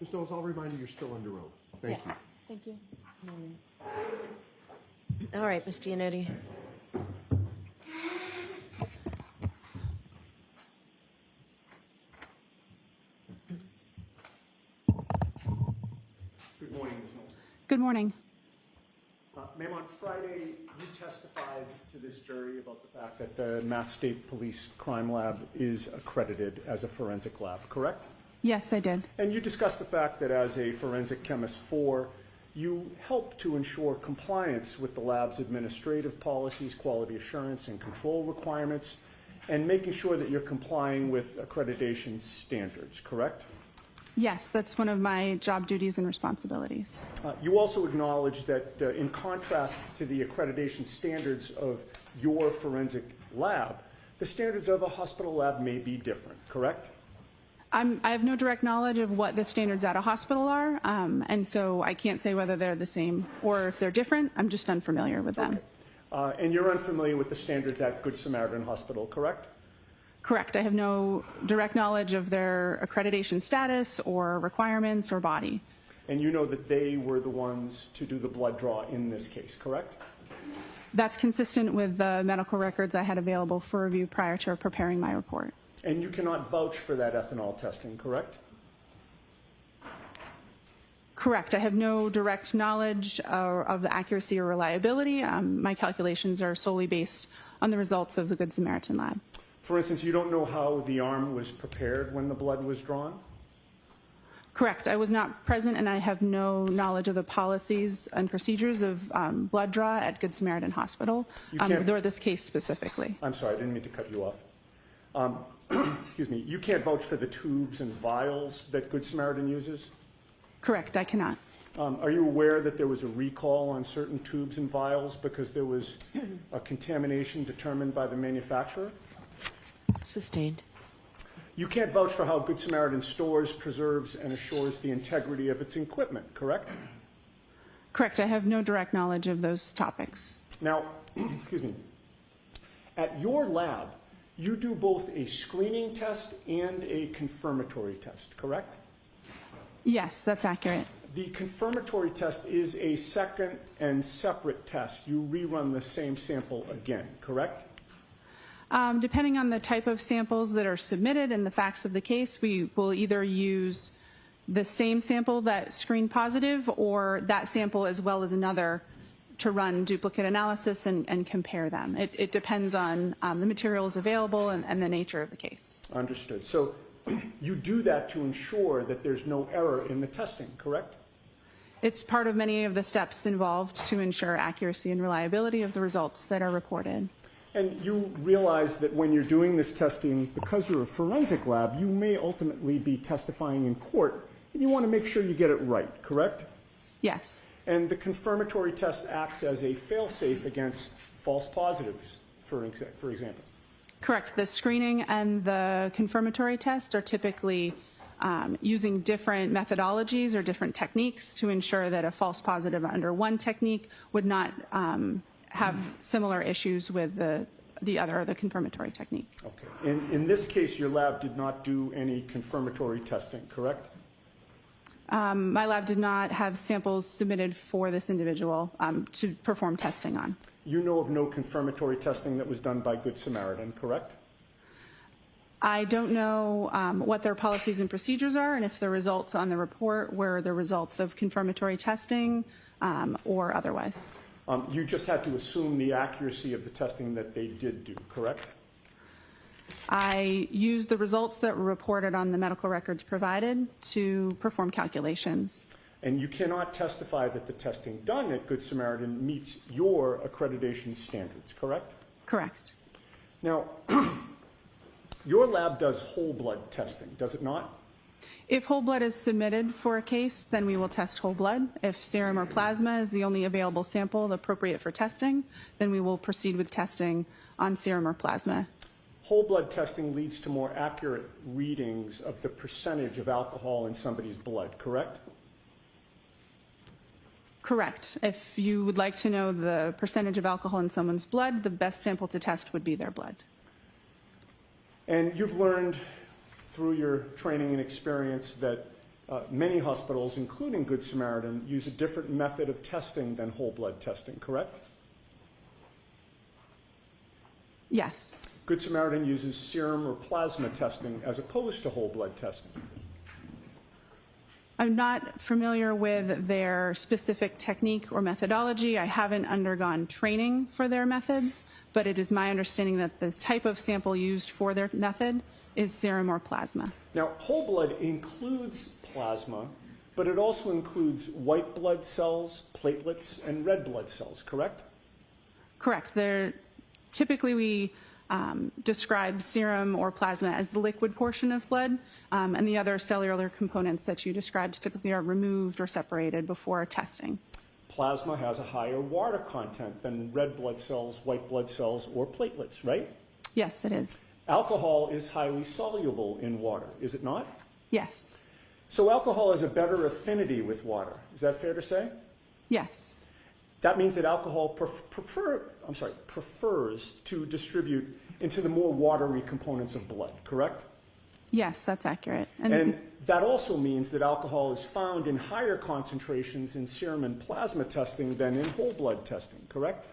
Ms. Knowles, I'll remind you you're still under oath. Thank you. Thank you. All right, Ms. Giannotti. Good morning, Ms. Knowles. Good morning. Ma'am, on Friday, you testified to this jury about the fact that the Mass State Police Crime Lab is accredited as a forensic lab, correct? Yes, I did. And you discussed the fact that as a forensic chemist 4, you help to ensure compliance with the lab's administrative policies, quality assurance, and control requirements, and making sure that you're complying with accreditation standards, correct? Yes, that's one of my job duties and responsibilities. You also acknowledge that in contrast to the accreditation standards of your forensic lab, the standards of a hospital lab may be different, correct? I have no direct knowledge of what the standards at a hospital are, and so I can't say whether they're the same or if they're different. I'm just unfamiliar with them. Okay. And you're unfamiliar with the standards at Good Samaritan Hospital, correct? Correct. I have no direct knowledge of their accreditation status or requirements or body. And you know that they were the ones to do the blood draw in this case, correct? That's consistent with the medical records I had available for review prior to preparing my report. And you cannot vouch for that ethanol testing, correct? Correct. I have no direct knowledge of the accuracy or reliability. My calculations are solely based on the results of the Good Samaritan lab. For instance, you don't know how the arm was prepared when the blood was drawn? Correct. I was not present, and I have no knowledge of the policies and procedures of blood draw at Good Samaritan Hospital, or this case specifically. I'm sorry, I didn't mean to cut you off. Excuse me. You can't vouch for the tubes and vials that Good Samaritan uses? Correct. I cannot. Are you aware that there was a recall on certain tubes and vials because there was a contamination determined by the manufacturer? Sustained. You can't vouch for how Good Samaritan stores, preserves, and assures the integrity of its equipment, correct? Correct. I have no direct knowledge of those topics. Now, excuse me, at your lab, you do both a screening test and a confirmatory test, correct? Yes, that's accurate. The confirmatory test is a second and separate test. You rerun the same sample again, correct? Depending on the type of samples that are submitted and the facts of the case, we will either use the same sample that screened positive or that sample as well as another to run duplicate analysis and compare them. It depends on the materials available and the nature of the case. Understood. So you do that to ensure that there's no error in the testing, correct? It's part of many of the steps involved to ensure accuracy and reliability of the results that are reported. And you realize that when you're doing this testing, because you're a forensic lab, you may ultimately be testifying in court, and you want to make sure you get it right, correct? Yes. And the confirmatory test acts as a fail-safe against false positives, for example. Correct. The screening and the confirmatory test are typically using different methodologies or different techniques to ensure that a false positive under one technique would not have similar issues with the confirmatory technique. Okay. In this case, your lab did not do any confirmatory testing, correct? My lab did not have samples submitted for this individual to perform testing on. You know of no confirmatory testing that was done by Good Samaritan, correct? I don't know what their policies and procedures are and if the results on the report were the results of confirmatory testing or otherwise. You just had to assume the accuracy of the testing that they did do, correct? I used the results that were reported on the medical records provided to perform calculations. And you cannot testify that the testing done at Good Samaritan meets your accreditation standards, correct? Correct. Now, your lab does whole blood testing, does it not? If whole blood is submitted for a case, then we will test whole blood. If serum or plasma is the only available sample appropriate for testing, then we will proceed with testing on serum or plasma. Whole blood testing leads to more accurate readings of the percentage of alcohol in somebody's blood, correct? Correct. If you would like to know the percentage of alcohol in someone's blood, the best sample to test would be their blood. And you've learned through your training and experience that Many hospitals, including Good Samaritan, use a different method of testing than whole blood testing, correct? Yes. Good Samaritan uses serum or plasma testing as opposed to whole blood testing. I'm not familiar with their specific technique or methodology. I haven't undergone training for their methods, but it is my understanding that the type of sample used for their method is serum or plasma. Now, whole blood includes plasma, but it also includes white blood cells, platelets, and red blood cells, correct? Correct. Typically, we describe serum or plasma as the liquid portion of blood, and the other cellular components that you described typically are removed or separated before testing. Plasma has a higher water content than red blood cells, white blood cells, or platelets, right? Yes, it is. Alcohol is highly soluble in water, is it not? Yes. So alcohol has a better affinity with water. Is that fair to say? Yes. That means that alcohol prefers to distribute into the more watery components of blood, correct? Yes, that's accurate. And that also means that alcohol is found in higher concentrations in serum and plasma testing than in whole blood testing, correct?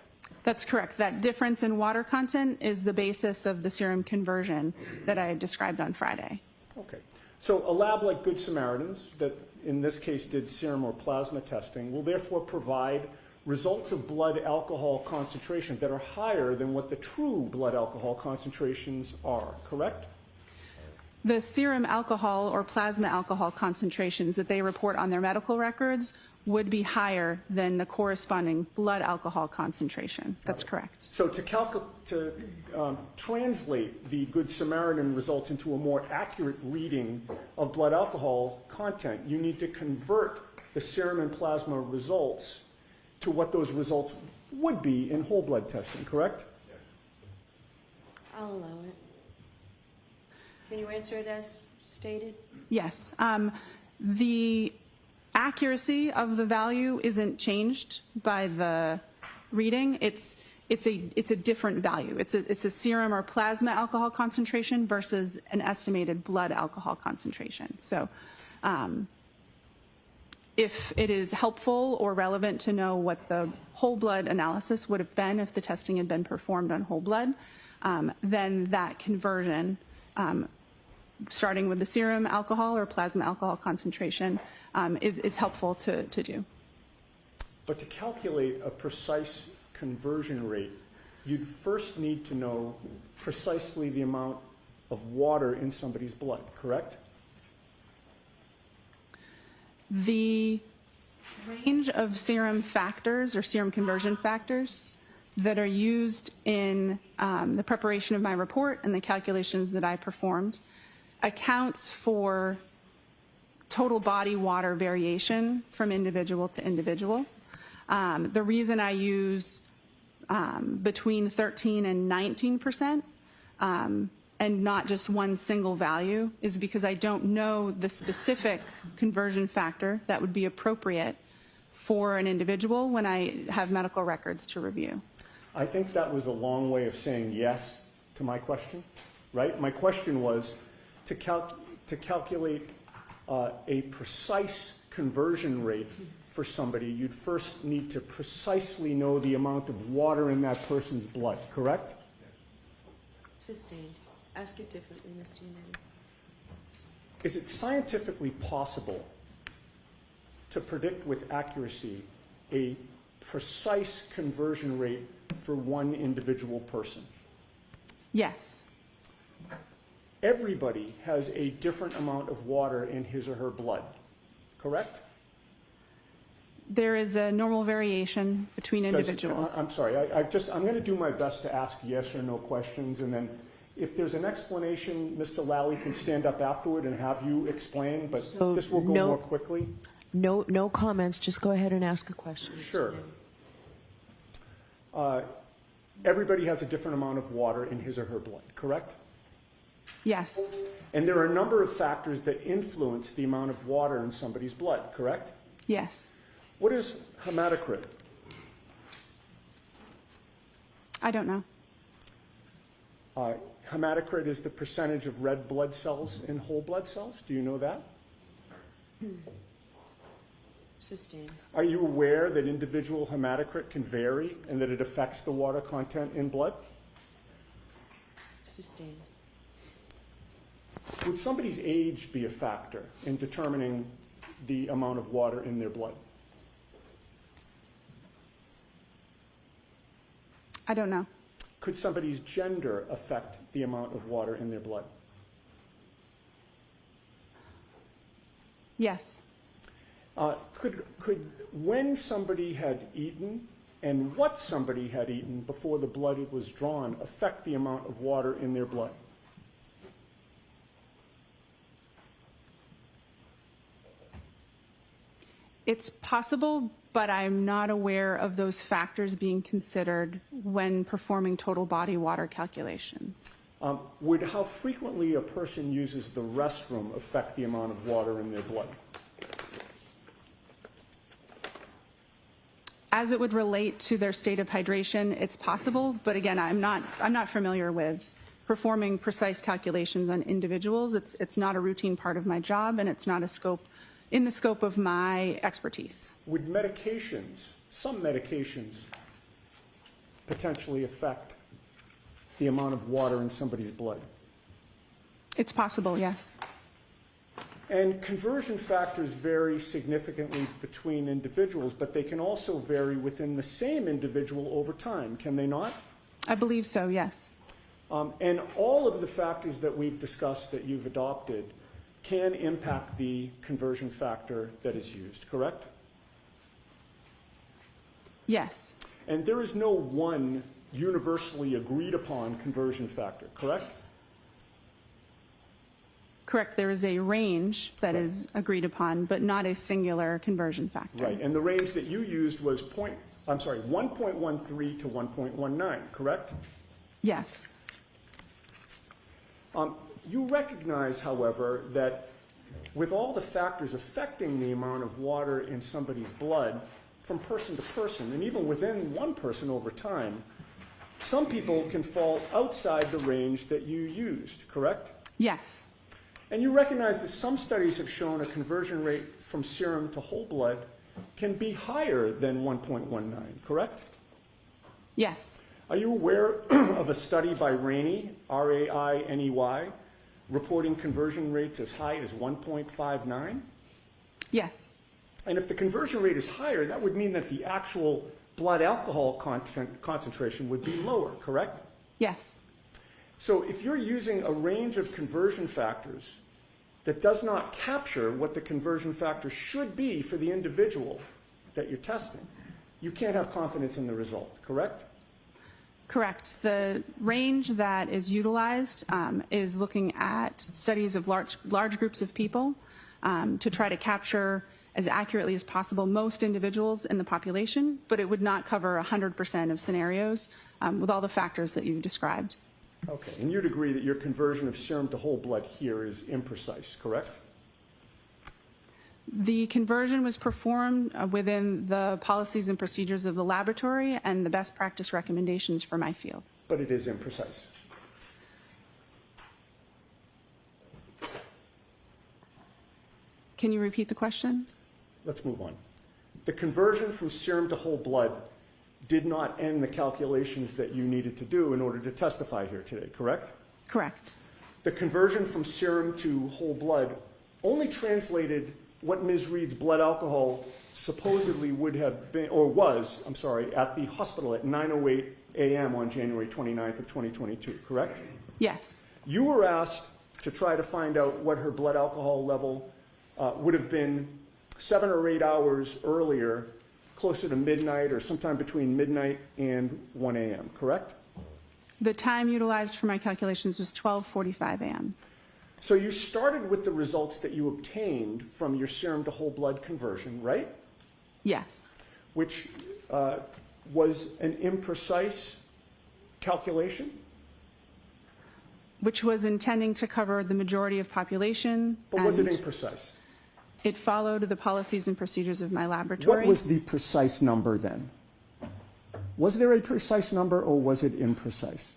That's correct. That difference in water content is the basis of the serum conversion that I described on Friday. Okay. So a lab like Good Samaritans, that in this case did serum or plasma testing, will therefore provide results of blood alcohol concentration that are higher than what the true blood alcohol concentrations are, correct? The serum alcohol or plasma alcohol concentrations that they report on their medical records would be higher than the corresponding blood alcohol concentration. That's correct. So to translate the Good Samaritan results into a more accurate reading of blood alcohol content, you need to convert the serum and plasma results to what those results would be in whole blood testing, correct? I'll allow it. Can you answer it as stated? Yes. The accuracy of the value isn't changed by the reading. It's a different value. It's a serum or plasma alcohol concentration versus an estimated blood alcohol concentration. So if it is helpful or relevant to know what the whole blood analysis would have been if the testing had been performed on whole blood, then that conversion, starting with the serum alcohol or plasma alcohol concentration, is helpful to do. But to calculate a precise conversion rate, you'd first need to know precisely the amount of water in somebody's blood, correct? The range of serum factors or serum conversion factors that are used in the preparation of my report and the calculations that I performed accounts for total body water variation from individual to individual. The reason I use between 13 and 19% and not just one single value is because I don't know the specific conversion factor that would be appropriate for an individual when I have medical records to review. I think that was a long way of saying yes to my question, right? My question was to calculate a precise conversion rate for somebody, you'd first need to precisely know the amount of water in that person's blood, correct? Sustained. Ask it differently, Mr. Yannetti. Is it scientifically possible to predict with accuracy a precise conversion rate for one individual person? Yes. Everybody has a different amount of water in his or her blood, correct? There is a normal variation between individuals. I'm sorry, I'm going to do my best to ask yes or no questions, and then if there's an explanation, Mr. Lally can stand up afterward and have you explain, but So this will go no- more quickly. No comments. Just go ahead and ask a question. Mr. Sure. Yannetti. Everybody has a different amount of water in his or her blood, correct? Yes. And there are a number of factors that influence the amount of water in somebody's blood, correct? Yes. What is hematocrit? I don't know. Hematocrit is the percentage of red blood cells in whole blood cells. Do you know that? Sustained. Are you aware that individual hematocrit can vary and that it affects the water content in blood? Sustained. Would somebody's age be a factor in determining the amount of water in their blood? I don't know. Could somebody's gender affect the amount of water in their blood? Yes. Could when somebody had eaten and what somebody had eaten before the blood was drawn affect the amount of water in their blood? It's possible, but I'm not aware of those factors being considered when performing total body water calculations. Would how frequently a person uses the restroom affect the amount of water in their blood? As it would relate to their state of hydration, it's possible, but again, I'm not familiar with performing precise calculations on individuals. It's not a routine part of my job, and it's not in the scope of my expertise. Would some medications, potentially affect the amount of water in somebody's blood? It's possible, yes. And conversion factors vary significantly between individuals, but they can also vary within the same individual over time, can they not? I believe so, yes. And all of the factors that we've discussed that you've adopted can impact the conversion factor that is used, correct? Yes. And there is no one universally agreed upon conversion factor, correct? Correct. There is a range that Right. is agreed upon, but not a singular conversion factor. Right, and the range that you used was 1.13 to 1.19, correct? Yes. You recognize, however, that with all the factors affecting the amount of water in somebody's blood from person to person, and even within one person over time, some people can fall outside the range that you used, correct? Yes. And you recognize that some studies have shown a conversion rate from serum to whole blood can be higher than 1.19, correct? Yes. Are you aware of a study by Rainey, R-A-I-N-E-Y, reporting conversion rates as high as 1.59? Yes. And if the conversion rate is higher, that would mean that the actual blood alcohol concentration would be lower, correct? Yes. So if you're using a range of conversion factors that does not capture what the conversion factor should be for the individual that you're testing, you can't have confidence in the result, correct? Correct. The range that is utilized is looking at studies of large groups of people to try to capture as accurately as possible most individuals in the population, but it would not cover 100% of scenarios with all the factors that you've described. Okay, and you'd agree that your conversion of serum to whole blood here is imprecise, correct? The conversion was performed within the policies and procedures of the laboratory and the best practice recommendations for my field. But it is imprecise. Can you repeat the question? Let's move on. The conversion from serum to whole blood did not end the calculations that you needed to do in order to testify here today, correct? Correct. The conversion from serum to whole blood only translated what Ms. Reed's blood alcohol supposedly would have been, or was, I'm sorry, at the hospital at 9:08 a.m. on January 29th of 2022, correct? Yes. You were asked to try to find out what her blood alcohol level would have been 7 or 8 hours earlier, closer to midnight or sometime between midnight and 1 a.m., correct? The time utilized for my calculations was 12:45 a.m. So you started with the results that you obtained from your serum to whole blood conversion, right? Yes. Which was an imprecise calculation? Which was intending to cover the majority of population. But was it and imprecise? It followed the policies and procedures of my laboratory. What was the precise number then? Was there a precise number or was it imprecise?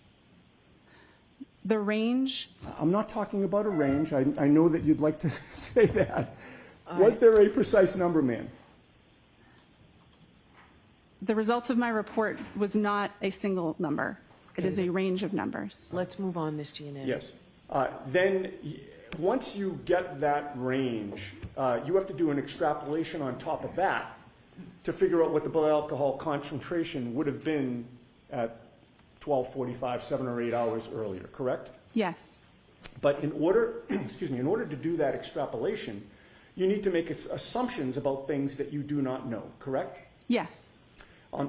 The range, I'm not talking about a range. I know that you'd like to say that. Was there a precise number, ma'am? The results of my report was not a single number. It is a range of numbers. Let's move on, Mr. Yannetti. Yes. Once you get that range, you have to do an extrapolation on top of that to figure out what the blood alcohol concentration would have been at 12:45, 7 or 8 hours earlier, correct? Yes. But in order, in order to do that extrapolation, you need to make assumptions about things that you do not know, correct? Yes.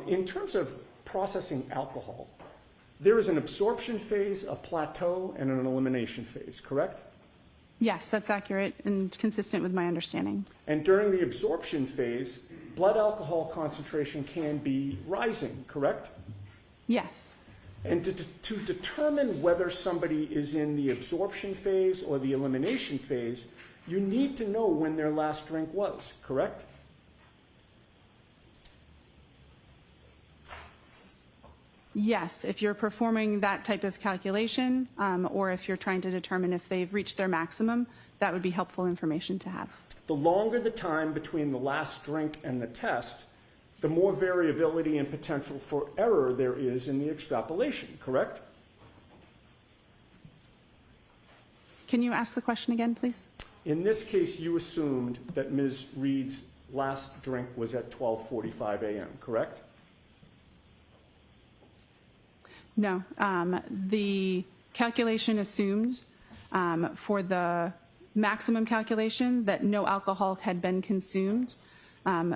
In terms of processing alcohol, there is an absorption phase, a plateau, and an elimination phase, correct? Yes, that's accurate and consistent with my understanding. And during the absorption phase, blood alcohol concentration can be rising, correct? Yes. And to determine whether somebody is in the absorption phase or the elimination phase, you need to know when their last drink was, correct? Yes, if you're performing that type of calculation, or if you're trying to determine if they've reached their maximum, that would be helpful information to have. The longer the time between the last drink and the test, the more variability and potential for error there is in the extrapolation, correct? Can you ask the question again, please? In this case, you assumed that Ms. Reed's last drink was at 12:45 a.m., correct? No. The calculation assumed for the maximum calculation that no alcohol had been consumed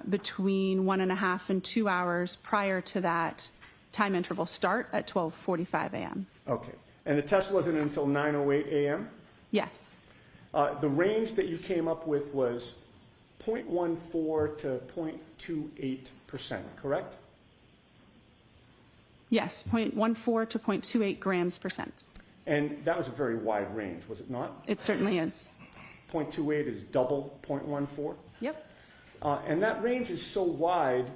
between 1.5 and 2 hours prior to that time interval start at 12:45 a.m. Okay. And the test wasn't until 9:08 a.m.? Yes. The range that you came up with was 0.14 to 0.28%, correct? Yes, 0.14 to 0.28 grams percent. And that was a very wide range, was it not? It certainly is. 0.28 is double 0.14? Yep. And that range is so wide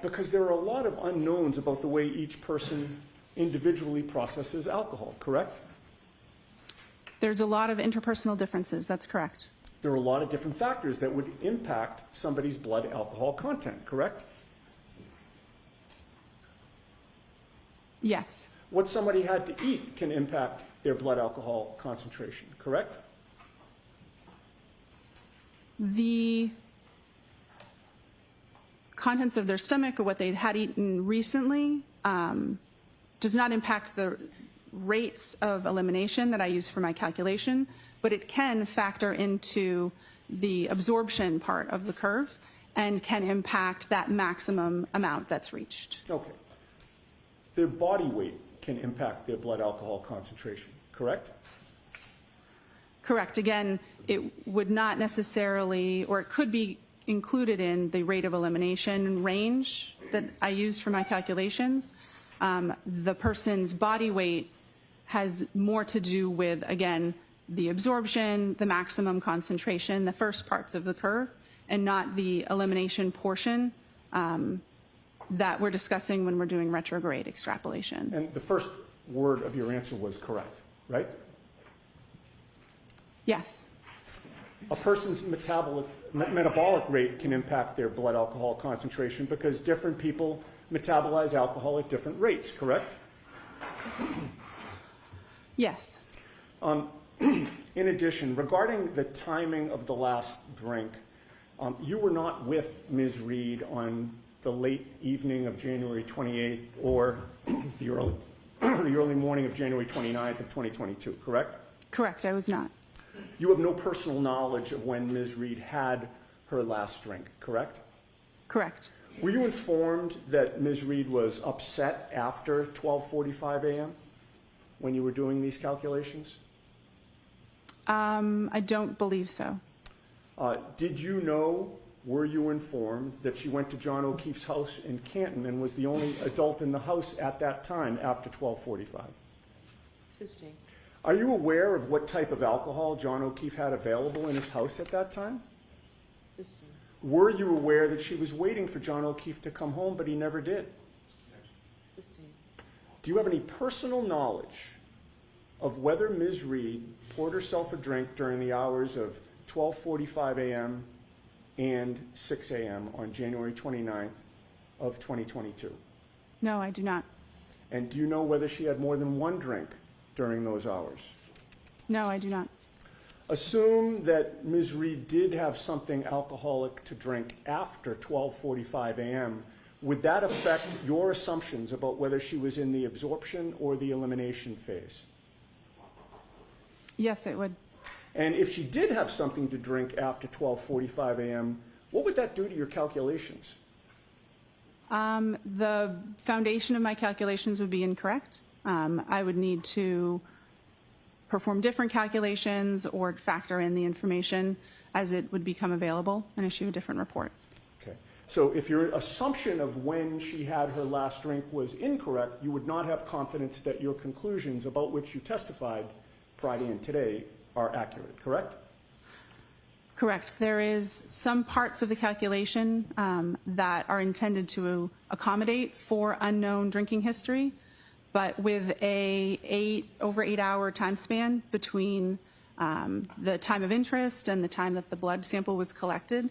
because there are a lot of unknowns about the way each person individually processes alcohol, correct? There's a lot of interpersonal differences. That's correct. There are a lot of different factors that would impact somebody's blood alcohol content, correct? Yes. What somebody had to eat can impact their blood alcohol concentration, correct? The contents of their stomach or what they had eaten recently does not impact the rates of elimination that I use for my calculation, but it can factor into the absorption part of the curve and can impact that maximum amount that's reached. Okay. Their body weight can impact their blood alcohol concentration, correct? Correct. Again, it would not necessarily, or it could be included in the rate of elimination range that I use for my calculations. The person's body weight has more to do with, again, the absorption, the maximum concentration, the first parts of the curve, and not the elimination portion that we're discussing when we're doing retrograde extrapolation. And the first word of your answer was correct, right? Yes. A person's metabolic rate can impact their blood alcohol concentration because different people metabolize alcohol at different rates, correct? Yes. In addition, regarding the timing of the last drink, you were not with Ms. Reed on the late evening of January 28th or the early morning of January 29th of 2022, correct? Correct. I was not. You have no personal knowledge of when Ms. Reed had her last drink, correct? Correct. Were you informed that Ms. Reed was upset after 12:45 a.m. when you were doing these calculations? I don't believe so. Did you know, were you informed that she went to John O'Keefe's house in Canton and was the only adult in the house at that time after 12:45? Assisting. Are you aware of what type of alcohol John O'Keefe had available in his house at that time? Assisting. Were you aware that she was waiting for John O'Keefe to come home, but he never did? Assisting. Do you have any personal knowledge of whether Ms. Reed poured herself a drink during the hours of 12:45 a.m. and 6 a.m. on January 29th of 2022? No, I do not. And do you know whether she had more than one drink during those hours? No, I do not. Assume that Ms. Reed did have something alcoholic to drink after 12:45 a.m. Would that affect your assumptions about whether she was in the absorption or the elimination phase? Yes, it would. And if she did have something to drink after 12:45 a.m., what would that do to your calculations? The foundation of my calculations would be incorrect. I would need to perform different calculations or factor in the information as it would become available and issue a different report. Okay. So if your assumption of when she had her last drink was incorrect, you would not have confidence that your conclusions about which you testified Friday and today are accurate, correct? Correct. There is some parts of the calculation that are intended to accommodate for unknown drinking history, but with over 8 hour time span between the time of interest and the time that the blood sample was collected,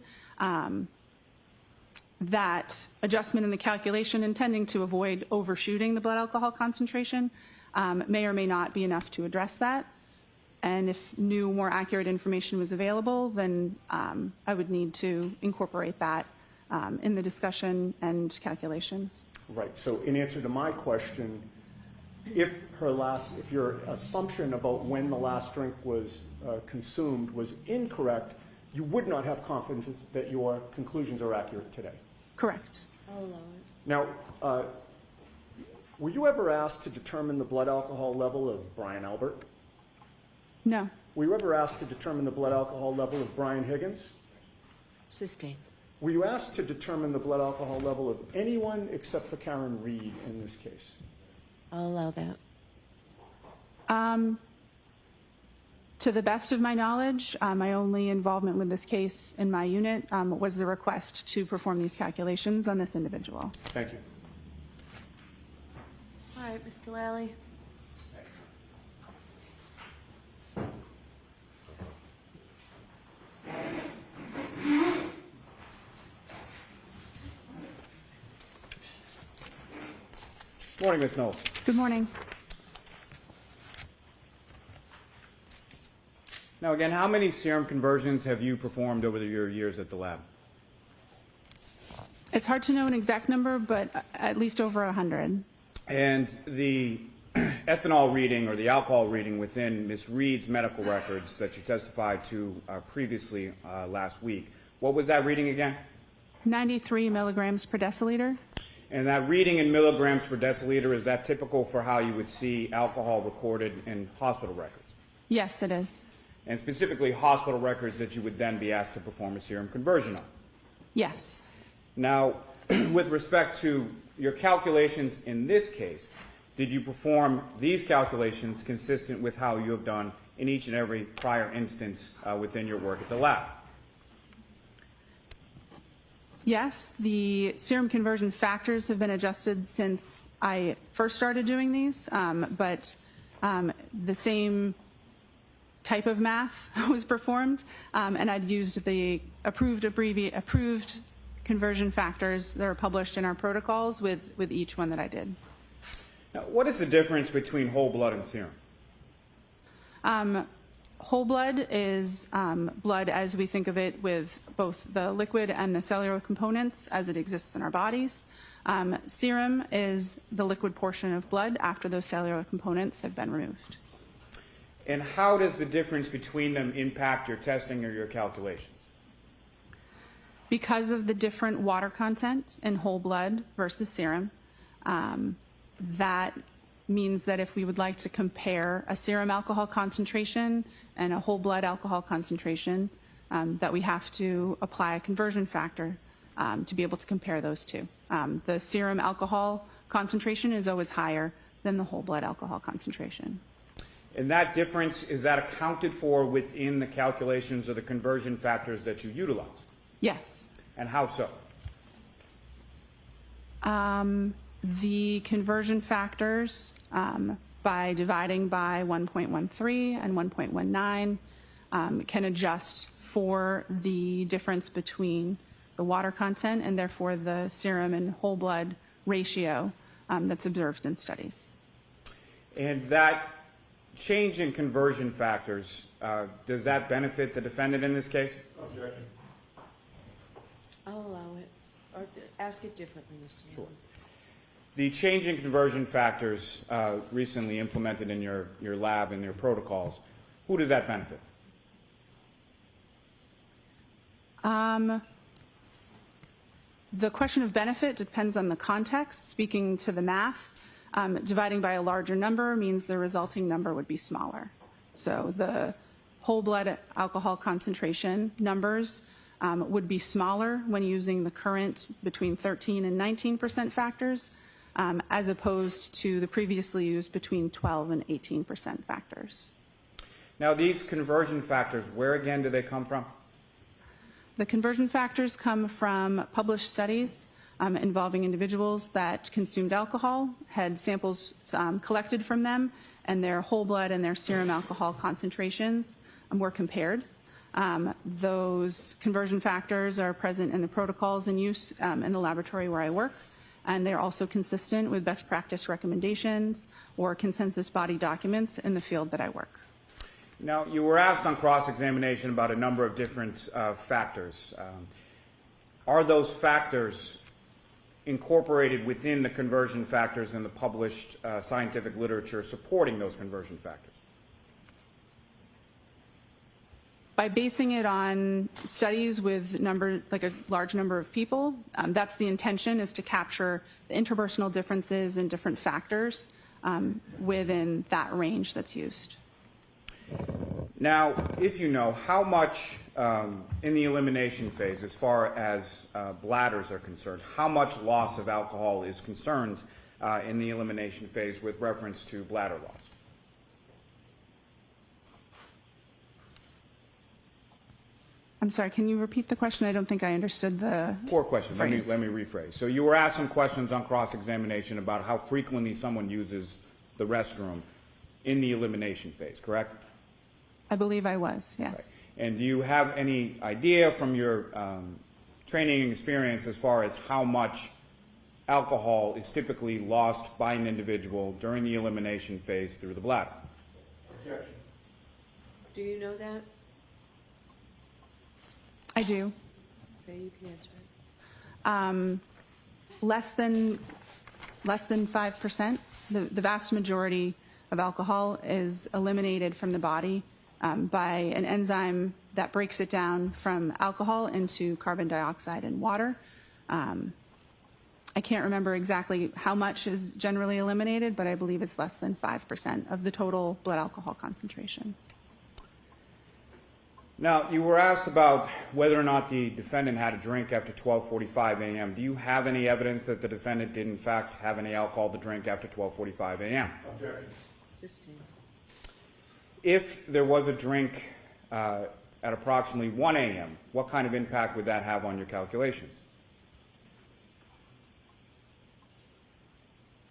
that adjustment in the calculation intending to avoid overshooting the blood alcohol concentration may or may not be enough to address that. And if new, more accurate information was available, then I would need to incorporate that in the discussion and calculations. Right. So in answer to my question, if your assumption about when the last drink was consumed was incorrect, you would not have confidence that your conclusions are accurate today. Correct. I'll allow it. Now, were you ever asked to determine the blood alcohol level of Brian Albert? No. Were you ever asked to determine the blood alcohol level of Brian Higgins? Sustained. Were you asked to determine the blood alcohol level of anyone except for Karen Reed in this case? I'll allow that. To the best of my knowledge, my only involvement with this case in my unit was the request to perform these calculations on this individual. Thank you. All right, Mr. Lally. Morning, Ms. Knowles. Good morning. Now, again, how many serum conversions have you performed over your years at the lab? It's hard to know an exact number, but at least over 100. And the ethanol reading or the alcohol reading within Ms. Reed's medical records that you testified to previously last week, what was that reading again? 93 milligrams per deciliter. And that reading in milligrams per deciliter, is that typical for how you would see alcohol recorded in hospital records? Yes, it is. And specifically hospital records that you would then be asked to perform a serum conversion on? Yes. Now, with respect to your calculations in this case, did you perform these calculations consistent with how you have done in each and every prior instance within your work at the lab? Yes, the serum conversion factors have been adjusted since I first started doing these, but the same type of math was performed, and I'd used the approved conversion factors that are published in our protocols with each one that I did. Now, what is the difference between whole blood and serum? Whole blood is blood as we think of it, with both the liquid and the cellular components as it exists in our bodies. Serum is the liquid portion of blood after those cellular components have been removed. And how does the difference between them impact your testing or your calculations? Because of the different water content in whole blood versus serum, that means that if we would like to compare a serum alcohol concentration and a whole blood alcohol concentration, that we have to apply a conversion factor to be able to compare those two. The serum alcohol concentration is always higher than the whole blood alcohol concentration. And that difference, is that accounted for within the calculations or the conversion factors that you utilize? Yes. And how so? The conversion factors, by dividing by 1.13 and 1.19, can adjust for the difference between the water content and therefore the serum and whole blood ratio that's observed in studies. And that change in conversion factors, does that benefit the defendant in this case? Objection. I'll allow it, or ask it differently, Mr. Sure. The change in conversion factors recently implemented in your lab and your protocols, who does that benefit? The question of benefit depends on the context. Speaking to the math, dividing by a larger number means the resulting number would be smaller. So the whole blood alcohol concentration numbers would be smaller when using the current between 13 and 19% factors, as opposed to the previously used between 12 and 18% factors. Now, these conversion factors, where again do they come from? The conversion factors come from published studies involving individuals that consumed alcohol, had samples collected from them, and their whole blood and their serum alcohol concentrations were compared. Those conversion factors are present in the protocols in use in the laboratory where I work, and they're also consistent with best practice recommendations or consensus body documents in the field that I work. Now, you were asked on cross-examination about a number of different factors. Are those factors incorporated within the conversion factors in the published scientific literature supporting those conversion factors? By basing it on studies with a large number of people, that's the intention, is to capture the interpersonal differences and different factors within that range that's used. Now, if you know, how much in the elimination phase, as far as bladders are concerned, how much loss of alcohol is concerned in the elimination phase with reference to bladder loss? I'm sorry, can you repeat the question? I don't think I understood the Poor question. Let me phrase. rephrase. So you were asked some questions on cross-examination about how frequently someone uses the restroom in the elimination phase, correct? I believe I was, yes. Right. And do you have any idea from your training and experience as far as how much alcohol is typically lost by an individual during the elimination phase through the bladder? Objection. Do you know that? I do. Okay, you can answer it. Less than 5%. The vast majority of alcohol is eliminated from the body by an enzyme that breaks it down from alcohol into carbon dioxide and water. I can't remember exactly how much is generally eliminated, but I believe it's less than 5% of the total blood alcohol concentration. Now, you were asked about whether or not the defendant had a drink after 12:45 a.m. Do you have any evidence that the defendant did, in fact, have any alcohol to drink after 12:45 a.m.? Objection. Sustained. If there was a drink at approximately 1 a.m., what kind of impact would that have on your calculations?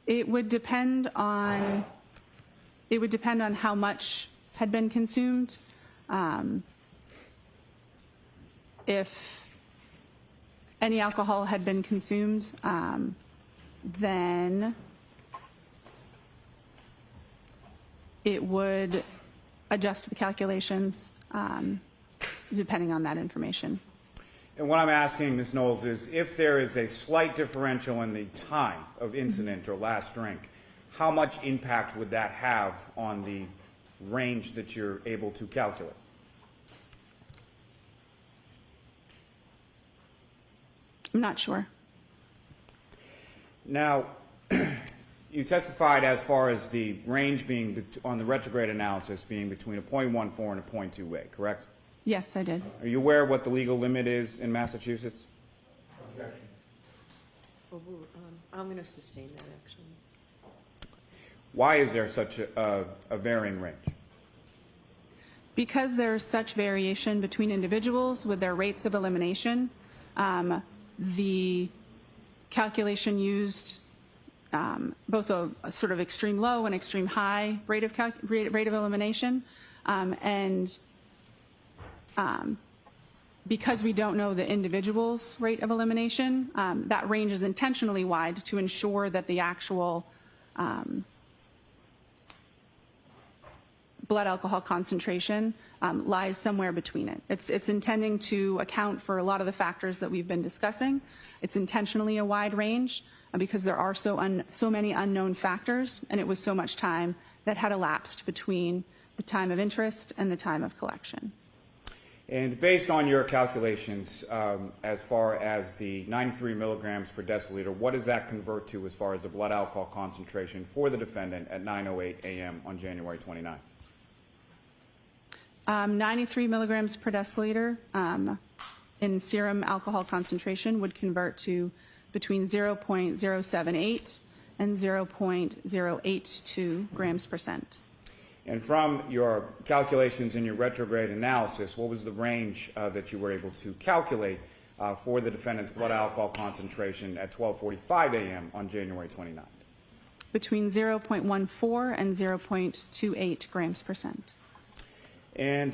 It would depend on how much had been consumed. If any alcohol had been consumed, then it would adjust the calculations depending on that information. And what I'm asking, Ms. Knowles, is if there is a slight differential in the time of incident or last drink, how much impact would that have on the range that you're able to calculate? I'm not sure. Now, you testified as far as the range being on the retrograde analysis being between a 0.14 and a 0.28, correct? Yes, I did. Are you aware of what the legal limit is in Massachusetts? Objection. Well, I'm going to sustain that, actually. Why is there such a varying range? Because there's such variation between individuals with their rates of elimination, the calculation used both a sort of extreme low and extreme high rate of elimination, and because we don't know the individual's rate of elimination, that range is intentionally wide to ensure that the actual blood alcohol concentration lies somewhere between it. It's intending to account for a lot of the factors that we've been discussing. It's intentionally a wide range because there are so many unknown factors, and it was so much time that had elapsed between the time of interest and the time of collection. And based on your calculations, as far as the 93 milligrams per deciliter, what does that convert to as far as the blood alcohol concentration for the defendant at 9:08 a.m. on January 29th? 93 milligrams per deciliter in serum alcohol concentration would convert to between 0.078 and 0.082 grams percent. And from your calculations in your retrograde analysis, what was the range that you were able to calculate for the defendant's blood alcohol concentration at 12:45 a.m. on January 29th? Between 0.14 and 0.28 grams percent. And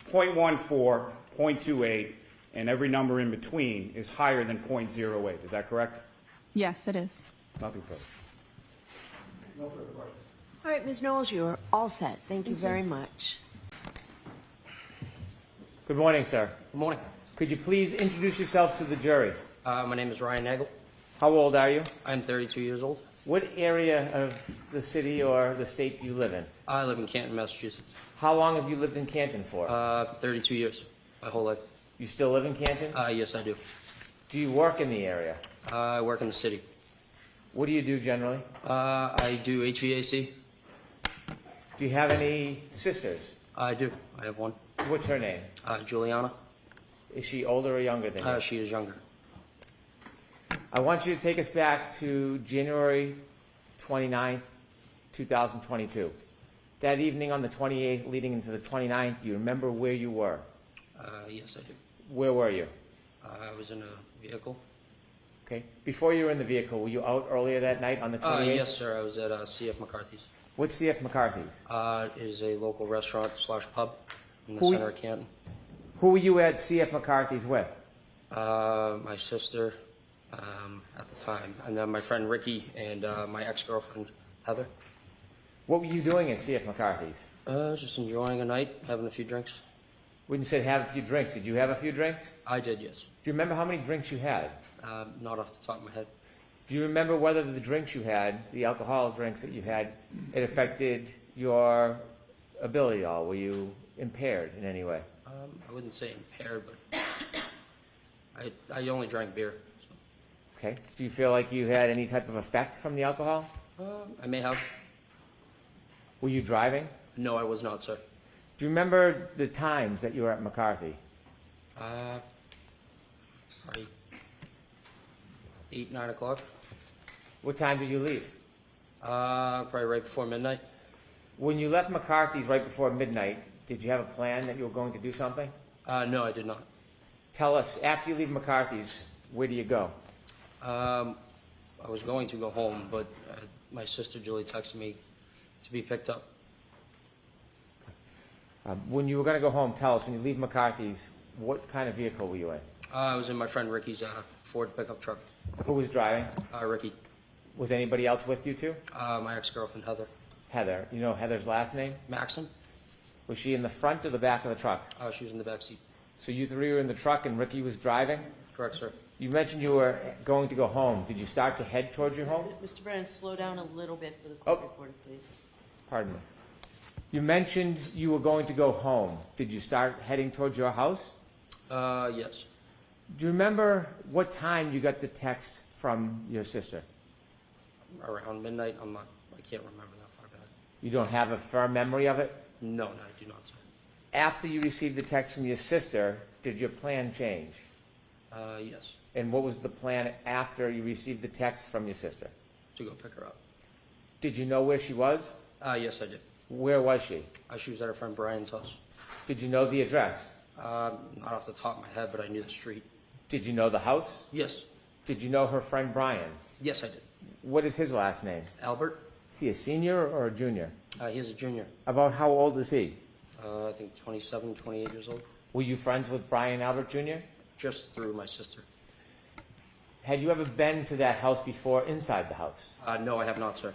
0.14, 0.28, and every number in between is higher than 0.08. Is that correct? Yes, it is. Nothing further. No further questions. All right, Ms. Knowles, you are all set. Thank you very much. Good morning, sir. Good morning. Could you please introduce yourself to the jury? My name is Ryan Nagel. How old are you? I'm 32 years old. What area of the city or the state do you live in? I live in Canton, Massachusetts. How long have you lived in Canton for? 32 years, my whole life. You still live in Canton? Yes, I do. Do you work in the area? I work in the city. What do you do generally? I do HVAC. Do you have any sisters? I do. I have one. What's her name? Juliana. Is she older or younger than you? She is younger. I want you to take us back to January 29th, 2022. That evening on the 28th leading into the 29th, do you remember where you were? Yes, I do. Where were you? I was in a vehicle. Okay. Before you were in the vehicle, were you out earlier that night on the 28th? Yes, sir. I was at C.F. McCarthy's. What's C.F. McCarthy's? It is a local restaurant / pub in the Who- center of Canton. Who were you at C.F. McCarthy's with? My sister at the time, and then my friend Ricky and my ex-girlfriend Heather. What were you doing at C.F. McCarthy's? Just enjoying a night, having a few drinks. When you said have a few drinks, did you have a few drinks? I did, yes. Do you remember how many drinks you had? Not off the top of my head. Do you remember whether the drinks you had, the alcoholic drinks that you had, it affected your ability at all? Were you impaired in any way? I wouldn't say impaired, but I only drank beer. Okay. Do you feel like you had any type of effect from the alcohol? I may have. Were you driving? No, I was not, sir. Do you remember the times that you were at McCarthy? Probably 8, 9 o'clock. What time did you leave? Probably right before midnight. When you left McCarthy's right before midnight, did you have a plan that you were going to do something? No, I did not. Tell us, after you leave McCarthy's, where do you go? I was going to go home, but my sister Julie texted me to be picked up. When you were going to go home, tell us, when you leave McCarthy's, what kind of vehicle were you in? I was in my friend Ricky's Ford pickup truck. Who was driving? Ricky. Was anybody else with you too? My ex-girlfriend Heather. Heather. You know Heather's last name? Maxim. Was she in the front or the back of the truck? She was in the back seat. So you three were in the truck and Ricky was driving? Correct, sir. You mentioned you were going to go home. Did you start to head towards your home? Mr. Brennan, slow down a little bit for the court Oh. reporter, please. Pardon me. You mentioned you were going to go home. Did you start heading towards your house? Yes. Do you remember what time you got the text from your sister? Around midnight. I can't remember that far back. You don't have a firm memory of it? No, I do not, sir. After you received the text from your sister, did your plan change? Yes. And what was the plan after you received the text from your sister? To go pick her up. Did you know where she was? Yes, I did. Where was she? She was at her friend Brian's house. Did you know the address? Not off the top of my head, but I knew the street. Did you know the house? Yes. Did you know her friend Brian? Yes, I did. What is his last name? Albert. Is he a senior or a junior? He's a junior. About how old is he? I think 27, 28 years old. Were you friends with Brian Albert Jr.? Just through my sister. Had you ever been to that house before inside the house? No, I have not, sir.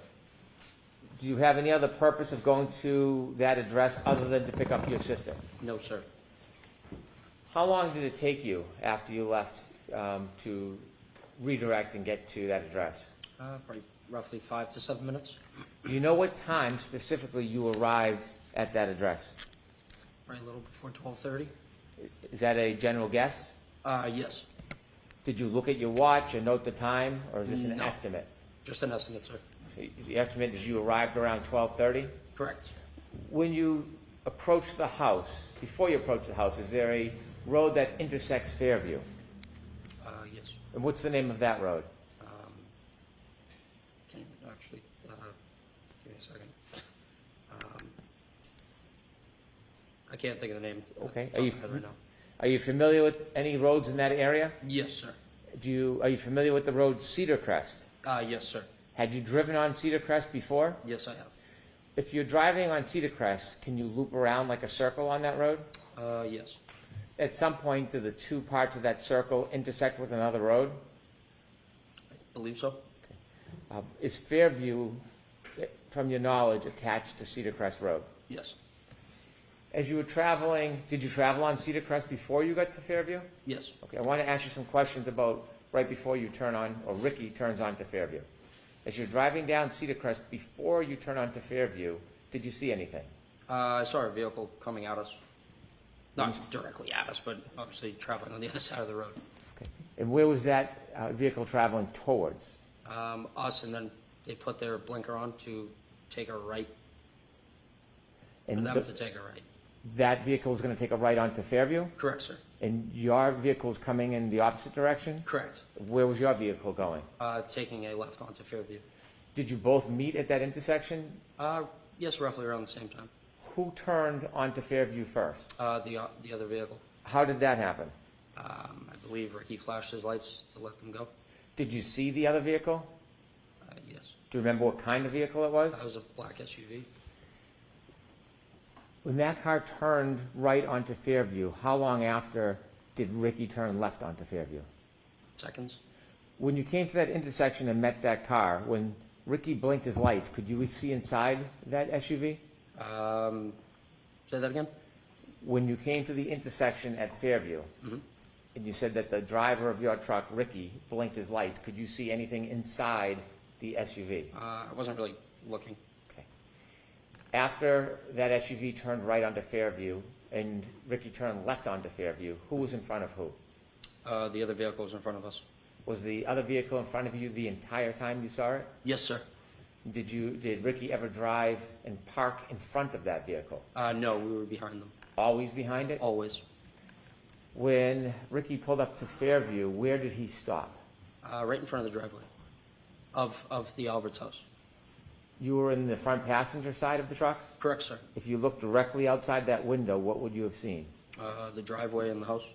Do you have any other purpose of going to that address other than to pick up your sister? No, sir. How long did it take you after you left to redirect and get to that address? Probably roughly 5 to 7 minutes. Do you know what time specifically you arrived at that address? Probably a little before 12:30. Is that a general guess? Yes. Did you look at your watch and note the time, or is this an No. estimate? Just an estimate, sir. So the estimate is you arrived around 12:30? Correct. When you approach the house, before you approach the house, is there a road that intersects Fairview? Yes. And what's the name of that road? Can you actually, give me a second. I can't think of the name. Okay. Off the top of my head right now. Are you familiar with any roads in that area? Yes, sir. Are you familiar with the road Cedar Crest? Yes, sir. Had you driven on Cedar Crest before? Yes, I have. If you're driving on Cedar Crest, can you loop around like a circle on that road? Yes. At some point, do the two parts of that circle intersect with another road? I believe so. Is Fairview, from your knowledge, attached to Cedar Crest Road? Yes. As you were traveling, did you travel on Cedar Crest before you got to Fairview? Yes. Okay, I want to ask you some questions about right before you turn on, or Ricky turns on to Fairview. As you're driving down Cedar Crest before you turn on to Fairview, did you see anything? I saw a vehicle coming at us. Not directly at us, but obviously traveling on the other side of the road. Okay. And where was that vehicle traveling towards? Us, and then they put their blinker on to take a right, for And them to take a right. that vehicle was going to take a right onto Fairview? Correct, sir. And your vehicle was coming in the opposite direction? Correct. Where was your vehicle going? Taking a left onto Fairview. Did you both meet at that intersection? Yes, roughly around the same time. Who turned onto Fairview first? The other vehicle. How did that happen? I believe Ricky flashed his lights to let them go. Did you see the other vehicle? Yes. Do you remember what kind of vehicle it was? That was a black SUV. When that car turned right onto Fairview, how long after did Ricky turn left onto Fairview? Seconds. When you came to that intersection and met that car, when Ricky blinked his lights, could you see inside that SUV? Say that again? When you came to the intersection at Fairview, and you said that the driver of your truck, Ricky, blinked his lights, could you see anything inside the SUV? I wasn't really looking. Okay. After that SUV turned right onto Fairview and Ricky turned left onto Fairview, who was in front of who? The other vehicle was in front of us. Was the other vehicle in front of you the entire time you saw it? Yes, sir. Did Ricky ever drive and park in front of that vehicle? No, we were behind them. Always behind it? Always. When Ricky pulled up to Fairview, where did he stop? Right in front of the driveway of the Albert's house. You were in the front passenger side of the truck? Correct, sir. If you looked directly outside that window, what would you have seen? The driveway and the house.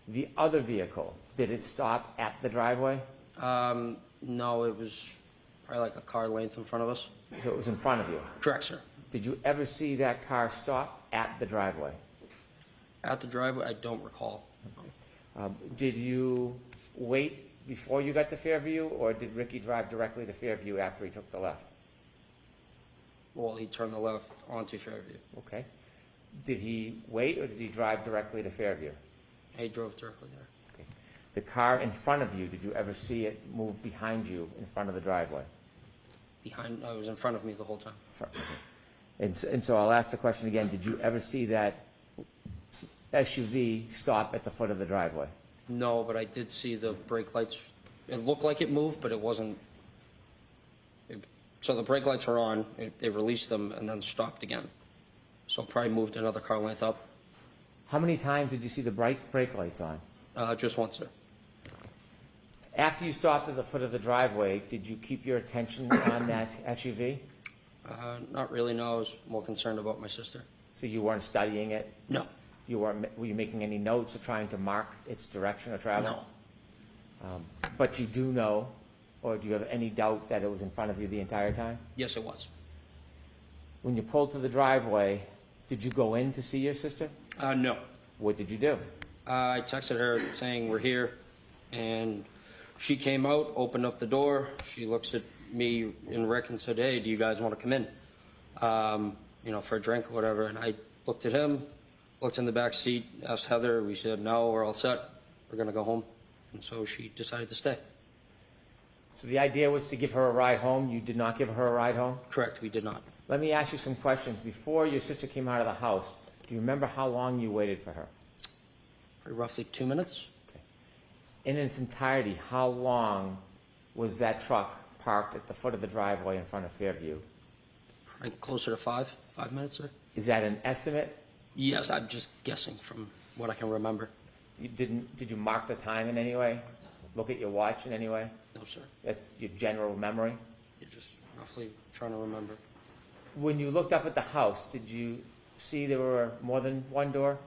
The other vehicle, did it stop at the driveway? No, it was probably like a car length in front of us. So it was in front of you. Correct, sir. Did you ever see that car stop at the driveway? At the driveway, I don't recall. Did you wait before you got to Fairview, or did Ricky drive directly to Fairview after he took the left? Well, he turned the left onto Fairview. Okay. Did he wait, or did he drive directly to Fairview? He drove directly there. Okay. The car in front of you, did you ever see it move behind you in front of the driveway? It was in front of me the whole time. Okay. And so I'll ask the question again, did you ever see that SUV stop at the foot of the driveway? No, but I did see the brake lights. It looked like it moved, but it wasn't. So the brake lights were on, they released them and then stopped again. So it probably moved another car length up. How many times did you see the brake lights on? Just once, sir. After you stopped at the foot of the driveway, did you keep your attention on that SUV? Not really, no. I was more concerned about my sister. So you weren't studying it? No. Were you making any notes or trying to mark its direction of travel? No. But you do know, or do you have any doubt that it was in front of you the entire time? Yes, it was. When you pulled to the driveway, did you go in to see your sister? No. What did you do? I texted her saying we're here, and she came out, opened up the door. She looks at me and Rick and said, "Hey, do you guys want to come in? For a drink or whatever." And I looked at him, looked in the back seat, asked Heather. We said, "No, we're all set. We're going to go home." And so she decided to stay. So the idea was to give her a ride home. You did not give her a ride home? Correct, we did not. Let me ask you some questions. Before your sister came out of the house, do you remember how long you waited for her? For roughly 2 minutes. In its entirety, how long was that truck parked at the foot of the driveway in front of Fairview? Like closer to 5 minutes, sir. Is that an estimate? Yes, I'm just guessing from what I can remember. Did you mark the time in any way? Look at your watch in any way? No, sir. That's your general memory? You're just roughly trying to remember. When you looked up at the house, did you see there were more than one door?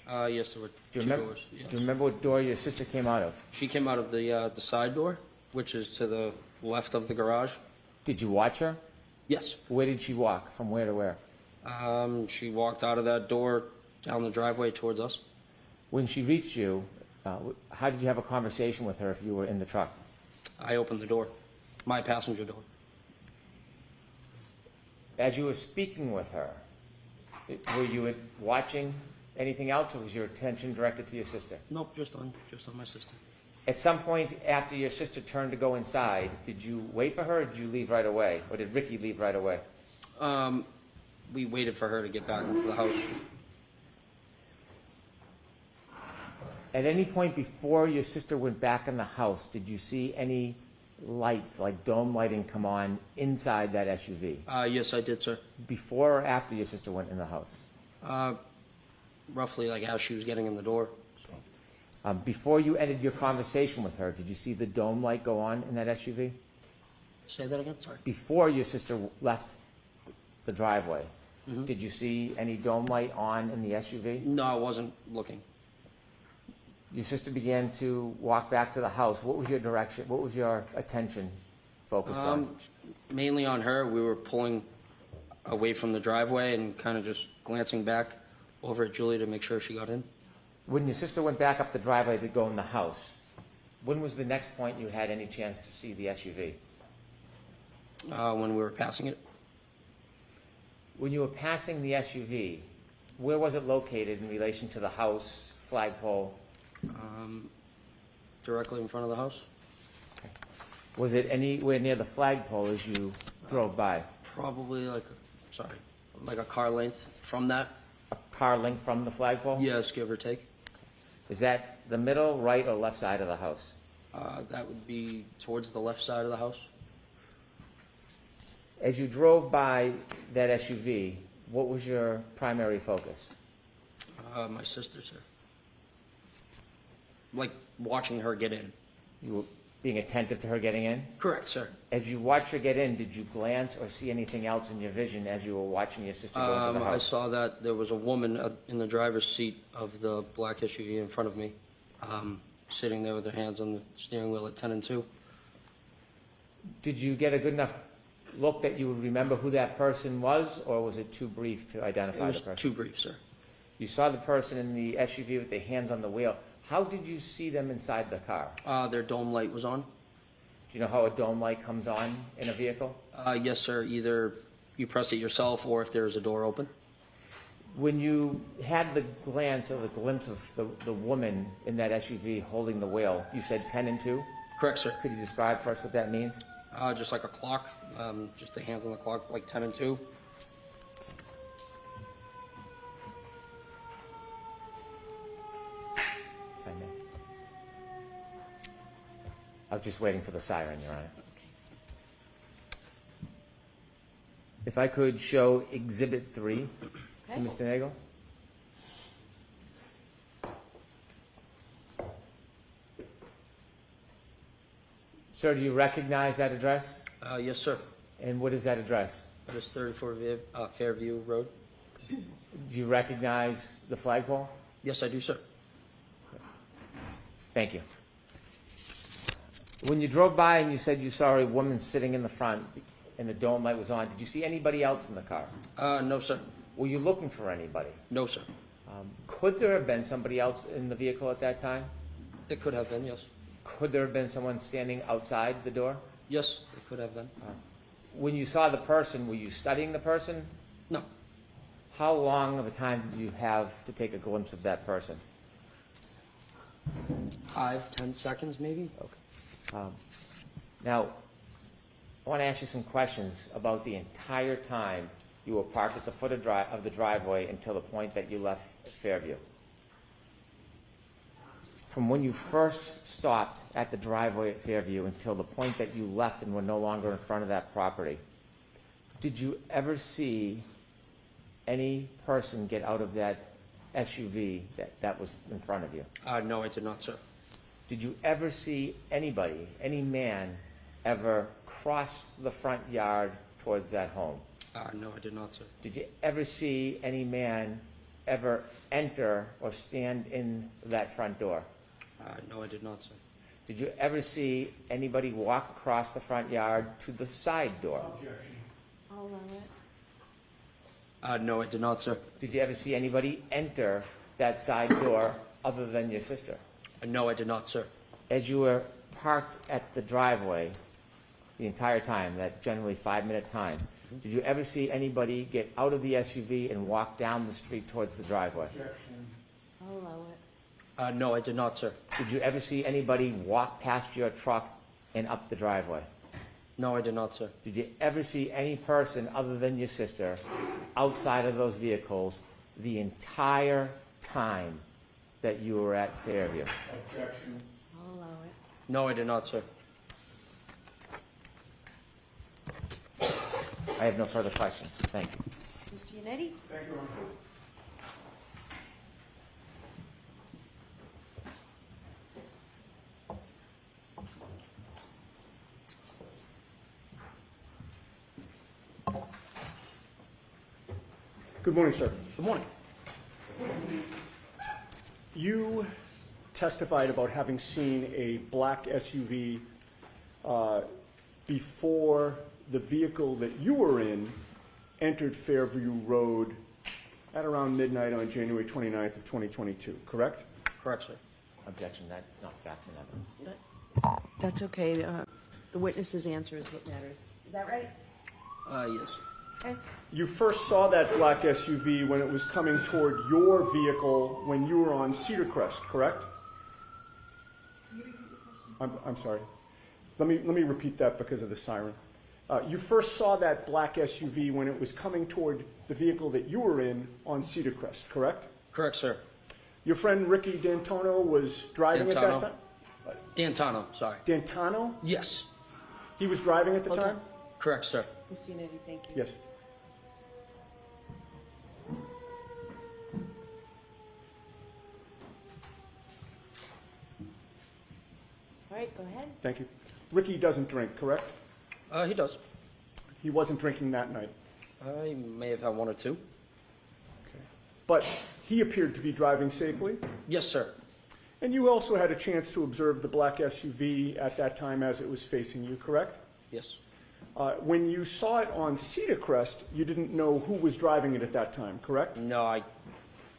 Yes, there were Do you two remember? doors. Yes. Do you remember what door your sister came out of? She came out of the side door, which is to the left of the garage. Did you watch her? Yes. Where did she walk? From where to where? She walked out of that door down the driveway towards us. When she reached you, how did you have a conversation with her if you were in the truck? I opened the door, my passenger door. As you were speaking with her, were you watching anything else, or was your attention directed to your sister? Nope, just on my sister. At some point after your sister turned to go inside, did you wait for her, or did you leave right away? Or did Ricky leave right away? We waited for her to get back into the house. At any point before your sister went back in the house, did you see any lights, like dome lighting, come on inside that SUV? Yes, I did, sir. Before or after your sister went in the house? Roughly like as she was getting in the door. Before you ended your conversation with her, did you see the dome light go on in that SUV? Say that again, sorry. Before your sister left the driveway, did you see any dome light on in the SUV? No, I wasn't looking. Your sister began to walk back to the house. What was your direction? What was your attention focused on? Mainly on her. We were pulling away from the driveway and kind of just glancing back over at Julie to make sure she got in. When your sister went back up the driveway to go in the house, when was the next point you had any chance to see the SUV? When we were passing it. When you were passing the SUV, where was it located in relation to the house, flagpole? Directly in front of the house. Was it anywhere near the flagpole as you drove by? Probably like a car length from that. A car length from the flagpole? Yes, give or take. Is that the middle, right, or left side of the house? That would be towards the left side of the house. As you drove by that SUV, what was your primary focus? My sister, sir. Like watching her get in. You were being attentive to her getting in? Correct, sir. As you watched her get in, did you glance or see anything else in your vision as you were watching your sister go into the I house? saw that there was a woman in the driver's seat of the black SUV in front of me, sitting there with her hands on the steering wheel at 10 and 2. Did you get a good enough look that you would remember who that person was, or was it too brief to It identify was the person? too brief, sir. You saw the person in the SUV with their hands on the wheel. How did you see them inside the car? Their dome light was on. Do you know how a dome light comes on in a vehicle? Yes, sir. Either you press it yourself or if there's a door open. When you had the glance or the glimpse of the woman in that SUV holding the wheel, you said 10 and 2? Correct, sir. Could you describe for us what that means? Just like a clock, just the hands on the clock, like 10 and 2. If I may. I was just waiting for the siren, Your Honor. If I could show Exhibit 3 to Mr. Nagel. Sir, do you recognize that address? Yes, sir. And what is that address? That is 34 Fairview Road. Do you recognize the flagpole? Yes, I do, sir. Thank you. When you drove by and you said you saw a woman sitting in the front and the dome light was on, did you see anybody else in the car? No, sir. Were you looking for anybody? No, sir. Could there have been somebody else in the vehicle at that time? It could have been, yes. Could there have been someone standing outside the door? Yes, it could have been. When you saw the person, were you studying the person? No. How long of a time did you have to take a glimpse of that person? 5-10 seconds, maybe. Okay. Now, I want to ask you some questions about the entire time you were parked at the foot of the driveway until the point that you left Fairview. From when you first stopped at the driveway at Fairview until the point that you left and were no longer in front of that property, did you ever see any person get out of that SUV that was in front of you? No, I did not, sir. Did you ever see anybody, any man, ever cross the front yard towards that home? No, I did not, sir. Did you ever see any man ever enter or stand in that front door? No, I did not, sir. Did you ever see anybody walk across the front yard to the side door? I'll allow it. No, I did not, sir. Did you ever see anybody enter that side door other than your sister? No, I did not, sir. As you were parked at the driveway the entire time, that generally 5-minute time, did you ever see anybody get out of the SUV and walk down the street towards the driveway? I'll allow it. No, I did not, sir. Did you ever see anybody walk past your truck and up the driveway? No, I did not, sir. Did you ever see any person other than your sister outside of those vehicles the entire time that you were at Fairview? I'll allow it. No, I did not, sir. I have no further questions. Thank you. Mr. Yannetti? Thank you, Ron. Good morning, sir. Good morning. You testified about having seen a black SUV before the vehicle that you were in entered Fairview Road at around midnight on January 29th of 2022, correct? Correct, sir. Objection, that's not facts and evidence. That's okay. The witness's answer is what matters. Is that right? Yes. Okay. You first saw that black SUV when it was coming toward your vehicle when you were on Cedar Crest, correct? I'm sorry. Let me repeat that because of the siren. You first saw that black SUV when it was coming toward the vehicle that you were in on Cedar Crest, correct? Correct, sir. Your friend Ricky D'Antano was driving at that D'Antano. time? D'Antano, sorry. D'Antano? Yes. He was driving at the Okay. time? Correct, sir. Mr. Yannetti, thank you. Yes. All right, go ahead. Thank you. Ricky doesn't drink, correct? He does. He wasn't drinking that night. He may have had one or two. Okay. But he appeared to be driving safely. Yes, sir. And you also had a chance to observe the black SUV at that time as it was facing you, correct? Yes. When you saw it on Cedar Crest, you didn't know who was driving it at that time, correct? No, I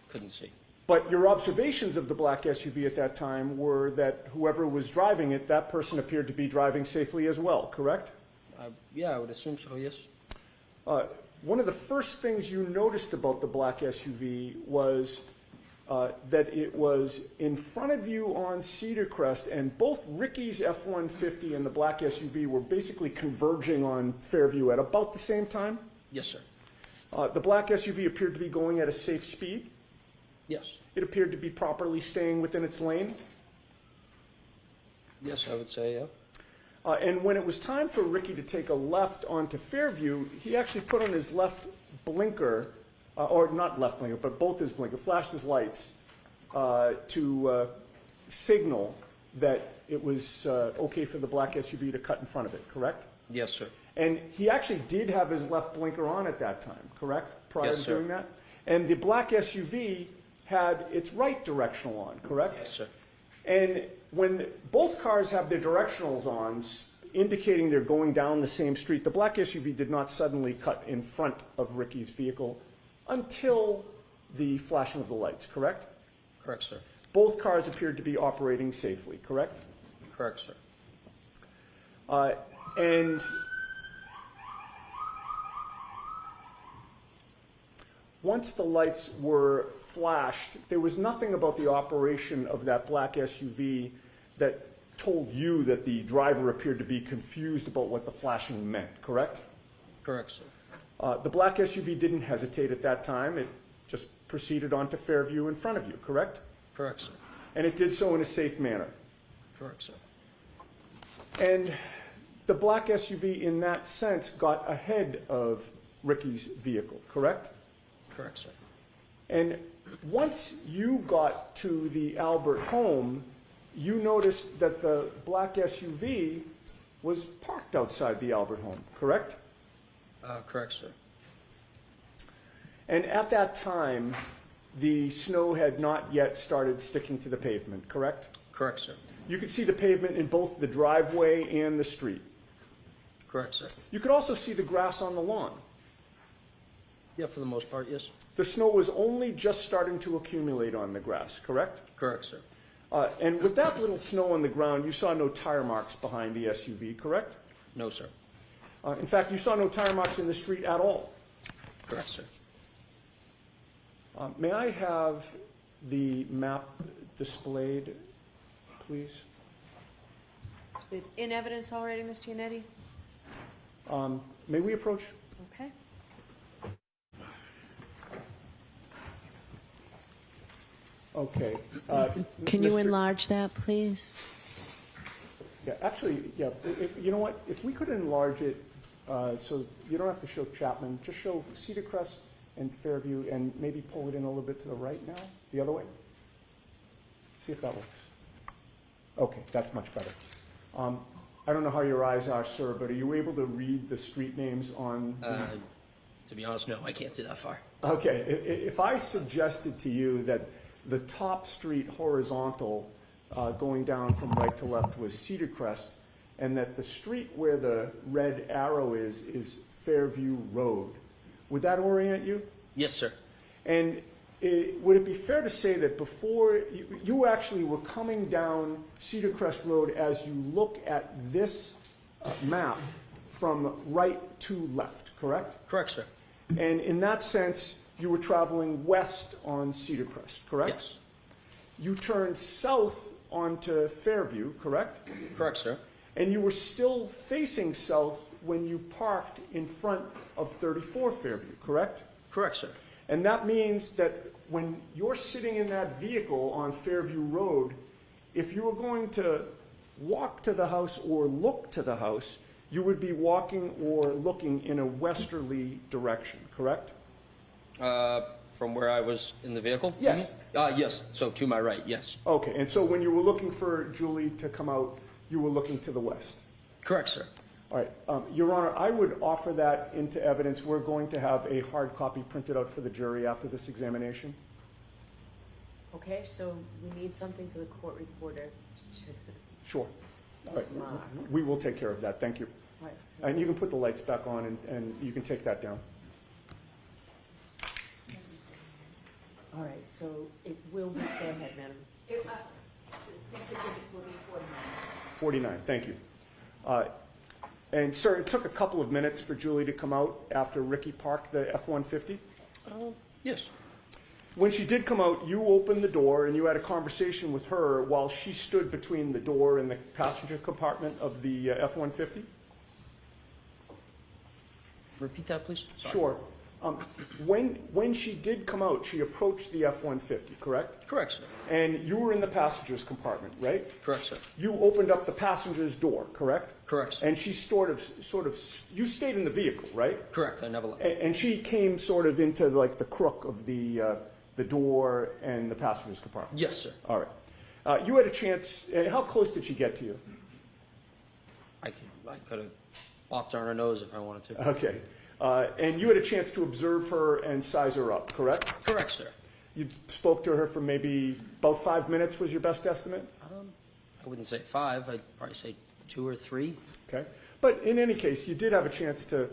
couldn't see. But your observations of the black SUV at that time were that whoever was driving it, that person appeared to be driving safely as well, correct? Yeah, I would assume so, yes. One of the first things you noticed about the black SUV was that it was in front of you on Cedar Crest, and both Ricky's F-150 and the black SUV were basically converging on Fairview at about the same time. Yes, sir. The black SUV appeared to be going at a safe speed. Yes. It appeared to be properly staying within its lane. Yes, I would say, yeah. And when it was time for Ricky to take a left onto Fairview, he actually put on his left blinker, or not left blinker, but both his blinker, flashed his lights to signal that it was okay for the black SUV to cut in front of it, correct? Yes, sir. And he actually did have his left blinker on at that time, correct? Prior Yes, to sir. doing that? And the black SUV had its right directional on, correct? Yes, sir. And when both cars have their directionals on, indicating they're going down the same street, the black SUV did not suddenly cut in front of Ricky's vehicle until the flashing of the lights, correct? Correct, sir. Both cars appeared to be operating safely, correct? Correct, sir. And once the lights were flashed, there was nothing about the operation of that black SUV that told you that the driver appeared to be confused about what the flashing meant, correct? Correct, sir. The black SUV didn't hesitate at that time. It just proceeded onto Fairview in front of you, correct? Correct, sir. And it did so in a safe manner. Correct, sir. And the black SUV, in that sense, got ahead of Ricky's vehicle, correct? Correct, sir. And once you got to the Albert home, you noticed that the black SUV was parked outside the Albert home, correct? Correct, sir. And at that time, the snow had not yet started sticking to the pavement, correct? Correct, sir. You could see the pavement in both the driveway and the street. Correct, sir. You could also see the grass on the lawn. Yeah, for the most part, yes. The snow was only just starting to accumulate on the grass, correct? Correct, sir. And with that little snow on the ground, you saw no tire marks behind the SUV, correct? No, sir. In fact, you saw no tire marks in the street at all. Correct, sir. May I have the map displayed, please? Is it in evidence already, Mr. Yannetti? May we approach? Okay. Okay. Can you Mr. enlarge that, please? Yeah, actually, yeah, you know what? If we could enlarge it, so you don't have to show Chapman, just show Cedar Crest and Fairview, and maybe pull it in a little bit to the right now, the other way. See if that works. Okay, that's much better. I don't know how your eyes are, sir, but are you able to read the street names on? To be honest, no, I can't see that far. Okay, if I suggested to you that the top street horizontal going down from right to left was Cedar Crest, and that the street where the red arrow is Fairview Road, would that orient you? Yes, sir. And would it be fair to say that before you actually were coming down Cedar Crest Road as you look at this map from right to left, correct? Correct, sir. And in that sense, you were traveling west on Cedar Crest, correct? Yes. You turned south onto Fairview, correct? Correct, sir. And you were still facing south when you parked in front of 34 Fairview, correct? Correct, sir. And that means that when you're sitting in that vehicle on Fairview Road, if you were going to walk to the house or look to the house, you would be walking or looking in a westerly direction, correct? From where I was in the vehicle? Yes. Yes, so to my right, yes. Okay, and so when you were looking for Julie to come out, you were looking to the west? Correct, sir. All right, Your Honor, I would offer that into evidence. We're going to have a hard copy printed out for the jury after this examination. Okay, so we need something for the court reporter to, Sure. All right, Mark. we will take care of that, thank you. right, so- And you can put the lights back on, and you can take that down. all right, so it will be, go ahead, madam. 49, thank you. And sir, it took a couple of minutes for Julie to come out after Ricky parked the F-150. Yes. When she did come out, you opened the door and you had a conversation with her while she stood between the door and the passenger compartment of the F-150? Repeat that, please. Sorry. Sure. When she did come out, she approached the F-150, correct? Correct, sir. And you were in the passenger's compartment, right? Correct, sir. You opened up the passenger's door, correct? Correct, sir. And she sort of, you stayed in the vehicle, right? Correct, I never left. And she came sort of into like the crook of the door and the passenger's compartment. Yes, sir. All right. You had a chance. How close did she get to you? I could have walked her on her nose if I wanted to. Okay. And you had a chance to observe her and size her up, correct? Correct, sir. You spoke to her for maybe about 5 minutes was your best estimate? I wouldn't say 5. I'd probably say 2 or 3. Okay. But in any case, you did have a chance to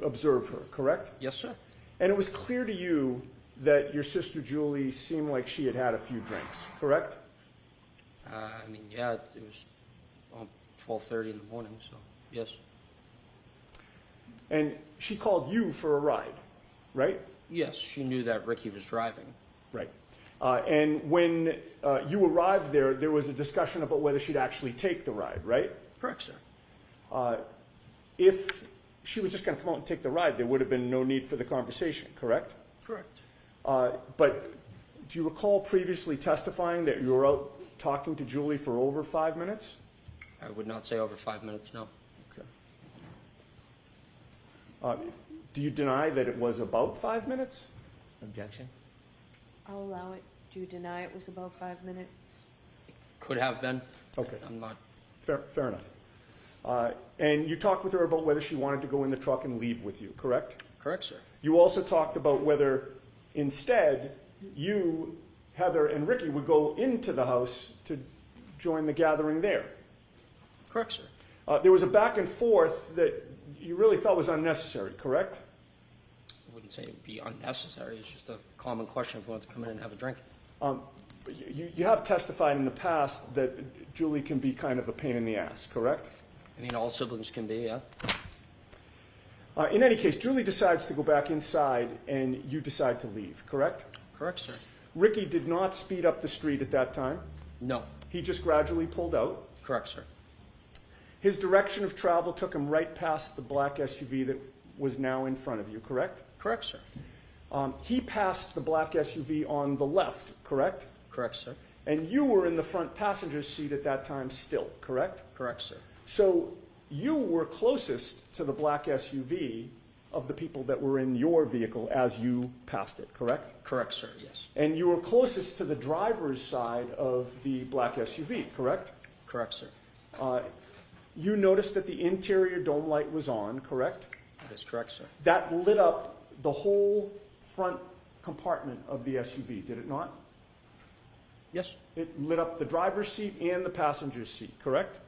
observe her, correct? Yes, sir. And it was clear to you that your sister Julie seemed like she had had a few drinks, correct? I mean, yeah, it was 12:30 in the morning, so yes. And she called you for a ride, right? Yes, she knew that Ricky was driving. Right. And when you arrived there, there was a discussion about whether she'd actually take the ride, right? Correct, sir. If she was just going to come out and take the ride, there would have been no need for the conversation, correct? Correct. But do you recall previously testifying that you were out talking to Julie for over 5 minutes? I would not say over 5 minutes, no. Okay. Do you deny that it was about 5 minutes? Objection? I'll allow it. Do you deny it was about 5 minutes? Could have been. Okay. I'm not. Fair enough. And you talked with her about whether she wanted to go in the truck and leave with you, correct? Correct, sir. You also talked about whether instead you, Heather, and Ricky would go into the house to join the gathering there. Correct, sir. There was a back and forth that you really felt was unnecessary, correct? I wouldn't say it would be unnecessary. It's just a common question if you want to come in and have a drink. You have testified in the past that Julie can be kind of a pain in the ass, correct? I mean, all siblings can be, yeah. In any case, Julie decides to go back inside and you decide to leave, correct? Correct, sir. Ricky did not speed up the street at that time. No. He just gradually pulled out. Correct, sir. His direction of travel took him right past the black SUV that was now in front of you, correct? Correct, sir. He passed the black SUV on the left, correct? Correct, sir. And you were in the front passenger seat at that time still, correct? Correct, sir. So you were closest to the black SUV of the people that were in your vehicle as you passed it, correct? Correct, sir, yes. And you were closest to the driver's side of the black SUV, correct? Correct, sir. You noticed that the interior dome light was on, correct? That is correct, sir. That lit up the whole front compartment of the SUV, did it not? Yes. It lit up the driver's seat and the passenger's seat, correct?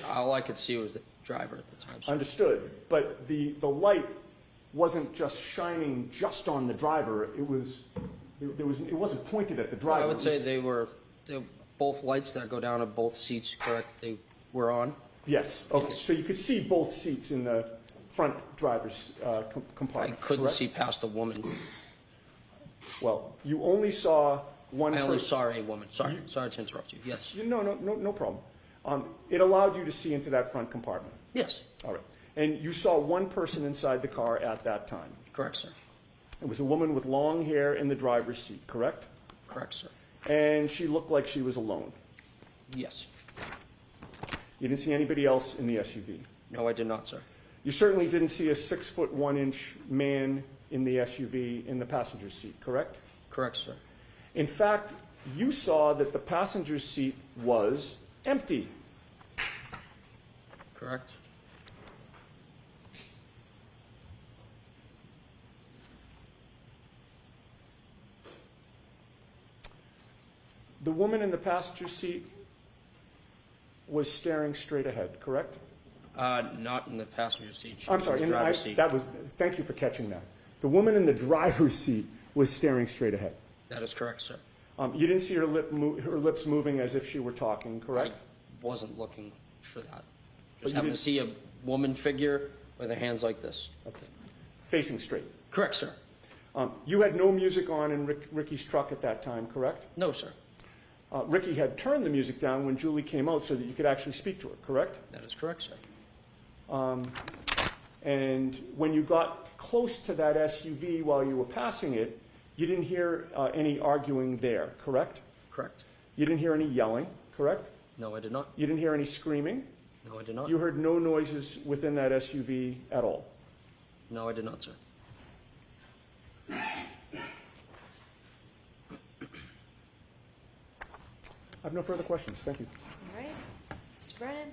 All I could see was the driver at the time, sir. Understood. But the light wasn't just shining just on the driver. It wasn't pointed at the driver. I would say they were both lights that go down at both seats, correct? They were on. Yes. Okay. Yes. So you could see both seats in the front driver's I compartment. couldn't correct? see past the woman. Well, you only saw one. I only person. saw a woman. Sorry to interrupt you. Yes. No problem. It allowed you to see into that front compartment. Yes. All right. And you saw one person inside the car at that time. Correct, sir. It was a woman with long hair in the driver's seat, correct? Correct, sir. And she looked like she was alone. Yes. You didn't see anybody else in the SUV. No, I did not, sir. You certainly didn't see a 6'1" man in the SUV in the passenger seat, correct? Correct, sir. In fact, you saw that the passenger seat was empty. Correct. The woman in the passenger seat was staring straight ahead, correct? Not in the passenger seat. She I'm was sorry, in the driver's seat. thank you for catching that. The woman in the driver's seat was staring straight ahead. That is correct, sir. You didn't see her lips moving as if she were talking, correct? I wasn't looking for that. But Just you happened did- to see a woman figure with her hands like this. Okay. Facing straight. Correct, sir. You had no music on in Ricky's truck at that time, correct? No, sir. Ricky had turned the music down when Julie came out so that you could actually speak to her, correct? That is correct, sir. And when you got close to that SUV while you were passing it, you didn't hear any arguing there, correct? Correct. You didn't hear any yelling, correct? No, I did not. You didn't hear any screaming? No, I did not. You heard no noises within that SUV at all? No, I did not, sir. I have no further questions. Thank you. All right. Mr. Brennan?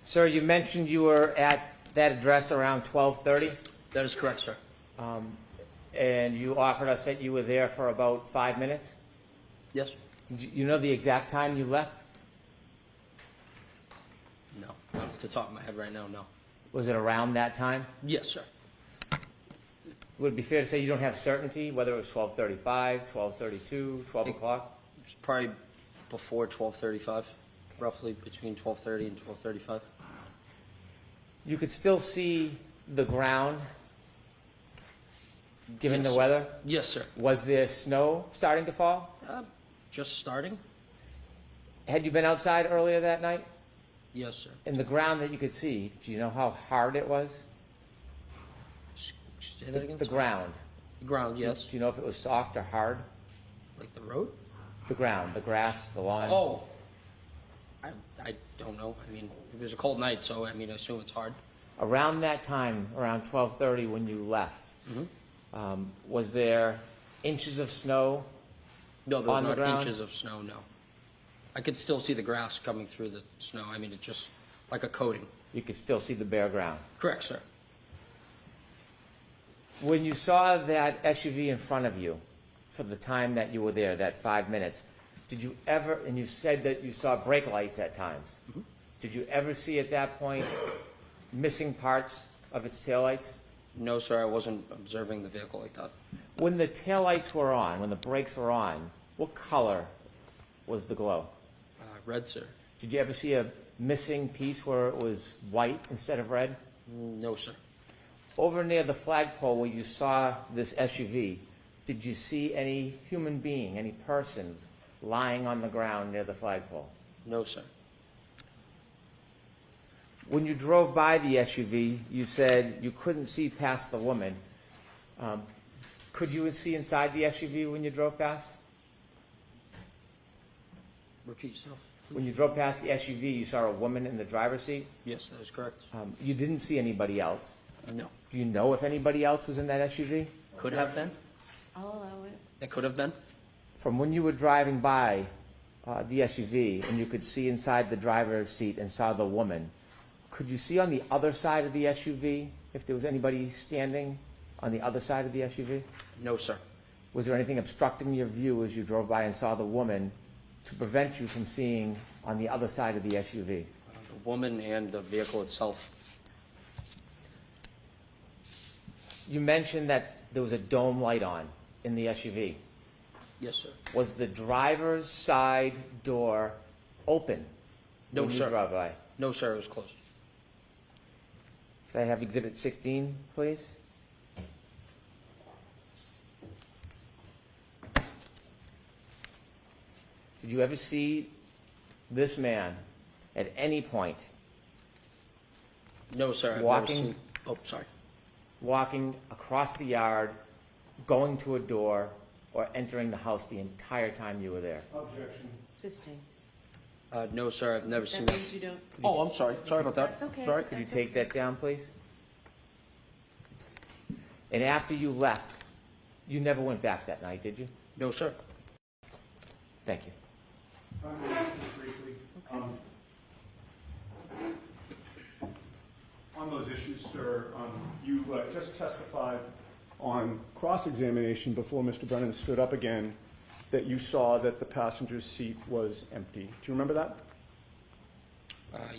Sir, you mentioned you were at that address around 12:30, That is correct, sir. and you offered us that you were there for about 5 minutes. Yes. You know the exact time you left? No, not off the top of my head right now, no. Was it around that time? Yes, sir. Would it be fair to say you don't have certainty whether it was 12:35, 12:32, 12 o'clock? It's probably before 12:35, roughly between 12:30 and 12:35. You could still see the ground, given Yes. the weather? Yes, sir. Was there snow starting to fall? Just starting? Had you been outside earlier that night? Yes, sir. In the ground that you could see, do you know how hard it was? Say that again? The ground. The ground, yes. Do you know if it was soft or hard? Like the road? The ground, the grass, the lawn? Oh, I don't know. I mean, it was a cold night, so I mean, I assume it's hard. Around that time, around 12:30 when you left, was there inches of snow? No, there was On the not ground? inches of snow, no. I could still see the grass coming through the snow. I mean, it's just like a coating. You could still see the bare ground. Correct, sir. When you saw that SUV in front of you for the time that you were there, that 5 minutes, did you ever, and you said that you saw brake lights at times, did you ever see at that point missing parts of its taillights? No, sir, I wasn't observing the vehicle like that. When the taillights were on, when the brakes were on, what color was the glow? Red, sir. Did you ever see a missing piece where it was white instead of red? No, sir. Over near the flagpole where you saw this SUV, did you see any human being, any person lying on the ground near the flagpole? No, sir. When you drove by the SUV, you said you couldn't see past the woman. Could you see inside the SUV when you drove past? Repeat yourself. When you drove past the SUV, you saw a woman in the driver's seat. Yes, that is correct. You didn't see anybody else. No. Do you know if anybody else was in that SUV? Could have been. I'll allow it. It could have been. From when you were driving by the SUV and you could see inside the driver's seat and saw the woman, could you see on the other side of the SUV if there was anybody standing on the other side of the SUV? No, sir. Was there anything obstructing your view as you drove by and saw the woman to prevent you from seeing on the other side of the SUV? The woman and the vehicle itself. You mentioned that there was a dome light on in the SUV. Yes, sir. Was the driver's side door open No, when you sir. drove by? No, sir, it was closed. Could I have Exhibit 16, please? Did you ever see this man at any point No, sir. I've Walking? Never seen... Oh, sorry. walking across the yard, going to a door, or entering the house the entire time you were there? Objection. Sustain. No, sir, I've never seen That that. means you don't. Oh, I'm sorry. Sorry about that. That's okay. Sorry. Could you That's take that down, please? And after you left, you never went back that night, did you? No, sir. Thank you. Just briefly, on those issues, sir, you just testified on cross-examination before Mr. Brennan stood up again that you saw that the passenger's seat was empty. Do you remember that?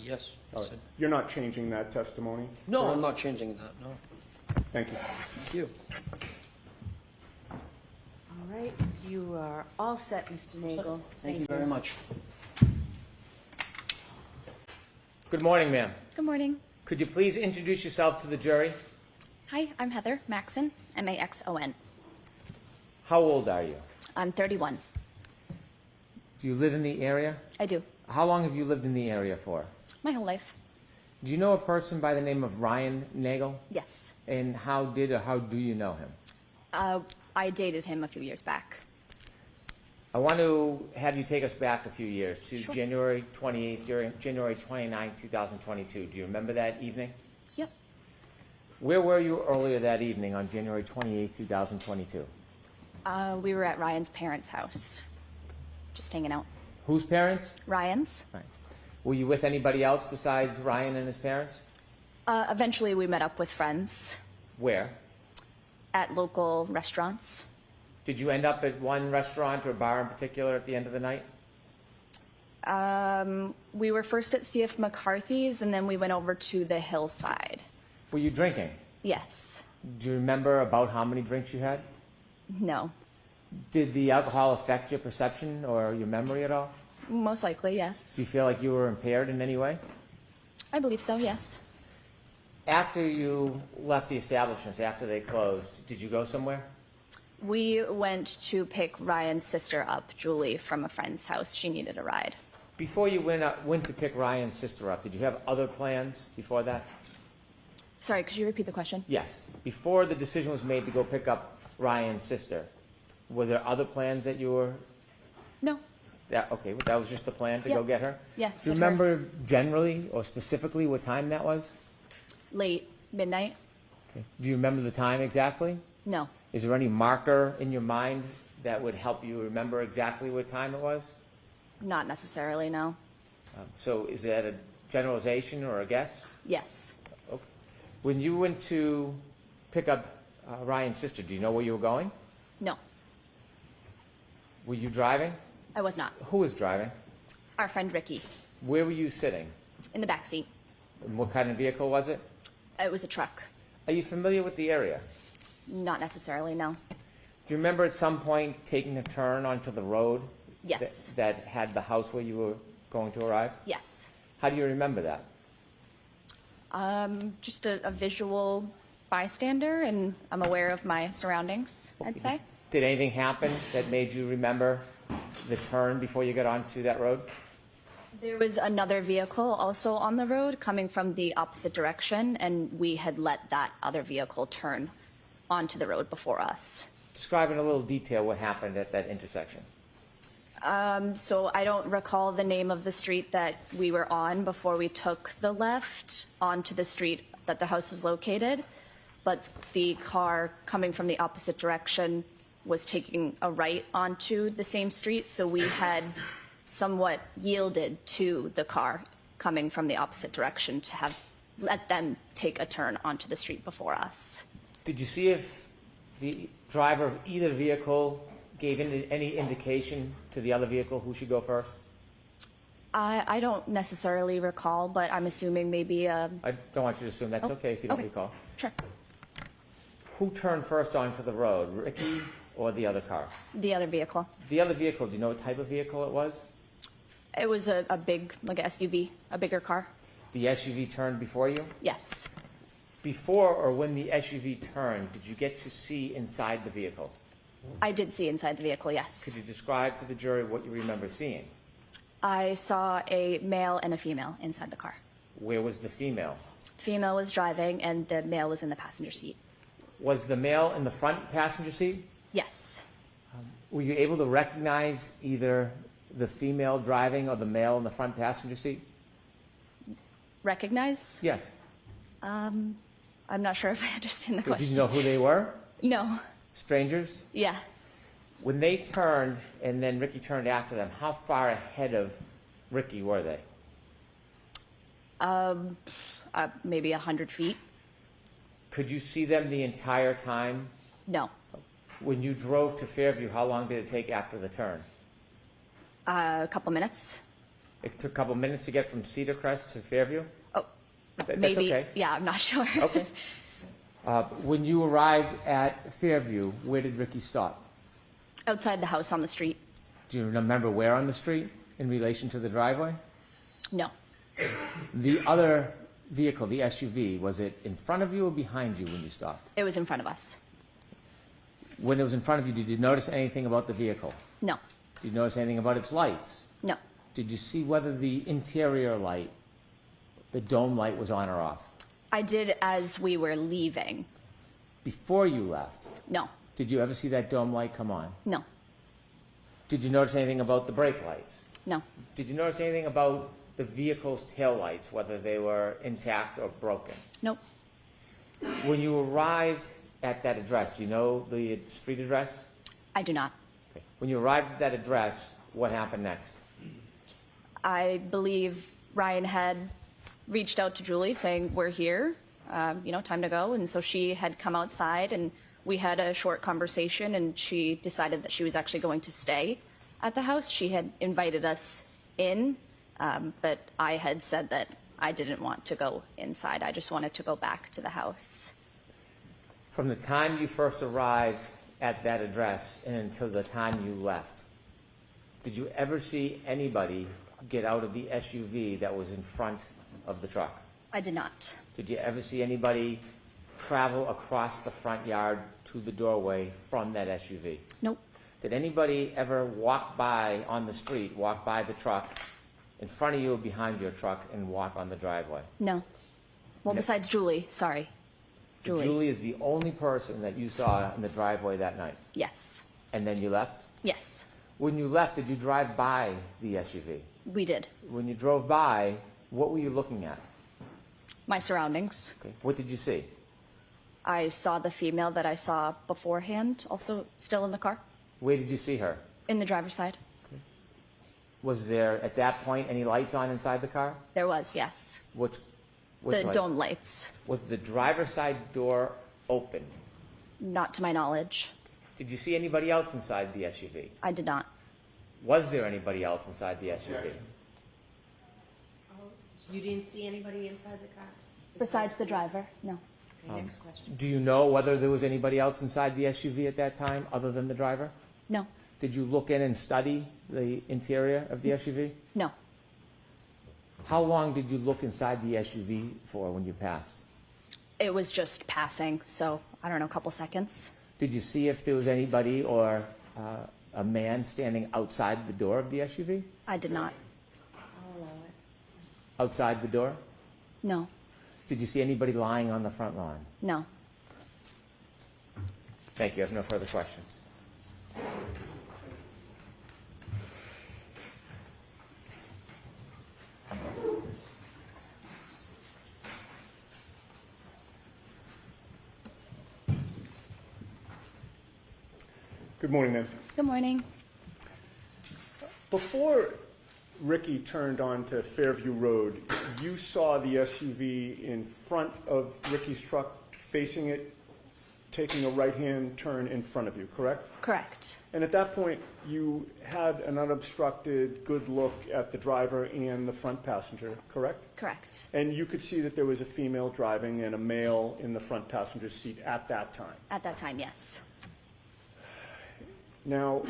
Yes. All right. You're not changing that testimony? No, correct? I'm not changing that. No. Thank you. Thank you. All right, you are all set, Mr. Nagel. Thank you very much. Good morning, ma'am. Good morning. Could you please introduce yourself to the jury? Hi, I'm Heather Maxon, M-A-X-O-N. How old are you? I'm 31. Do you live in the area? I do. How long have you lived in the area for? My whole life. Do you know a person by the name of Ryan Nagel? Yes. And how did or how do you know him? I dated him a few years back. I want to have you take us back a few years to Sure. January 28th, January 29th, 2022. Do you remember that evening? Yep. Where were you earlier that evening on January 28th, 2022? We were at Ryan's parents' house. Just hanging out. Whose parents? Ryan's. Right. Were you with anybody else besides Ryan and his parents? Eventually we met up with friends Where? at local restaurants. Did you end up at one restaurant or bar in particular at the end of the night? We were first at CF McCarthy's, and then we went over to the hillside. Were you drinking? Yes. Do you remember about how many drinks you had? No. Did the alcohol affect your perception or your memory at all? Most likely, yes. Do you feel like you were impaired in any way? I believe so, yes. After you left the establishments, after they closed, did you go somewhere? We went to pick Ryan's sister up, Julie, from a friend's house. She needed a ride. Before you went to pick Ryan's sister up, did you have other plans before that? Sorry, could you repeat the question? Yes. Before the decision was made to go pick up Ryan's sister, was there other plans that you were... No. Okay, that was just the plan to Yeah. go get her? Yeah, Do you get her. remember generally or specifically what time that was? Late, midnight? Okay. Do you remember the time exactly? No. Is there any marker in your mind that would help you remember exactly what time it was? Not necessarily, no. So is that a generalization or a guess? Yes. Okay. When you went to pick up Ryan's sister, do you know where you were going? No, Were you driving? I was not. Who was driving? Our friend Ricky, Where were you sitting? in the back seat. And what kind of vehicle was it? It was a truck. Are you familiar with the area? Not necessarily, no. Do you remember at some point taking a turn onto the road? Yes. That had the house where you were going to arrive? Yes. How do you remember that? Just a visual bystander, and I'm aware of my surroundings, I'd say. Did anything happen that made you remember the turn before you got onto that road? There was another vehicle also on the road coming from the opposite direction, and we had let that other vehicle turn onto the road before us. Describe in a little detail what happened at that intersection. So I don't recall the name of the street that we were on before we took the left onto the street that the house was located, but the car coming from the opposite direction was taking a right onto the same street, so we had somewhat yielded to the car coming from the opposite direction to have let them take a turn onto the street before us. Did you see if the driver of either vehicle gave any indication to the other vehicle who should go first? I don't necessarily recall, but I'm assuming maybe I don't want you to assume. That's okay if you don't recall. Sure. Who turned first onto the road, Ricky or the other car? The other vehicle. The other vehicle, do you know what type of vehicle it was? It was a big, like a SUV, a bigger car. The SUV turned before you? Yes. Before or when the SUV turned, did you get to see inside the vehicle? I did see inside the vehicle, Could yes. you describe for the jury what you remember seeing? I saw a male and a female inside the car. Where was the female? Female was driving and the male was in the passenger seat. Was the male in the front passenger seat? Yes. Were you able to recognize either the female driving or the male in the front passenger seat? Recognize? Yes. I'm not sure if I understand the Did question. you know who they were? No. Strangers? Yeah. When they turned and then Ricky turned after them, how far ahead of Ricky were they? Maybe 100 feet. Could you see them the entire time? No. When you drove to Fairview, how long did it take after the turn? A couple minutes. It took a couple minutes to get from Cedar Crest to Fairview? Oh, That's maybe. okay. Yeah, I'm not sure. Okay. When you arrived at Fairview, where did Ricky stop? Outside the house on the street. Do you remember where on the street in relation to the driveway? No. The other vehicle, the SUV, was it in front of you or behind you when you stopped? It was in front of us. When it was in front of you, did you notice anything about the vehicle? No. Did you notice anything about its lights? No. Did you see whether the interior light, the dome light, was on or off? I did as we were leaving. Before you left, No. did you ever see that dome light come on? No. Did you notice anything about the brake lights? No. Did you notice anything about the vehicle's tail lights, whether they were intact or broken? Nope. When you arrived at that address, do you know the street address? I do not. Okay. When you arrived at that address, what happened next? I believe Ryan had reached out to Julie saying, we're here, time to go. And so she had come outside and We had a short conversation, and she decided that she was actually going to stay at the house. She had invited us in, but I had said that I didn't want to go inside. I just wanted to go back to the house. From the time you first arrived at that address and until the time you left, did you ever see anybody get out of the SUV that was in front of the truck? I did not. Did you ever see anybody travel across the front yard to the doorway from that SUV? Nope. Did anybody ever walk by on the street, walk by the truck in front of you or behind your truck and walk on the driveway? No. Well, besides Julie, sorry. So Julie is the only person that you saw in the driveway that night? Yes. And then you left? Yes, When you left, did you drive by the SUV? we did. When you drove by, what were you looking at? My surroundings. Okay. What did you see? I saw the female that I saw beforehand, also still in the car, Where did you see her? in the driver's side. Was there, at that point, any lights on inside the car? There was, yes. Which The light? dome lights. Was the driver's side door open? Not to my knowledge. Did you see anybody else inside the SUV? I did not. Was there anybody else inside the SUV? You didn't see anybody inside the car? Besides the driver? No. Okay, next question. Do you know whether there was anybody else inside the SUV at that time other than the driver? No. Did you look in and study the interior of the SUV? No. How long did you look inside the SUV for when you passed? It was just passing, so I don't know, a couple seconds. Did you see if there was anybody or a man standing outside the door of the SUV? I did not. I'll allow it. Outside the door? No. Did you see anybody lying on the front lawn? No. Thank you. I have no further questions. Good morning, ma'am. Good morning. Before Ricky turned onto Fairview Road, you saw the SUV in front of Ricky's truck, facing it, taking a right-hand turn in front of you, correct? Correct. And at that point, you had an unobstructed, good look at the driver and the front passenger, correct? Correct. And you could see that there was a female driving and a male in the front passenger seat at that time. At that time, yes. Now,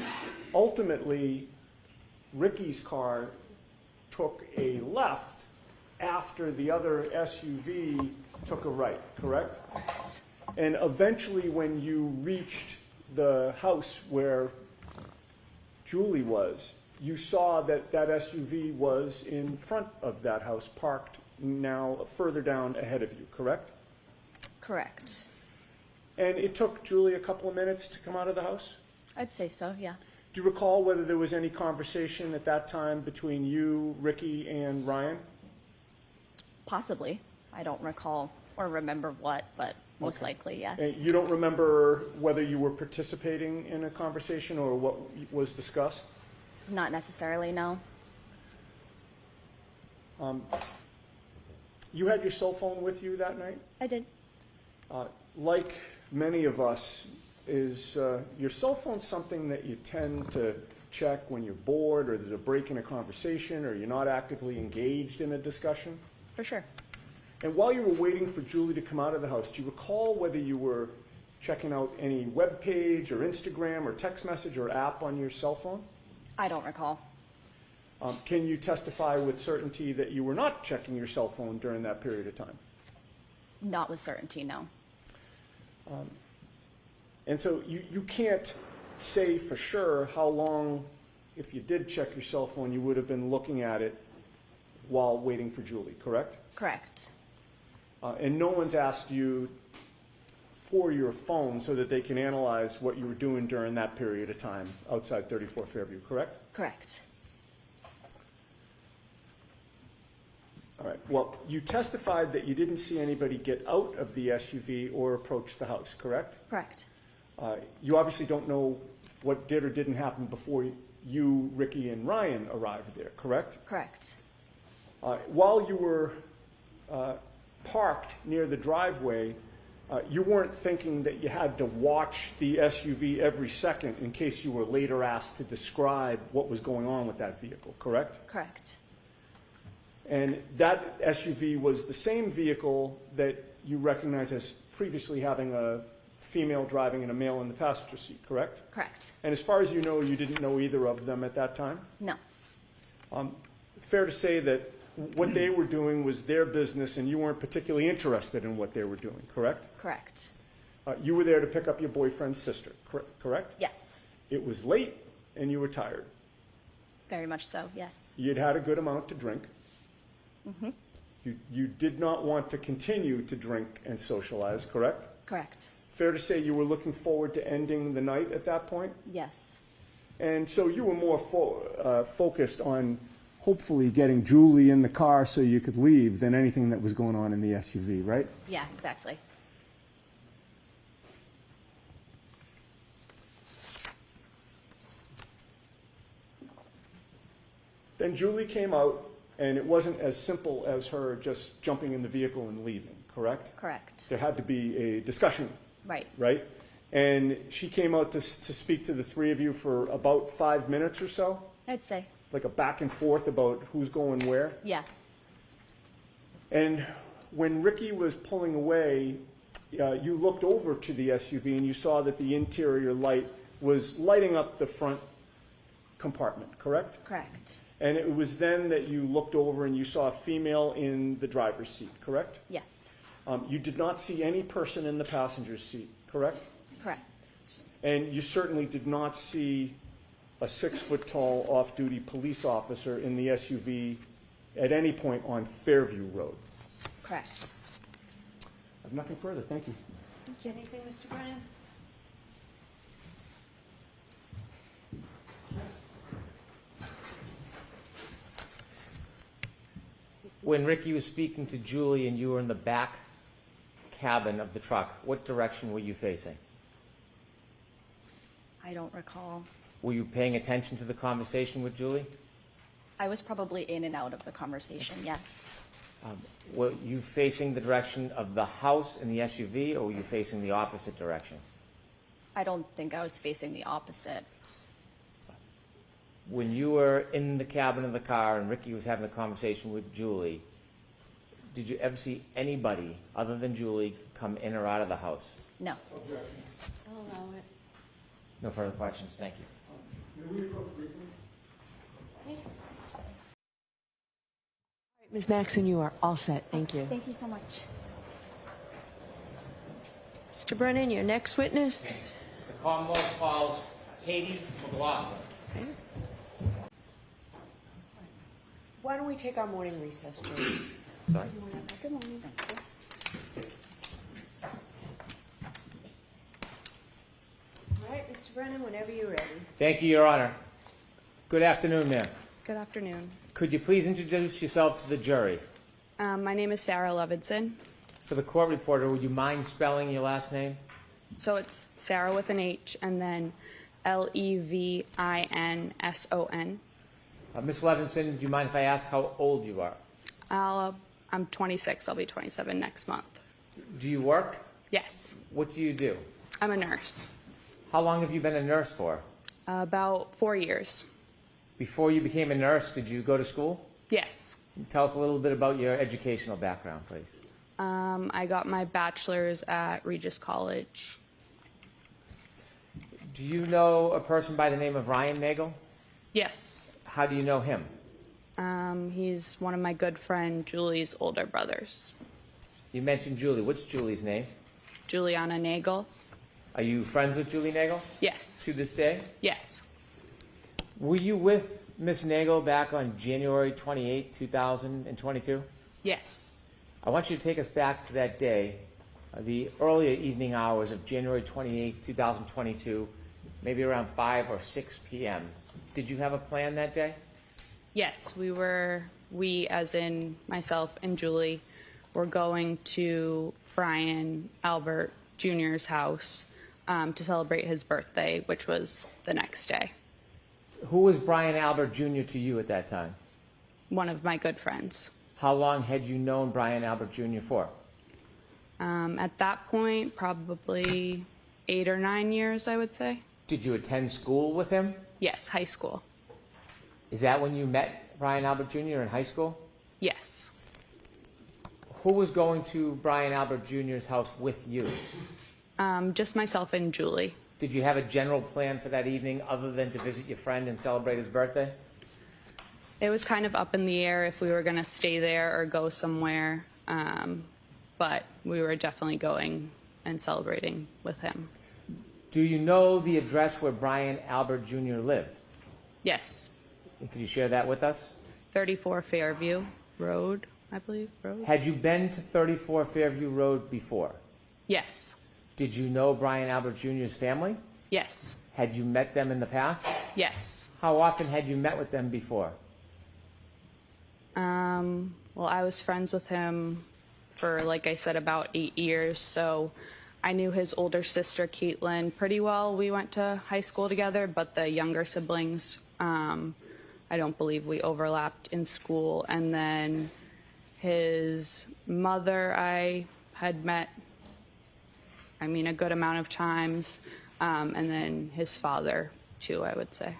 ultimately, Ricky's car took a left after the other SUV took a right, correct? Correct. And eventually, when you reached the house where Julie was, you saw that that SUV was in front of that house, parked now further down ahead of you, correct? Correct. And it took Julie a couple of minutes to come out of the house? I'd say so, yeah. Do you recall whether there was any conversation at that time between you, Ricky, and Ryan? Possibly. I don't recall or remember what, but most likely, yes. And you don't remember whether you were participating in a conversation or what was discussed? Not necessarily, no. You had your cell phone with you that night? I did. Like many of us, is your cell phone something that you tend to check when you're bored or there's a break in a conversation or you're not actively engaged in a discussion? For sure. And while you were waiting for Julie to come out of the house, do you recall whether you were checking out any web page or Instagram or text message or app on your cell phone? I don't recall. Can you testify with certainty that you were not checking your cell phone during that period of time? Not with certainty, no. And so you can't say for sure how long, if you did check your cell phone, you would have been looking at it while waiting for Julie, correct? Correct. And no one's asked you for your phone so that they can analyze what you were doing during that period of time outside 34 Fairview, correct? Correct. All right. Well, you testified that you didn't see anybody get out of the SUV or approach the house, correct? Correct. You obviously don't know what did or didn't happen before you, Ricky, and Ryan arrived there, correct? Correct. While you were parked near the driveway, You weren't thinking that you had to watch the SUV every second in case you were later asked to describe what was going on with that vehicle, correct? Correct. And that SUV was the same vehicle that you recognize as previously having a female driving and a male in the passenger seat, correct? Correct. And as far as you know, you didn't know either of them at that time? No. Fair to say that what they were doing was their business and you weren't particularly interested in what they were doing, correct? Correct. You were there to pick up your boyfriend's sister, correct? Yes. It was late and you were tired. Very much so, yes. You'd had a good amount to drink. You did not want to continue to drink and socialize, correct? Correct. Fair to say you were looking forward to ending the night at that point? Yes. And so you were more focused on hopefully getting Julie in the car so you could leave than anything that was going on in the SUV, right? Yeah, exactly. Then Julie came out, and it wasn't as simple as her just jumping in the vehicle and leaving, correct? Correct. There had to be a discussion, Right. right? And she came out to speak to the three of you for about 5 minutes or so, I'd say. like a back and forth about who's going where. Yeah. And when Ricky was pulling away, you looked over to the SUV and you saw that the interior light was lighting up the front compartment, correct? Correct. And it was then that you looked over and you saw a female in the driver's seat, correct? Yes. You did not see any person in the passenger seat, correct? Correct. And you certainly did not see a 6-foot-tall off-duty police officer in the SUV at any point on Fairview Road. Correct. I have nothing further. Thank you. Anything, Mr. Brennan? When Ricky was speaking to Julie and you were in the back cabin of the truck, what direction were you facing? I don't recall. Were you paying attention to the conversation with Julie? I was probably in and out of the conversation, yes. Were you facing the direction of the house in the SUV, or were you facing the opposite direction? I don't think I was facing the opposite. When you were in the cabin of the car and Ricky was having a conversation with Julie, did you ever see anybody other than Julie come in or out of the house? No. I'll allow it. No further questions. Thank you. Okay. All right, Ms. Maxon, you are all set. Thank you. Thank you so much. Mr. Brennan, your next witness. The Commonwealth calls Katie McLaughlin. Okay. Why don't we take our morning recess, James? Sorry. Good morning. All right, Mr. Brennan, whenever you're ready. Thank you, Your Honor. Good afternoon, ma'am. Good afternoon. Could you please introduce yourself to the jury? My name is Sarah Levinson. For the court reporter, would you mind spelling your last name? So it's Sarah with an H and then Levinson. Ms. Levinson, do you mind if I ask how old you are? I'm 26. I'll be 27 next month. Do you work? Yes, What do you do? I'm a nurse. How long have you been a nurse for? About 4 years. Before you became a nurse, did you go to school? Yes. Tell us a little bit about your educational background, please. I got my bachelor's at Regis College. Do you know a person by the name of Ryan Nagel? Yes. How do you know him? He's one of my good friend Julie's older brothers. You mentioned Julie. What's Julie's name? Juliana Nagel. Are you friends with Julie Nagel Yes. to this day? Yes. Were you with Miss Nagel back on January 28, 2022? Yes. I want you to take us back to that day, the earlier evening hours of January 28, 2022, maybe around 5 or 6 p.m. Did you have a plan that day? Yes, we as in myself and Julie, were going to Brian Albert Jr.'s house to celebrate his birthday, which was the next day. Who was Brian Albert Jr. to you at that time? One of my good friends. How long had you known Brian Albert Jr. for? At that point, probably 8 or 9 years, I would say. Did you attend school with him? Yes, high school. Is that when you met Brian Albert Jr. in high school? Yes. Who was going to Brian Albert Jr.'s house with you? Just myself and Julie. Did you have a general plan for that evening other than to visit your friend and celebrate his birthday? It was kind of up in the air if we were going to stay there or go somewhere, but we were definitely going and celebrating with him. Do you know the address where Brian Albert Jr. lived? Yes, And could you share that with us? 34 Fairview Road, I believe, road? Had you been to 34 Fairview Road before? Yes, Did you know Brian Albert Jr.'s family? yes, Had you met them in the past? yes. How often had you met with them before? Well, I was friends with him for, like I said, about 8 years, so I knew his older sister, Caitlin, pretty well. We went to high school together, but the younger siblings, I don't believe we overlapped in school. And then his mother I had met, I mean, a good amount of times, and then his father, too, I would say.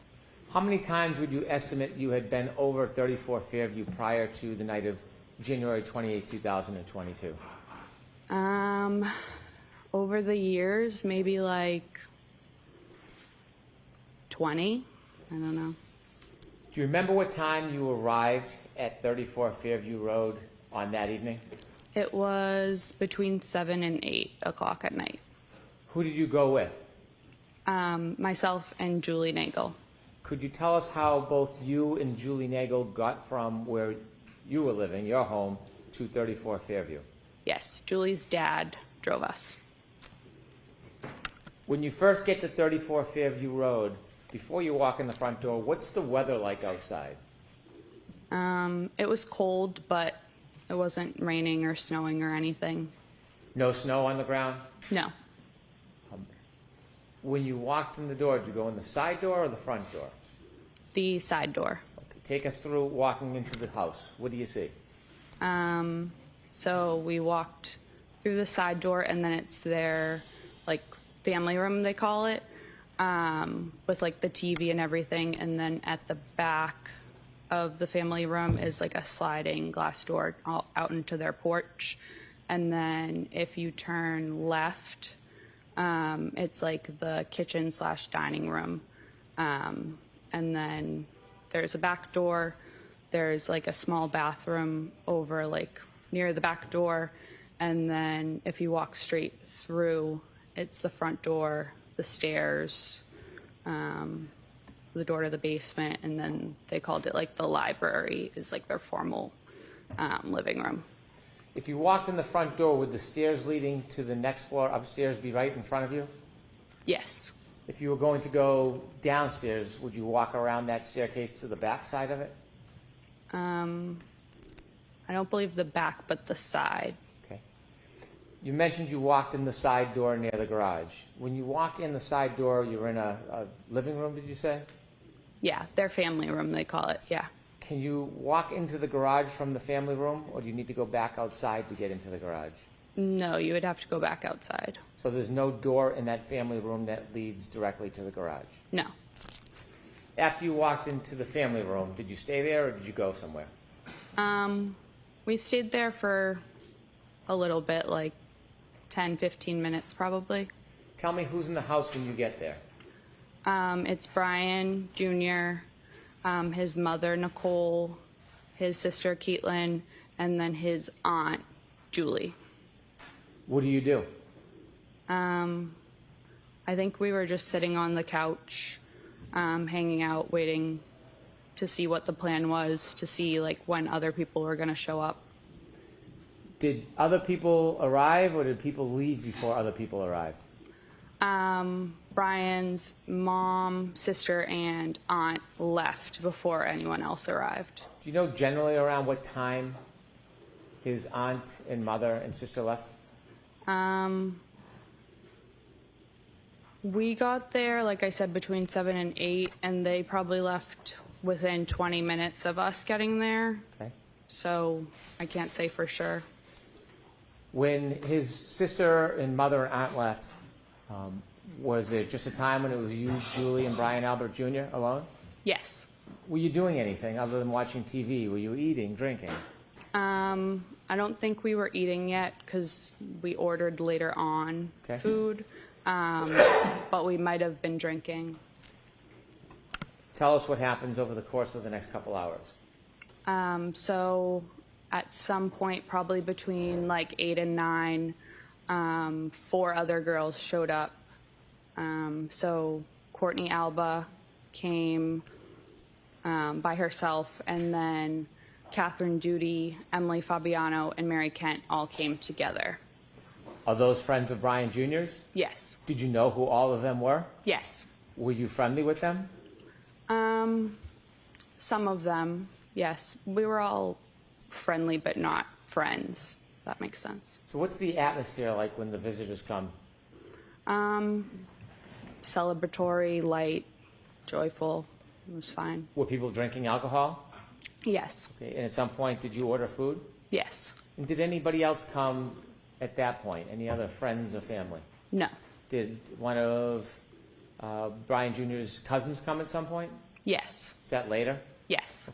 How many times would you estimate you had been over 34 Fairview prior to the night of January 28, 2022? Over the years, maybe like 20. I don't know. Do you remember what time you arrived at 34 Fairview Road on that evening? It was between 7 and 8 o'clock at night. Who did you go with? Myself and Julie Nagel. Could you tell us how both you and Julie Nagel got from where you were living, your home, to 34 Fairview? Yes, Julie's dad drove us. When you first get to 34 Fairview Road, before you walk in the front door, what's the weather like outside? It was cold, but it wasn't raining or snowing or anything. No snow on the ground? No, When you walked in the door, did you go in the side door or the front door? the side door. Okay, take us through walking into the house. What do you see? So we walked through the side door, and then it's their, like, family room, they call it, with, like, the TV and everything. And then at the back of the family room is, like, a sliding glass door out into their porch. And then if you turn left, it's, like, the kitchen/dining room. And then there's a back door. There's, like, a small bathroom over, like, near the back door. And then if you walk straight through, it's the front door, the stairs, the door to the basement, and then they called it, like, the library is, like, their formal living room. If you walked in the front door, would the stairs leading to the next floor upstairs be right in front of you? Yes. If you were going to go downstairs, would you walk around that staircase to the back side of it? I don't believe the back, but the side. Okay. You mentioned you walked in the side door near the garage. When you walk in the side door, you're in a living room, did you say? Yeah, their family room, they call it, yeah. Can you walk into the garage from the family room, or do you need to go back outside to get into the garage? No, you would have to go back outside. So there's no door in that family room that leads directly to the garage? No. After you walked into the family room, did you stay there or did you go somewhere? We stayed there for a little bit, like 10, 15 minutes probably. Tell me who's in the house when you get there. It's Brian Jr., his mother, Nicole, his sister, Caitlin, and then his aunt, Julie. What do you do? I think we were just sitting on the couch, hanging out, waiting to see what the plan was, to see, like, when other people were going to show up. Did other people arrive or did people leave before other people arrived? Brian's mom, sister, and aunt left before anyone else arrived. Do you know generally around what time his aunt and mother and sister left? We got there, like I said, between 7 and 8, and they probably left within 20 minutes of us getting there. Okay. So I can't say for sure. When his sister and mother and aunt left, was there just a time when it was you, Julie, and Brian Albert Jr. alone? Yes. Were you doing anything other than watching TV? Were you eating, drinking? I don't think we were eating yet because we ordered later on Okay. food, but we might have been drinking. Tell us what happens over the course of the next couple hours. So at some point, probably between like 8 and 9, 4 other girls showed up. So Courtney Alba came by herself, and then Catherine Duty, Emily Fabiano, and Mary Kent all came together. Are those friends of Brian Jr.'s? Yes. Did you know who all of them were? Yes. Were you friendly with them? Some of them, yes. We were all friendly, but not friends. That makes sense. So what's the atmosphere like when the visitors come? Celebratory, light, joyful. It was fine. Were people drinking alcohol? Yes. Okay. And at some point, did you order food? Yes. And did anybody else come at that point? Any other friends or family? No. Did one of Brian Jr.'s cousins come at some point? Yes. Is that later? Yes.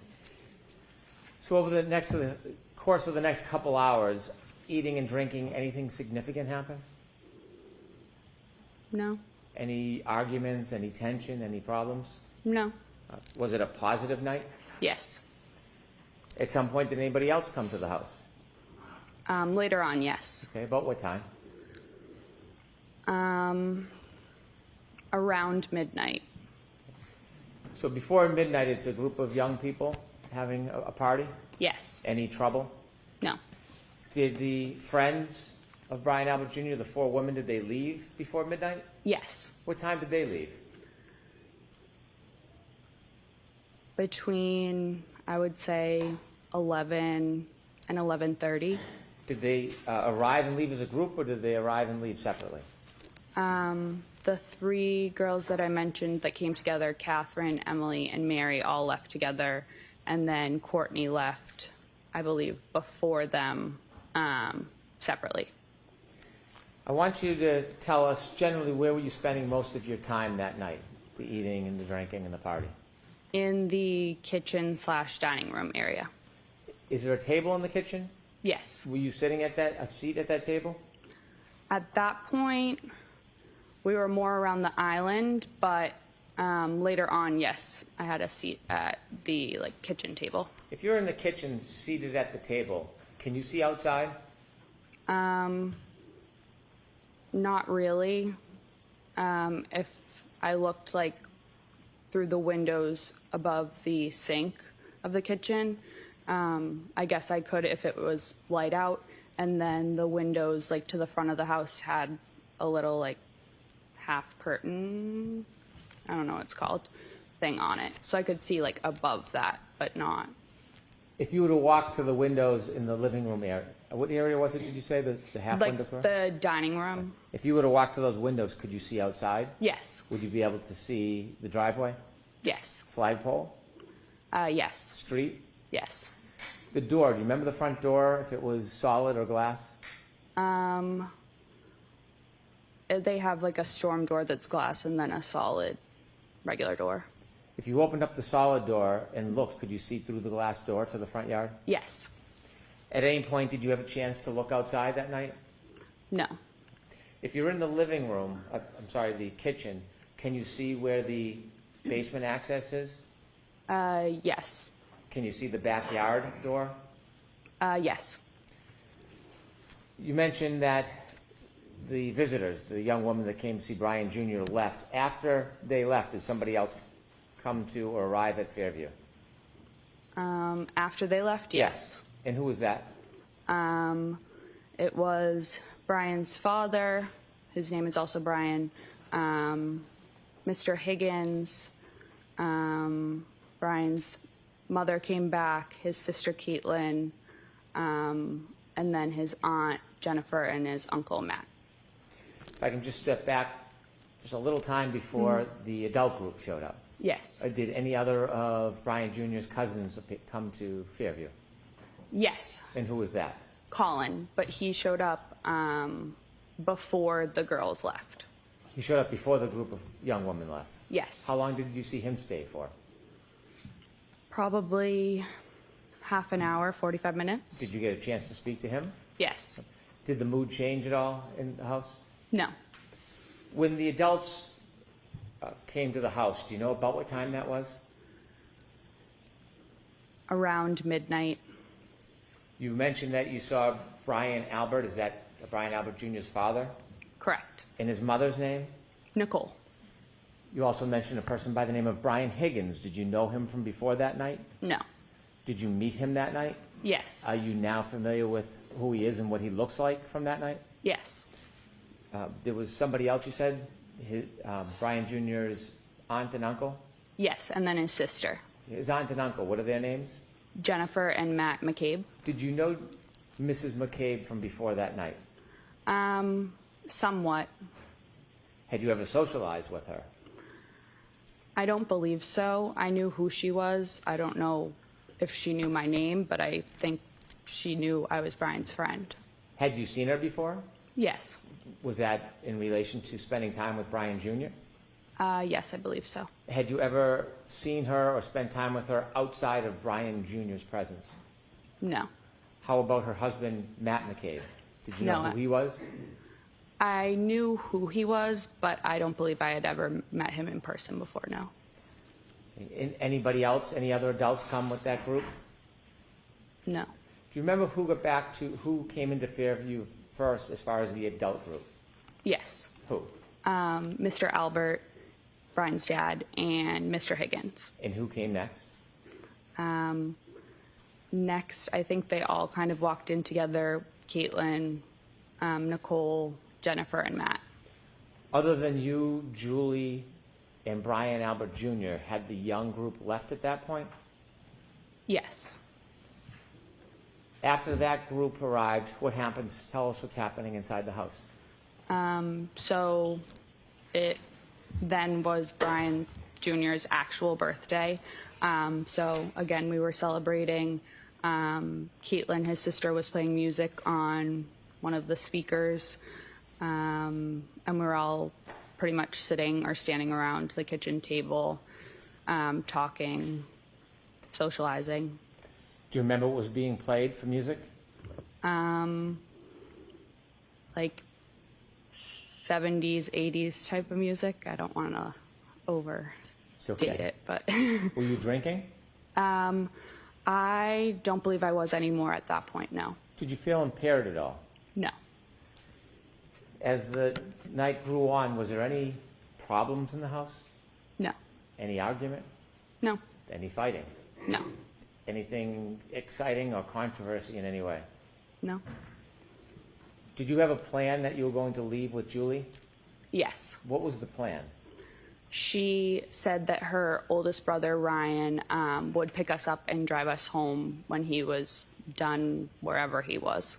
So over the course of the next couple hours, eating and drinking, anything significant happen? No. Any arguments, any tension, any problems? No. Was it a positive night? Yes. At some point, did anybody else come to the house? Later on, yes. Okay, about what time? Around midnight. So before midnight, it's a group of young people having a party? Yes. Any trouble? No. Did the friends of Brian Albert Jr., the 4 women, did they leave before midnight? Yes. What time did they leave? Between, I would say, 11 and 11:30. Did they arrive and leave as a group, or did they arrive and leave separately? The 3 girls that I mentioned that came together, Catherine, Emily, and Mary, all left together. And then Courtney left, I believe, before them separately. I want you to tell us generally where were you spending most of your time that night, the eating and the drinking and the party? In the kitchen/dining room area. Is there a table in the kitchen? Yes. Were you sitting at a seat at that table? At that point, we were more around the island, but later on, yes, I had a seat at the kitchen table. If you're in the kitchen seated at the table, can you see outside? Not really. If I looked through the windows above the sink of the kitchen, I guess I could if it was light out. And then the windows to the front of the house had a little half curtain, I don't know what it's called, thing on it. So I could see above that, but not. If you were to walk to the windows in the living room area, what area was it, did you say, the half windows were? The dining room. If you were to walk to those windows, could you see outside? Yes. Would you be able to see the driveway, Yes. flagpole, Yes. street? Yes. The door, do you remember the front door, if it was solid or glass? They have a storm door that's glass and then a solid regular door. If you opened up the solid door and looked, could you see through the glass door to the front yard? Yes. At any point, did you have a chance to look outside that night? No. If you're in the living room, the kitchen, can you see where the basement access is? Yes. Can you see the backyard door? Yes. You mentioned that the visitors, the young woman that came to see Brian Jr., left. After they left, did somebody else come to or arrive at Fairview? After they left, yes. And who was that? It was Brian's father. His name is also Brian. Mr. Higgins. Brian's mother came back, his sister Caitlin, and then his aunt Jennifer and his uncle Matt. If I can just step back just a little time before the adult group showed up. Yes. Did any other of Brian Jr.'s cousins come to Fairview? Yes. And who was that? Colin, but he showed up before the girls left. He showed up before the group of young women left. Yes. How long did you see him stay for? Probably half an hour, 45 minutes. Did you get a chance to speak to him? Yes. Did the mood change at all in the house? No. When the adults came to the house, do you know about what time that was? Around midnight. You mentioned that you saw Brian Albert. Is that Brian Albert Jr.'s father? Correct. And his mother's name? Nicole. You also mentioned a person by the name of Brian Higgins. Did you know him from before that night? No. Did you meet him that night? Yes. Are you now familiar with who he is and what he looks like from that night? Yes. There was somebody else you said, Brian Jr.'s aunt and uncle? Yes, and then his sister, His aunt and uncle, what are their names? Jennifer and Matt McCabe. Did you know Mrs. McCabe from before that night? Somewhat. Had you ever socialized with her? I don't believe so. I knew who she was. I don't know if she knew my name, but I think she knew I was Brian's friend. Had you seen her before? Yes. Was that in relation to spending time with Brian Jr.? Yes, I believe so. Had you ever seen her or spent time with her outside of Brian Jr.'s presence? No. How about her husband, Matt McCabe? Did you know No. who he was? I knew who he was, but I don't believe I had ever met him in person before, no. Anybody else, any other adults come with that group? No. Do you remember who came into Fairview first as far as the adult group? Yes. Who? Mr. Albert, Brian's dad, and Mr. Higgins. And who came next? Next, I think they all kind of walked in together, Caitlin, Nicole, Jennifer, and Matt. Other than you, Julie, and Brian Albert Jr., had the young group left at that point? Yes. After that group arrived, what happens? Tell us what's happening inside the house. So it then was Brian Jr.'s actual birthday. So again, we were celebrating. Caitlin, his sister, was playing music on one of the speakers. And we were all pretty much sitting or standing around the kitchen table, talking, socializing. Do you remember what was being played for music? Like 70s, 80s type of music. I don't want to overstate It's okay. it, but Were you drinking? I don't believe I was anymore at that point, no. Did you feel impaired at all? No. As the night grew on, was there any problems in the house? No. Any argument? No. Any fighting? No. Anything exciting or controversy in any way? No. Did you have a plan that you were going to leave with Julie? Yes. What was the plan? She said that her oldest brother, Ryan, would pick us up and drive us home when he was done wherever he was.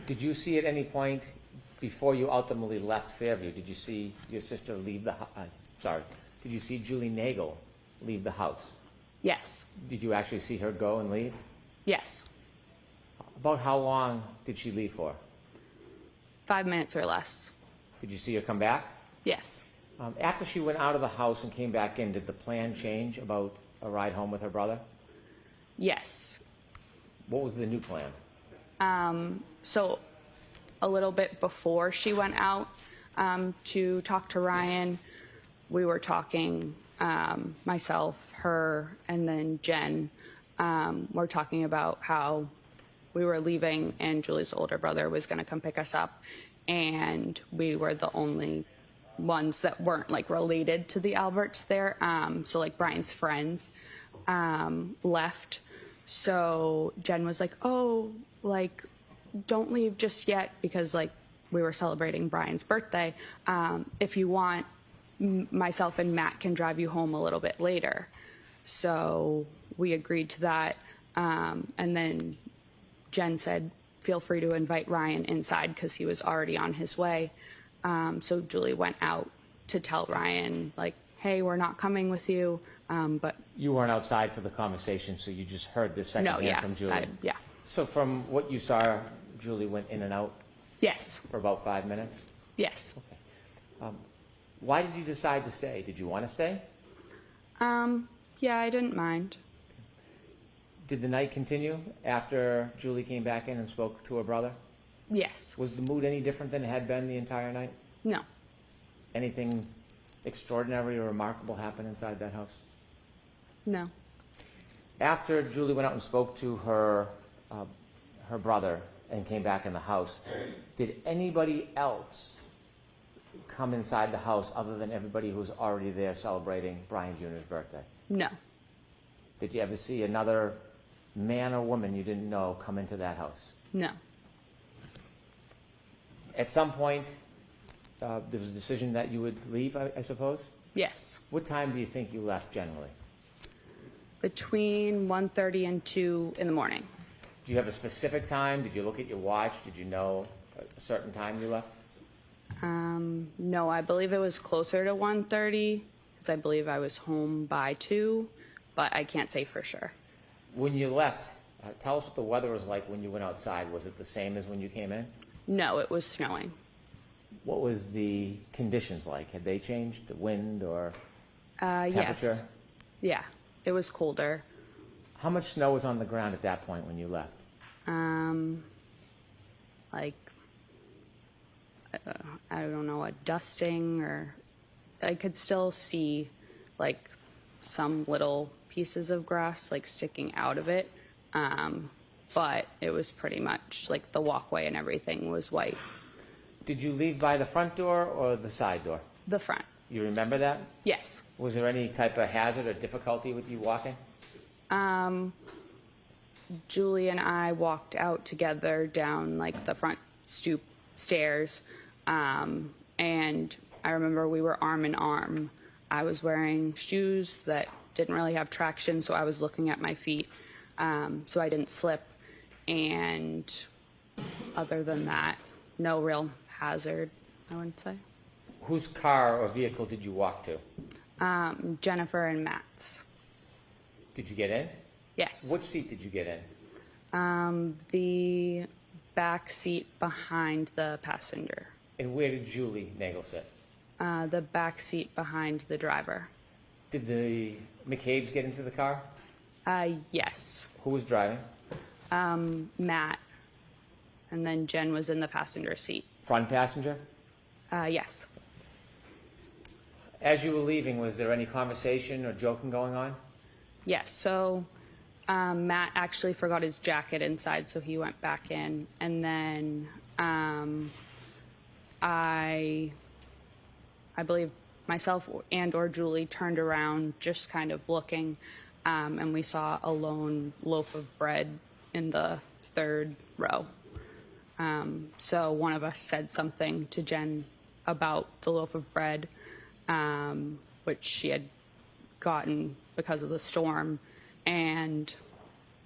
Did you see at any point before you ultimately left Fairview, did you see your sister leave the did you see Julie Nagel leave the house? Yes. Did you actually see her go and leave? Yes. About how long did she leave for? 5 minutes or less. Did you see her come back? Yes. After she went out of the house and came back in, did the plan change about a ride home with her brother? Yes. What was the new plan? So a little bit before she went out to talk to Ryan, we were talking, myself, her, and then Jen, were talking about how we were leaving and Julie's older brother was going to come pick us up, and we were the only ones that weren't like related to the Alberts there. So like Brian's friends left. So Jen was like, oh, like, don't leave just yet, because like we were celebrating Brian's birthday. If you want, myself and Matt can drive you home a little bit later. So we agreed to that. And then Jen said, feel free to invite Ryan inside, because he was already on his way. So Julie went out to tell Ryan, like, hey, we're not coming with you. But You weren't outside for the conversation, so you just heard this no, secondhand yeah, from Julie. yeah. So from what you saw, Julie went in and out Yes. for about 5 minutes? Yes. Why did you decide to stay? Did you want to stay? Yeah, I didn't mind. Did the night continue after Julie came back in and spoke to her brother? Yes. Was the mood any different than it had been the entire night? No. Anything extraordinary or remarkable happen inside that house? No. After Julie went out and spoke to her brother and came back in the house, did anybody else come inside the house other than everybody who was already there celebrating Brian Jr.'s birthday? No. Did you ever see another man or woman you didn't know come into that house? No. At some point, there was a decision that you would leave, I suppose? Yes. What time do you think you left generally? Between 1:30 and 2 in the morning. Do you have a specific time? Did you look at your watch? Did you know a certain time you left? No, I believe it was closer to 1:30 because I believe I was home by 2, but I can't say for sure. When you left, tell us what the weather was like when you went outside. Was it the same as when you came in? No, it was snowing. What was the conditions like? Had they changed, the wind or temperature? Yes. Yeah, it was colder. How much snow was on the ground at that point when you left? Like, I don't know, a dusting, or I could still see like some little pieces of grass like sticking out of it. But it was pretty much like the walkway and everything was white. Did you leave by the front door or the side door? The front. You remember that? Yes. Was there any type of hazard or difficulty with you walking? Julie and I walked out together down like the front stoop stairs. And I remember we were arm in arm. I was wearing shoes that didn't really have traction, so I was looking at my feet, so I didn't slip. And other than that, no real hazard, I wouldn't say. Whose car or vehicle did you walk to? Jennifer and Matt's. Did you get in? Yes. Which seat did you get in? The back seat behind the passenger. And where did Julie Nagel sit? The back seat behind the driver. Did the McCabe's get into the car? Yes. Who was driving? Matt. And then Jen was in the passenger seat. Front passenger? Yes. As you were leaving, was there any conversation or joking going on? Yes. So Matt actually forgot his jacket inside, so he went back in. And then I believe myself and or Julie turned around just kind of looking, and we saw a lone loaf of bread in the third row. So one of us said something to Jen about the loaf of bread, which she had gotten because of the storm. And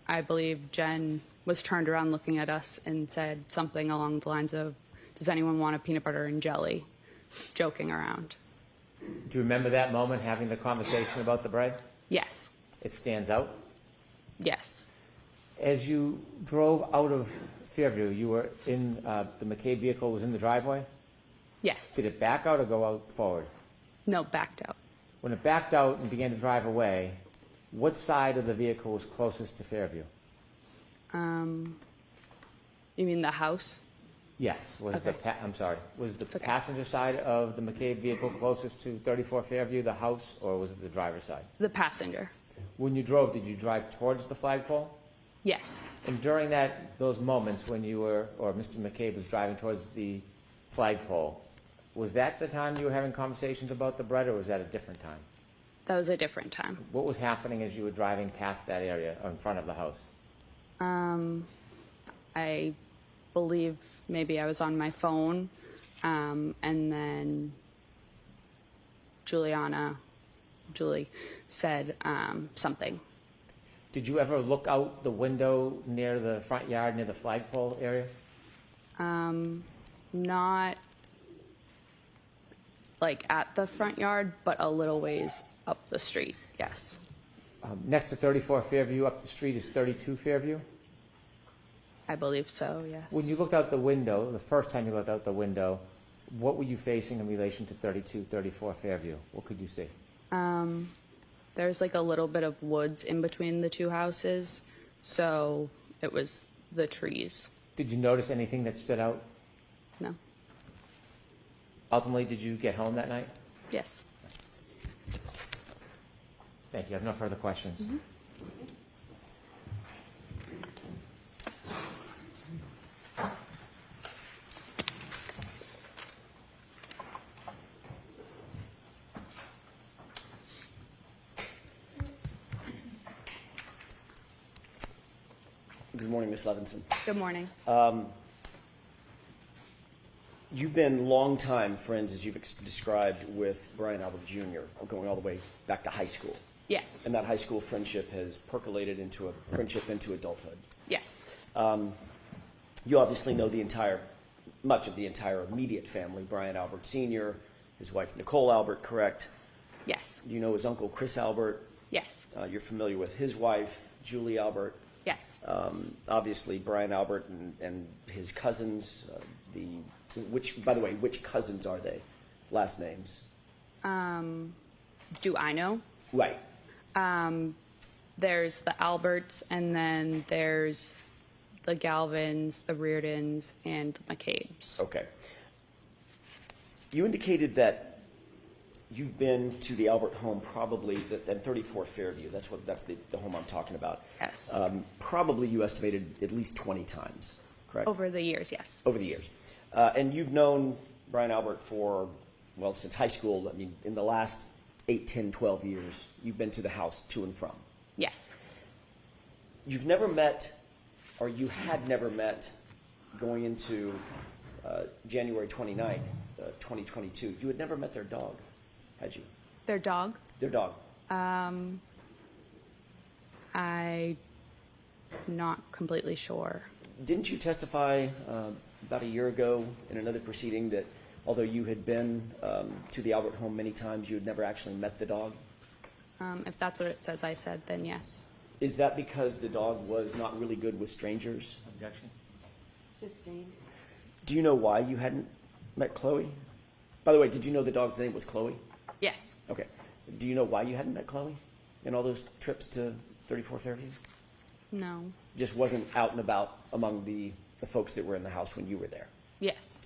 I believe Jen was turned around looking at us and said something along the lines of, "Does anyone want a peanut butter and jelly?" Joking around. Do you remember that moment, having the conversation about the bread? Yes. It stands out. Yes. As you drove out of Fairview, you were in, the McCabe vehicle was in the driveway? Yes. Did it back out or go out forward? No, backed out. When it backed out and began to drive away, what side of the vehicle was closest to Fairview? You mean the house? Yes. Was it the, Okay. I'm sorry, was the okay. passenger side of the McCabe vehicle closest to 34 Fairview, the house, or was it the driver's side? The passenger. When you drove, did you drive towards the flagpole? Yes. And during those moments when you were, or Mr. McCabe was driving towards the flagpole, was that the time you were having conversations about the bread, or was that a different time? That was a different time. What was happening as you were driving past that area or in front of the house? I believe maybe I was on my phone, and then Julie said something. Did you ever look out the window near the front yard, near the flagpole area? Not like at the front yard, but a little ways up the street, yes. Next to 34 Fairview, up the street is 32 Fairview? I believe so, yes. When you looked out the window, the first time you looked out the window, what were you facing in relation to 3234 Fairview? What could you see? There's like a little bit of woods in between the two houses, so it was the trees. Did you notice anything that stood out? No. Ultimately, did you get home that night? Yes. Thank you. I have no further questions. Good morning, Ms. Levinson. Good morning. You've been longtime friends, as you've described, with Brian Albert Jr., going all the way back to high school. Yes. And that high school friendship has percolated into a friendship into adulthood. Yes. You obviously know much of the entire immediate family, Brian Albert Sr., his wife Nicole Albert, correct? Yes. You know his uncle Chris Albert. Yes. You're familiar with his wife, Julie Albert. Yes. Obviously, Brian Albert and his cousins, which cousins are they? Last names? Do I know? Right. There's the Alberts, and then there's the Galvins, the Reardons, and the McCabe's. Okay. You indicated that you've been to the Albert home probably, at 34 Fairview, that's the home I'm talking about. Yes. Probably you estimated at least 20 times, correct? Over the years, yes. Over the years. And you've known Brian Albert since high school. I mean, in the last 8, 10, 12 years, you've been to the house to and from. Yes. You've never met, or you had never met, going into January 29th, 2022. You had never met their dog, had you? Their dog? Their dog. I'm not completely sure. Didn't you testify about a year ago in another proceeding that although you had been to the Albert home many times, you had never actually met the dog? If that's what it says I said, then yes. Is that because the dog was not really good with strangers? Objection? Sustained. Do you know why you hadn't met Chloe? By the way, did you know the dog's name was Chloe? Yes. Okay. Do you know why you hadn't met Chloe in all those trips to 34 Fairview? No. Just wasn't out and about among the folks that were in the house when you were there. Yes.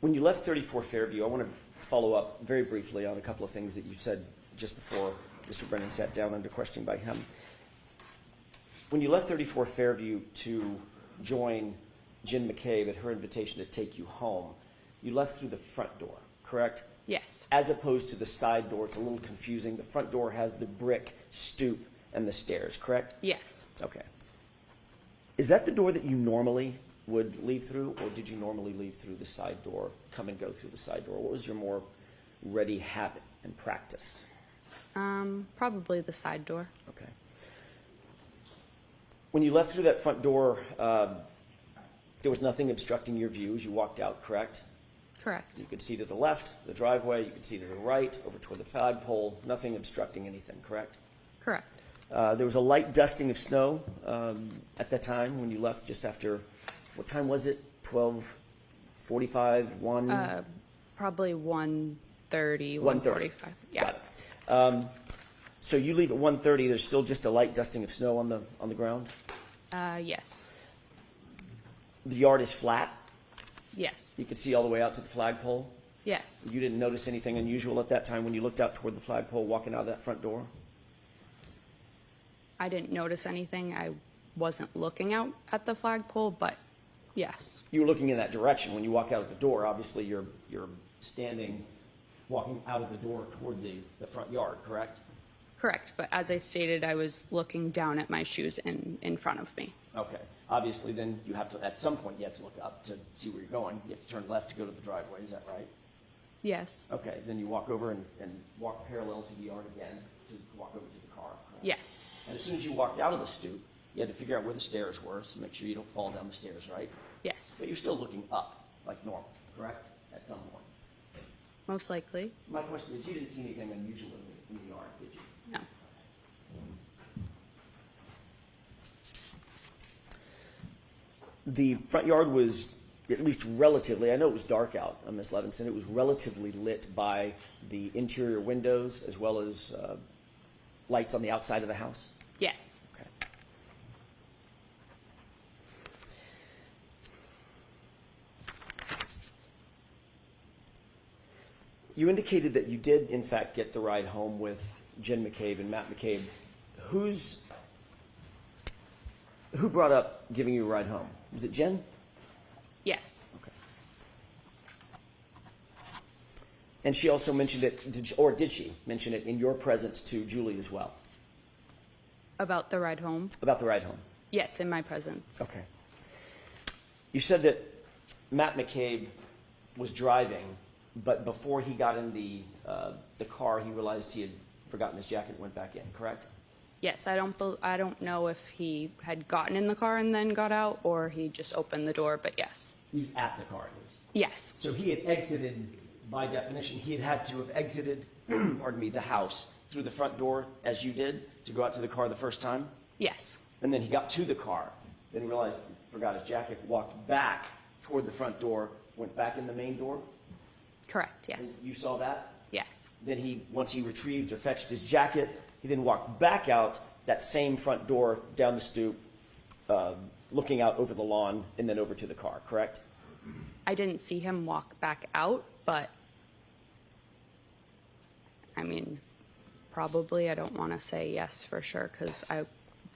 When you left 34 Fairview, I want to follow up very briefly on a couple of things that you said just before Mr. Brennan sat down under questioning by him. When you left 34 Fairview to join Jen McCabe at her invitation to take you home, you left through the front door, correct? Yes. As opposed to the side door. It's a little confusing. The front door has the brick stoop and the stairs, correct? Yes. Okay. Is that the door that you normally would leave through, or did you normally leave through the side door, come and go through the side door? What was your more ready habit and practice? Probably the side door. Okay. When you left through that front door, there was nothing obstructing your view as you walked out, correct? Correct. You could see to the left, the driveway. You could see to the right, over toward the flagpole. Nothing obstructing anything, correct? Correct. There was a light dusting of snow at that time when you left just after, what time was it? 12:45, 1? Probably 1:30, 1:30. 1:45. Yeah. Got it. So you leave at 1:30. There's still just a light dusting of snow on the ground. Yes. The yard is flat. Yes. You could see all the way out to the flagpole. Yes. You didn't notice anything unusual at that time when you looked out toward the flagpole walking out of that front door? I didn't notice anything. I wasn't looking out at the flagpole, but yes. You were looking in that direction. When you walk out of the door, obviously you're standing, walking out of the door toward the front yard, correct? Correct. But as I stated, I was looking down at my shoes in front of me. Okay. Obviously, then you have to, at some point, you have to look up to see where you're going. You have to turn left to go to the driveway. Is that right? Yes. Okay. Then you walk over and walk parallel to the yard again to walk over to the car. Correct? Yes. And as soon as you walked out of the stoop, you had to figure out where the stairs were, so make sure you don't fall down the stairs, right? Yes. But you're still looking up, like normal, correct? At some point. Most likely. My question is, you didn't see anything unusual in the yard, did you? No. The front yard was at least relatively, I know it was dark out, Ms. Levinson, it was relatively lit by the interior windows as well as lights on the outside of the house? Yes. Okay. You indicated that you did, in fact, get the ride home with Jen McCabe and Matt McCabe. Who brought up giving you a ride home? Was it Jen? Yes. Okay. And she also mentioned it, did she mention it in your presence to Julie as well? About the ride home? About the ride home? Yes, in my presence. Okay. You said that Matt McCabe was driving, but before he got in the car, he realized he had forgotten his jacket and went back in, correct? Yes, I don't know if he had gotten in the car and then got out, or he just opened the door, but yes. He was at the car, at least. Yes. So he had exited, by definition, he had to have exited, pardon me, the house through the front door, as you did, to go out to the car the first time? Yes. And then he got to the car, then he realized he forgot his jacket, walked back toward the front door, went back in the main door? Correct, yes. And you saw that? Yes. Then once he retrieved or fetched his jacket, he then walked back out that same front door, down the stoop, looking out over the lawn, and then over to the car, correct? I didn't see him walk back out, but I mean, probably. I don't want to say yes for sure because I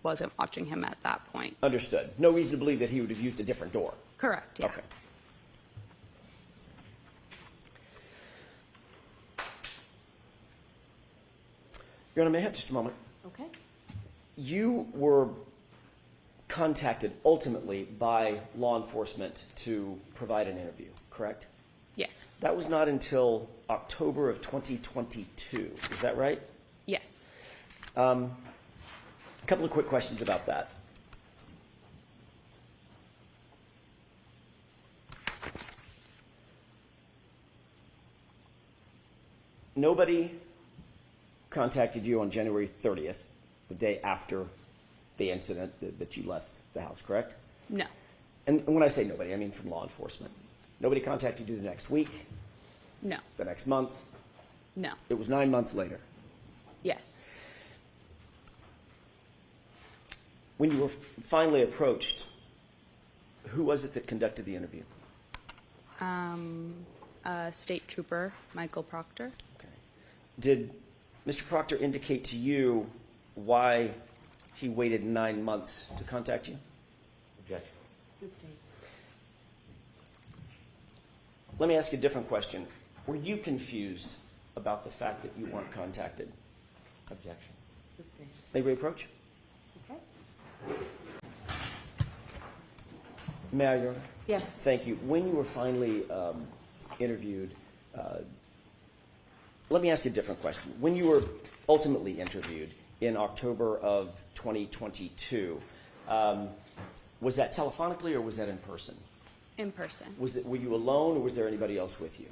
wasn't watching him at that point. Understood. No reason to believe that he would have used a different door. Correct, yeah. Okay. Your Honor, may I have just a moment? Okay. You were contacted ultimately by law enforcement to provide an interview, correct? Yes. That was not until October of 2022. Is that right? Yes. A couple of quick questions about that. Nobody contacted you on January 30th, the day after the incident that you left the house, correct? No. And when I say nobody, I mean from law enforcement. Nobody contacted you the next week, No. the next month. No. It was 9 months later. Yes. When you were finally approached, who was it that conducted the interview? State Trooper Michael Proctor. Okay. Did Mr. Proctor indicate to you why he waited 9 months to contact you? Objection. Sustained. Let me ask you a different question. Were you confused about the fact that you weren't contacted? Objection. Sustained. May we approach? Okay. May I, Your Honor? Yes. Thank you. When you were finally interviewed, let me ask you a different question. When you were ultimately interviewed in October of 2022, was that telephonically or was that in person? In person. Were you alone or was there anybody else with you?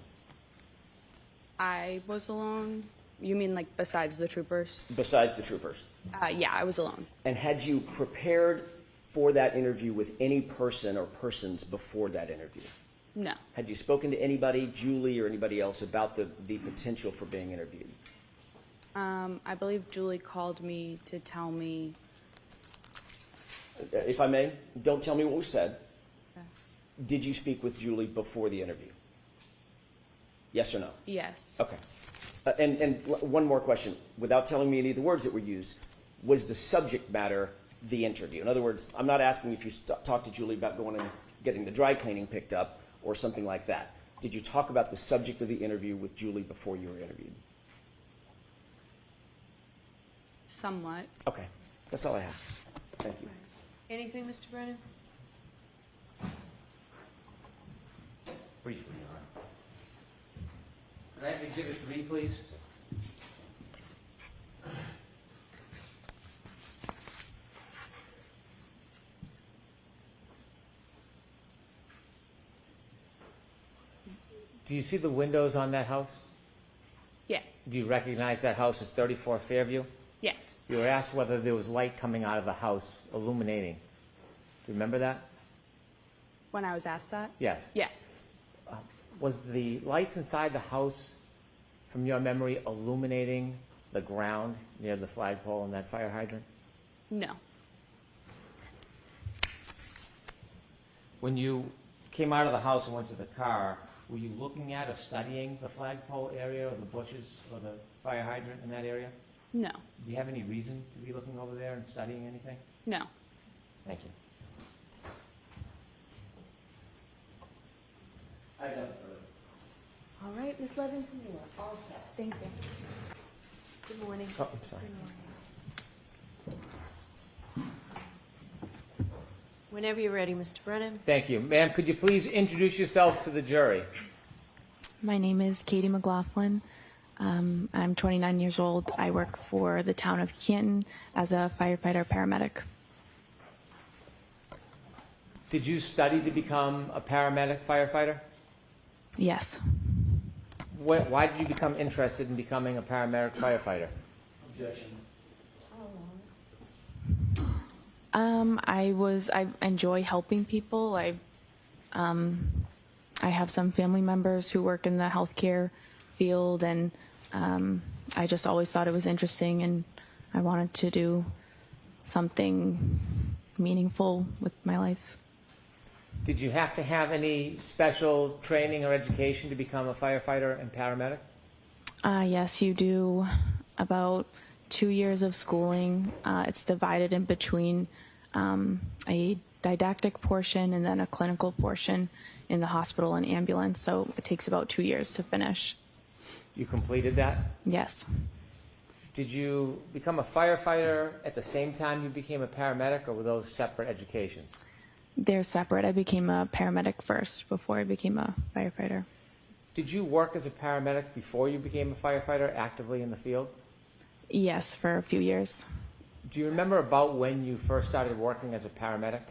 I was alone. You mean like besides the troopers? Besides the troopers? Yeah, I was alone. And had you prepared for that interview with any person or persons before that interview? No. Had you spoken to anybody, Julie or anybody else, about the potential for being interviewed? I believe Julie called me to tell me. If I may, don't tell me what was said. Did you speak with Julie before the interview? Yes or no? Yes. Okay. And one more question. Without telling me any of the words that were used, was the subject matter the interview? In other words, I'm not asking if you talked to Julie about going and getting the dry cleaning picked up or something like that. Did you talk about the subject of the interview with Julie before you were interviewed? Somewhat. Okay. That's all I have. Thank you. Anything, Mr. Brennan? Briefly, Your Honor. Can I have Exhibit 3, please? Do you see the windows on that house? Yes. Do you recognize that house as 34 Fairview? Yes. You were asked whether there was light coming out of the house illuminating. Do you remember that? When I was asked that? Yes. Yes. Was the lights inside the house, from your memory, illuminating the ground near the flagpole and that fire hydrant? No. When you came out of the house and went to the car, were you looking at or studying the flagpole area or the bushes or the fire hydrant in that area? No. Do you have any reason to be looking over there and studying anything? No. Thank you. All right, Ms. Levinson, you are all set. Thank you. Good morning. Oh, I'm sorry. Whenever you're ready, Mr. Brennan. Thank you. Ma'am, could you please introduce yourself to the jury? My name is Katie McLaughlin. I'm 29 years old. I work for the town of Canton as a firefighter paramedic. Did you study to become a paramedic firefighter? Why Yes. did you become interested in becoming a paramedic firefighter? I enjoy helping people. I have some family members who work in the healthcare field, and I just always thought it was interesting, and I wanted to do something meaningful with my life. Did you have to have any special training or education to become a firefighter and paramedic? Yes, you do about 2 years of schooling. It's divided in between a didactic portion and then a clinical portion in the hospital and ambulance, so it takes about 2 years to finish. You completed that? Yes. Did you become a firefighter at the same time you became a paramedic, or were those separate educations? They're separate. I became a paramedic first before I became a firefighter. Did you work as a paramedic before you became a firefighter actively in the field? Yes, for a few years. Do you remember about when you first started working as a paramedic?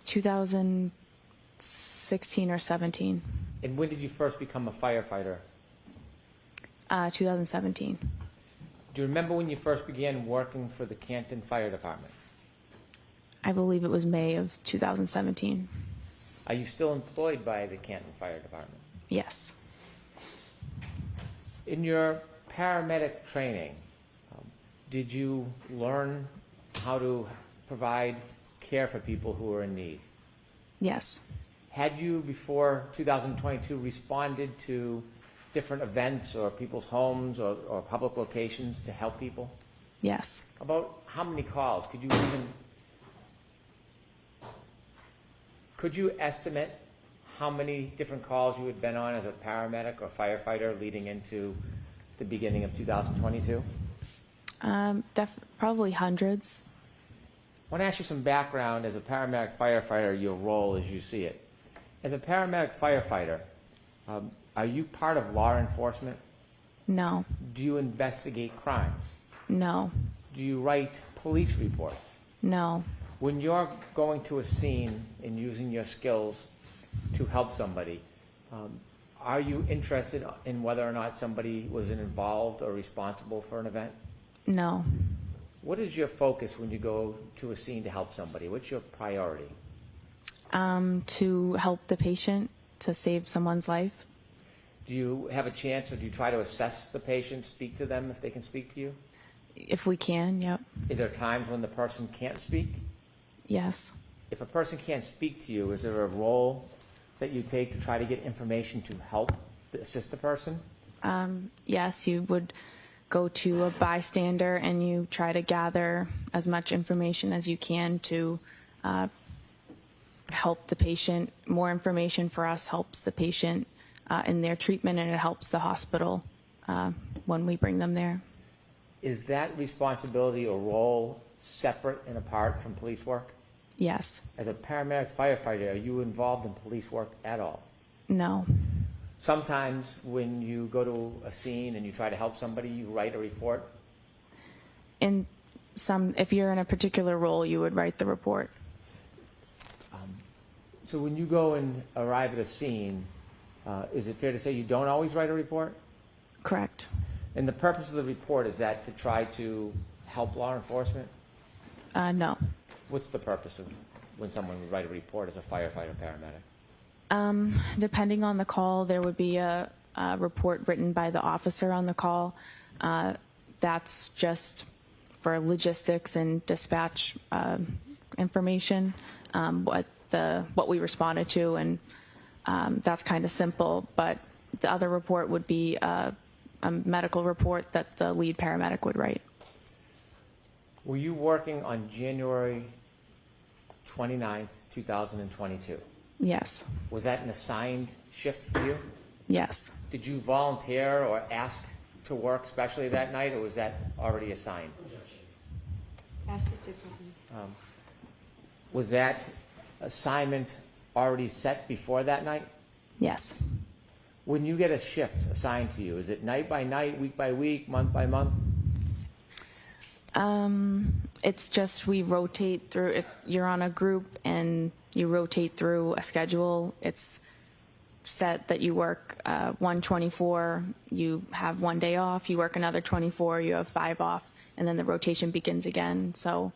2016 or 17. And when did you first become a firefighter? 2017. Do you remember when you first began working for the Canton Fire Department? I believe it was May of 2017. Are you still employed by the Canton Fire Department? Yes. In your paramedic training, did you learn how to provide care for people who are in need? Yes. Had you, before 2022, responded to different events or people's homes or public locations to help people? Yes. About how many calls? Could you estimate how many different calls you had been on as a paramedic or firefighter leading into the beginning of 2022? Probably hundreds. I want to ask you some background as a paramedic firefighter, your role as you see it. As a paramedic firefighter, are you part of law enforcement? No. Do you investigate crimes? No. Do you write police reports? No. When you're going to a scene and using your skills to help somebody, are you interested in whether or not somebody was involved or responsible for an event? No. What is your focus when you go to a scene to help somebody? What's your priority? To help the patient, to save someone's life. Do you have a chance, or do you try to assess the patient, speak to them if they can speak to you? If we can, yep. Are there times when the person can't speak? Yes. If a person can't speak to you, is there a role that you take to try to get information to help assist the person? Yes, you would go to a bystander and you try to gather as much information as you can to help the patient. More information for us helps the patient in their treatment, and it helps the hospital when we bring them there. Is that responsibility or role separate and apart from police work? Yes. As a paramedic firefighter, are you involved in police work at all? No. Sometimes when you go to a scene and you try to help somebody, you write a report? If you're in a particular role, you would write the report. So when you go and arrive at a scene, is it fair to say you don't always write a report? Correct. And the purpose of the report, is that to try to help law enforcement? No. What's the purpose of when someone would write a report as a firefighter paramedic? Depending on the call, there would be a report written by the officer on the call. That's just for logistics and dispatch information, what we responded to, and that's kind of simple. But the other report would be a medical report that the lead paramedic would write. Were you working on January 29th, 2022? Yes. Was that an assigned shift for you? Yes. Did you volunteer or ask to work specially that night, or was that already assigned? Ask it differently. Was that assignment already set before that night? Yes. When you get a shift assigned to you, is it night by night, week by week, month by month? It's just we rotate through. If you're on a group and you rotate through a schedule, it's set that you work 124, you have 1 day off, you work another 24, you have 5 off, and then the rotation begins again. So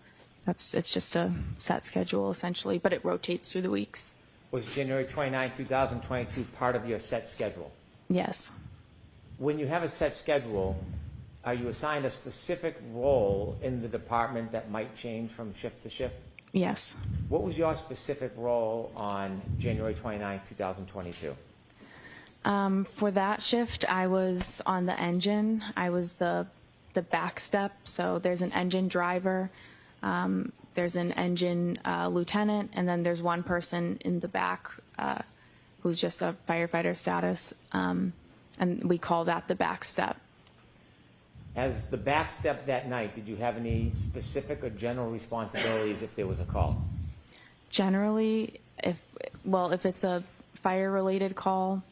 it's just a set schedule essentially, but it rotates through the weeks. Was January 29, 2022 part of your set schedule? Yes. When you have a set schedule, are you assigned a specific role in the department that might change from shift to shift? Yes. What was your specific role on January 29, 2022? For that shift, I was on the engine. I was the back step. So there's an engine driver, there's an engine lieutenant, and then there's one person in the back who's just a firefighter status, and we call that the back step. As the back step that night, did you have any specific or general responsibilities if there was a call? Generally, if it's a fire-related call,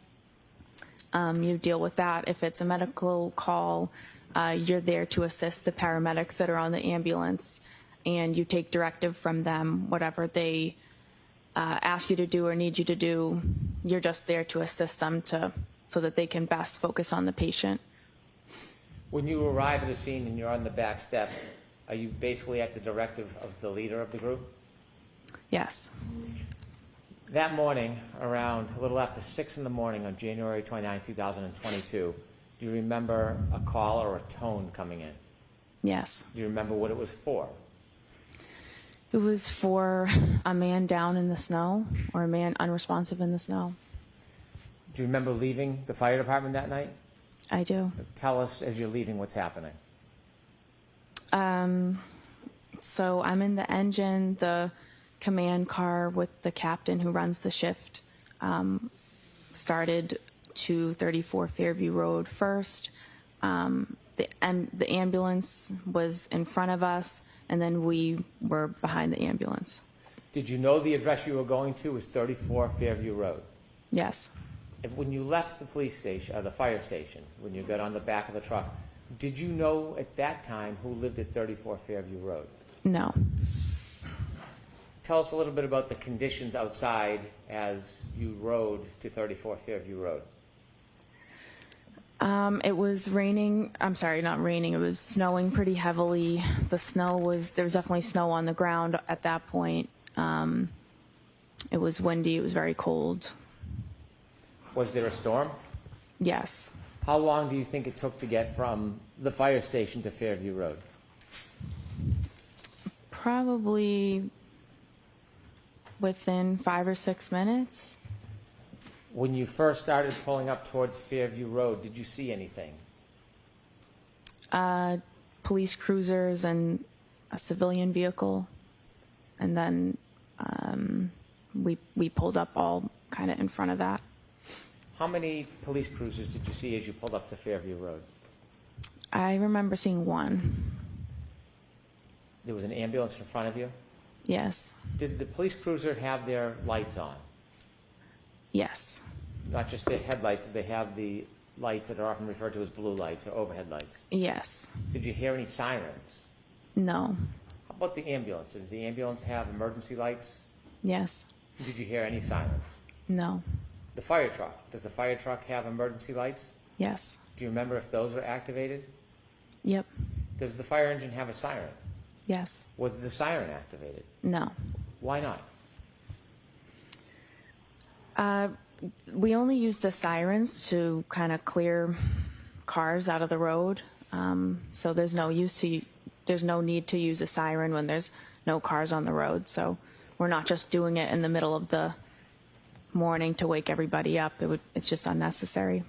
you deal with that. If it's a medical call, you're there to assist the paramedics that are on the ambulance, and you take directive from them. Whatever they ask you to do or need you to do, you're just there to assist them so that they can best focus on the patient. When you arrive at the scene and you're on the back step, are you basically at the directive of the leader of the group? Yes. That morning, around a little after 6 in the morning on January 29, 2022, do you remember a call or a tone coming in? Yes. Do you remember what it was for? It was for a man down in the snow or a man unresponsive in the snow. Do you remember leaving the fire department that night? I do. Tell us as you're leaving what's happening. So I'm in the engine, the command car with the captain who runs the shift started to 34 Fairview Road first. The ambulance was in front of us, and then we were behind the ambulance. Did you know the address you were going to was 34 Fairview Road? Yes. And when you left the police station, or the fire station, when you got on the back of the truck, did you know at that time who lived at 34 Fairview Road? No. Tell us a little bit about the conditions outside as you rode to 34 Fairview Road. It was raining. I'm sorry, not raining. It was snowing pretty heavily. There was definitely snow on the ground at that point. It was windy. It was very cold. Was there a storm? Yes. How long do you think it took to get from the fire station to Fairview Road? Probably within 5 or 6 minutes. When you first started pulling up towards Fairview Road, did you see anything? Police cruisers and a civilian vehicle. And then we pulled up all kind of in front of that. How many police cruisers did you see as you pulled up to Fairview Road? I remember seeing one. There was an ambulance in front of you? Yes. Did the police cruiser have their lights on? Yes. Not just their headlights, did they have the lights that are often referred to as blue lights or overhead lights? Yes. Did you hear any sirens? No. How about the ambulance? Did the ambulance have emergency lights? Yes. Did you hear any sirens? No. The fire truck, does the fire truck have emergency lights? Yes. Do you remember if those were activated? Yep. Does the fire engine have a siren? Yes. Was the siren activated? No. Why not? We only use the sirens to kind of clear cars out of the road. So there's no need to use a siren when there's no cars on the road. So we're not just doing it in the middle of the morning to wake everybody up. It's just unnecessary.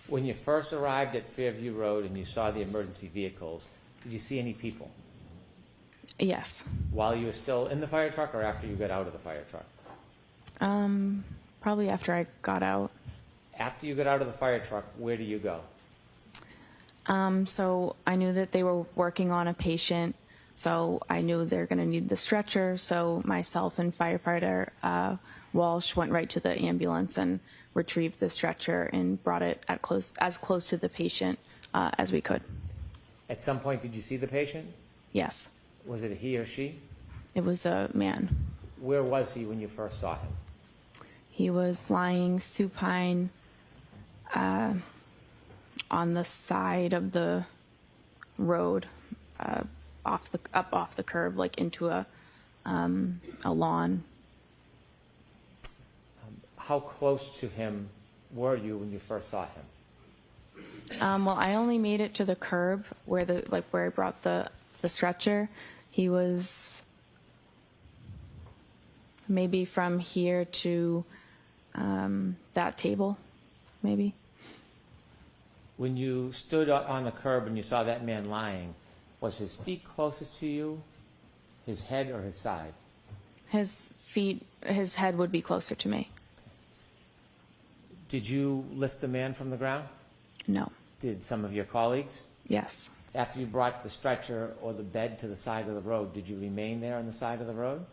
When you first arrived at Fairview Road and you saw the emergency vehicles, did you see any people? Yes. While you were still in the fire truck or after you got out of the fire truck? Probably after I got out. After you got out of the fire truck, where do you go? So I knew that they were working on a patient, so I knew they're going to need the stretcher. So myself and firefighter Walsh went right to the ambulance and retrieved the stretcher and brought it as close to the patient as we could. At some point, did you see the patient? Yes. Was it he or she? It was a man. Where was he when you first saw him? He was lying supine on the side of the road, off the curb, like into a lawn. How close to him were you when you first saw him? Well, I only made it to the curb where I brought the stretcher. He was maybe from here to that table, maybe. When you stood on the curb and you saw that man lying, was his feet closest to you, his head, or his side? His head would be closer to me. Did you lift the man from the ground? No. Did some of your colleagues? Yes. After you brought the stretcher or the bed to the side of the road, did you remain there on the side of the road?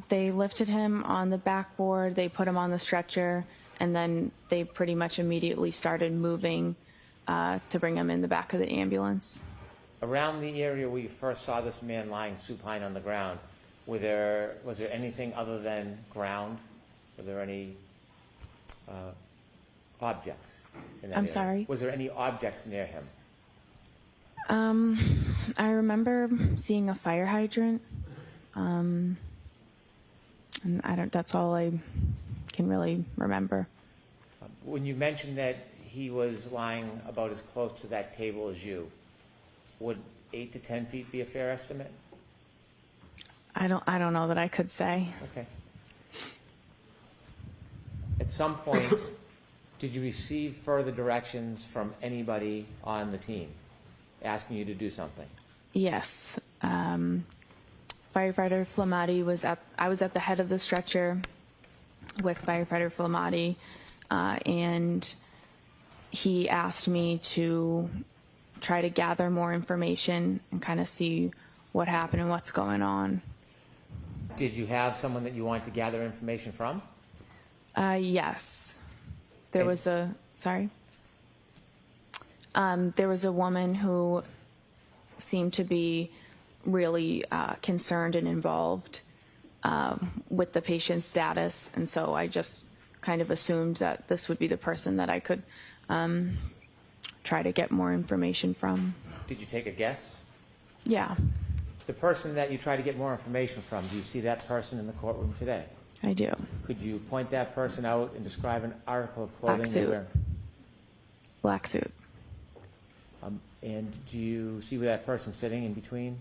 They lifted him on the backboard, they put him on the stretcher, and then they pretty much immediately started moving to bring him in the back of the ambulance. Around the area where you first saw this man lying supine on the ground, was there anything other than ground? Were there any objects in that I'm area? sorry? Was there any objects near him? I remember seeing a fire hydrant, and that's all I can really remember. When you mentioned that he was lying about as close to that table as you, would 8 to 10 feet be a fair estimate? I don't know that I could say. Okay. At some point, did you receive further directions from anybody on the team asking you to do something? Yes. Firefighter Flamati I was at the head of the stretcher with firefighter Flamati, and he asked me to try to gather more information and kind of see what happened and what's going on. Did you have someone that you wanted to gather information from? Yes. There was a woman who seemed to be really concerned and involved with the patient's status, and so I just kind of assumed that this would be the person that I could try to get more information from. Did you take a guess? Yeah, The person that you try to get more information from, do you see that person in the courtroom today? I do. Could you point that person out and describe an article of clothing Black they suit. wear? Black suit. And do you see where that person's sitting in between?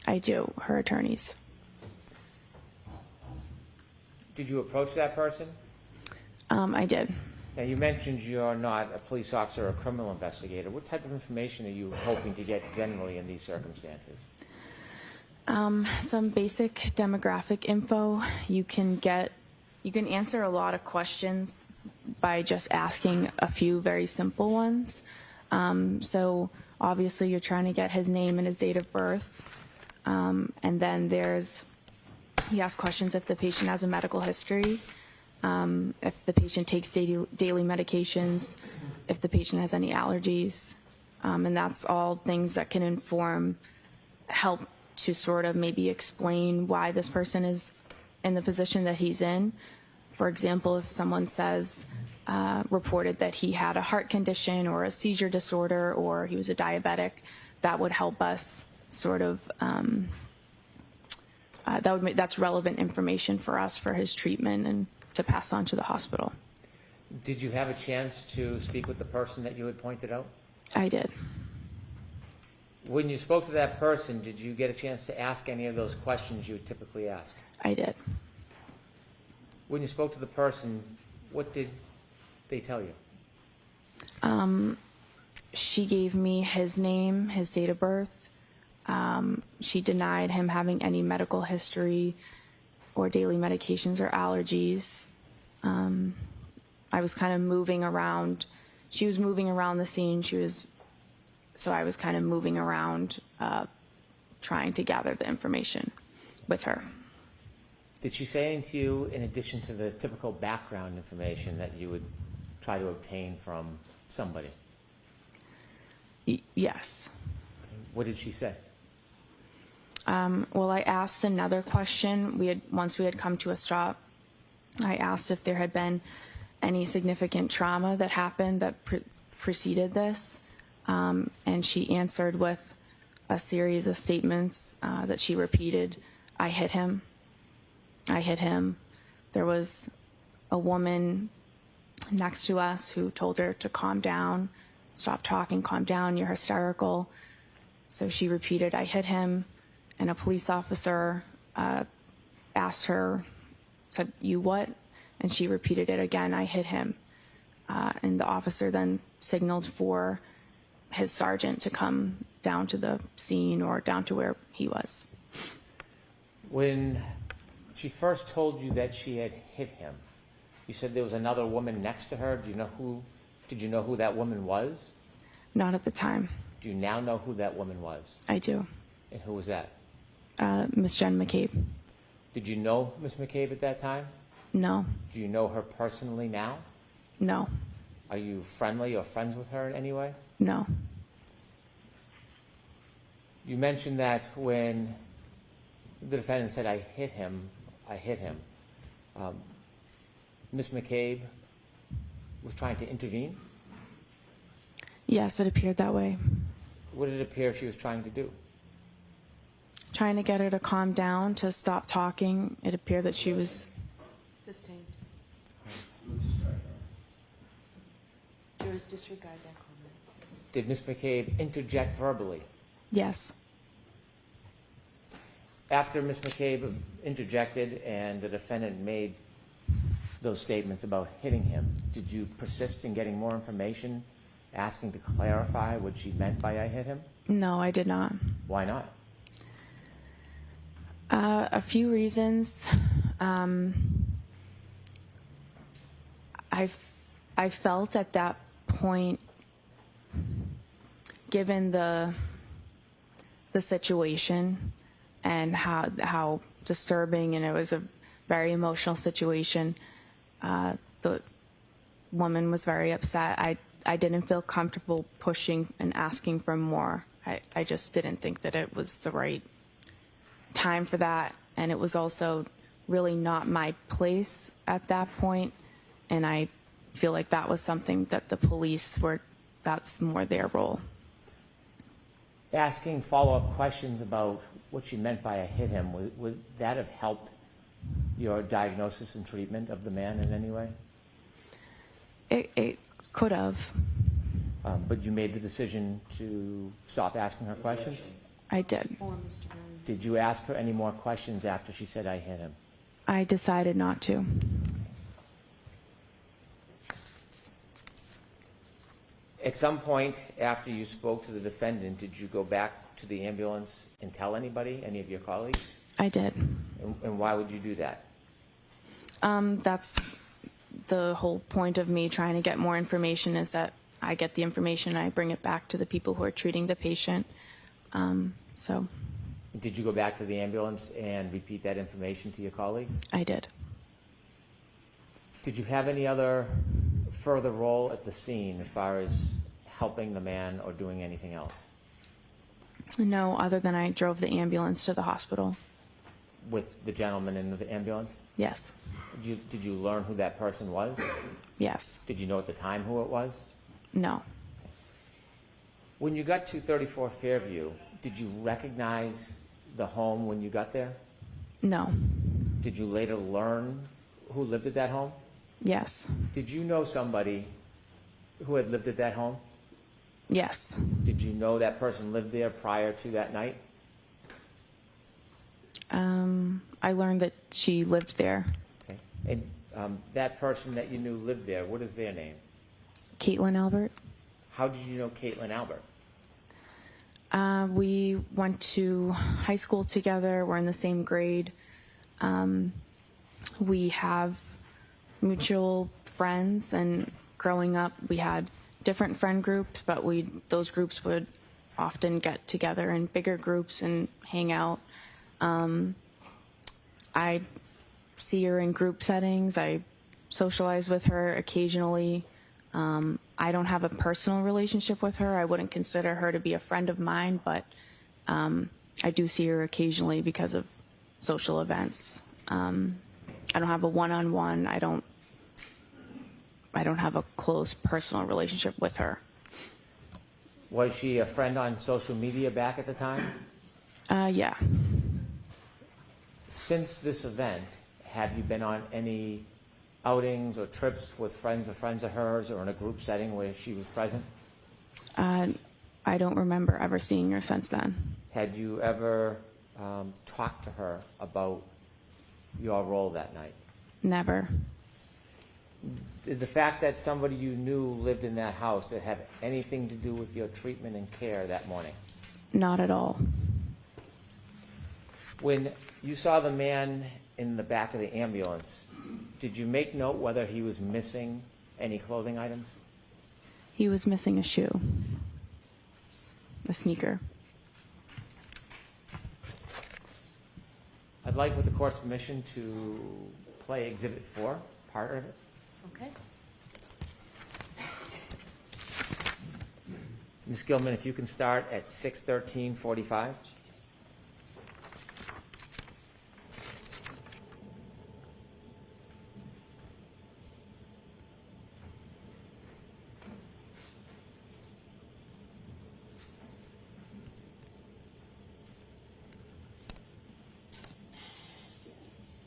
I do. Her attorneys. Did you approach that person? I did. Now, you mentioned you're not a police officer or a criminal investigator. What type of information are you hoping to get generally in these circumstances? Some basic demographic info. You can answer a lot of questions by just asking a few very simple ones. So obviously you're trying to get his name and his date of birth. And then you ask questions if the patient has a medical history, if the patient takes daily medications, if the patient has any allergies. And that's all things that can help to sort of maybe explain why this person is in the position that he's in. For example, if someone says reported that he had a heart condition or a seizure disorder or he was a diabetic, that would help us sort of, that's relevant information for us for his treatment and to pass on to the hospital. Did you have a chance to speak with the person that you had pointed out? I did. When you spoke to that person, did you get a chance to ask any of those questions you would typically ask? I did. When you spoke to the person, what did they tell you? She gave me his name, his date of birth. She denied him having any medical history or daily medications or allergies. I was kind of moving around. She was moving around the scene. So I was kind of moving around, trying to gather the information with her. Did she say anything to you in addition to the typical background information that you would try to obtain from somebody? Yes. What did she say? Well, I asked another question. Once we had come to a stop, I asked if there had been any significant trauma that happened that preceded this. And she answered with a series of statements that she repeated. I hit him. I hit him. There was a woman next to us who told her to calm down, stop talking, calm down, you're hysterical. So she repeated, I hit him. And a police officer asked her, said, you what? And she repeated it again, I hit him. And the officer then signaled for his sergeant to come down to the scene or down to where he was. When she first told you that she had hit him, you said there was another woman next to her. Did you know who that woman was? Not at the time. Do you now know who that woman was? I do. And who was that? Miss Jen McCabe. Did you know Miss McCabe at that time? No. Do you know her personally now? No. Are you friendly or friends with her in any way? No. You mentioned that when the defendant said, I hit him, Ms. McCabe was trying to intervene? Yes, it appeared that way. What did it appear she was trying to do? Trying to get her to calm down, to stop talking. It appeared that she was... Sustained. Disregard that comment. Did Ms. McCabe interject verbally? Yes. After Ms. McCabe interjected and the defendant made those statements about hitting him, did you persist in getting more information, asking to clarify what she meant by I hit him? No, I did not. Why not? A few reasons. I felt at that point, given the situation and how disturbing, and it was a very emotional situation, the woman was very upset. I didn't feel comfortable pushing and asking for more. I just didn't think that it was the right time for that, and it was also really not my place at that point, and I feel like that was something that the police that's more their role. Asking follow-up questions about what she meant by I hit him, would that have helped your diagnosis and treatment of the man in any way? It could have. But you made the decision to stop asking her questions? I did. Or Mr. Brown. Did you ask her any more questions after she said I hit him? I decided not to. At some point after you spoke to the defendant, did you go back to the ambulance and tell anybody, any of your colleagues? I did. And why would you do that? That's the whole point of me trying to get more information, is that I get the information and I bring it back to the people who are treating the patient. So Did you go back to the ambulance and repeat that information to your colleagues? I did. Did you have any other further role at the scene as far as helping the man or doing anything else No, other than I drove the ambulance to the hospital. with the gentleman in the ambulance? Yes. Did you learn who that person was? Yes. Did you know at the time who it was? No. When you got to 34 Fairview, did you recognize the home when you got there? No. Did you later learn who lived at that home? Yes. Did you know somebody who had lived at that home? Yes. Did you know that person lived there prior to that night? I learned that she lived there. Okay. And that person that you knew lived there, what is their name? Caitlin Albert. How did you know Caitlin Albert? We went to high school together. We're in the same grade. We have mutual friends, and growing up, we had different friend groups, but those groups would often get together in bigger groups and hang out. I see her in group settings. I socialize with her occasionally. I don't have a personal relationship with her. I wouldn't consider her to be a friend of mine, but I do see her occasionally because of social events. I don't have a one-on-one. I don't have a close personal relationship with her. Was she a friend on social media back at the time? Yeah. Since this event, have you been on any outings or trips with friends of hers, or in a group setting where she was present? I don't remember ever seeing her since then. Had you ever talked to her about your role that night? Never. Did the fact that somebody you knew lived in that house that have anything to do with your treatment and care that morning? Not at all. When you saw the man in the back of the ambulance, did you make note whether he was missing any clothing items? He was missing a shoe, a sneaker. I'd like, with the court's permission, to play Exhibit 4, part of it. Okay. Ms. Gilman, if you can start at 6:13:45.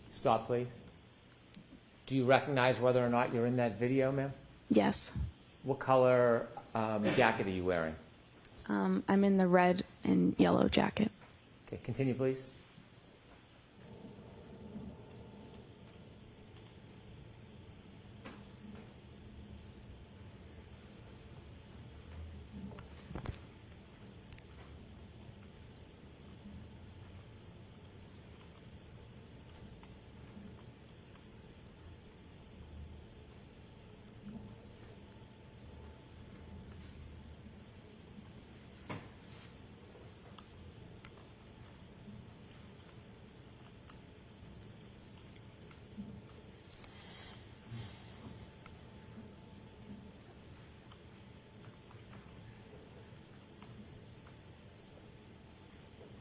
Stop, please. Do you recognize whether or not you're in that video, ma'am? Yes. What color jacket are you wearing? I'm in the red and yellow jacket. Okay, continue, please.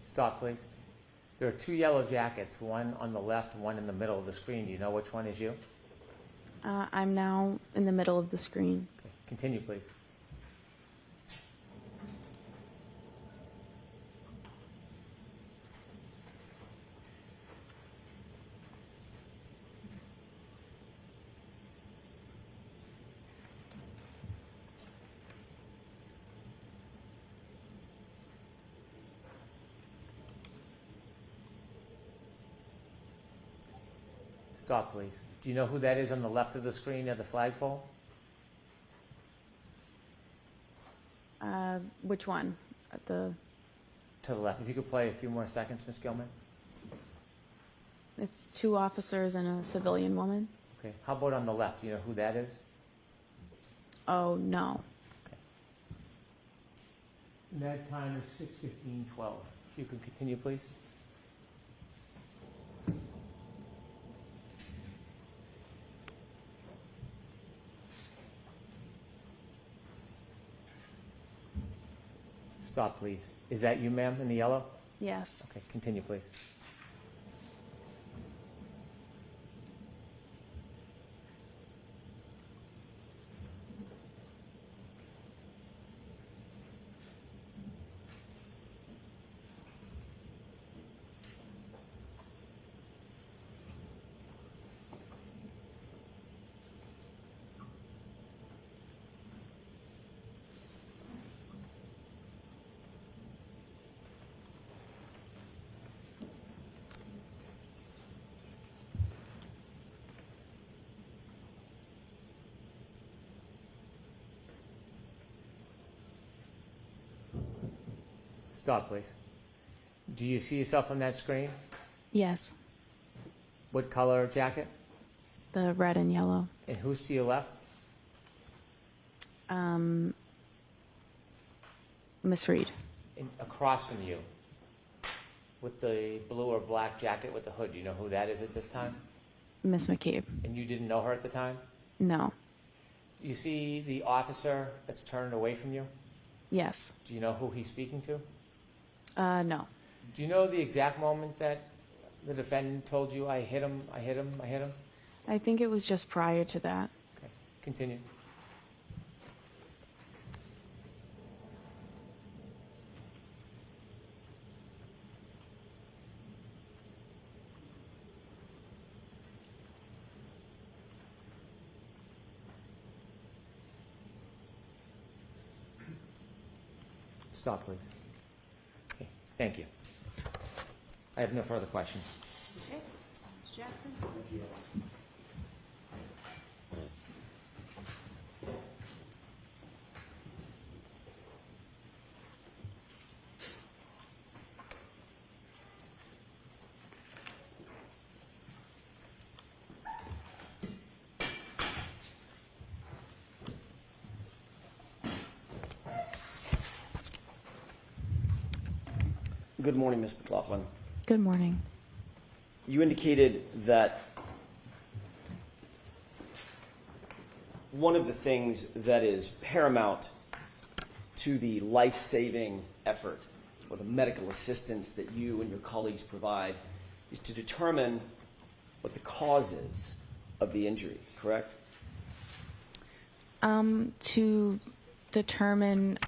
Stop, please. There are two yellow jackets, one on the left, one in the middle of the screen. Do you know which one is you? I'm now in the middle of the screen. Okay. Continue, please. Stop, please. Do you know who that is on the left of the screen near the flagpole? Which one? At the. To the left. If you could play a few more seconds, Ms. Gilman. It's two officers and a civilian woman. Okay. How about on the left? Do you know who that is? Oh, no. And that time is 6:15:12. If you could continue, please. Stop, please. Is that you, ma'am, in the yellow? Yes. Okay, continue, please. Stop, please. Do you see yourself on that screen? Yes, What color jacket? the red and yellow. And who's to your left? Miss Reed. Across from you, with the blue or black jacket with the hood. Do you know who that is at this time? Miss McCabe. And you didn't know her at the time? No. You see the officer that's turned away from you? Yes. Do you know who he's speaking to? No. Do you know the exact moment that the defendant told you, I hit him, I hit him, I hit him? I think it was just prior to that. Okay, continue. Stop, please. Okay, thank you. I have no further questions. Okay, Mr. Jackson? Good morning, Ms. McLaughlin. Good morning. You indicated that one of the things that is paramount to the life-saving effort or the medical assistance that you and your colleagues provide is to determine what the cause is of the injury, correct? To determine,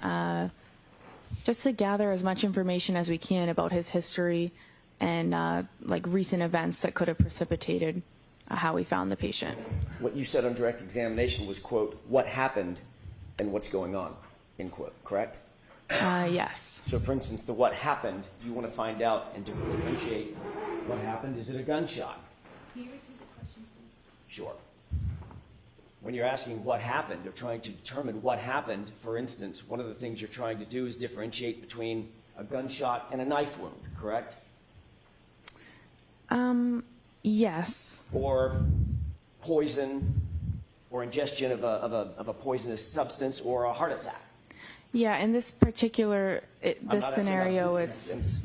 just to gather as much information as we can about his history and like recent events that could have precipitated how we found the patient. What you said on direct examination was, quote, what happened and what's going on, end quote, correct? Yes. So, for instance, the what happened, you want to find out and differentiate what happened. Is it a gunshot? Can you repeat the question, please? Sure. When you're asking what happened or trying to determine what happened, for instance, one of the things you're trying to do is differentiate between a gunshot and a knife wound, correct? Yes. Or poison or ingestion of a poisonous substance or a heart attack. Yeah, in this particular, I'm this not asking scenario, about it's, this instance.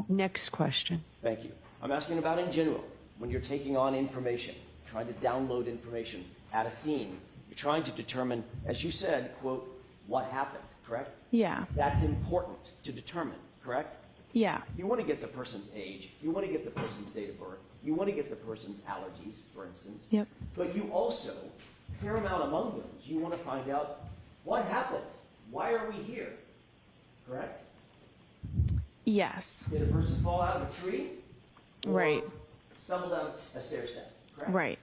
Next question. Thank you. I'm asking about in general, when you're taking on information, trying to download information at a scene, you're trying to determine, as you said, quote, what happened, correct? yeah, That's important to determine, correct? yeah, You want to get the person's age, you want to get the person's date of birth, you want to get the person's allergies, for instance. Yep. But you also, paramount among those, you want to find out what happened, why are we here, correct? yes, Did a person fall out of a tree? Or Right. stumble down a stair step, correct? right.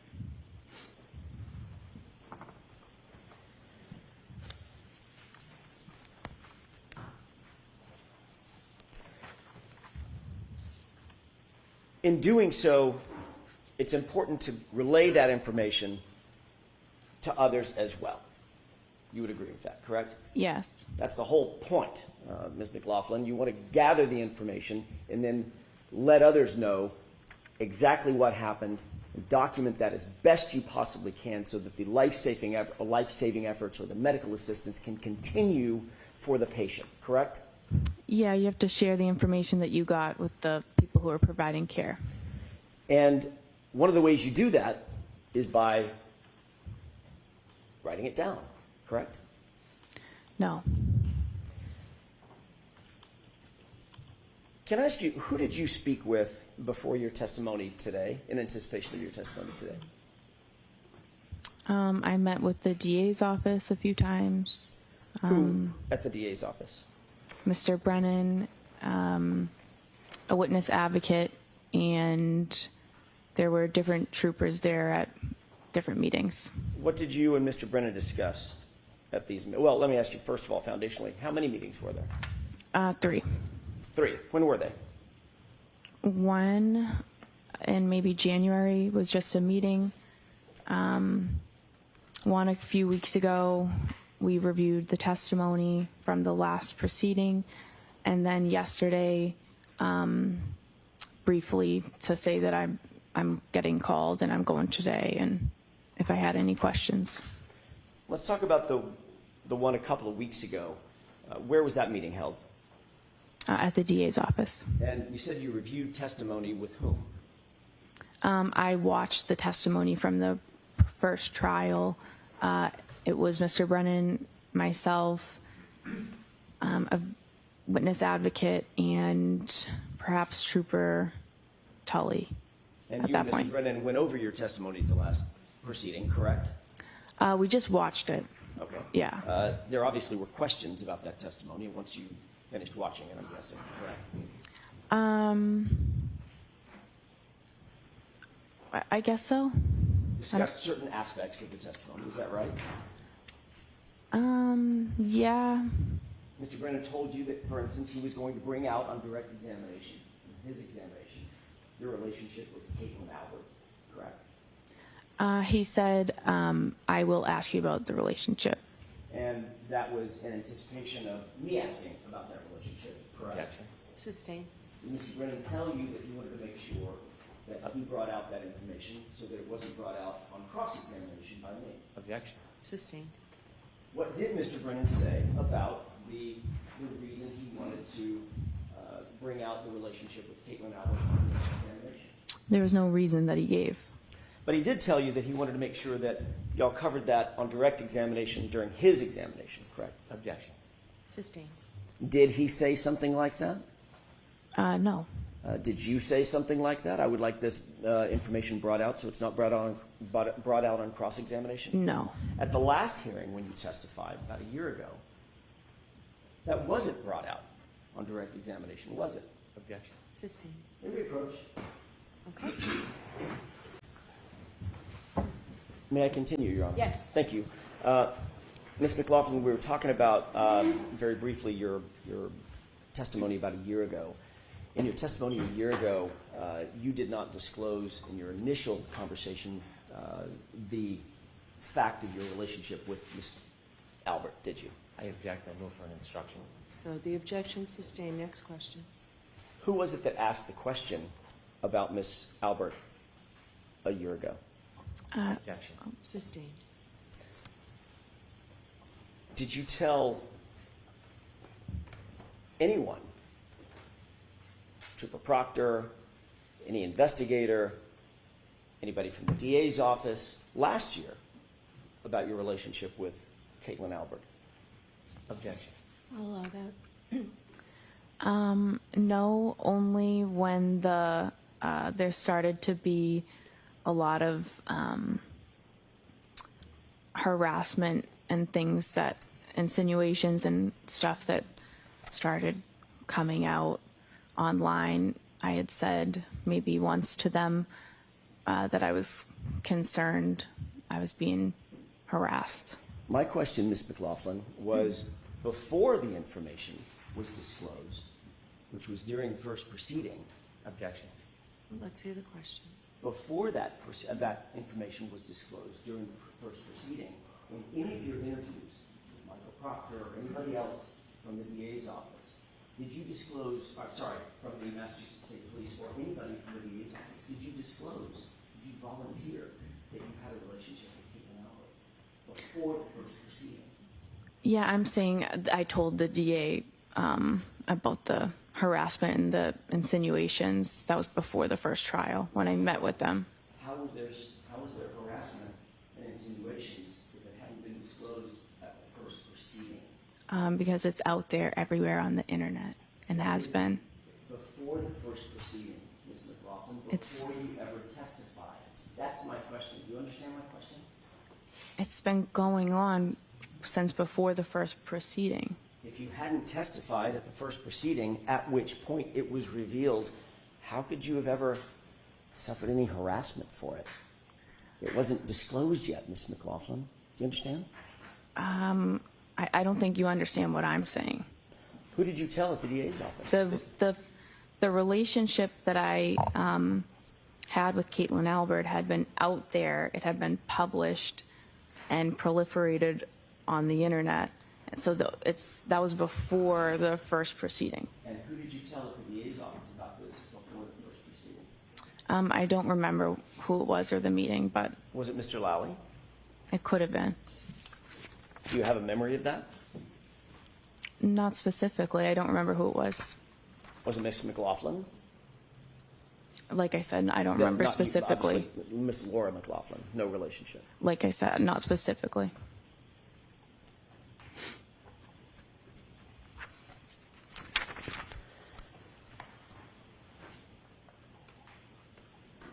In doing so, it's important to relay that information to others as well. You would agree with that, correct? Yes, That's the whole point, Ms. McLaughlin. You want to gather the information and then let others know exactly what happened and document that as best you possibly can so that the life-saving efforts or the medical assistance can continue for the patient, correct? yeah, you have to share the information that you got with the people who are providing care. And one of the ways you do that is by writing it down, correct? No, Can I ask you, who did you speak with before your testimony today, in anticipation of your testimony today? I met with the DA's office a few times, Who at the DA's office? Mr. Brennan, a witness advocate, and there were different troopers there at different meetings. What did you and Mr. Brennan discuss at these? Well, let me ask you first of all, foundationally, how many meetings were there? 3. 3. When were they? One in maybe January was just a meeting. One a few weeks ago, we reviewed the testimony from the last proceeding, and then yesterday, briefly to say that I'm getting called and I'm going today, and if I had any questions. Let's talk about the one a couple of weeks ago. Where was that meeting held? At the DA's office. And you said you reviewed testimony with whom? I watched the testimony from the first trial. It was Mr. Brennan, myself, a witness advocate, and perhaps Trooper Tully And at you that and Mr. point. Brennan went over your testimony at the last proceeding, correct? We just watched it. Okay. Yeah. There obviously were questions about that testimony once you finished watching it, I'm guessing, correct? I guess so. Discussed certain aspects of the testimony, is that right? Yeah. Mr. Brennan told you that, for instance, he was going to bring out on direct examination, his examination, your relationship with Caitlin Albert, correct? He said, I will ask you about the relationship. And that was in anticipation of me asking about that relationship, correct? Objection. Sustained. Did Mr. Brennan tell you that he wanted to make sure that he brought out that information so that it wasn't brought out on cross-examination by me? Objection. Sustained. What did Mr. Brennan say about the reason he wanted to bring out the relationship with Caitlin Albert on the examination? There was no reason that he gave. But he did tell you that he wanted to make sure that y'all covered that on direct examination during his examination, correct? Objection. Sustained. Did he say something like that? No. Did you say something like that? I would like this information brought out so it's not brought out on cross-examination? No. At the last hearing when you testified about a year ago, that wasn't brought out on direct examination, was it? Objection. Sustained. May we approach? Okay. May I continue, Your Honor? Yes. Thank you. Ms. McLaughlin, we were talking about, very briefly, your testimony about a year ago. In your testimony a year ago, you did not disclose in your initial conversation the fact of your relationship with Ms. Albert, did you? I object. I move for an instruction. So the objection sustained. Next question. Who was it that asked the question about Ms. Albert a year ago? Objection. Sustained. Did you tell anyone, Trooper Proctor, any investigator, anybody from the DA's office last year about your relationship with Caitlin Albert? Objection. I'll allow that. No, only when there started to be a lot of harassment and things that, insinuations and stuff that started coming out online. I had said maybe once to them that I was concerned I was being harassed. My question, Ms. McLaughlin, was before the information was disclosed, which was during the first proceeding, Objection. Let's hear the question. before that information was disclosed during the first proceeding, in any of your interviews with Michael Proctor or anybody else from the DA's office, did you disclose, from the Massachusetts State Police or anybody from the DA's office, did you disclose, did you volunteer that you had a relationship with Caitlin Albert before the first proceeding? Yeah, I'm saying I told the DA about the harassment and the insinuations. That was before the first trial when I met with them. How was there harassment and insinuations if it hadn't been disclosed at the first proceeding? Because it's out there everywhere on the internet and has been. Before the first proceeding, Ms. McLaughlin, It's- before you ever testified. That's my question. Do you understand my question? It's been going on since before the first proceeding. If you hadn't testified at the first proceeding, at which point it was revealed, how could you have ever suffered any harassment for it? It wasn't disclosed yet, Ms. McLaughlin. Do you understand? I don't think you understand what I'm saying. Who did you tell at the DA's office? The relationship that I had with Caitlin Albert had been out there. It had been published and proliferated on the internet. And so that was before the first proceeding. And who did you tell at the DA's office about this before the first proceeding? I don't remember who it was or the meeting, but Was it Mr. Lowry? it could have been. Do you have a memory of that? Not specifically. I don't remember who it was. Was it Miss McLaughlin? Like I said, I don't No, remember not you, specifically. obviously, Miss Laura McLaughlin, no relationship. Like I said, not specifically.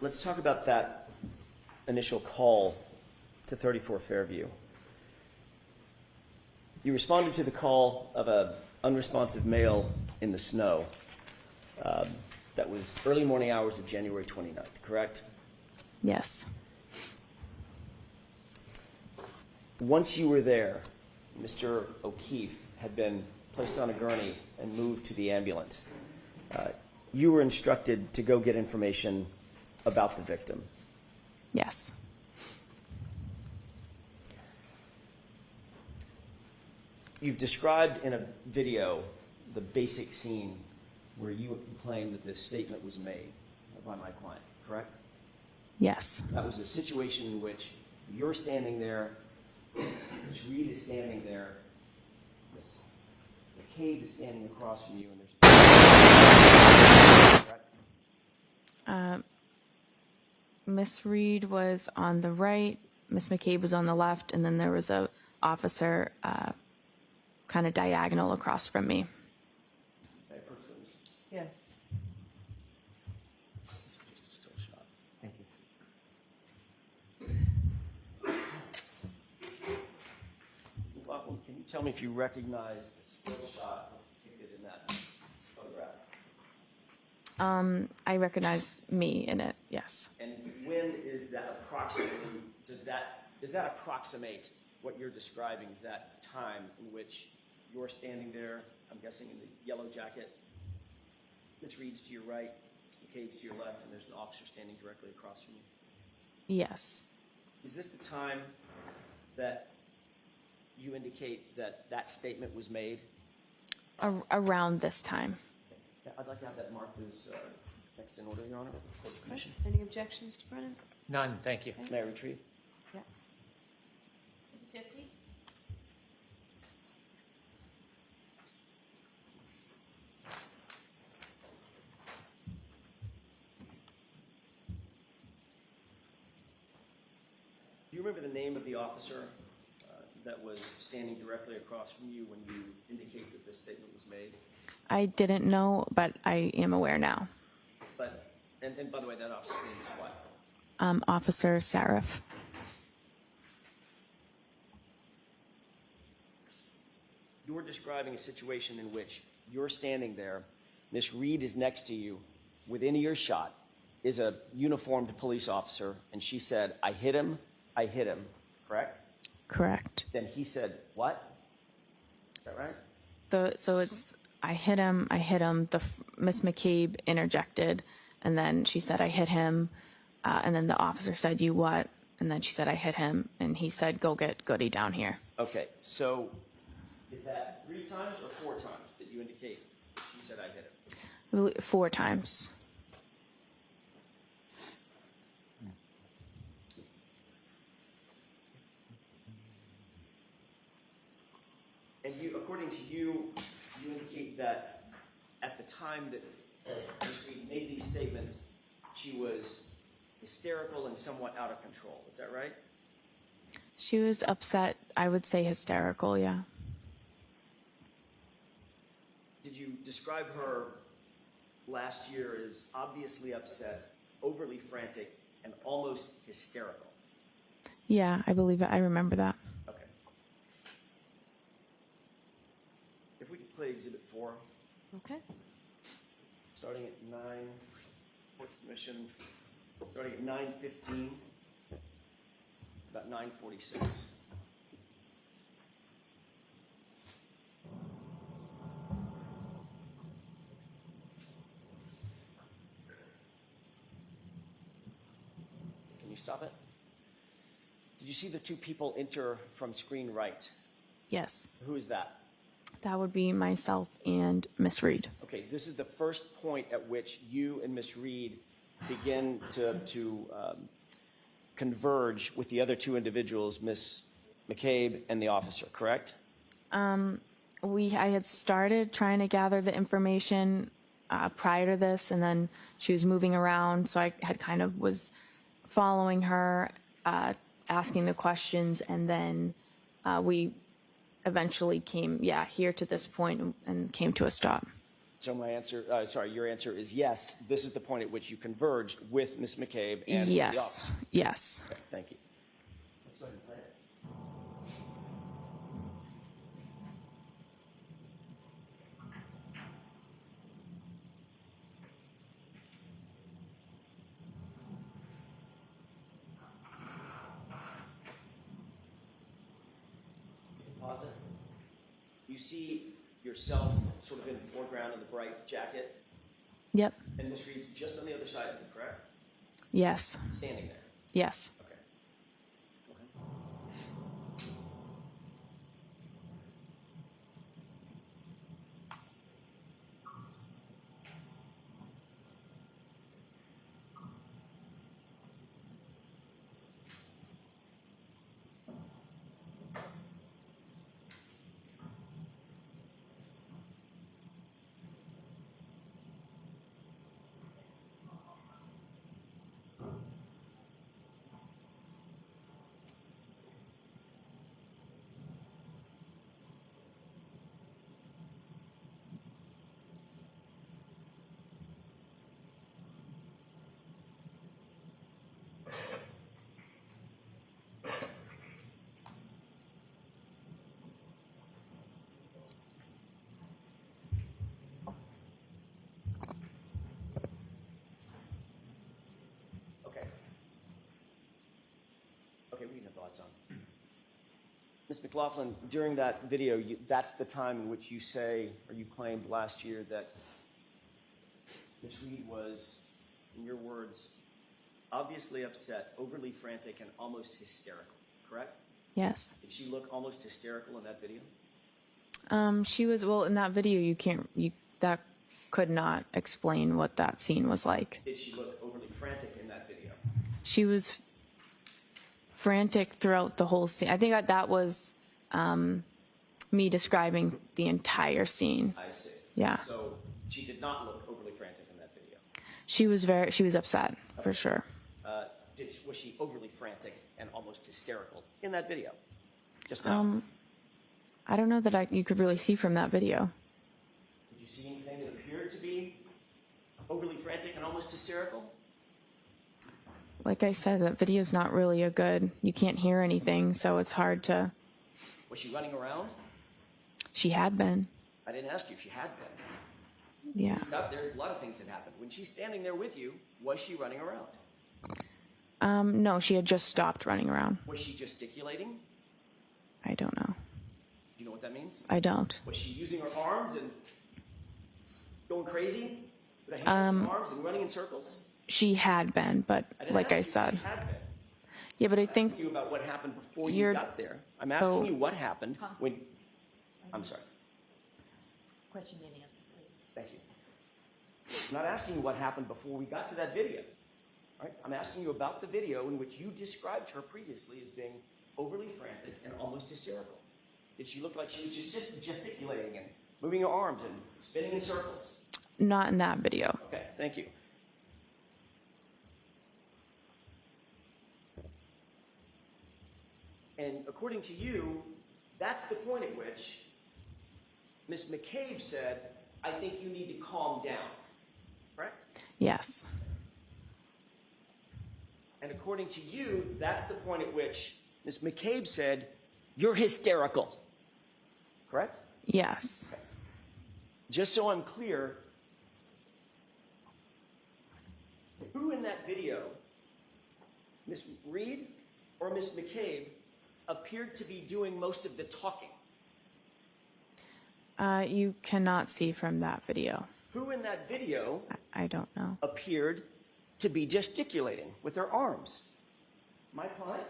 Let's talk about that initial call to 34 Fairview. You responded to the call of an unresponsive male in the snow. That was early morning hours of January 29th, correct? Yes. Once you were there, Mr. O'Keefe had been placed on a gurney and moved to the ambulance. You were instructed to go get information about the victim. Yes. You've described in a video the basic scene where you claim that this statement was made by my client, correct? Yes. That was a situation in which you're standing there, Ms. Reed is standing there, Ms. McCabe is standing across from you, and there's... Correct? Miss Reed was on the right, Miss McCabe was on the left, and then there was a officer kind of diagonal across from me. That person was Yes. just a still shot. Thank you. Ms. McLaughlin, can you tell me if you recognize the still shot depicted in that photograph? I recognize me in it, yes. And when is that approximately, does that approximate what you're describing as that time in which you're standing there, I'm guessing in the yellow jacket, Ms. Reed's to your right, Ms. McCabe's to your left, and there's an officer standing directly across from you? Yes. Is this the time that you indicate that that statement was made? Around this time. Yeah, I'd like to have that marked as next in order, Your Honor. Court of Commission. Any objections, Mr. Brennan? None, thank you. May I retrieve? Yeah. 50? Do you remember the name of the officer that was standing directly across from you when you indicate that this statement was made? I didn't know, but I am aware now. But, and by the way, that officer's name is what? Officer Sarif. You're describing a situation in which you're standing there, Miss Reed is next to you, within earshot is a uniformed police officer, and she said, I hit him, correct? Correct. Then he said, what? Is that right? So it's, I hit him. Miss McCabe interjected, and then she said, I hit him. And then the officer said, you what? And then she said, I hit him. And he said, go get Goody down here. Okay, so is that 3 times or 4 times that you indicate she said I hit him? I believe 4 times. And you, according to you, you indicate that at the time that Ms. Reed made these statements, she was hysterical and somewhat out of control. Is that right? She was upset. I would say hysterical, yeah. Did you describe her last year as obviously upset, overly frantic, and almost hysterical? Yeah, I believe it. I remember that. Okay. If we could play Exhibit 4, Okay. starting at 9, Court Commission, starting at 9:15, about 9:46. Can you stop it? Did you see the 2 people enter from screen right Yes, Who is that? that would be myself and Miss Reed. Okay, this is the first point at which you and Ms. Reed begin to converge with the other two individuals, Ms. McCabe and the officer, correct? I had started trying to gather the information prior to this, and then she was moving around, so I had kind of was following her, asking the questions, and then we eventually came, here to this point and came to a stop. So my answer, your answer is yes. This is the point at which you converged with Ms. McCabe and the Yes, officer. yes. Okay, thank you. Let's go ahead and play it. Pause it. You see yourself sort of in the foreground in the bright jacket, Yep, and Ms. Reed's just on the other side of you, correct? yes, Standing there. yes. Okay. Go ahead. Okay. Okay, we can have the lights on. Ms. McLaughlin, during that video, that's the time in which you say, or you claimed last year that Ms. Reed was, in your words, obviously upset, overly frantic, and almost hysterical, correct? Yes. Did she look almost hysterical in that video? She was, well, in that video, that could not explain what that scene was like. Did she look overly frantic in that video? She was frantic throughout the whole scene. I think that was me describing the entire scene. I see. Yeah. So she did not look overly frantic in that video. She was upset, for sure. Was she overly frantic and almost hysterical in that video? Just now. I don't know that you could really see from that video. Did you see anything that appeared to be overly frantic and almost hysterical? Like I said, that video's not really you can't hear anything, so it's hard to. Was she running around? She had been. I didn't ask you if she had been. Yeah. There are a lot of things that happened. When she's standing there with you, was she running around? No, she had just stopped running around. Was she gesticulating? I don't know. Do you know what that means? I don't. Was she using her arms and going crazy? With her hands and arms and running in circles? She had been, but I didn't like ask I you if said. she had been. Yeah, but I I'm think asking you about what happened before you got there. I'm asking you what happened when. I'm sorry. Question and answer, please. Thank you. I'm not asking you what happened before we got to that video. All right? I'm asking you about the video in which you described her previously as being overly frantic and almost hysterical. Did she look like she was just gesticulating and moving her arms and spinning in circles? not in that video. Okay, thank you. And according to you, that's the point at which Ms. McCabe said, I think you need to calm down, correct? Yes. And according to you, that's the point at which Ms. McCabe said, you're hysterical, correct? Yes. Just so I'm clear, who in that video, Ms. Reed or Ms. McCabe, appeared to be doing most of the talking? You cannot see from that video. Who in that video I don't know. appeared to be gesticulating with her arms? My client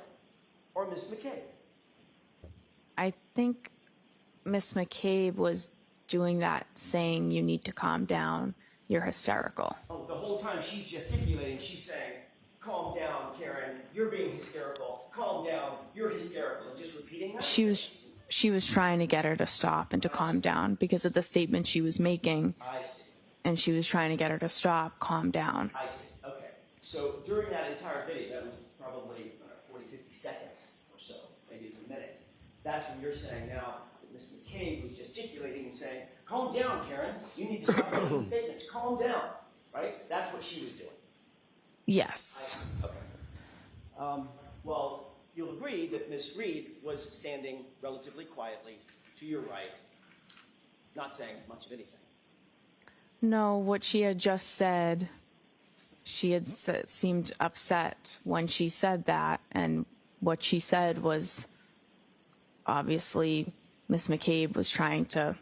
or Ms. McCabe? I think Miss McCabe was doing that, saying, "You need to calm down. You're hysterical." Oh, the whole time she's gesticulating, she's saying, "Calm down, Karen. You're being hysterical. Calm down. You're hysterical." And just repeating that? She was trying to get her to stop and to calm down because of the statement she was making, I see. and she was trying to get her to stop, calm down. I see. Okay. So during that entire video, that was probably 40, 50 seconds or so, maybe it's a minute. That's when you're saying now that Ms. McCabe was gesticulating and saying, "Calm down, Karen. You need to stop making statements. Calm down." Right? That's what she was doing. Yes. Okay. Well, you'll agree that Ms. Reed was standing relatively quietly to your right, not saying much of anything. No, what she had just said, she had seemed upset when she said that, and what she said was obviously Miss McCabe was trying to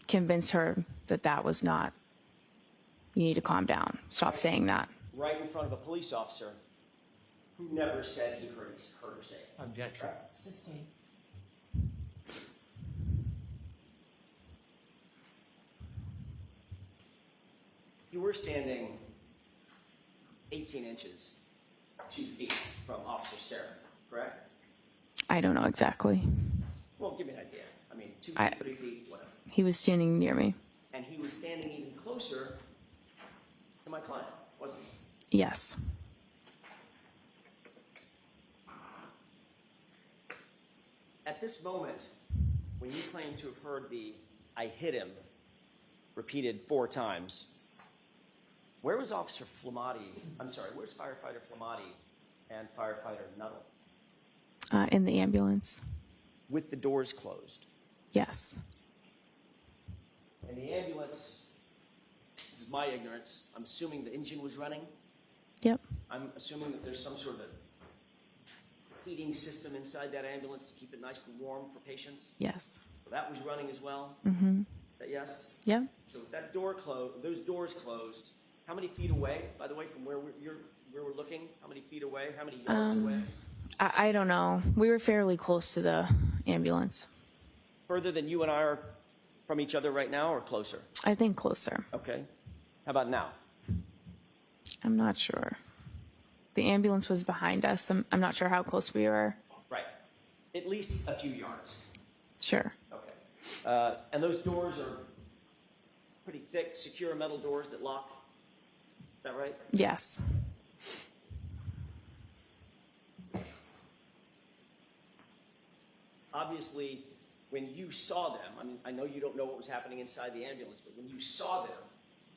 convince her that that was not, you need to calm down, stop saying that. Right in front of a police officer who never said he heard her say it. Objection. Correct. Sustained. You were standing 18 inches, 2 feet from Officer Seraph, correct? I don't know exactly. Well, give me an idea. I mean, 2 feet, 3 feet, whatever. He was standing near me. And he was standing even closer to my client, wasn't he? Yes. At this moment, when you claim to have heard the "I hit him" repeated 4 times, where was Officer Flamati? I'm sorry, where's Firefighter Flamati and Firefighter Nuttall? In the ambulance. With the doors closed. Yes. And the ambulance, this is my ignorance, I'm assuming the engine was running. Yep. I'm assuming that there's some sort of a heating system inside that ambulance to keep it nice and warm for patients. Yes. So that was running as well. Mm-hmm. Is that yes? Yep. So with that door closed, those doors closed, how many feet away, by the way, from where we're looking? How many feet away? How many yards away? I don't know. We were fairly close to the ambulance. Further than you and I are from each other right now, or closer? I think closer. Okay. How about now? I'm not sure. The ambulance was behind us. I'm not sure how close we were. Right. At least a few yards. Sure. Okay. And those doors are pretty thick, secure metal doors that lock. Is that right? Yes. Obviously, when you saw them, I mean, I know you don't know what was happening inside the ambulance, but when you saw them,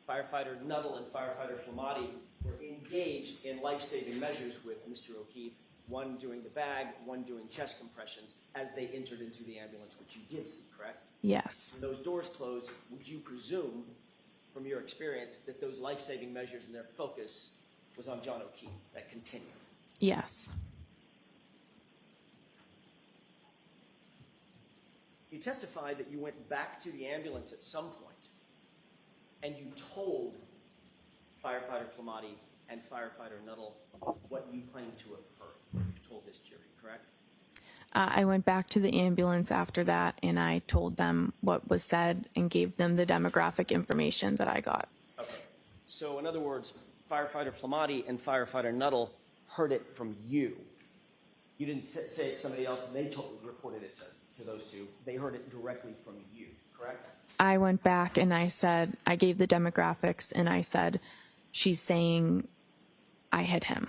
Firefighter Nuttall and Firefighter Flamati were engaged in life-saving measures with Mr. O'Keefe, one doing the bag, one doing chest compressions, as they entered into the ambulance, which you did see, correct? Yes. When those doors closed, would you presume, from your experience, that those life-saving measures and their focus was on John O'Keefe, that continued? Yes. You testified that you went back to the ambulance at some point and you told Firefighter Flamati and Firefighter Nuttall what you claimed to have heard. You've told this jury, correct? I went back to the ambulance after that, and I told them what was said and gave them the demographic information that I got. Okay. So, in other words, Firefighter Flamati and Firefighter Nuttall heard it from you. You didn't say it to somebody else, and they reported it to those two. They heard it directly from you, correct? I went back and I said, I gave the demographics, and I said, she's saying I hit him.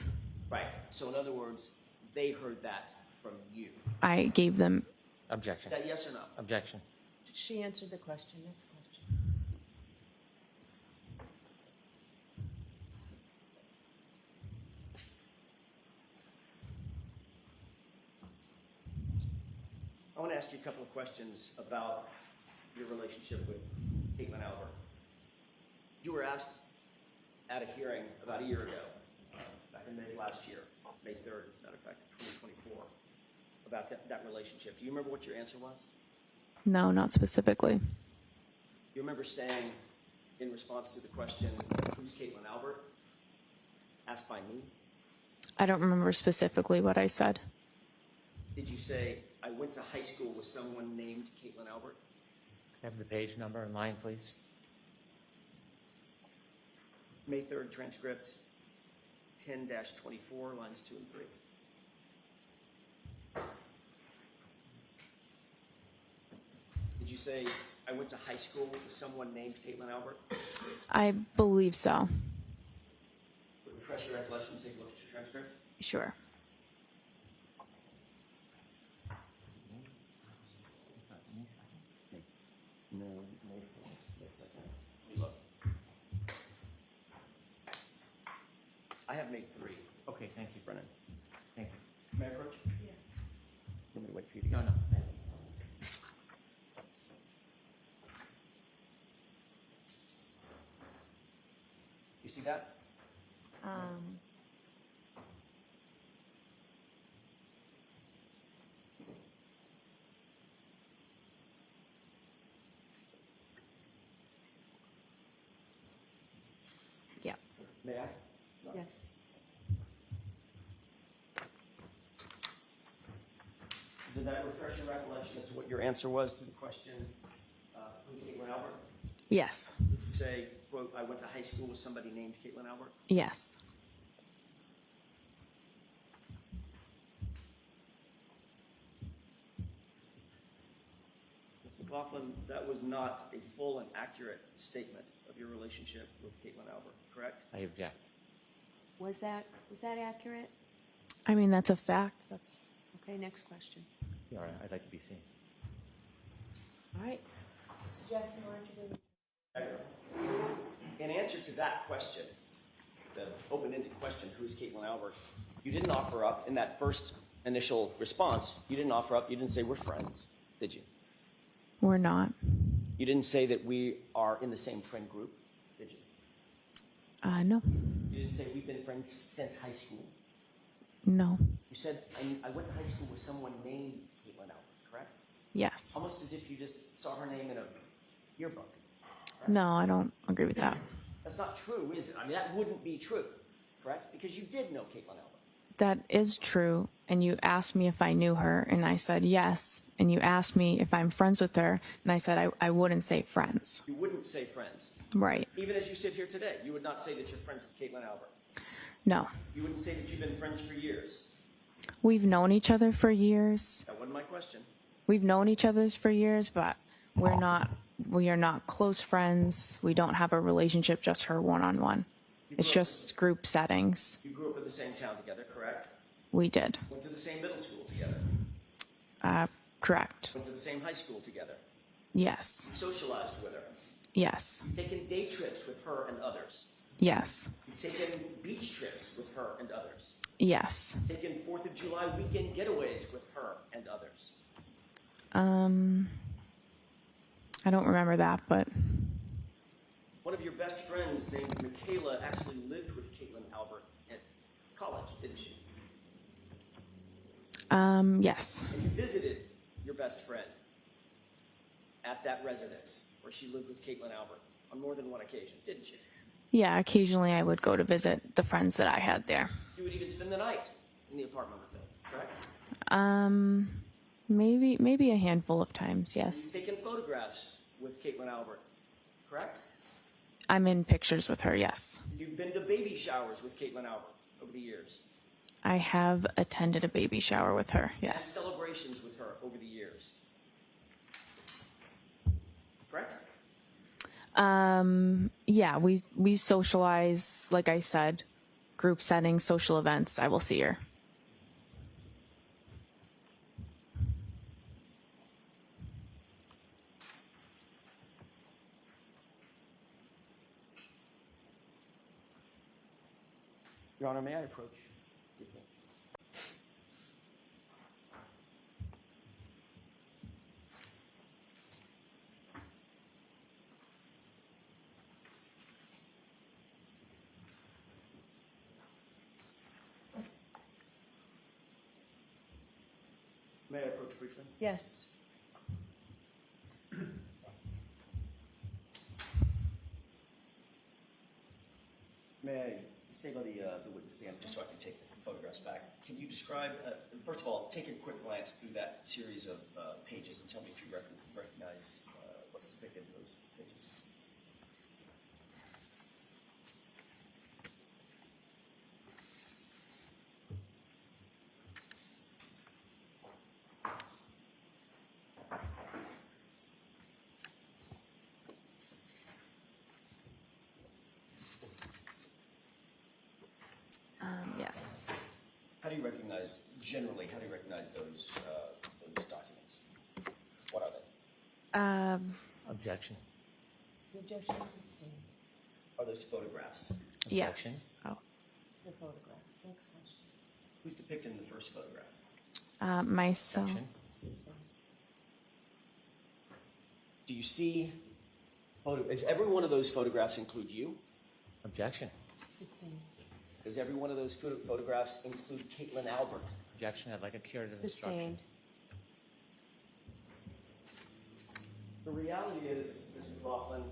Right. So, in other words, they heard that from you. I gave them. Objection. Is that yes or no? Objection. She answered the question. Next question. I want to ask you a couple of questions about your relationship with Caitlin Albert. You were asked at a hearing about a year ago, back in May last year, May 3rd, as a matter of fact, 2024, about that relationship. Do you remember what your answer was? No, not specifically. You remember saying, in response to the question, who's Caitlin Albert, asked by me? I don't remember specifically what I said. Did you say, I went to high school with someone named Caitlin Albert? Can I have the page number and line, please? May 3rd transcript, 10-24, lines 2 and 3. Did you say, I went to high school with someone named Caitlin Albert? I believe so. Refresh your recollection, take a look at your transcript. Sure. No, May 4th. Wait a second. Let me look. I have May 3. Okay, thank you. Brennan. Thank you. May I approach? Yes. Let me wait for you to No, get no. You see that? Yeah. May I? Yes. Did that refresh your recollection as to what your answer was to the question, who's Caitlin Albert? Yes. Did you say, quote, I went to high school with somebody named Caitlin Albert? Yes. Ms. McLaughlin, that was not a full and accurate statement of your relationship with Caitlin Albert, correct? I object. Was that accurate? I mean, that's a fact. That's Okay, next question. All right, I'd like to be seen. All right. Mr. Jackson, why don't you go? In answer to that question, the open-ended question, who's Caitlin Albert, you didn't offer up in that first initial response, you didn't offer up, you didn't say we're friends, did you? we're not. You didn't say that we are in the same friend group, did you? No. You didn't say we've been friends since high school. No. You said, I went to high school with someone named Caitlin Albert, correct? Yes. Almost as if you just saw her name in a yearbook. No, I don't agree with that. That's not true, is it? I mean, that wouldn't be true, correct? Because you did know Caitlin Albert. That is true. And you asked me if I knew her, and I said yes. And you asked me if I'm friends with her, and I said I wouldn't say friends. You wouldn't say friends. Right. Even as you sit here today, you would not say that you're friends with Caitlin Albert. No. You wouldn't say that you've been friends for years. We've known each other for years. That wasn't my question. We've known each other for years, but we are not close friends. We don't have a relationship, just her one-on-one. It's just group settings. You grew up in the same town together, correct? We did. Went to the same middle school together. Correct. Went to the same high school together. Yes. You socialized with her. Yes. You've taken day trips with her and others. Yes. You've taken beach trips with her and others. Yes. Taken 4th of July weekend getaways with her and others. I don't remember that, but One of your best friends named Michaela actually lived with Caitlin Albert at college, didn't she? yes. And you visited your best friend at that residence where she lived with Caitlin Albert on more than one occasion, didn't you? Yeah, occasionally I would go to visit the friends that I had there. You would even spend the night in the apartment with them, correct? Maybe a handful of times, You've yes. taken photographs with Caitlin Albert, correct? I'm in pictures with her, yes. You've been to baby showers with Caitlin Albert over the years. I have attended a baby shower with her, Had yes. celebrations with her over the years. Correct? Yeah, we socialize, like I said, group settings, social events. I will see her. Your Honor, may I approach? May I approach briefly? Yes. May I stay by the witness stand just so I can take the photographs back. Can you describe, first of all, take a quick glance through that series of pages and tell me if you recognize what's depicted in those pages. Yes. How do you recognize, generally, how do you recognize those documents? What are they? Objection. The objection is sustained. Are those photographs? Objection. Yes. Oh. The photographs. Next question. Who's depicted in the first photograph? Myself. Objection. Sustained. Do you see, does every one of those photographs include you? Objection. Sustained. Does every one of those photographs include Caitlin Albert? Objection. I'd like a curative instruction. Sustained. The reality is, Ms. McLaughlin,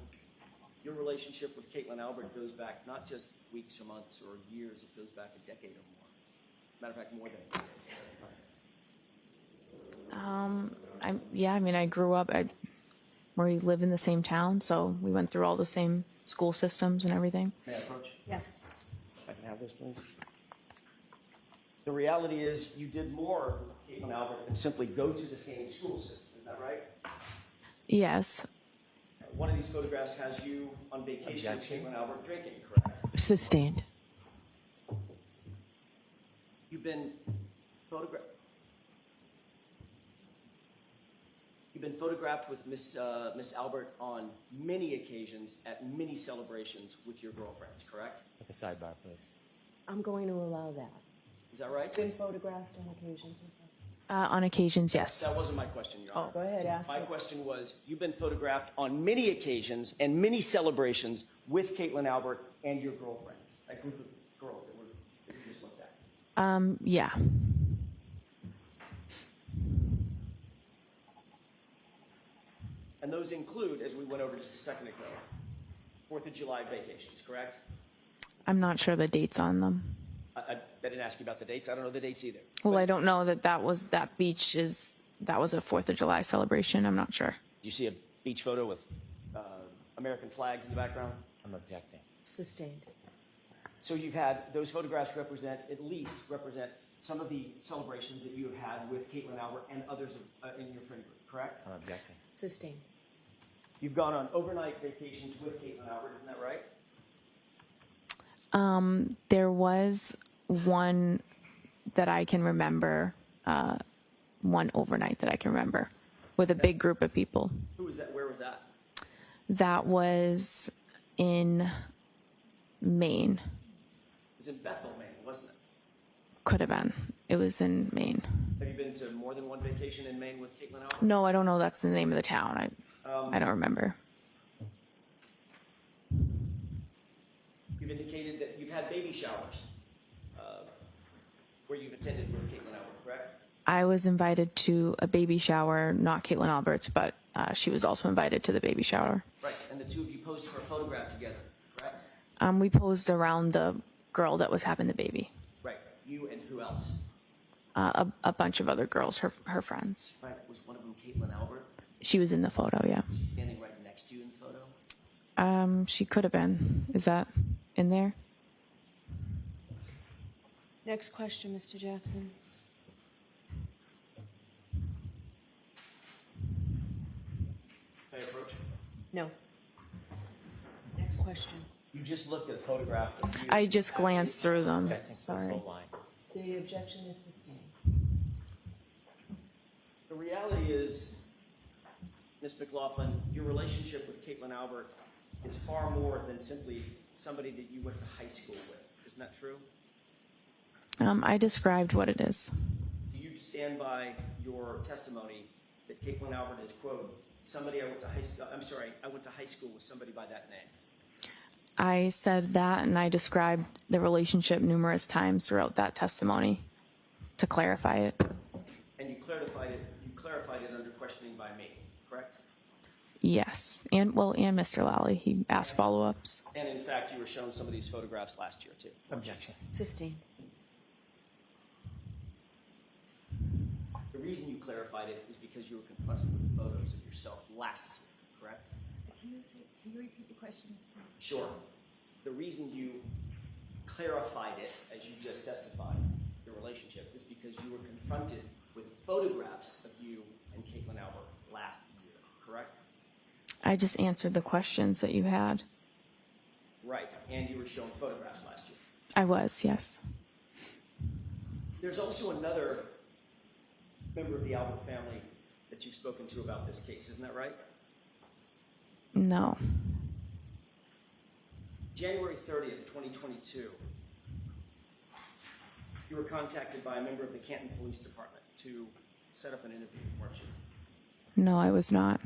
your relationship with Caitlin Albert goes back not just weeks or months or years, it goes back a decade or more. Matter of fact, more than a decade. I grew up we live in the same town, so we went through all the same school systems and everything. May I approach? Yes. If I can have this, please. The reality is you did more with Caitlin Albert than simply go to the same school system. Is that right? Yes. One of these photographs has you on vacation with Objection. Caitlin Albert drinking, correct? Sustained. You've been photographed with Miss Albert on many occasions at many celebrations with your girlfriends, correct? Like a sidebar, please. I'm going to allow that. Is that right? Been photographed on occasions with them. On occasions, yes. That wasn't my question, Your Honor. Go ahead, ask My it. question was, you've been photographed on many occasions and many celebrations with Caitlin Albert and your girlfriends, that group of girls that we just looked at. Yeah. And those include, as we went over just a second ago, 4th of July vacations, correct? I'm not sure the dates on them. I didn't ask you about the dates. I don't know the dates either. Well, I don't know that was a 4th of July celebration. I'm not sure. Do you see a beach photo with American flags in the background? I'm objecting. Sustained. So you've had, those photographs represent some of the celebrations that you have had with Caitlin Albert and others in your friend group, correct? I'm objecting. Sustained. You've gone on overnight vacations with Caitlin Albert, isn't that right? There was one that I can remember, one overnight that I can remember with a big group of people. Who was that? Where was that? That was in Maine. It was in Bethel, Maine, wasn't it? Could have been. It was in Maine. Have you been to more than one vacation in Maine with Caitlin Albert? No, I don't know. That's the name of the town. I don't remember. You've indicated that you've had baby showers where you've attended with Caitlin Albert, correct? I was invited to a baby shower, not Caitlin Albert's, but she was also invited to the baby shower. Right, and the two of you posed for a photograph together, correct? We posed around the girl that was having the baby. Right, you and who else? A bunch of other girls, her friends. Right, was one of them Caitlin Albert? She was in the photo, yeah. She's standing right next to you in the photo? She could have been. Is that in there? Next question, Mr. Jackson. May I approach? No. Next question. You just looked at a photograph of you. I just glanced through them. Objecting to this Sorry. whole line. The objection is sustained. The reality is, Ms. McLaughlin, your relationship with Caitlin Albert is far more than simply somebody that you went to high school with. Isn't that true? I described what it is. Do you stand by your testimony that Caitlin Albert is, quote, somebody I went to high school with somebody by that name? I said that, and I described the relationship numerous times throughout that testimony to clarify it. And you clarified it under questioning by me, correct? Yes. And Mr. Lally, he asked follow-ups. And in fact, you were shown some of these photographs last year, too. Objection. Sustained. The reason you clarified it is because you were confronted with photos of yourself last year, correct? Can you repeat the question? Sure. The reason you clarified it, as you just testified, the relationship, is because you were confronted with photographs of you and Caitlin Albert last year, correct? I just answered the questions that you had. Right, and you were shown photographs last year. I was, yes. There's also another member of the Albert family that you've spoken to about this case, isn't that right? No. January 30th, 2022, you were contacted by a member of the Canton Police Department to set up an interview, weren't you? No, I was not.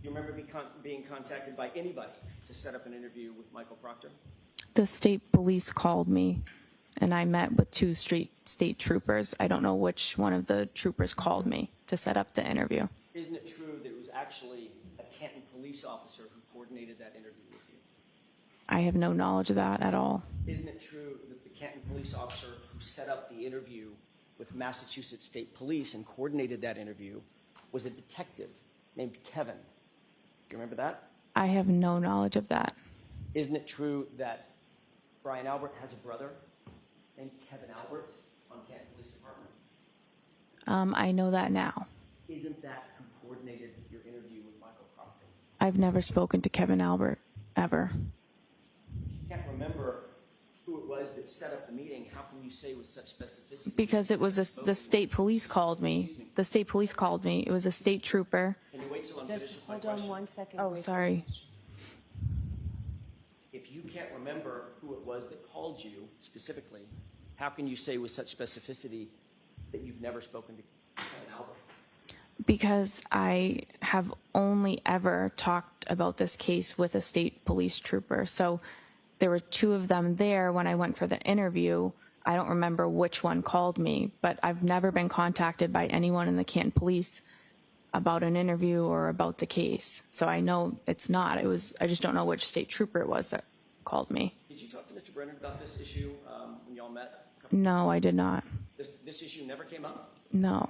You remember being contacted by anybody to set up an interview with Michael Proctor? The state police called me, and I met with two state troopers. I don't know which one of the troopers called me to set up the interview. Isn't it true that it was actually a Canton police officer who coordinated that interview with you? I have no knowledge of that at all. Isn't it true that the Canton police officer who set up the interview with Massachusetts State Police and coordinated that interview was a detective named Kevin? Do you remember that? I have no knowledge of that. Isn't it true that Brian Albert has a brother named Kevin Albert on Canton Police Department? I know that now. Isn't that who coordinated your interview with Michael Proctor? I've never spoken to Kevin Albert, ever. You can't remember who it was that set up the meeting. How can you say with such specificity? Because it was the state police called me. The state police called me. It was a state trooper. Can you wait till I'm finished Just with my hold on question? 1 second. Oh, wait. sorry. If you can't remember who it was that called you specifically, how can you say with such specificity that you've never spoken to Kevin Albert? Because I have only ever talked about this case with a state police trooper. So there were two of them there when I went for the interview. I don't remember which one called me, but I've never been contacted by anyone in the Canton Police about an interview or about the case. So I know it's not. I just don't know which state trooper it was that called me. Did you talk to Mr. Brennan about this issue when y'all met? No, I did not. This issue never came up? No,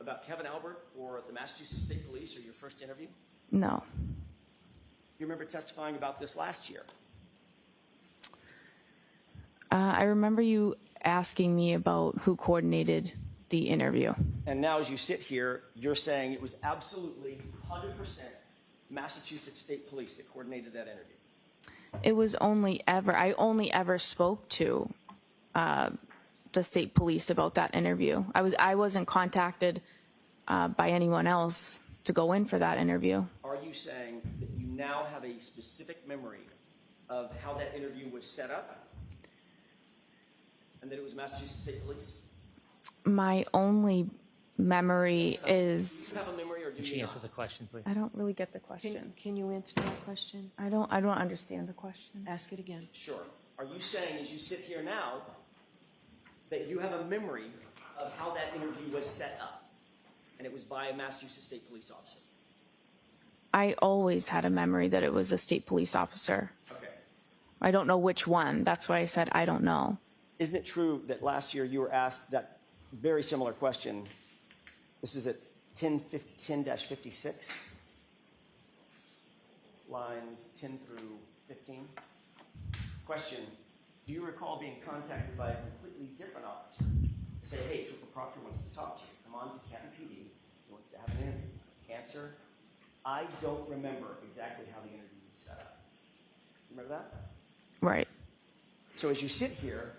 About Kevin Albert or the Massachusetts State Police or your first interview? no. You remember testifying about this last year? I remember you asking me about who coordinated the interview. And now as you sit here, you're saying it was absolutely 100% Massachusetts State Police that coordinated that interview. I only ever spoke to the state police about that interview. I wasn't contacted by anyone else to go in for that interview. Are you saying that you now have a specific memory of how that interview was set up? And that it was Massachusetts State Police? My only memory is, Do you have a memory or do Can you she not? answer the question, please? I don't really get the question. Can you answer that question? I don't understand the question. Ask it again. Sure. Are you saying as you sit here now that you have a memory of how that interview was set up? And it was by a Massachusetts State Police officer? I always had a memory that it was a state police officer. Okay. I don't know which one. That's why I said I don't know. Isn't it true that last year you were asked that very similar question? This is at 10-56, lines 10 through 15. Question, do you recall being contacted by a completely different officer to say, hey, Trooper Proctor wants to talk to you. Come on to Canton PD. He wants to have an interview. Answer, I don't remember exactly how the interview was set up. Remember that? Right. So as you sit here,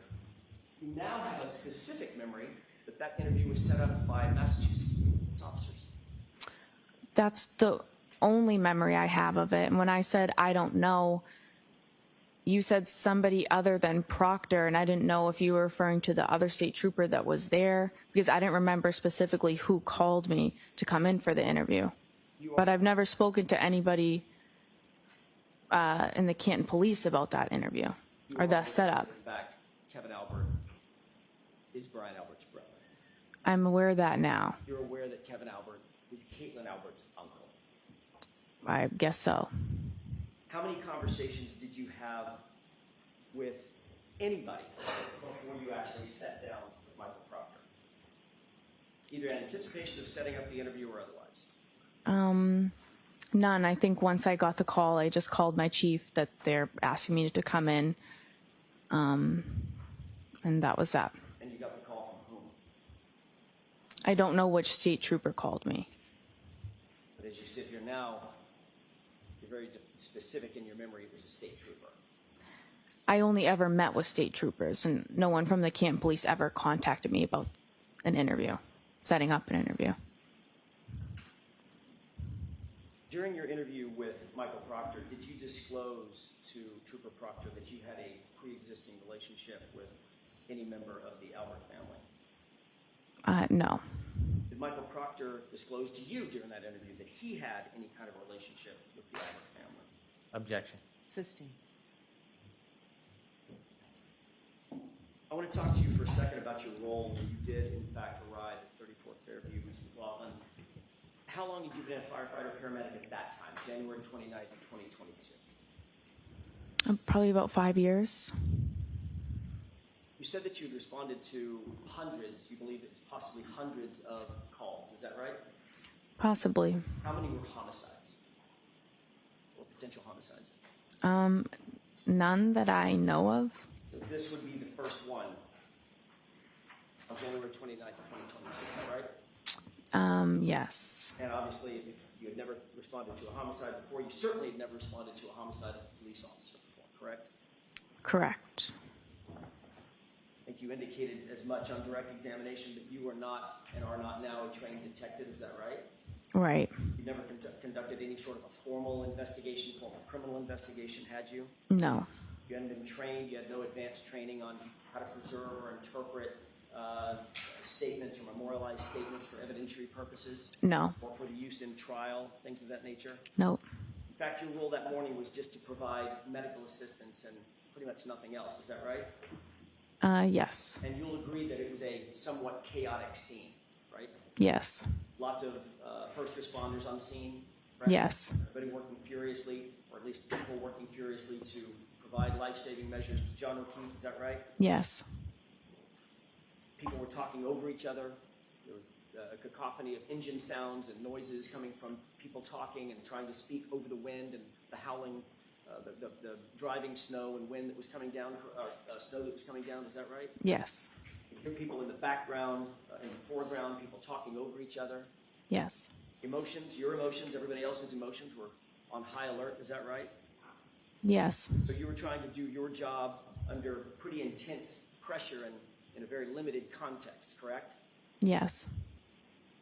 you now have a specific memory that that interview was set up by Massachusetts police officers. That's the only memory I have of it. And when I said I don't know, you said somebody other than Proctor, and I didn't know if you were referring to the other state trooper that was there, because I didn't remember specifically who called me to come in for the interview. But I've never spoken to anybody in the Canton Police about that interview or the setup. In fact, Kevin Albert is Brian Albert's brother. I'm aware of that now. You're aware that Kevin Albert is Caitlin Albert's uncle. I guess so. How many conversations did you have with anybody before you actually sat down with Michael Proctor? Either in anticipation of setting up the interview or otherwise? None. I think once I got the call, I just called my chief that they're asking me to come in. And that was that. And you got the call from whom? I don't know which state trooper called me. But as you sit here now, you're very specific in your memory it was a state trooper. I only ever met with state troopers, and no one from the Canton Police ever contacted me about an interview, setting up an interview. During your interview with Michael Proctor, did you disclose to Trooper Proctor that you had a pre-existing relationship with any member of the Albert family? No. Did Michael Proctor disclose to you during that interview that he had any kind of relationship with the Albert family? Objection. Sustained. I want to talk to you for a second about your role when you did, in fact, arrive at 34 Fairview, Ms. McLaughlin. How long had you been a firefighter paramedic at that time, January 29th, 2022? Probably about 5 years. You said that you had responded to hundreds, you believe it's possibly hundreds of calls, is that right? Possibly. How many were homicides or potential homicides? None that I know of. So this would be the first one on January 29th, 2022, is that right? Yes. And obviously, if you had never responded to a homicide before, you certainly had never responded to a homicide of a police officer before, correct? Correct. I think you indicated as much on direct examination that you are not and are not now a trained detective, is that right? Right. You never conducted any sort of a formal investigation, formal criminal investigation, had you? No. You hadn't been trained, you had no advanced training on how to preserve or interpret statements or memorialized statements for evidentiary purposes? No. Or for the use in trial, things of that nature? Nope. In fact, your role that morning was just to provide medical assistance and pretty much nothing else, is that right? Yes. And you'll agree that it was a somewhat chaotic scene, right? Yes. Lots of first responders on scene, right? Yes. Everybody working furiously, or at least people working furiously to provide life-saving measures to John O'Keefe, is that right? Yes. People were talking over each other. There was a cacophony of engine sounds and noises coming from people talking and trying to speak over the wind and the howling, the driving snow and wind that was coming down, snow that was coming down, is that right? Yes. You hear people in the background, in the foreground, people talking over each other. Yes. Emotions, your emotions, everybody else's emotions were on high alert, is that right? Yes. So you were trying to do your job under pretty intense pressure and in a very limited context, correct? Yes.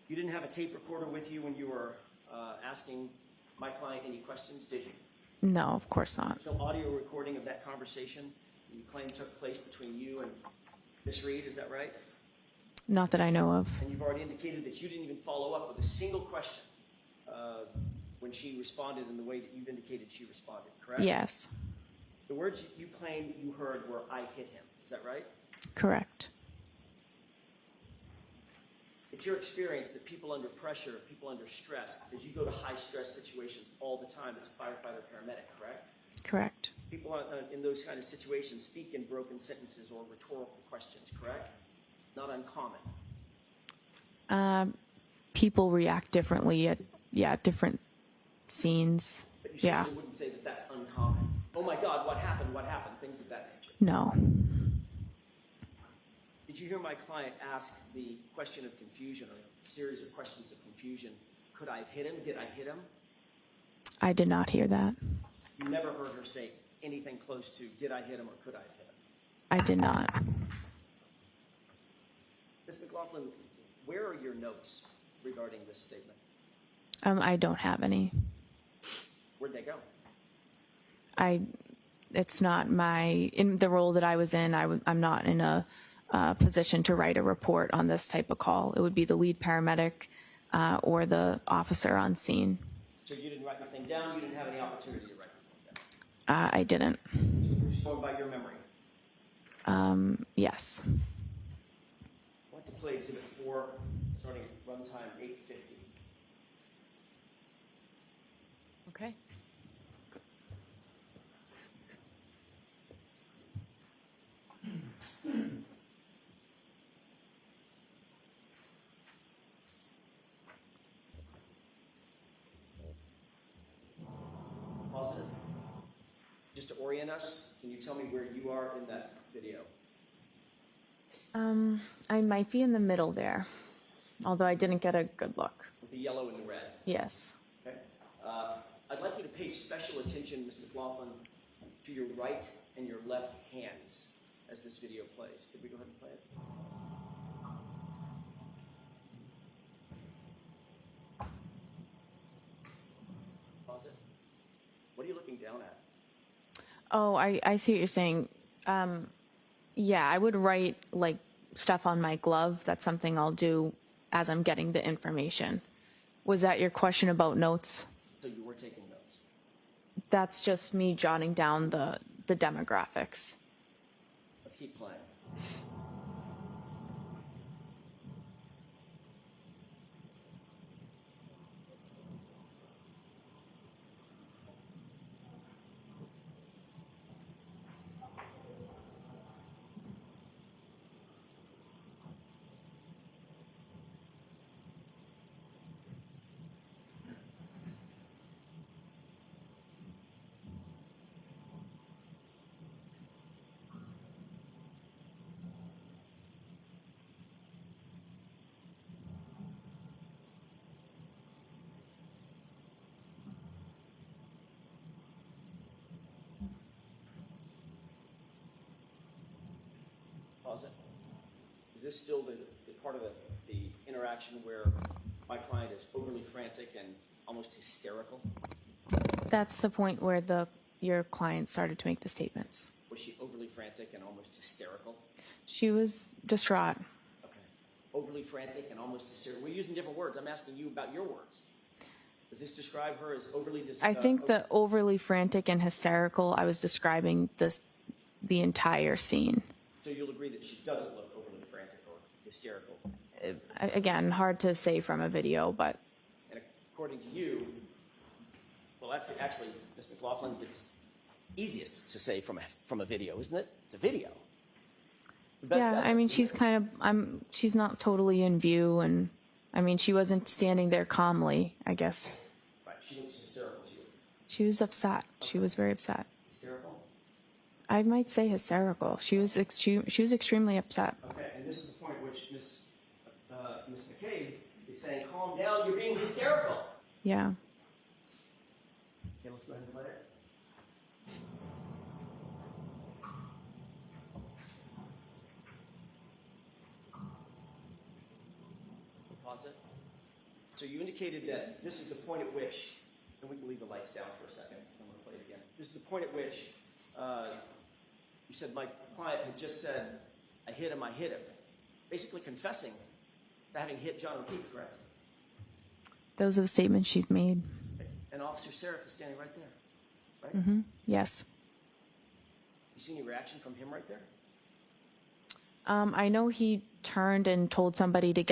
You didn't have a tape recorder with you when you were asking my client any questions, did you? No, of course not. There's no audio recording of that conversation you claim took place between you and Miss Reed, is that right? Not that I know of. And you've already indicated that you didn't even follow up with a single question when she responded in the way that you've indicated she responded, correct? Yes. The words you claim you heard were, "I hit him," is that right? Correct. It's your experience that people under pressure, people under stress, because you go to high-stress situations all the time as a firefighter paramedic, correct? Correct. People in those kind of situations speak in broken sentences or rhetorical questions, correct? Not uncommon. People react differently at, different scenes. But you certainly wouldn't say that that's uncommon. Oh my God, what happened? What happened? Things of that nature. No. Did you hear my client ask the question of confusion, or a series of questions of confusion? Could I have hit him? Did I hit him? I did not hear that. You never heard her say anything close to, did I hit him or could I have hit him? I did not. Ms. McLaughlin, where are your notes regarding this statement? I don't have any. Where'd they go? It's not in the role that I was in, I'm not in a position to write a report on this type of call. It would be the lead paramedic or the officer on scene. So you didn't write anything down, you didn't have any opportunity to write anything down? I didn't. You're just going by your memory? Yes. I want to play Exhibit 4, starting at runtime 8:50. Okay. Positive. Just to orient us, can you tell me where you are in that video? I might be in the middle there, although I didn't get a good look. With the yellow and the red. Yes. Okay. I'd like you to pay special attention, Mr. McLaughlin, to your right and your left hands as this video plays. Could we go ahead and play it? Pause it. What are you looking down at? Oh, I see what you're saying. Yeah, I would write like stuff on my glove. That's something I'll do as I'm getting the information. Was that your question about notes? So you were taking notes. That's just me jotting down the demographics. Let's keep playing. Pause it. Is this still the part of the interaction where my client is overly frantic and almost hysterical? That's the point where your client started to make the statements. Was she overly frantic and almost hysterical? She was distraught. Okay. Overly frantic and almost hysterical. We're using different words. I'm asking you about your words. Does this describe her as overly I think the overly frantic and hysterical, I was describing the entire scene. So you'll agree that she doesn't look overly frantic or hysterical? Again, hard to say from a video, but And according to you, well, that's actually, Ms. McLaughlin, it's easiest to say from a video, isn't it? It's a video. The best yeah, I mean, evidence, she's isn't it? she's not totally in view, and I mean, she wasn't standing there calmly, I guess. Right, she looks hysterical to you. She was upset. She was very upset. Hysterical? I might say hysterical. She was extremely upset. Okay, and this is the point at which Ms. McCabe is saying, calm down, you're being hysterical. Yeah. Okay, let's go ahead and play it. Pause it. So you indicated that this is the point at which, and we can leave the lights down for a second. I'm going to play it again. This is the point at which you said my client had just said, I hit him, basically confessing to having hit John O'Keefe, correct? Those are the statements she'd made. And Officer Seraph is standing right there, right? Yes. You see any reaction from him right there? I know he turned and told somebody to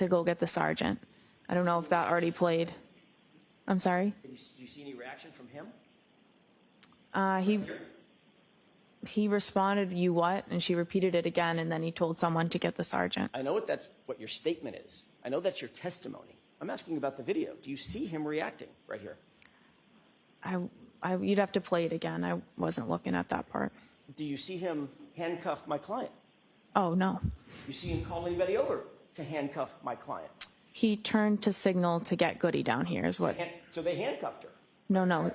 go get the sergeant. I don't know if that already played. I'm sorry? Do you see any reaction from him? He responded, "You what?" And she repeated it again, and then he told someone to get the sergeant. I know that's what your statement is. I know that's your testimony. I'm asking about the video. Do you see him reacting right here? You'd have to play it again. I wasn't looking at that part. Do you see him handcuff my client? Oh, no. You see him call anybody over to handcuff my client? He turned to signal to get Goody down here is what. So they handcuffed her? No.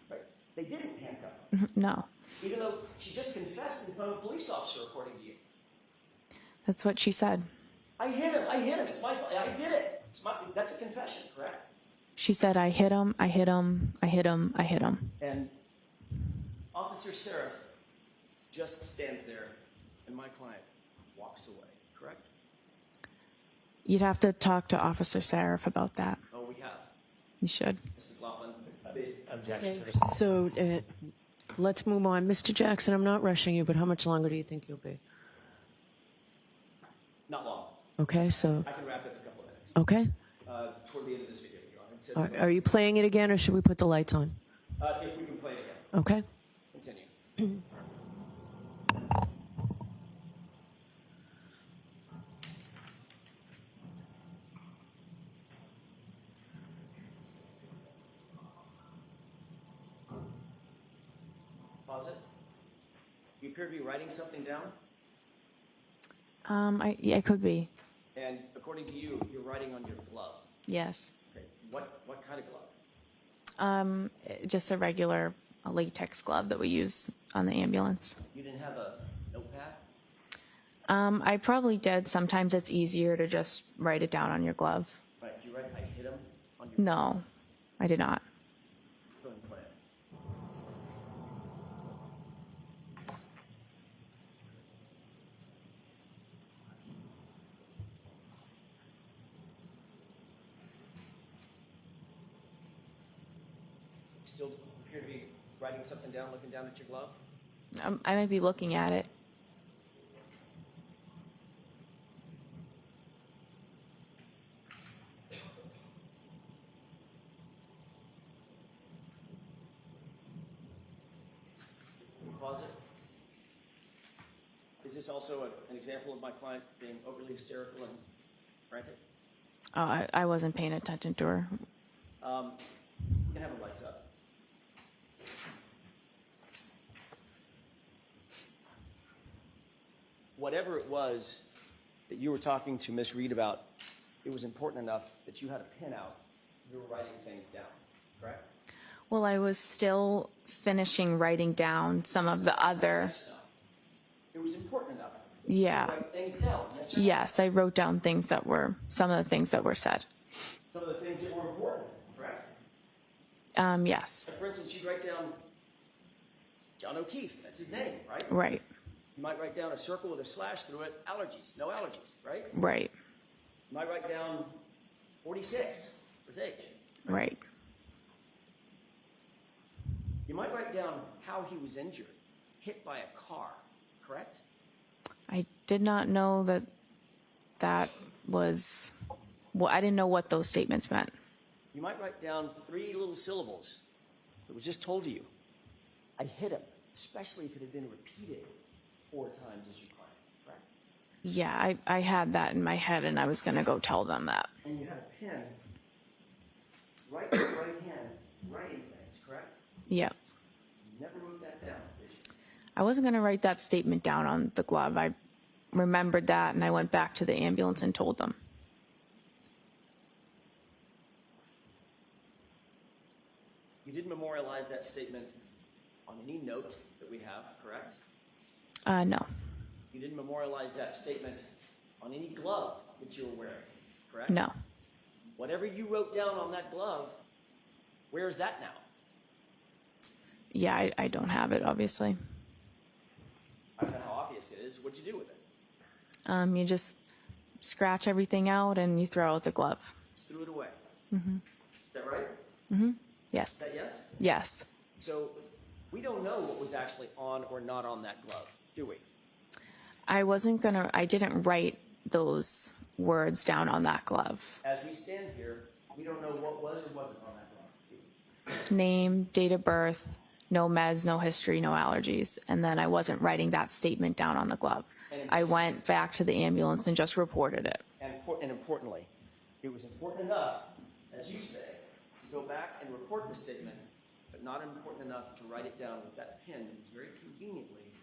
Right. They didn't handcuff her? No. Even though she just confessed in front of a police officer, according to you. That's what she said. I hit him. It's my fault. I did it. That's a confession, correct? She said, I hit him. And Officer Seraph just stands there, and my client walks away, correct? You'd have to talk to Officer Seraph about that. Oh, we have. You should. Mr. McLaughlin, Objection to Okay, the so let's move on. Mr. Jackson, I'm not rushing you, but how much longer do you think you'll be? not long. Okay, so, I can wrap it in a couple of minutes. okay. Toward the end of this video, Your Honor. Are you playing it again, or should we put the lights on? If we can play it again. Okay. Continue. Pause it. You appear to be writing something down, I could be. and according to you, you're writing on your glove. Yes. Okay. What kind of glove? Just a regular latex glove that we use on the ambulance. You didn't have a notepad? I probably did. Sometimes it's easier to just write it down on your glove. Right. Did you write, "I hit him" on your No, I did not. Go ahead and play it. Still appear to be writing something down, looking down at your glove? I might be looking at it. Can you pause it? Is this also an example of my client being overly hysterical and frantic? Oh, I wasn't paying attention to her. You can have the lights up. Whatever it was that you were talking to Miss Reed about, it was important enough that you had a pin out. You were writing things down, correct? Well, I was still finishing writing down some of the other. It was important enough. Yeah. To write things down. Yes, or no? Yes, I wrote down things that were some of the things that were said. Some of the things that were important, correct? Yes. For instance, you'd write down John O'Keefe. That's his name, right? Right. You might write down a circle with a slash through it. Allergies. No allergies, right? Right. You might write down 46 for his age. Right. You might write down how he was injured, hit by a car, correct? I did not know that was. Well, I didn't know what those statements meant. You might write down 3 little syllables that was just told to you. I hit him, especially if it had been repeated 4 times as you claim, correct? Yeah, I had that in my head, and I was going to go tell them that. And you had a pen right in your right hand writing things, correct? Yeah. You never wrote that down, did you? I wasn't going to write that statement down on the glove. I remembered that, and I went back to the ambulance and told them. You didn't memorialize that statement on any note that we have, correct? No. You didn't memorialize that statement on any glove that you were wearing, correct? No. Whatever you wrote down on that glove, where is that now? Yeah, I don't have it, obviously. I don't know how obvious it is. What'd you do with it? You just scratch everything out and you throw out the glove. Just threw it away. Mm-hmm. Is that right? Yes. Is that yes? Yes. So we don't know what was actually on or not on that glove, do we? I didn't write those words down on that glove. As we stand here, we don't know what was or wasn't on that glove, do we? Name, date of birth, no meds, no history, no allergies. And then I wasn't writing that statement down on the glove. I went back to the ambulance and just reported it. And importantly, it was important enough, as you say, to go back and report the statement, but not important enough to write it down with that pen that was very conveniently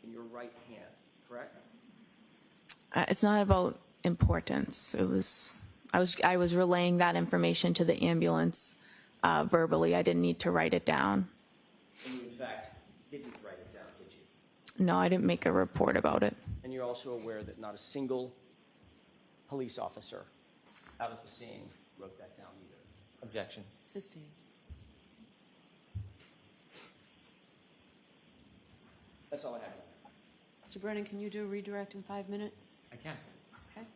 in your right hand, correct? It's not about importance. I was relaying that information to the ambulance verbally. I didn't need to write it down. And you, in fact, didn't write it down, did you? No, I didn't make a report about it. And you're also aware that not a single police officer out at the scene wrote that down either. Objection. Sustained. That's all I have. Mr. Brennan, can you do a redirect in 5 minutes? I can. Okay.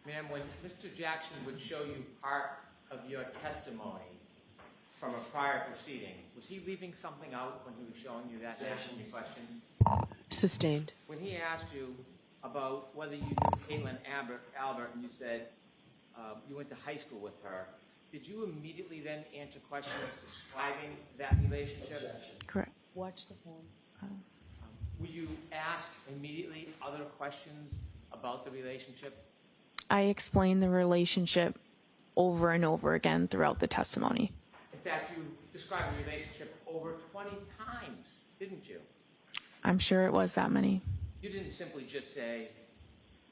Ma'am, when Mr. Jackson would show you part of your testimony, from a prior proceeding, was he leaving something out when he was showing you that and asking you questions? Sustained. When he asked you about whether you knew Caitlin Albert, and you said you went to high school with her, did you immediately then answer questions describing that relationship? Correct. Watch the phone. Were you asked immediately other questions about the relationship? I explained the relationship over and over again throughout the testimony. In fact, you described the relationship over 20 times, didn't you? I'm sure it was that many. You didn't simply just say,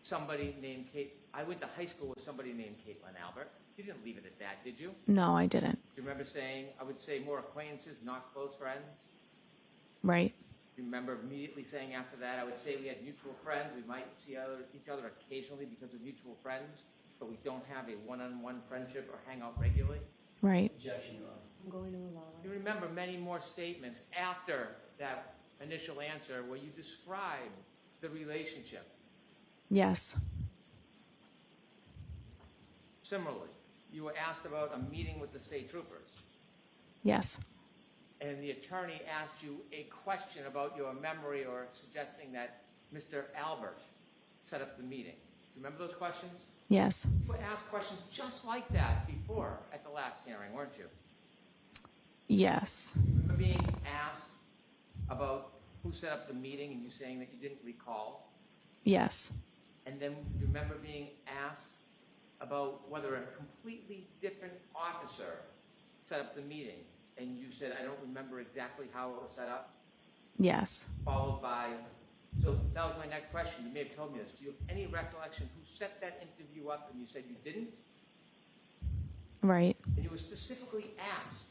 somebody named Kate. I went to high school with somebody named Caitlin Albert. You didn't leave it at that, did you? No, I didn't. Do you remember saying, I would say more acquaintances, not close friends? Right. Do you remember immediately saying after that, I would say we had mutual friends. We might see each other occasionally because of mutual friends, but we don't have a one-on-one friendship or hang out regularly? Right. Objection, Your Honor. I'm going to allow it. You remember many more statements after that initial answer where you describe the relationship. Yes. Similarly, you were asked about a meeting with the state troopers, Yes. and the attorney asked you a question about your memory or suggesting that Mr. Albert set up the meeting. Do you remember those questions? Yes. You were asked questions just like that before at the last hearing, weren't you? Yes. Remember being asked about who set up the meeting and you saying that you didn't recall? Yes. And then you remember being asked about whether a completely different officer set up the meeting, and you said, I don't remember exactly how it was set up, Yes. followed by, so that was my next question. You may have told me this. Do you have any recollection who set that interview up, and you said you didn't? Right. And you were specifically asked,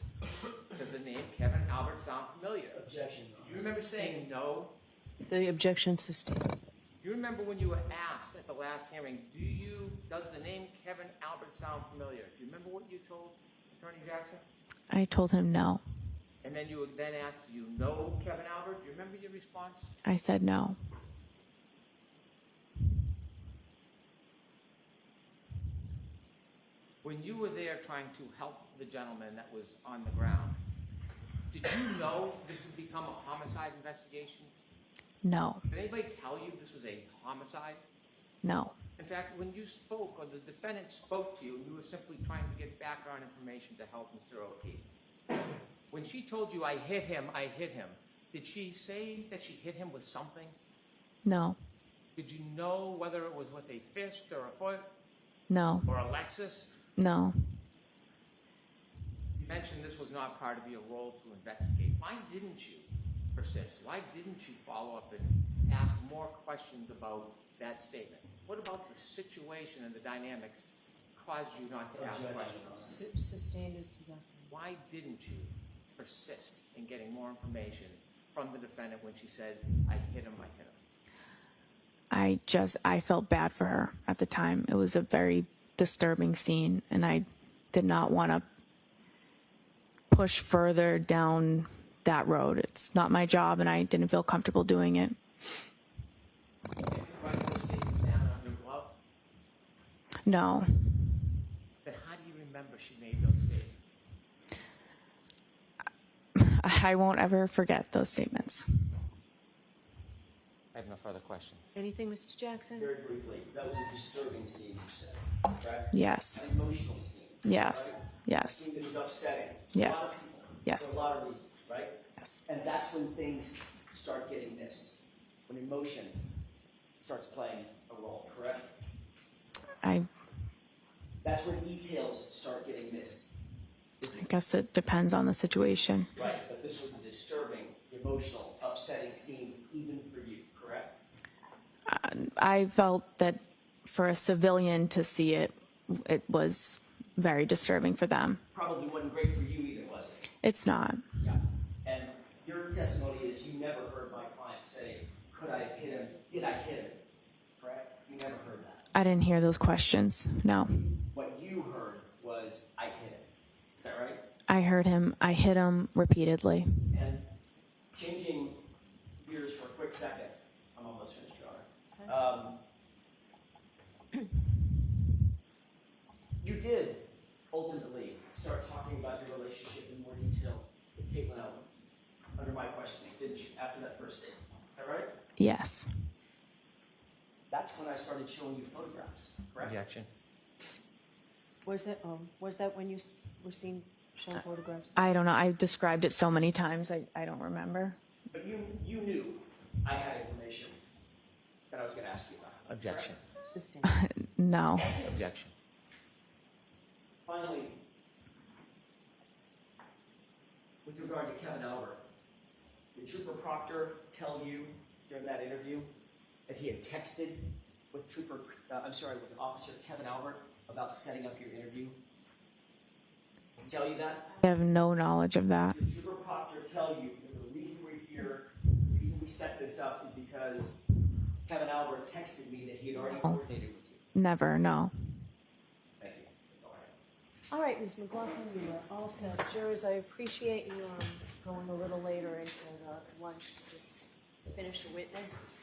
does the name Kevin Albert sound familiar? Objection, Your Do Honor. you remember saying no? The objection sustained. Do you remember when you were asked at the last hearing, does the name Kevin Albert sound familiar? Do you remember what you told Attorney Jackson? I told him no. And then you were then asked, do you know Kevin Albert? Do you remember your response? I said no. When you were there trying to help the gentleman that was on the ground, did you know this would become a homicide investigation? No. Did anybody tell you this was a homicide? No. In fact, when you spoke, or the defendant spoke to you, you were simply trying to get background information to help Mr. O'Keefe. When she told you, I hit him, did she say that she hit him with something? No. Did you know whether it was with a fist or a foot No. or a Lexus? No. You mentioned this was not part of your role to investigate. Why didn't you persist? Why didn't you follow up and ask more questions about that statement? What about the situation and the dynamics caused you not to ask questions? Sustained as to that. Why didn't you persist in getting more information from the defendant when she said, I hit him? I felt bad for her at the time. It was a very disturbing scene, and I did not want to push further down that road. It's not my job, and I didn't feel comfortable doing it. Did you write those statements down on your glove? No. Then how do you remember she made those statements? I won't ever forget those statements. I have no further questions. Anything, Mr. Jackson? Very briefly, that was a disturbing scene, you said, correct? Yes. An emotional scene. Yes. Right? A Yes. scene that was upsetting. Yes. A lot of people. Yes. For a lot of reasons, right? Yes. And that's when things start getting missed. When emotion starts playing a role, correct? That's when details start getting missed. I guess it depends on the situation. Right, but this was a disturbing, emotional, upsetting scene even for you, correct? I felt that for a civilian to see it, it was very disturbing for them. Probably wasn't great for you either, was it? It's not. Yeah. And your testimony is you never heard my client say, could I have hit him? Did I hit him? Correct? You never heard that. I didn't hear those questions. No. What you heard was, I hit him. Is that right? I heard him. I hit him repeatedly. And changing gears for a quick second, I'm almost finished, Your Honor. You did ultimately start talking about your relationship in more detail with Caitlin Allen under my questioning, didn't you, after that first date? Is that right? Yes. That's when I started showing you photographs, correct? Objection. Was that when you were seen showing photographs? I don't know. I described it so many times, I don't remember. But you knew I had information that I was going to ask you about. Objection. Sustained. No. Objection. Finally, with regard to Kevin Albert, did Trooper Proctor tell you during that interview that he had texted with with Officer Kevin Albert about setting up your interview? Did he tell you that? I have no knowledge of that. Did Trooper Proctor tell you that the reason we're here, the reason we set this up is because Kevin Albert texted me that he had already coordinated with you? Never, no. Thank you. That's all I have. All right, Ms. McLaughlin, you are all set. Jurors, I appreciate you going a little later into lunch to just finish the witness.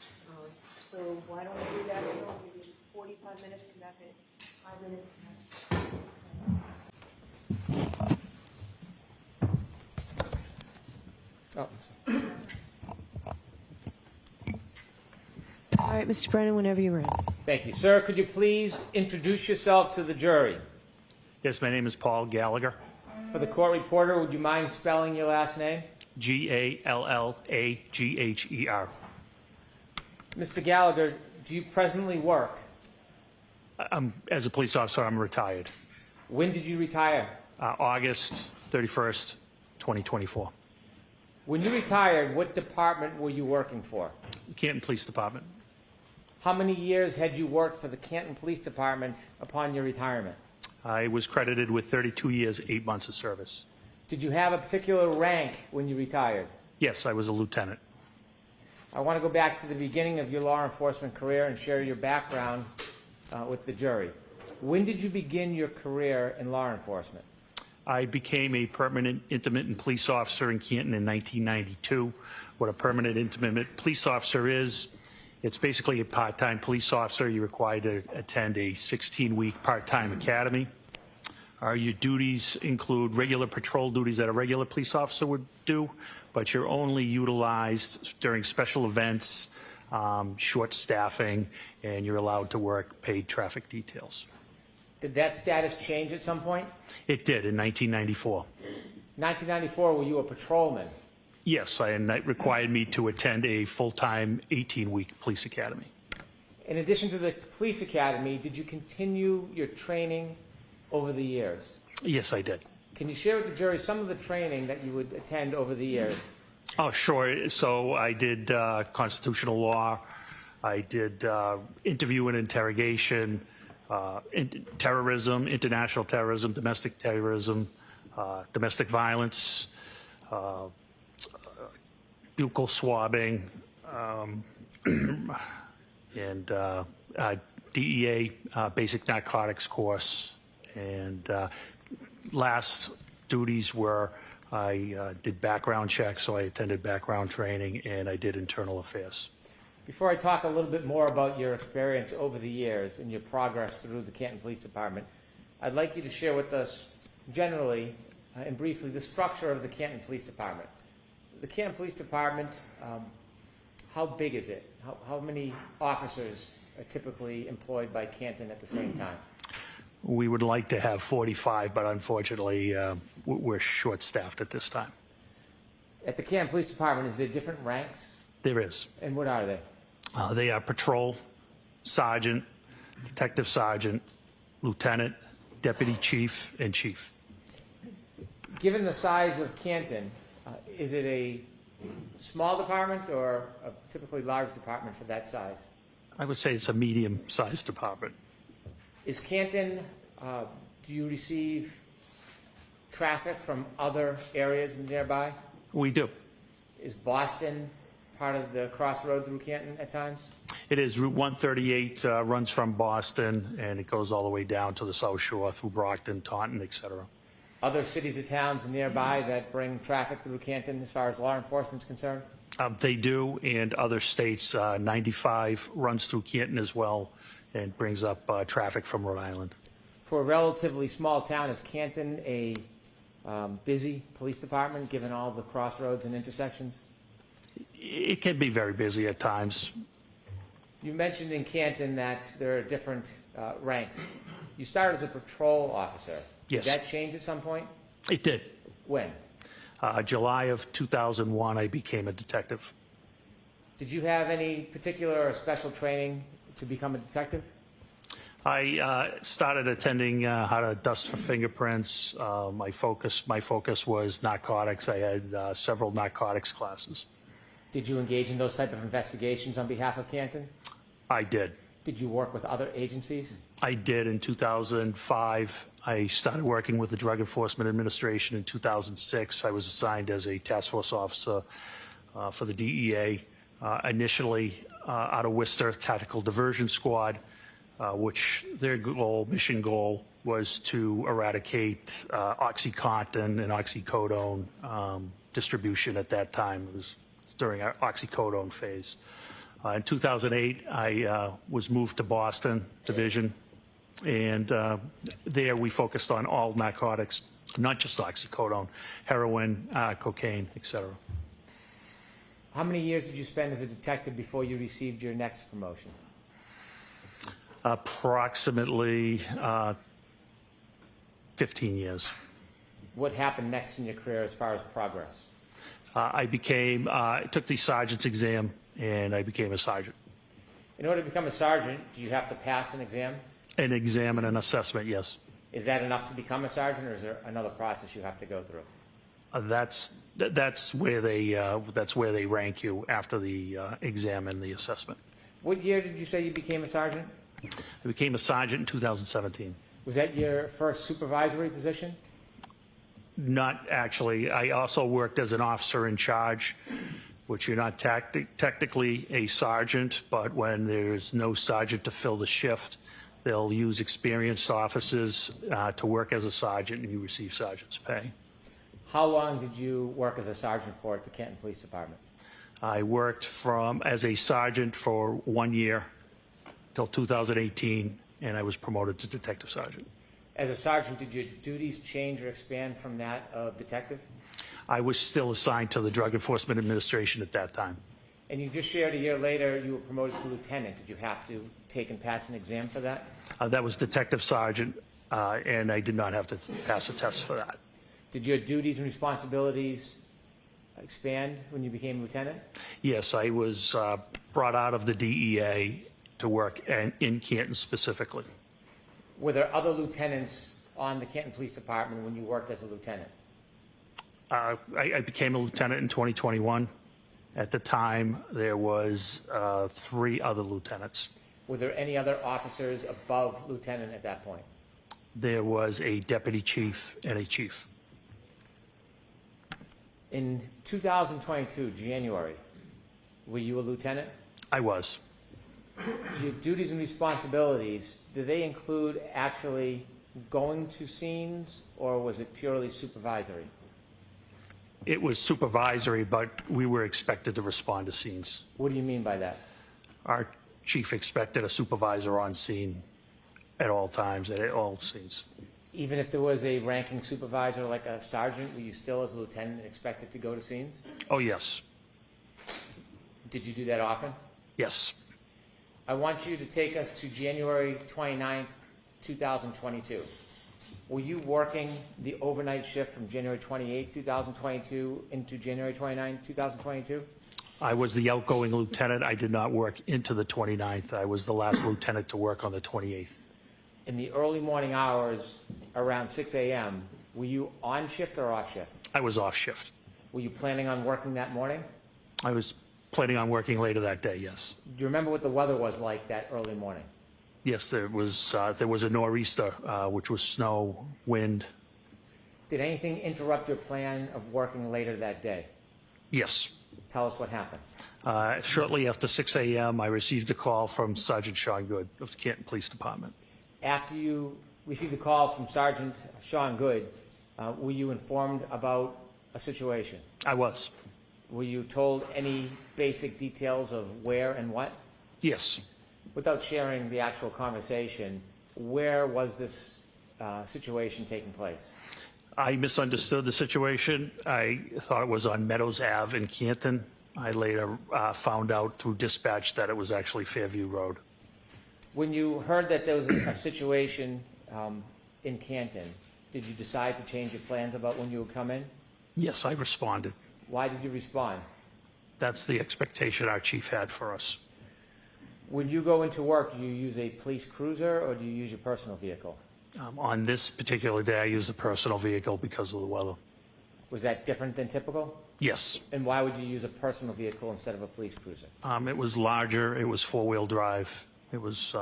So why don't we do that? We'll give you 45 minutes, come back at 5 minutes past. Oh, All right, Mr. Brennan, whenever you're ready. thank you. Sir, could you please introduce yourself to the jury? Yes, my name is Paul Gallagher, For the court reporter, would you mind spelling your last name? Gallagher. Mr. Gallagher, do you presently work? As a police officer, I'm retired. When did you retire? August 31st, 2024. When you retired, what department were you working for? Canton Police Department. How many years had you worked for the Canton Police Department upon your retirement? I was credited with 32 years, 8 months of service. Did you have a particular rank when you retired? Yes, I was a lieutenant. I want to go back to the beginning of your law enforcement career and share your background with the jury. When did you begin your career in law enforcement? I became a permanent intermittent police officer in Canton in 1992. What a permanent intermittent police officer is, it's basically a part-time police officer. You're required to attend a 16-week part-time academy. Your duties include regular patrol duties that a regular police officer would do, but you're only utilized during special events, short staffing, and you're allowed to work paid traffic details. Did that status change at some point? It did in 1994. 1994, were you a patrolman? Yes, and that required me to attend a full-time 18-week police academy. In addition to the police academy, did you continue your training over the years? Yes, I did. Can you share with the jury some of the training that you would attend over the years? Oh, sure. So I did constitutional law. I did interview and interrogation, terrorism, international terrorism, domestic domestic violence, buccal swabbing, and DEA basic narcotics course. And last duties were I did background checks, so I attended background training, and I did internal affairs. Before I talk a little bit more about your experience over the years and your progress through the Canton Police Department, I'd like you to share with us generally and briefly the structure of the Canton Police Department. The Canton Police Department, how big is it? How many officers are typically employed by Canton at the same time? We would like to have 45, but unfortunately, we're short-staffed at this time. At the Canton Police Department, is there different ranks? There is. And what are they? They are patrol, sergeant, detective sergeant, lieutenant, deputy chief, and chief. Given the size of Canton, is it a small department or a typically large department for that size? I would say it's a medium-sized department. Is Canton, do you receive traffic from other areas nearby? We do. Is Boston part of the crossroad through Canton at times? It is. Route 138 runs from Boston, and it goes all the way down to the South Shore through Brockton, Taunton, etc. Other cities or towns nearby that bring traffic through Canton as far as law enforcement is concerned? They do, and other states. 95 runs through Canton as well and brings up traffic from Rhode Island. For a relatively small town, is Canton a busy police department, given all the crossroads and intersections? It can be very busy at times. You mentioned in Canton that there are different ranks. You started as a patrol officer. Yes. Did that change at some point? It did. When? July of 2001, I became a detective. Did you have any particular or special training to become a detective? I started attending how to dust for fingerprints. My focus was narcotics. I had several narcotics classes. Did you engage in those type of investigations on behalf of Canton? I did. Did you work with other agencies? I did in 2005. I started working with the Drug Enforcement Administration in 2006. I was assigned as a task force officer for the DEA, initially out of Worcester Tactical Diversion Squad, which their mission goal was to eradicate OxyContin and oxycodone distribution at that time. It was during our oxycodone phase. In 2008, I was moved to Boston Division, and there we focused on all narcotics, not just oxycodone, heroin, cocaine, etc. How many years did you spend as a detective before you received your next promotion? Approximately 15 years. What happened next in your career as far as progress? I took the sergeant's exam, and I became a sergeant. In order to become a sergeant, do you have to pass an exam? An exam and an assessment, yes. Is that enough to become a sergeant, or is there another process you have to go through? That's where they rank you after the exam and the assessment. What year did you say you became a sergeant? I became a sergeant in 2017. Was that your first supervisory position? Not actually. I also worked as an officer in charge, which you're not technically a sergeant, but when there's no sergeant to fill the shift, they'll use experienced officers to work as a sergeant, and you receive sergeant's pay. How long did you work as a sergeant for at the Canton Police Department? I worked as a sergeant for 1 year till 2018, and I was promoted to detective sergeant. As a sergeant, did your duties change or expand from that of detective? I was still assigned to the Drug Enforcement Administration at that time. And you just shared a year later you were promoted to lieutenant. Did you have to take and pass an exam for that? That was detective sergeant, and I did not have to pass a test for that. Did your duties and responsibilities expand when you became lieutenant? Yes, I was brought out of the DEA to work in Canton specifically. Were there other lieutenants on the Canton Police Department when you worked as a lieutenant? I became a lieutenant in 2021. At the time, there was 3 other lieutenants. Were there any other officers above lieutenant at that point? There was a deputy chief and a chief. In 2022, January, were you a lieutenant? I was. Your duties and responsibilities, do they include actually going to scenes, or was it purely supervisory? It was supervisory, but we were expected to respond to scenes. What do you mean by that? Our chief expected a supervisor on scene at all times, at all scenes. Even if there was a ranking supervisor like a sergeant, were you still as a lieutenant expected to go to scenes? Oh, yes. Did you do that often? Yes. I want you to take us to January 29th, 2022. Were you working the overnight shift from January 28th, 2022 into January 29th, 2022? I was the outgoing lieutenant. I did not work into the 29th. I was the last lieutenant to work on the 28th. In the early morning hours, around 6 a.m., were you on shift or off shift? I was off shift. Were you planning on working that morning? I was planning on working later that day, yes. Do you remember what the weather was like that early morning? Yes, there was a nor'easter, which was snow, wind. Did anything interrupt your plan of working later that day? Yes. Tell us what happened. Shortly after 6 a.m., I received a call from Sergeant Sean Good of the Canton Police Department. After you received the call from Sergeant Sean Good, were you informed about a situation? I was. Were you told any basic details of where and what? Yes. Without sharing the actual conversation, where was this situation taking place? I misunderstood the situation. I thought it was on Meadows Ave in Canton. I later found out through dispatch that it was actually Fairview Road. When you heard that there was a situation in Canton, did you decide to change your plans about when you would come in? Yes, I responded. Why did you respond? That's the expectation our chief had for us. When you go into work, do you use a police cruiser or do you use your personal vehicle? On this particular day, I used a personal vehicle because of the weather. Was that different than typical? Yes. And why would you use a personal vehicle instead of a police cruiser? It was larger. It was four-wheel drive. It was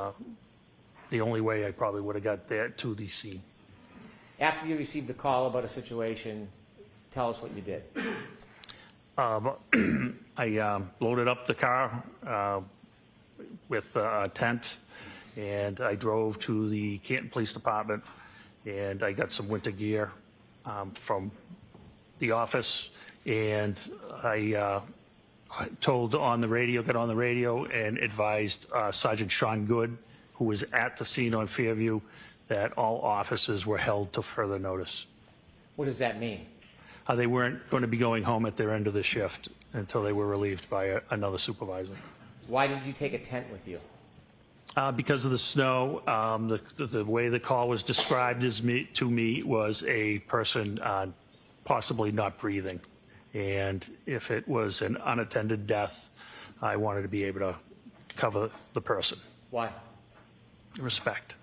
the only way I probably would have got there to the scene. After you received the call about a situation, tell us what you did. I loaded up the car with a tent, and I drove to the Canton Police Department, and I got some winter gear from the office, and I got on the radio and advised Sergeant Sean Good, who was at the scene on Fairview, that all officers were held to further notice. What does that mean? They weren't going to be going home at their end of the shift until they were relieved by another supervisor. Why did you take a tent with you? Because of the snow, the way the call was described to me was a person possibly not breathing. And if it was an unattended death, I wanted to be able to cover the person. Why? Respect.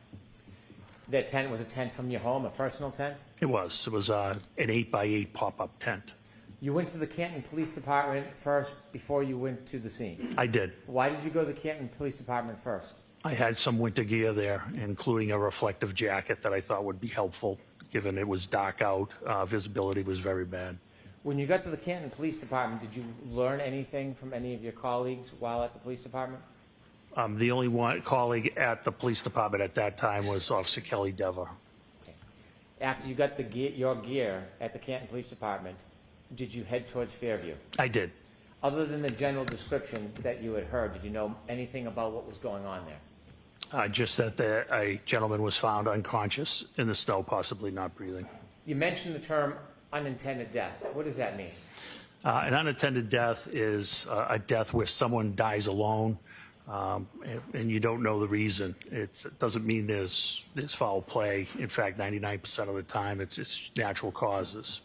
That tent was a tent from your home, a personal tent? It was. It was an 8x8 pop-up tent. You went to the Canton Police Department first before you went to the scene? I did. Why did you go to the Canton Police Department first? I had some winter gear there, including a reflective jacket that I thought would be helpful, given it was dark out. Visibility was very bad. When you got to the Canton Police Department, did you learn anything from any of your colleagues while at the police department? The only one colleague at the police department at that time was Officer Kelly Dever. Okay. After you got your gear at the Canton Police Department, did you head towards Fairview? I did. Other than the general description that you had heard, did you know anything about what was going on there? Just that a gentleman was found unconscious in the snow, possibly not breathing. You mentioned the term unintended death. What does that mean? An unattended death is a death where someone dies alone, and you don't know the reason. It doesn't mean there's foul play. In fact, 99% of the time, it's natural causes.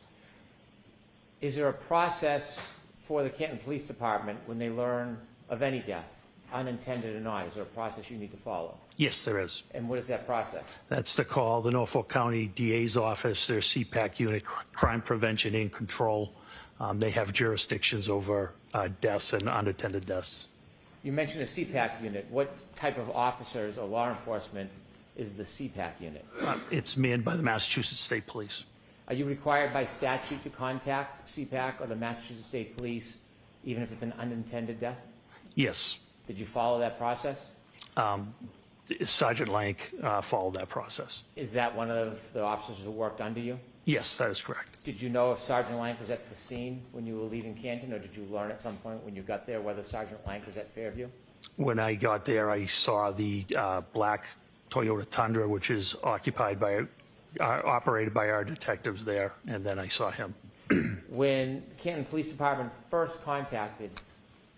Is there a process for the Canton Police Department when they learn of any death, unintended or not? Is there a process you need to follow? Yes, there is. And what is that process? That's to call the Norfolk County DA's office, their CPAC unit, Crime Prevention and Control. They have jurisdictions over deaths and unattended deaths. You mentioned a CPAC unit. What type of officers or law enforcement is the CPAC unit? It's manned by the Massachusetts State Police. Are you required by statute to contact CPAC or the Massachusetts State Police, even if it's an unintended death? Yes. Did you follow that process? Sergeant Lank followed that process. Is that one of the officers who worked under you? Yes, that is correct. Did you know if Sergeant Lank was at the scene when you were leaving Canton, or did you learn at some point when you got there whether Sergeant Lank was at Fairview? When I got there, I saw the black Toyota Tundra, which is operated by our detectives there, and then I saw him. When the Canton Police Department first contacted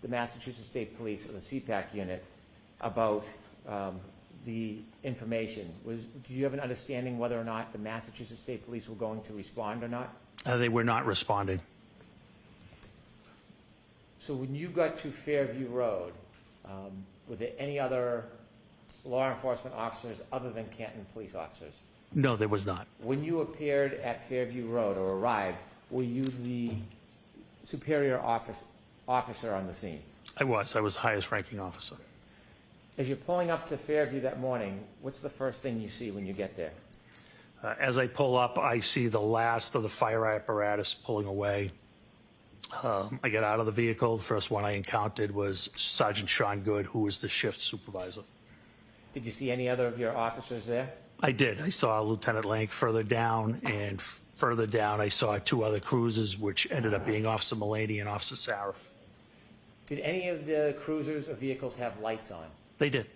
the Massachusetts State Police or the CPAC unit about the information, do you have an understanding whether or not the Massachusetts State Police were going to respond or not? They were not responding. So when you got to Fairview Road, were there any other law enforcement officers other than Canton police officers? No, there was not. When you appeared at Fairview Road or arrived, were you the superior officer on the scene? I was the highest ranking officer. As you're pulling up to Fairview that morning, what's the first thing you see when you get there? As I pull up, I see the last of the fire apparatus pulling away. I get out of the vehicle. The first one I encountered was Sergeant Sean Good, who was the shift supervisor. Did you see any other of your officers there? I did. I saw Lieutenant Lank further down, and further down I saw two other cruisers, which ended up being Officer Mulaney and Officer Sarif. Did any of the cruisers or vehicles have lights on? They did.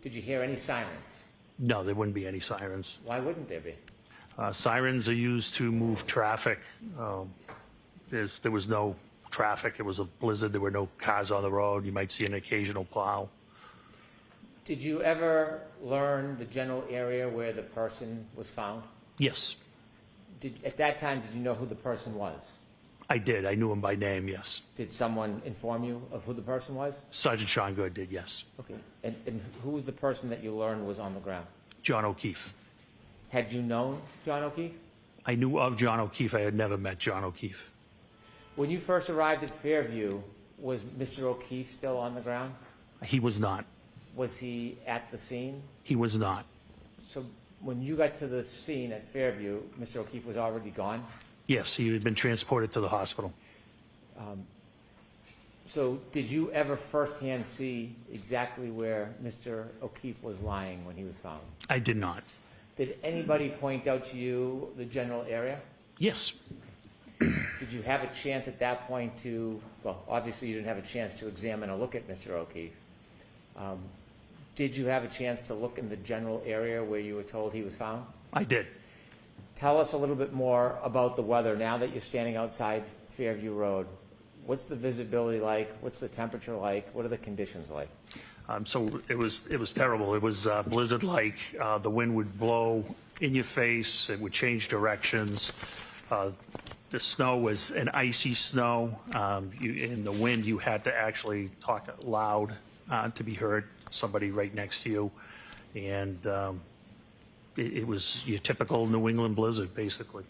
Did you hear any sirens? No, there wouldn't be any sirens. Why wouldn't there be? Sirens are used to move traffic. There was no traffic. It was a blizzard. There were no cars on the road. You might see an occasional plow. Did you ever learn the general area where the person was found? Yes, At that time, did you know who the person was? I did. I knew him by name, yes. Did someone inform you of who the person was? Sergeant Sean Good did, yes. Okay. And who was the person that you learned was on the ground? John O'Keefe. Had you known John O'Keefe? I knew of John O'Keefe. I had never met John O'Keefe. When you first arrived at Fairview, was Mr. O'Keefe still on the ground? He was not. Was he at the scene? He was not. So when you got to the scene at Fairview, Mr. O'Keefe was already gone? Yes, he had been transported to the hospital. So did you ever firsthand see exactly where Mr. O'Keefe was lying when he was found? I did not. Did anybody point out to you the general area? Yes. Did you have a chance at that point to, well, obviously you didn't have a chance to examine or look at Mr. O'Keefe. Did you have a chance to look in the general area where you were told he was found? I did. Tell us a little bit more about the weather now that you're standing outside Fairview Road. What's the visibility like? What's the temperature like? What are the conditions like? So it was terrible. It was blizzard-like. The wind would blow in your face. It would change directions. The snow was an icy snow. In the wind, you had to actually talk loud to be heard. Somebody right next to you, and it was your typical New England blizzard, basically.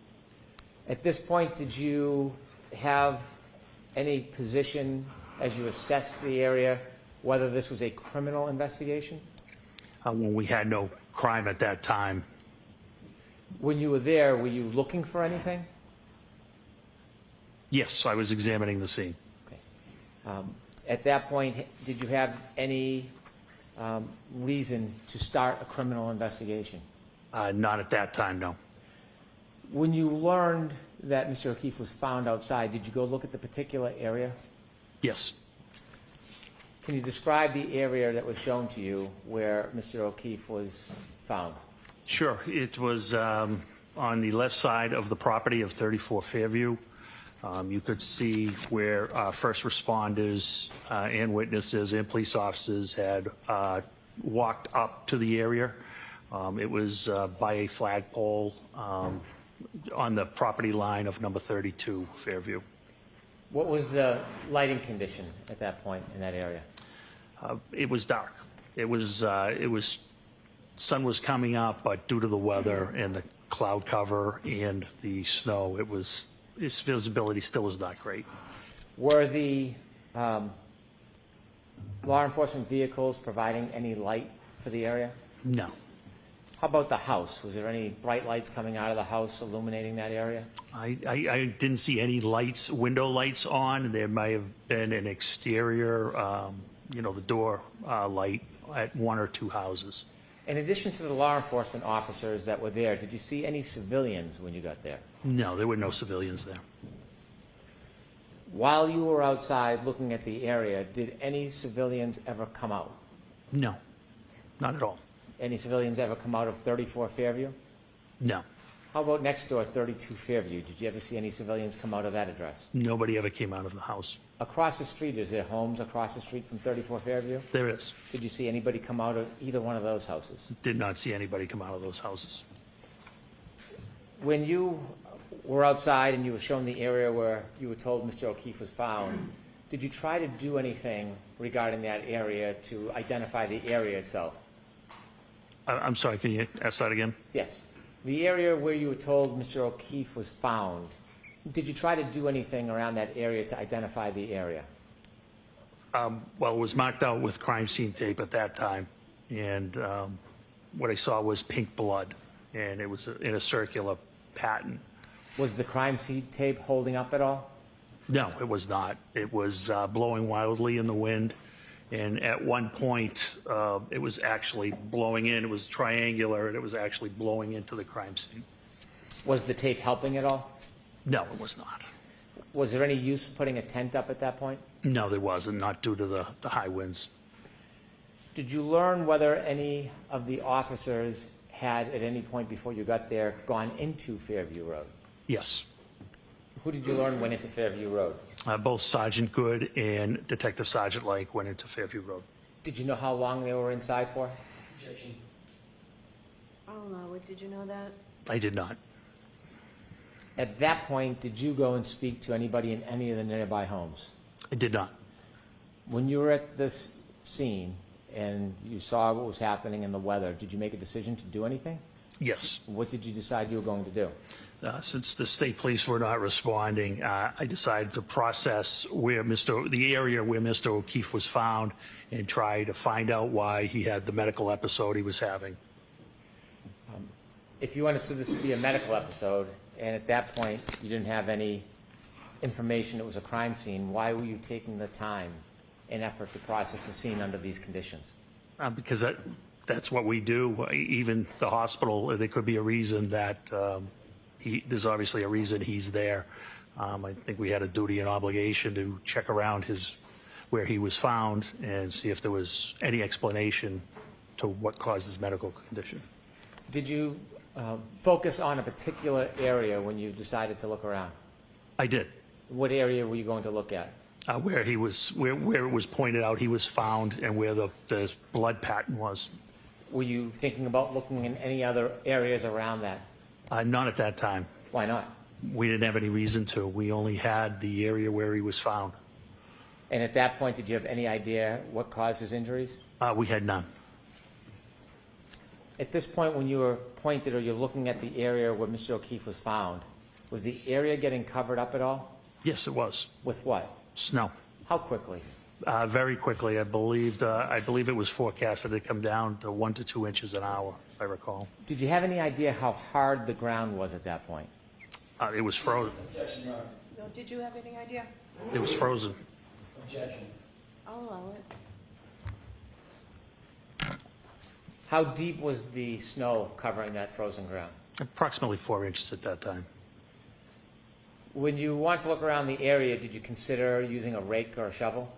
At this point, did you have any position as you assessed the area, whether this was a criminal investigation? When we had no crime at that time. When you were there, were you looking for anything? Yes, I was examining the scene. Okay. At that point, did you have any reason to start a criminal investigation? Not at that time, no. When you learned that Mr. O'Keefe was found outside, did you go look at the particular area? Yes. Can you describe the area that was shown to you where Mr. O'Keefe was found? Sure. It was on the left side of the property of 34 Fairview. You could see where first responders and witnesses and police officers had walked up to the area. It was by a flagpole on the property line of number 32 Fairview. What was the lighting condition at that point in that area? It was dark. It was sun was coming up, but due to the weather and the cloud cover and the snow, its visibility still was not great. Were the law enforcement vehicles providing any light for the area? No. How about the house? Was there any bright lights coming out of the house illuminating that area? I didn't see any lights, window lights on. There may have been an exterior, the door light at one or two houses. In addition to the law enforcement officers that were there, did you see any civilians when you got there? No, there were no civilians there. While you were outside looking at the area, did any civilians ever come out? No, not at all. Any civilians ever come out of 34 Fairview? No. How about next door, 32 Fairview? Did you ever see any civilians come out of that address? Nobody ever came out of the house. Across the street, is there homes across the street from 34 Fairview? There is. Did you see anybody come out of either one of those houses? Did not see anybody come out of those houses. When you were outside and you were shown the area where you were told Mr. O'Keefe was found, did you try to do anything regarding that area to identify the area itself? I'm sorry, can you ask that again? Yes. The area where you were told Mr. O'Keefe was found, did you try to do anything around that area to identify the area? Well, it was marked out with crime scene tape at that time, and what I saw was pink blood, and it was in a circular pattern. Was the crime scene tape holding up at all? No, it was not. It was blowing wildly in the wind, and at one point, it was actually blowing in. It was triangular, and it was actually blowing into the crime scene. Was the tape helping at all? No, it was not. Was there any use putting a tent up at that point? No, there wasn't, not due to the high winds. Did you learn whether any of the officers had, at any point before you got there, gone into Fairview Road? Yes. Who did you learn went into Fairview Road? Both Sergeant Good and Detective Sergeant Lake went into Fairview Road. Did you know how long they were inside for? I'll allow it. Did you know that? I did not. At that point, did you go and speak to anybody in any of the nearby homes? I did not. When you were at this scene and you saw what was happening in the weather, did you make a decision to do anything? Yes. What did you decide you were going to do? Since the state police were not responding, I decided to process the area where Mr. O'Keefe was found and try to find out why he had the medical episode he was having. If you understood this to be a medical episode, and at that point you didn't have any information it was a crime scene, why were you taking the time and effort to process the scene under these conditions? Because that's what we do. Even the hospital, there could be a reason that there's obviously a reason he's there. I think we had a duty and obligation to check around where he was found and see if there was any explanation to what caused his medical condition. Did you focus on a particular area when you decided to look around? I did. What area were you going to look at? Where it was pointed out he was found and where the blood pattern was. Were you thinking about looking in any other areas around that? Not at that time. Why not? We didn't have any reason to. We only had the area where he was found. And at that point, did you have any idea what caused his injuries? We had none. At this point, when you were pointed or you're looking at the area where Mr. O'Keefe was found, was the area getting covered up at all? Yes, it was. With what? Snow. How quickly? Very quickly. I believe it was forecasted to come down to 1 to 2 inches an hour, if I recall. Did you have any idea how hard the ground was at that point? It was frozen. No, did you have any idea? It was frozen. I'll allow it. How deep was the snow covering that frozen ground? Approximately 4 inches at that time. When you wanted to look around the area, did you consider using a rake or a shovel?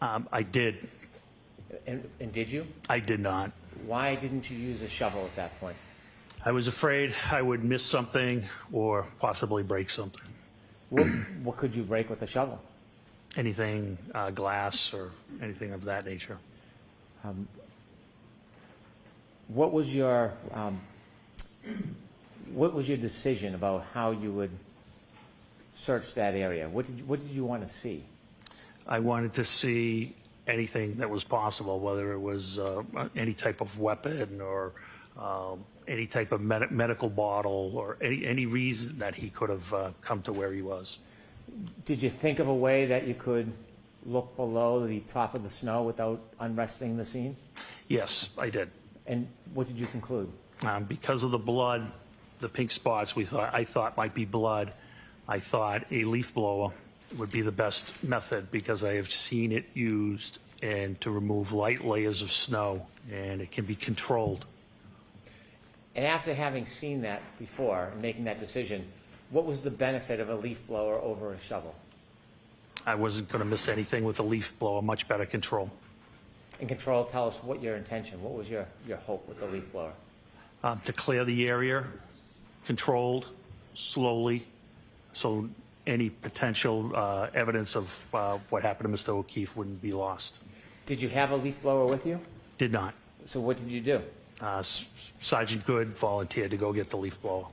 I did. And did you? I did not. Why didn't you use a shovel at that point? I was afraid I would miss something or possibly break something. What could you break with a shovel? Anything, glass or anything of that nature. What was your decision about how you would search that area? What did you want to see? I wanted to see anything that was possible, whether it was any type of weapon or any type of medical bottle or any reason that he could have come to where he was. Did you think of a way that you could look below the top of the snow without unresting the scene? Yes, I did. And what did you conclude? Because of the blood, the pink spots I thought might be blood, I thought a leaf blower would be the best method because I have seen it used and to remove light layers of snow, and it can be controlled. And after having seen that before and making that decision, what was the benefit of a leaf blower over a shovel? I wasn't going to miss anything with a leaf blower, much better control. And control, tell us what your intention, what was your hope with the leaf blower? To clear the area, controlled, slowly, so any potential evidence of what happened to Mr. O'Keefe wouldn't be lost. Did you have a leaf blower with you? Did not. So what did you do? Sergeant Good volunteered to go get a leaf blower.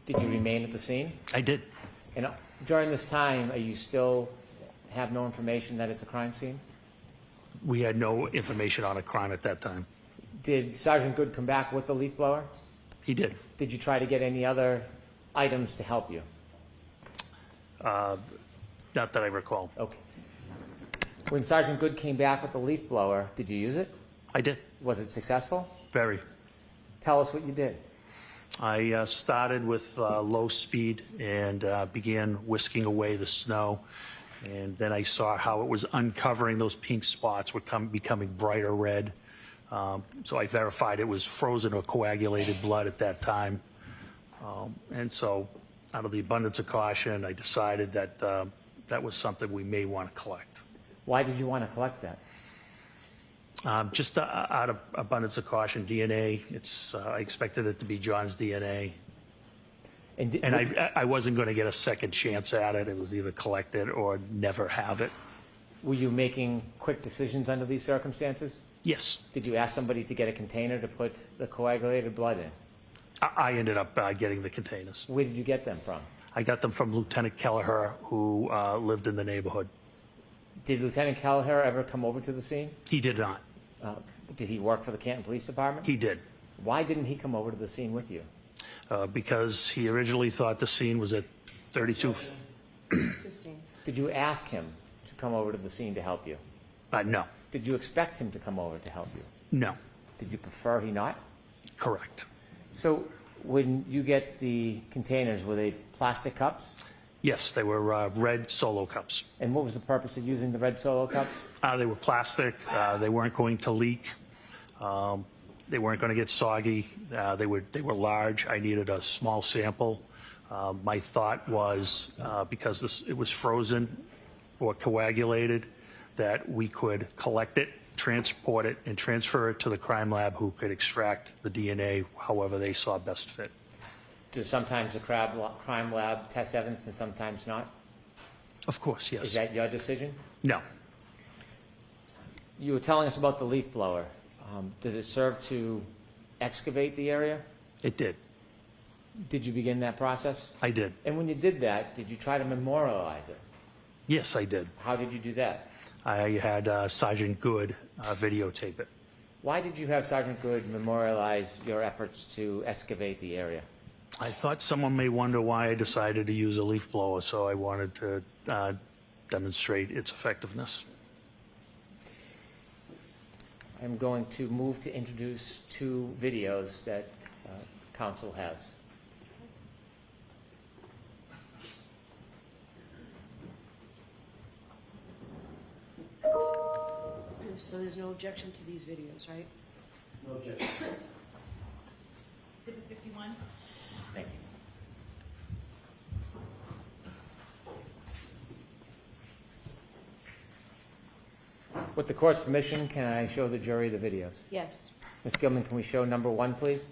Did you remain at the scene? I did. And during this time, you still have no information that it's a crime scene? We had no information on a crime at that time. Did Sergeant Good come back with the leaf blower? He did. Did you try to get any other items to help you? Not that I recall. Okay. When Sergeant Good came back with the leaf blower, did you use it? I did. Was it successful? Very. Tell us what you did. I started with low speed and began whisking away the snow. And then I saw how it was uncovering those pink spots were becoming brighter red. So I verified it was frozen or coagulated blood at that time. And so out of the abundance of caution, I decided that that was something we may want to collect. Why did you want to collect that? Just out of abundance of caution, DNA, I expected it to be John's DNA. And, And I wasn't going to get a second chance at it. It was either collect it or never have it. were you making quick decisions under these circumstances? Yes, Did you ask somebody to get a container to put the coagulated blood in? I ended up getting the containers. Where did you get them from? I got them from Lieutenant Kelleher, who lived in the neighborhood. Did Lieutenant Kelleher ever come over to the scene? He did not. Did he work for the Canton Police Department? He did. Why didn't he come over to the scene with you? Because he originally thought the scene was at 32. Assisting. Did you ask him to come over to the scene to help you? No, Did you expect him to come over to help you? no, Did you prefer he not? correct. So when you get the containers, were they plastic cups? Yes, they were red Solo cups. And what was the purpose of using the red Solo cups? They were plastic. They weren't going to leak. They weren't going to get soggy. They were large. I needed a small sample. My thought was because it was frozen or coagulated, that we could collect it, transport it, and transfer it to the crime lab, who could extract the DNA however they saw best fit. Do sometimes the crime lab test evidence and sometimes not? Of course, yes. Is that your decision? No, You were telling us about the leaf blower. Does it serve to excavate the area? it did. Did you begin that process? I did. And when you did that, did you try to memorialize it? Yes, I did. How did you do that? I had Sergeant Good videotape it. Why did you have Sergeant Good memorialize your efforts to excavate the area? I thought someone may wonder why I decided to use a leaf blower, so I wanted to demonstrate its effectiveness. I'm going to move to introduce two videos that council has. So there's no objection to these videos, right? No objection. Exhibit 51. Thank you. With the court's permission, can I show the jury the videos? Yes. Ms. Gilman, can we show number one, please?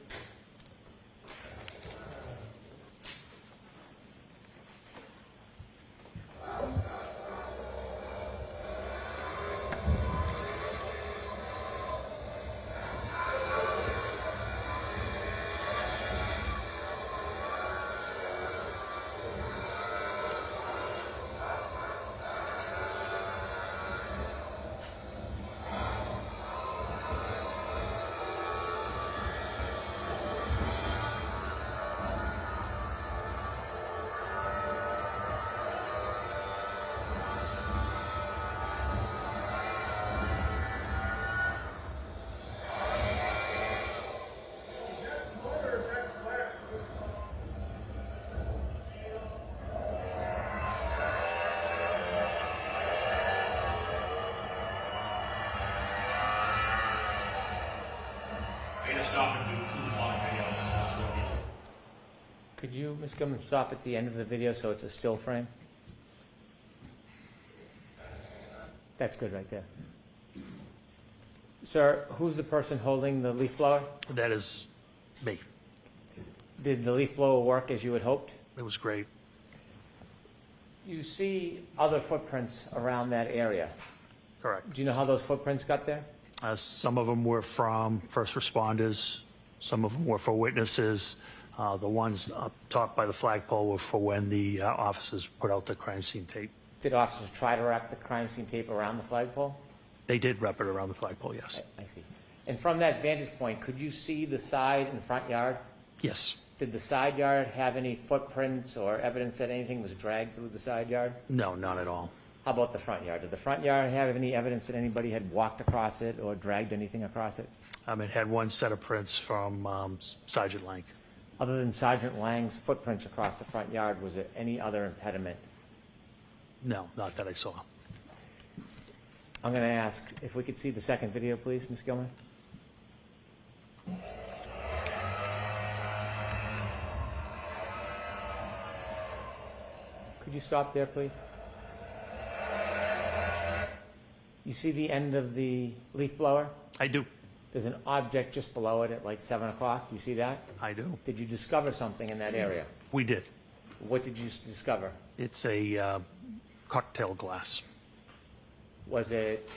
Could you, Ms. Gilman, stop at the end of the video so it's a still frame? That's good right there. Sir, who's the person holding the leaf blower? That is me. Did the leaf blower work as you had hoped? It was great. You see other footprints around that area. Correct. Do you know how those footprints got there? Some of them were from first responders. Some of them were for witnesses. The ones up top by the flagpole were for when the officers put out the crime scene tape. Did officers try to wrap the crime scene tape around the flagpole? They did wrap it around the flagpole, yes. I see. And from that vantage point, could you see the side and front yard? Yes. Did the side yard have any footprints or evidence that anything was dragged through the side yard? No, not at all. How about the front yard? Did the front yard have any evidence that anybody had walked across it or dragged anything across it? It had one set of prints from Sergeant Lank. Other than Sergeant Lang's footprints across the front yard, was there any other impediment? No, not that I saw. I'm going to ask if we could see the second video, please, Ms. Gilman. Could you stop there, please? You see the end of the leaf blower? I do. There's an object just below it at like 7 o'clock. Do you see that? I do. Did you discover something in that area? We did. What did you discover? It's a cocktail glass. Was it,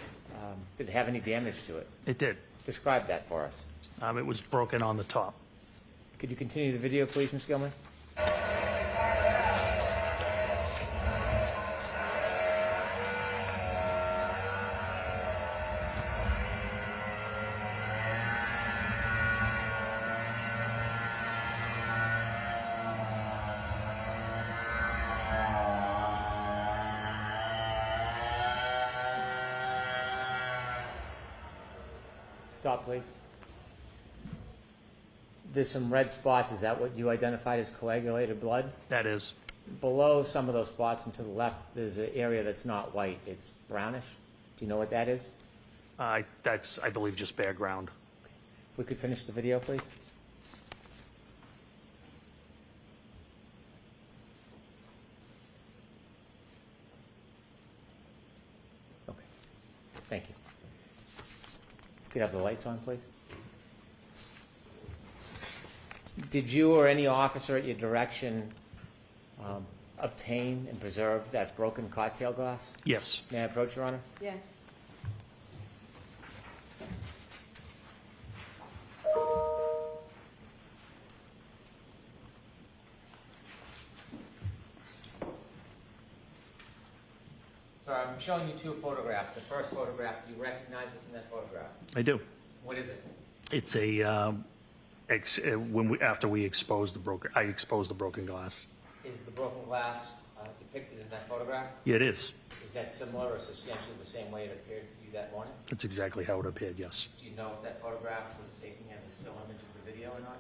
did it have any damage to it? It did. Describe that for us. It was broken on the top. Could you continue the video, please, Ms. Gilman? Stop, please. There's some red spots. Is that what you identified as coagulated blood? That is. Below some of those spots and to the left, there's an area that's not white. It's brownish. Do you know what that is? That's, I believe, just bare ground. If we could finish the video, please. Okay. Thank you. Could you have the lights on, please? Did you or any officer at your direction obtain and preserve that broken cocktail glass? Yes. May I approach, Your Honor? Yes. Sorry, I'm showing you two photographs. The first photograph, do you recognize what's in that photograph? I do. What is it? It's a after we exposed the broken, I exposed the broken glass. Is the broken glass depicted in that photograph? Yeah, it is. Is that similar or substantially the same way it appeared to you that morning? It's exactly how it appeared. Yes. Do you know if that photograph was taken as a still image of the video or not?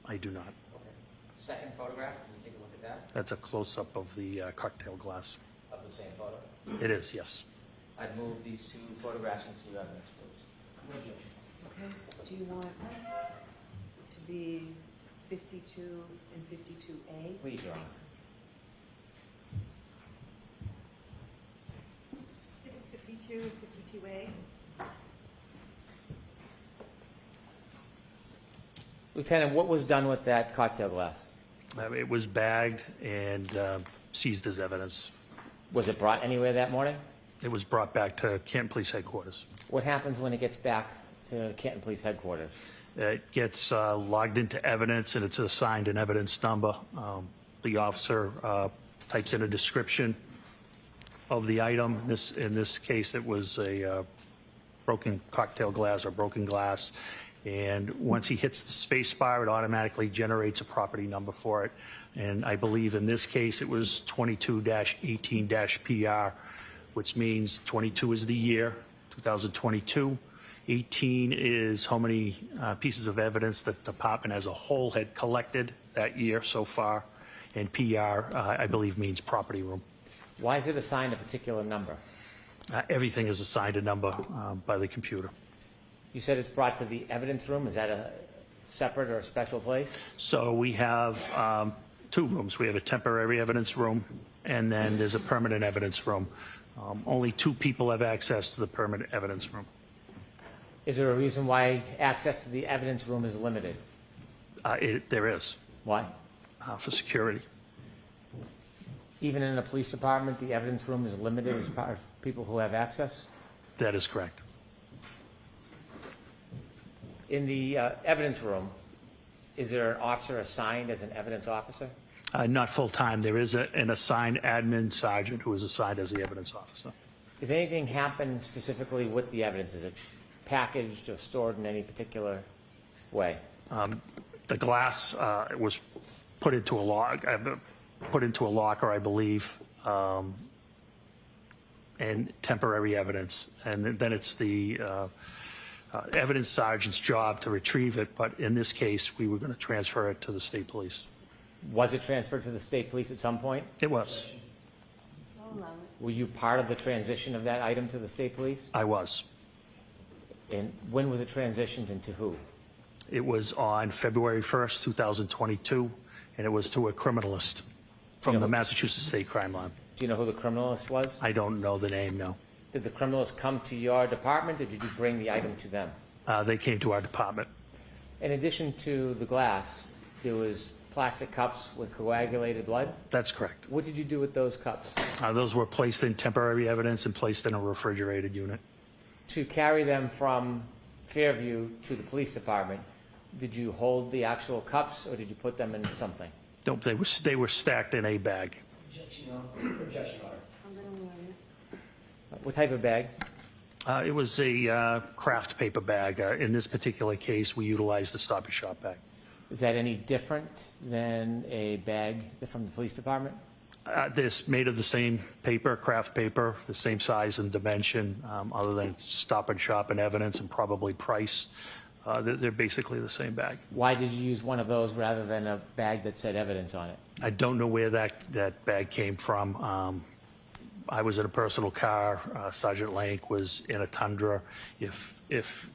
I do not. Okay. Second photograph, can you take a look at that? That's a close-up of the cocktail glass. Of the same photo? It is. Yes. I'd move these two photographs into evidence, please. Okay, do you want to be 52 and 52A? Please, Your Honor. It's 52 and 52A. Lieutenant, what was done with that cocktail glass? It was bagged and seized as evidence. Was it brought anywhere that morning? It was brought back to Canton Police Headquarters. What happens when it gets back to Canton Police Headquarters? It gets logged into evidence, and it's assigned an evidence number. The officer types in a description of the item. In this case, it was a broken cocktail glass or broken glass. And once he hits the space bar, it automatically generates a property number for it. And I believe in this case, it was 22-18-PR, which means 22 is the year, 2022. 18 is how many pieces of evidence that the department as a whole had collected that year so far. And PR, I believe, means property room. Why is it assigned a particular number? Everything is assigned a number by the computer. You said it's brought to the evidence room. Is that a separate or a special place? So we have two rooms. We have a temporary evidence room, and then there's a permanent evidence room. Only two people have access to the permanent evidence room. Is there a reason why access to the evidence room is limited? There is. Why? For security. Even in a police department, the evidence room is limited as far as people who have access? That is correct. In the evidence room, is there an officer assigned as an evidence officer? Not full-time. There is an assigned admin sergeant who is assigned as the evidence officer. Does anything happen specifically with the evidence? Is it packaged or stored in any particular way? The glass was put into a locker, I believe, and temporary evidence. And then it's the evidence sergeant's job to retrieve it. But in this case, we were going to transfer it to the state police. Was it transferred to the state police at some point? It was. I'll allow it. Were you part of the transition of that item to the state police? I was. And when was it transitioned and to who? It was on February 1st, 2022, and it was to a criminalist from the Massachusetts State Crime Lab. Do you know who the criminalist was? I don't know the name, no. Did the criminals come to your department, or did you bring the item to them? They came to our department. In addition to the glass, there was plastic cups with coagulated blood. That's correct. What did you do with those cups? Those were placed in temporary evidence and placed in a refrigerated unit. To carry them from Fairview to the police department, did you hold the actual cups, or did you put them in something? Nope, they were stacked in a bag. Objection, Objection, Your Honor. I'm gonna warn you. What type of bag? It was a craft paper bag. In this particular case, we utilized a Stop and Shop bag. Is that any different than a bag from the police department? This made of the same paper, craft paper, the same size and dimension, other than Stop and Shop and evidence and probably price. They're basically the same bag. Why did you use one of those rather than a bag that said evidence on it? I don't know where that bag came from. I was in a personal car. Sergeant Lank was in a Tundra. If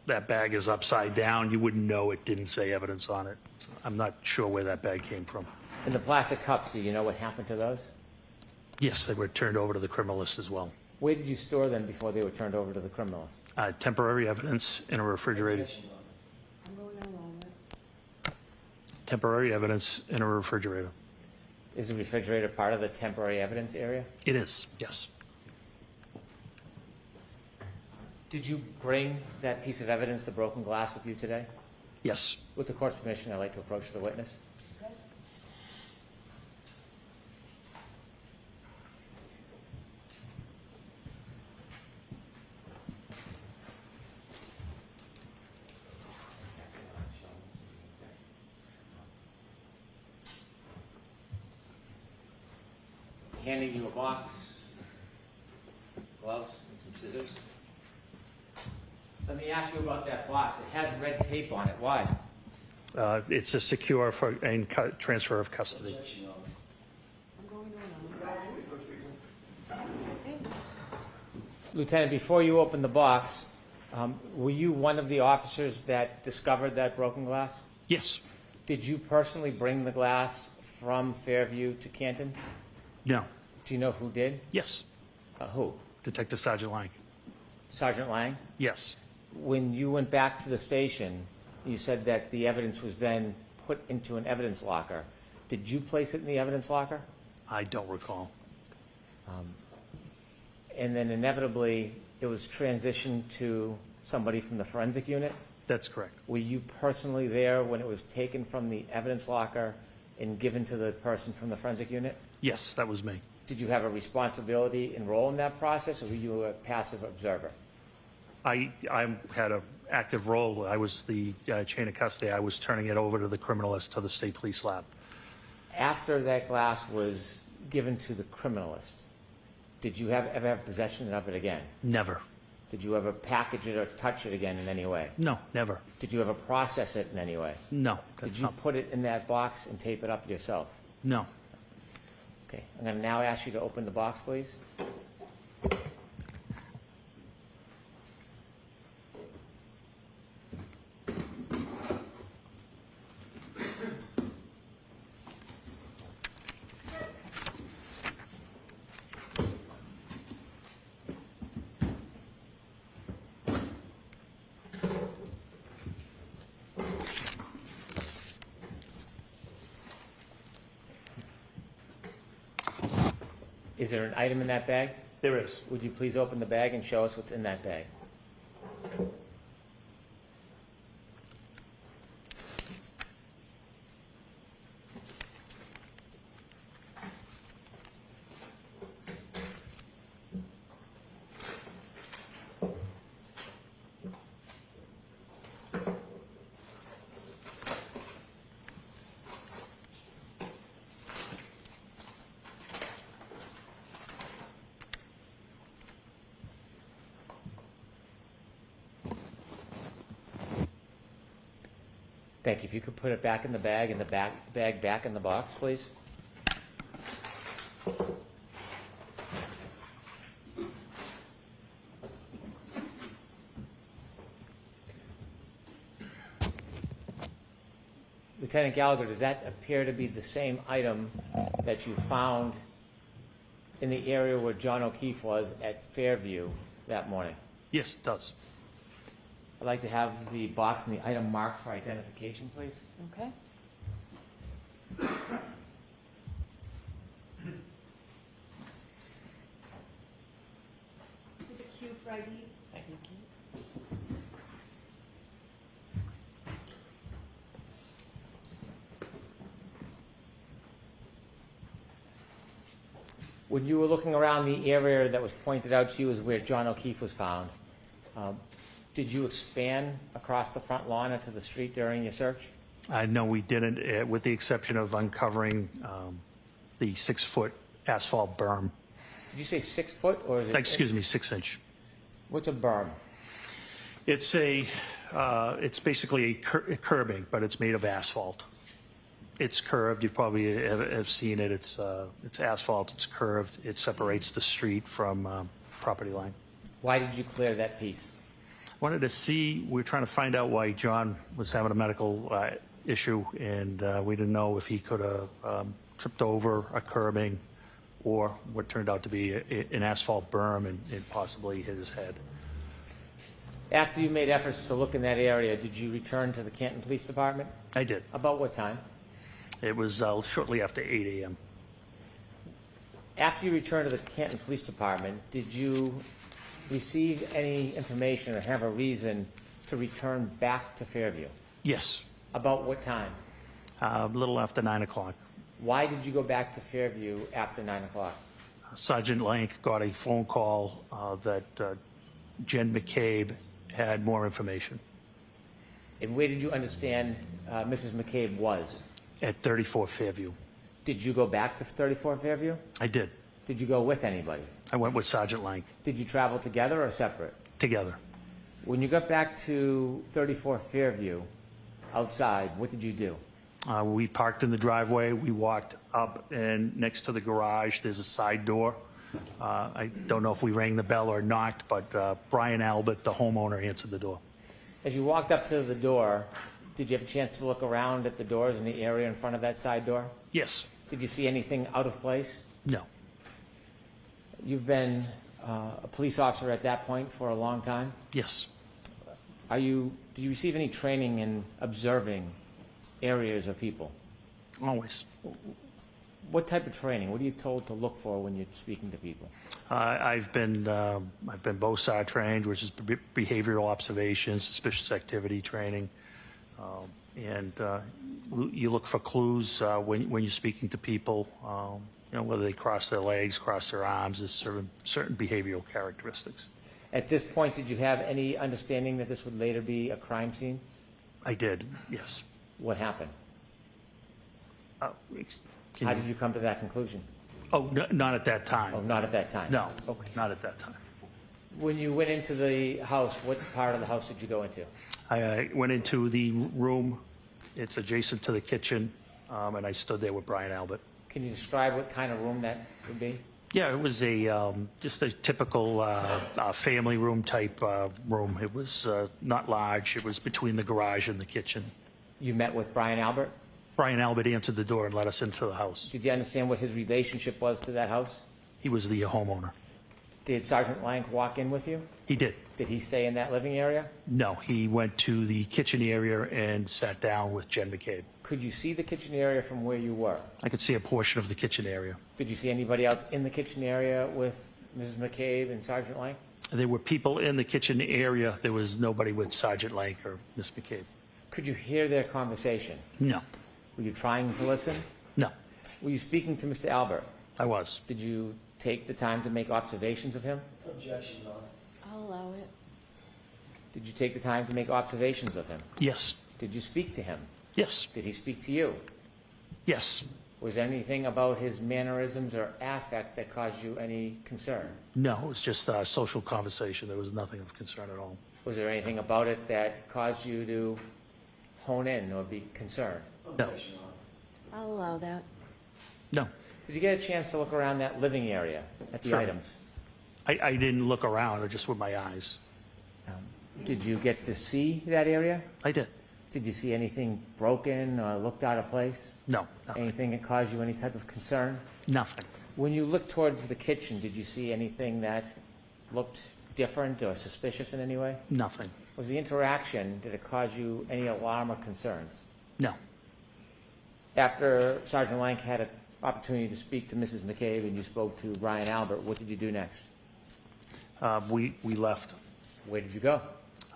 that bag is upside down, you wouldn't know it didn't say evidence on it. So I'm not sure where that bag came from. And the plastic cups, do you know what happened to those? Yes, they were turned over to the criminalist as well. Where did you store them before they were turned over to the criminals? Temporary evidence in a refrigerated. I'm going along with. Temporary evidence in a refrigerator. Is the refrigerator part of the temporary evidence area? It is, yes. Did you bring that piece of evidence, the broken glass, with you today? Yes. With the court's permission, I'd like to approach the witness. Handing you a box, gloves, and some scissors. Let me ask you about that box. It has red tape on it. Why? It's a secure and transfer of custody. I'm going along. Lieutenant, before you opened the box, were you one of the officers that discovered that broken glass? Yes. Did you personally bring the glass from Fairview to Canton? No. Do you know who did? Yes. Who? Detective Sergeant Lank. Sergeant Lang? Yes. When you went back to the station, you said that the evidence was then put into an evidence locker. Did you place it in the evidence locker? I don't recall. And then inevitably, it was transitioned to somebody from the forensic unit? That's correct. Were you personally there when it was taken from the evidence locker and given to the person from the forensic unit? Yes, that was me. Did you have a responsibility and role in that process, or were you a passive observer? I had an active role. I was the chain of custody. I was turning it over to the criminalist to the state police lab. After that glass was given to the criminalist, did you ever have possession of it again? Never. Did you ever package it or touch it again in any way? No, never. Did you ever process it in any way? No. Did you put it in that box and tape it up yourself? No. Okay, I'm going to now ask you to open the box, please. Is there an item in that bag? There is. Would you please open the bag and show us what's in that bag? Thank you. If you could put it back in the bag and the bag back in the box, please. Lieutenant Gallagher, does that appear to be the same item that you found in the area where John O'Keefe was at Fairview that morning? Yes, it does. I'd like to have the box and the item marked for identification, please. Okay. With the cue for ID. Thank you. When you were looking around the area that was pointed out to you as where John O'Keefe was found, did you expand across the front lawn into the street during your search? No, we didn't, with the exception of uncovering the 6-foot asphalt berm. Did you say 6 foot or is it? Excuse me, 6-inch. What's a berm? It's it's basically a curbing, but it's made of asphalt. It's curved. You probably have seen it. It's asphalt. It's curved. It separates the street from property line. Why did you clear that piece? Wanted to see. We're trying to find out why John was having a medical issue, and we didn't know if he could have tripped over a curbing or what turned out to be an asphalt berm and possibly hit his head. After you made efforts to look in that area, did you return to the Canton Police Department? I did. About what time? It was shortly after 8 a.m. After you returned to the Canton Police Department, did you receive any information or have a reason to return back to Fairview? Yes, About what time? a little after 9 o'clock. Why did you go back to Fairview after 9 o'clock? Sergeant Lank got a phone call that Jen McCabe had more information And where did you understand Mrs. McCabe was? at 34 Fairview. Did you go back to 34 Fairview? I did. Did you go with anybody? I went with Sergeant Lank Did you travel together or separate? together. When you got back to 34 Fairview, outside, what did you do? We parked in the driveway. We walked up, and next to the garage, there's a side door. I don't know if we rang the bell or knocked, but Brian Albert, the homeowner, answered the door. As you walked up to the door, did you have a chance to look around at the doors in the area in front of that side door? Yes. Did you see anything out of place? No. You've been a police officer at that point for a long time. Yes. Do you receive any training in observing areas or people? Always. What type of training? What are you told to look for when you're speaking to people? I've been BOSAR trained, which is behavioral observation, suspicious activity training, and you look for clues when you're speaking to people. Whether they cross their legs, cross their arms, there's certain behavioral characteristics. At this point, did you have any understanding that this would later be a crime scene? I did, yes. What happened? Can How you- did you come to that conclusion? Oh, not at that time. Oh, not at that time? No, Okay. not at that time. When you went into the house, what part of the house did you go into? I went into the room. It's adjacent to the kitchen, and I stood there with Brian Albert. Can you describe what kind of room that would be? Yeah, it was just a typical family room type room. It was not large. It was between the garage and the kitchen. You met with Brian Albert? Brian Albert answered the door and let us into the house. Did you understand what his relationship was to that house? He was the homeowner. Did Sergeant Lank walk in with you? He did. Did he stay in that living area? No, he went to the kitchen area and sat down with Jen McCabe. Could you see the kitchen area from where you were? I could see a portion of the kitchen area. Did you see anybody else in the kitchen area with Mrs. McCabe and Sergeant Lank? There were people in the kitchen area. There was nobody with Sergeant Lank or Miss McCabe. Could you hear their conversation? No, Were you trying to listen? no, Were you speaking to Mr. Albert? I was. Did you take the time to make observations of him? Objection, Your Honor. I'll allow it. Did you take the time to make observations of him? Yes, Did you speak to him? yes, Did he speak to you? yes. Was there anything about his mannerisms or affect that caused you any concern? No, it was just a social conversation. There was nothing of concern at all. Was there anything about it that caused you to hone in or be concerned? No, I'll allow that. no. Did you get a chance to look around that living area at the Sure. items? I didn't look around, just with my eyes. Did you get to see that area? I did. Did you see anything broken or looked out of place? No, nothing. Anything that caused you any type of concern? Nothing. When you looked towards the kitchen, did you see anything that looked different or suspicious in any way? Nothing. Was the interaction, did it cause you any alarm or concerns? No. After Sergeant Lank had an opportunity to speak to Mrs. McCabe and you spoke to Brian Albert, what did you do next? We left. Where did you go?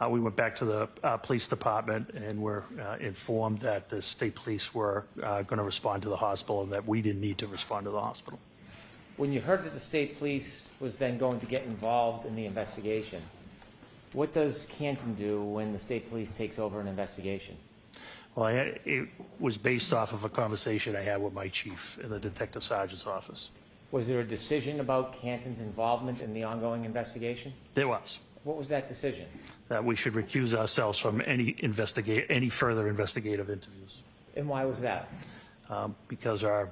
We went back to the police department and were informed that the state police were going to respond to the hospital and that we didn't need to respond to the hospital. When you heard that the state police was then going to get involved in the investigation, what does Canton do when the state police takes over an investigation? Well, it was based off of a conversation I had with my chief in the detective sergeant's office. Was there a decision about Canton's involvement in the ongoing investigation? There was. What was that decision? That we should recuse ourselves from any further investigative interviews. And why was that? Because our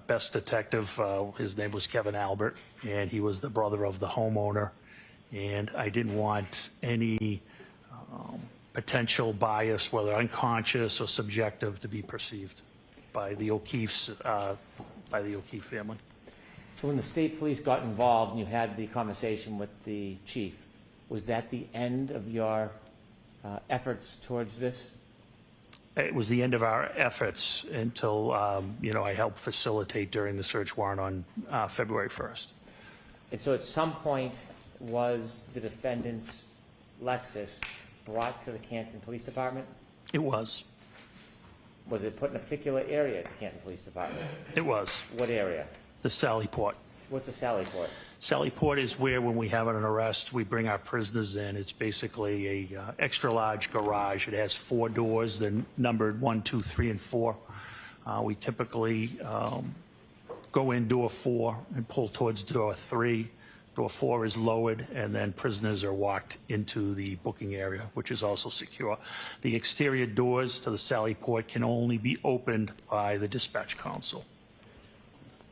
best detective, his name was Kevin Albert, and he was the brother of the homeowner, and I didn't want any potential bias, whether unconscious or subjective, to be perceived by the O'Keefe's, by the O'Keefe family. So when the state police got involved and you had the conversation with the chief, was that the end of your efforts towards this? It was the end of our efforts until, I helped facilitate during the search warrant on February 1st. And so at some point, was the defendant's Lexus brought to the Canton Police Department? It was. Was it put in a particular area at the Canton Police Department? It was. What area? The Sally Port. What's a Sally Port? Sally Port is where, when we have an arrest, we bring our prisoners in. It's basically a extra large garage. It has 4 doors, they're numbered 1, 2, 3, and 4. We typically go in door 4 and pull towards door 3. Door 4 is lowered, and then prisoners are walked into the booking area, which is also secure. The exterior doors to the Sally Port can only be opened by the dispatch council.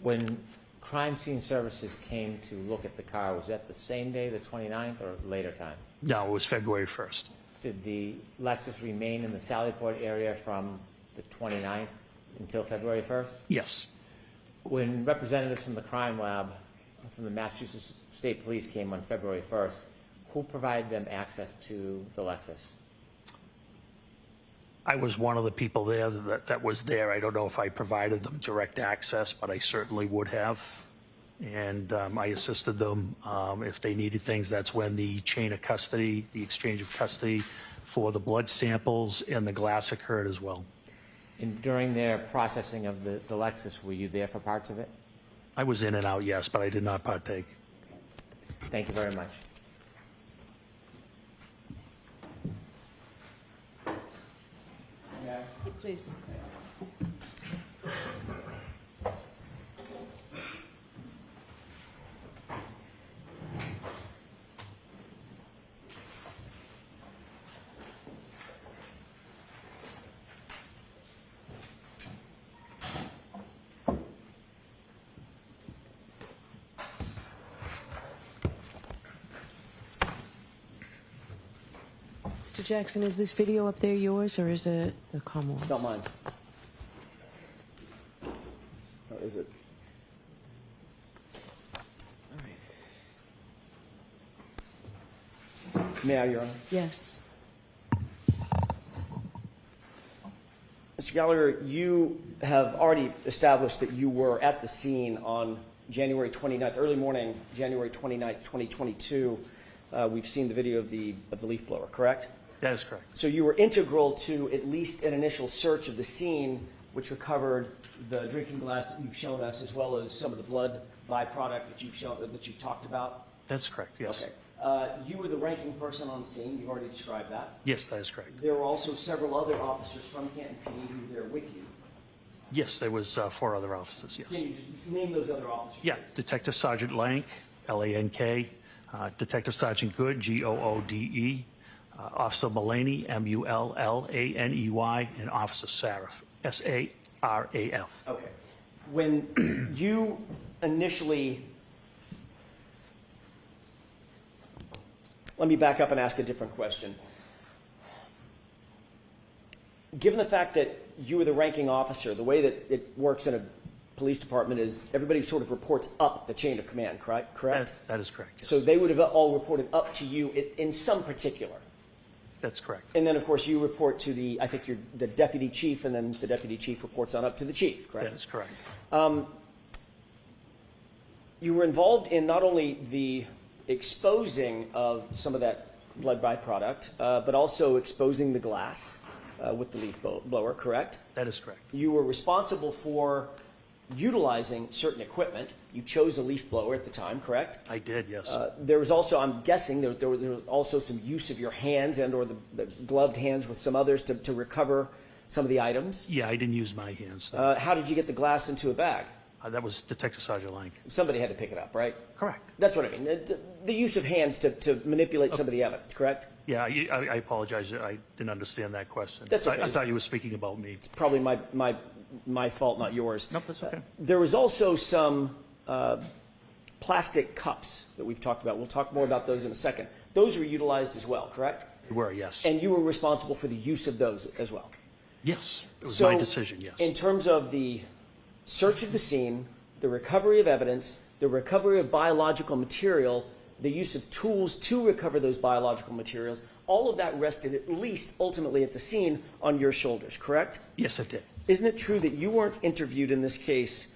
When crime scene services came to look at the car, was that the same day, the 29th, or later time? No, it was February 1st. Did the Lexus remain in the Sallyport area from the 29th until February 1st? Yes. When representatives from the crime lab from the Massachusetts State Police came on February 1st, who provided them access to the Lexus? I was one of the people there that was there. I don't know if I provided them direct access, but I certainly would have. And I assisted them if they needed things. That's when the chain of custody, the exchange of custody for the blood samples and the glass occurred as well. And during their processing of the Lexus, were you there for parts of it? I was in and out, yes, but I did not partake. Thank you very much. Please. Mr. Jackson, is this video up there yours, or is it the Commonwealth's? Not mine. Or is it? All right. May I, Your Honor? Yes. Mr. Gallagher, you have already established that you were at the scene on January 29th, early morning, January 29th, 2022. We've seen the video of the leaf blower, correct? That is correct. So you were integral to at least an initial search of the scene, which recovered the drinking glass that you've shown us, as well as some of the blood byproduct that you've talked about. That's correct, yes. Okay. You were the ranking person on the scene. You've already described that. Yes, that is correct. There were also several other officers from Canton PD who were there with you. Yes, there was 4 other officers, yes. Can you just name those other officers? Yeah, Detective Sergeant Lank, L-A-N-K, Detective Sergeant Good, G-O-O-D-E, Officer Mullaney, M-U-L-L-A-N-E-Y, and Officer Saraf, S-A-R-A-F. Okay. When you initially, let me back up and ask a different question. Given the fact that you were the ranking officer, the way that it works in Police Department is everybody sort of reports up the chain of command, correct? That is correct, yes. So they would have all reported up to you in some particular. That's correct. And then, of course, you report to I think you're the deputy chief, and then the deputy chief reports on up to the chief, correct? That is correct. You were involved in not only the exposing of some of that blood byproduct, but also exposing the glass with the leaf blower, correct? That is correct. You were responsible for utilizing certain equipment. You chose a leaf blower at the time, correct? I did, yes. There was also, I'm guessing, there was also some use of your hands and or the gloved hands with some others to recover some of the items. Yeah, I didn't use my hands. How did you get the glass into a bag? That was Detective Sergeant Lank. Somebody had to pick it up, right? Correct. That's what I mean. The use of hands to manipulate some of the evidence, correct? Yeah, I apologize. I didn't understand that question. That's okay. I thought you were speaking about me. It's probably my fault, not yours. Nope, that's okay. There was also some plastic cups that we've talked about. We'll talk more about those in a second. Those were utilized as well, correct? You were, yes. And you were responsible for the use of those as well. Yes, it was So, my decision, yes. In terms of the search of the scene, the recovery of evidence, the recovery of biological material, the use of tools to recover those biological materials, all of that rested at least ultimately at the scene on your shoulders, correct? Yes, it did. Isn't it true that you weren't interviewed in this case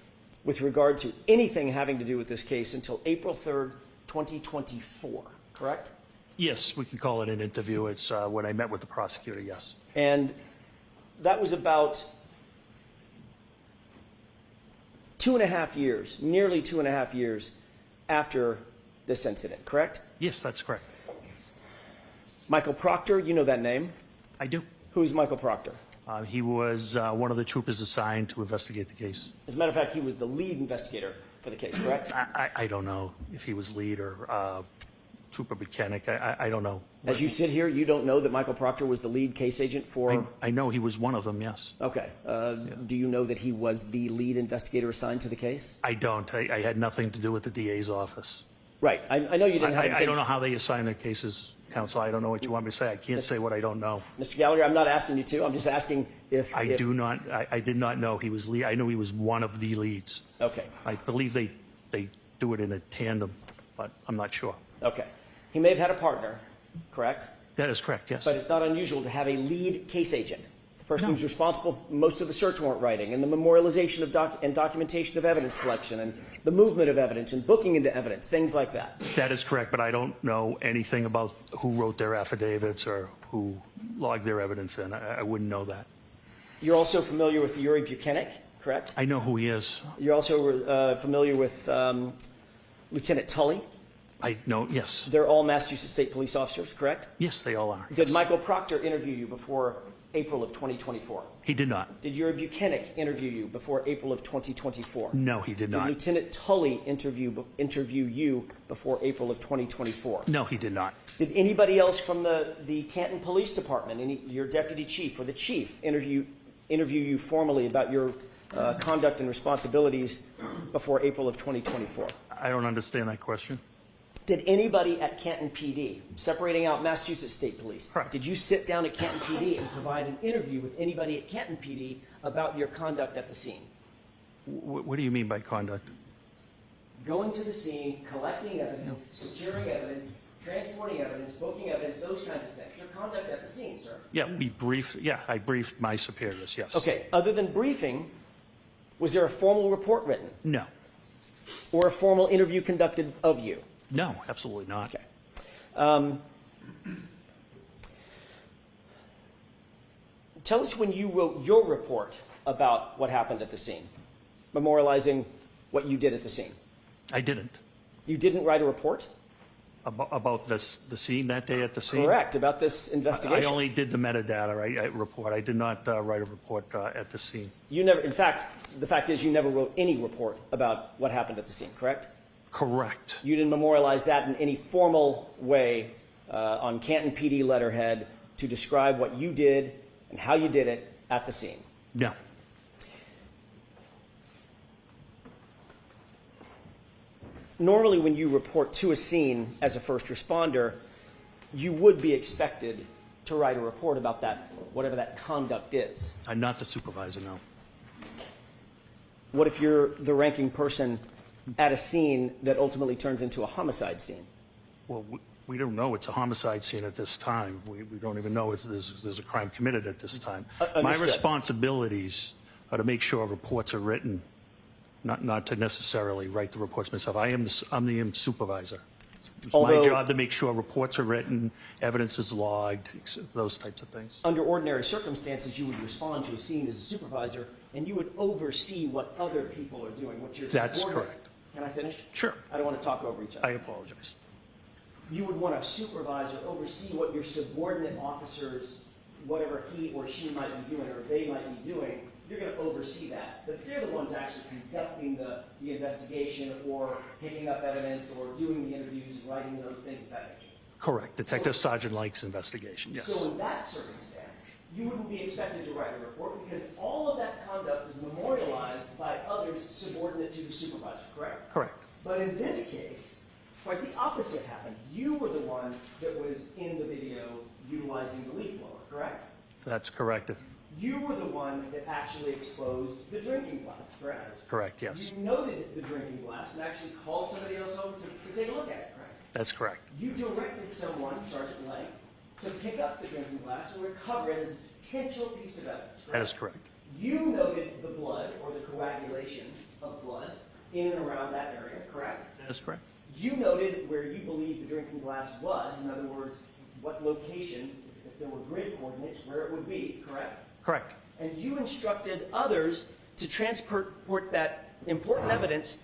with regard to anything having to do with this case until April 3rd, 2024, correct? Yes, we can call it an interview. It's when I met with the prosecutor, yes. And that was about 2.5 years, nearly 2.5 years after this incident, correct? Yes, that's correct. Michael Proctor, you know that name. I do. Who's Michael Proctor? He was one of the troopers assigned to investigate the case. As a matter of fact, he was the lead investigator for the case, correct? I don't know if he was lead or trooper mechanic. I don't know. As you sit here, you don't know that Michael Proctor was the lead case agent for... I know he was one of them, yes. Okay. Do you know that he was the lead investigator assigned to the case? I don't. I had nothing to do with the DA's office. Right. I know you didn't have anything... I don't know how they assign their cases, counsel. I don't know what you want me to say. I can't say what I don't know. Mr. Gallagher, I'm not asking you to. I'm just asking if... I did not know he was lead. I knew he was one of the leads. Okay. I believe they do it in a tandem, but I'm not sure. Okay. He may have had a partner, correct? That is correct, yes. But it's not unusual to have a lead case agent, the person who's responsible for most of the search warrant writing and the memorialization of and documentation of evidence collection and the movement of evidence and booking into evidence, things like that. That is correct, but I don't know anything about who wrote their affidavits or who logged their evidence in. I wouldn't know that. You're also familiar with Yuri Buchanek, correct? I know who he is. You're also familiar with Lieutenant Tully? I know, yes. They're all Massachusetts State Police officers, correct? Yes, they all are. Did Michael Proctor interview you before April of 2024? He did not. Did Yuri Buchanek interview you before April of 2024? No, he did not. Did Lieutenant Tully interview you before April of 2024? No, he did not. Did anybody else from the Canton Police Department, your deputy chief or the chief, interview you formally about your conduct and responsibilities before April of 2024? I don't understand that question. Did anybody at Canton PD, separating out Massachusetts State Police, Correct. did you sit down at Canton PD and provide an interview with anybody at Canton PD about your conduct at the scene? What do you mean by conduct? Going to the scene, collecting evidence, securing evidence, transporting evidence, booking evidence, those kinds of things. Your conduct at the scene, sir. Yeah, I briefed my superiors, yes. Okay, other than briefing, was there a formal report written No. or a formal interview conducted of you? No, absolutely not. Okay. Tell us when you wrote your report about what happened at the scene, memorializing what you did at the scene. I didn't. You didn't write a report? About the scene that day at the scene? Correct, about this investigation. I only did the metadata report. I did not write a report at the scene. You never, in fact, the fact is you never wrote any report about what happened at the scene, correct? Correct. You didn't memorialize that in any formal way on Canton PD letterhead to describe what you did and how you did it at the scene? No. Normally when you report to a scene as a first responder, you would be expected to write a report about that, whatever that conduct is. I'm not the supervisor, no. What if you're the ranking person at a scene that ultimately turns into a homicide scene? Well, we don't know it's a homicide scene at this time. We don't even know there's a crime committed at this time. My Understood. responsibilities are to make sure reports are written, not to necessarily write the reports myself. I'm the supervisor. It's Although- my job to make sure reports are written, evidence is logged, those types of things. Under ordinary circumstances, you would respond to a scene as a supervisor, and you would oversee what other people are doing, what your That's subordinate- correct. Can I finish? Sure. I don't want to talk over each other. I apologize. You would want to supervise or oversee what your subordinate officers, whatever he or she might be doing or they might be doing, you're going to oversee that. But they're the ones actually conducting the investigation or picking up evidence or doing the interviews and writing those things of that nature. Correct. Detective Sergeant Lake's investigation, yes. So in that circumstance, you wouldn't be expected to write a report because all of that conduct is memorialized by others subordinate to the supervisor, correct? Correct. But in this case, quite the opposite happened. You were the one that was in the video utilizing the leaf blower, correct? That's correct. You were the one that actually exposed the drinking glass, correct? Correct, yes. You noted the drinking glass and actually called somebody else over to take a look at it, correct? That's correct. You directed someone, Sergeant Lang, to pick up the drinking glass and recover it as a potential piece of evidence, correct? That is correct. You noted the blood or the coagulation of blood in and around that area, correct? That is correct. You noted where you believe the drinking glass was, in other words, what location, if there were grid coordinates, where it would be, correct? Correct. And you instructed others to transport that important evidence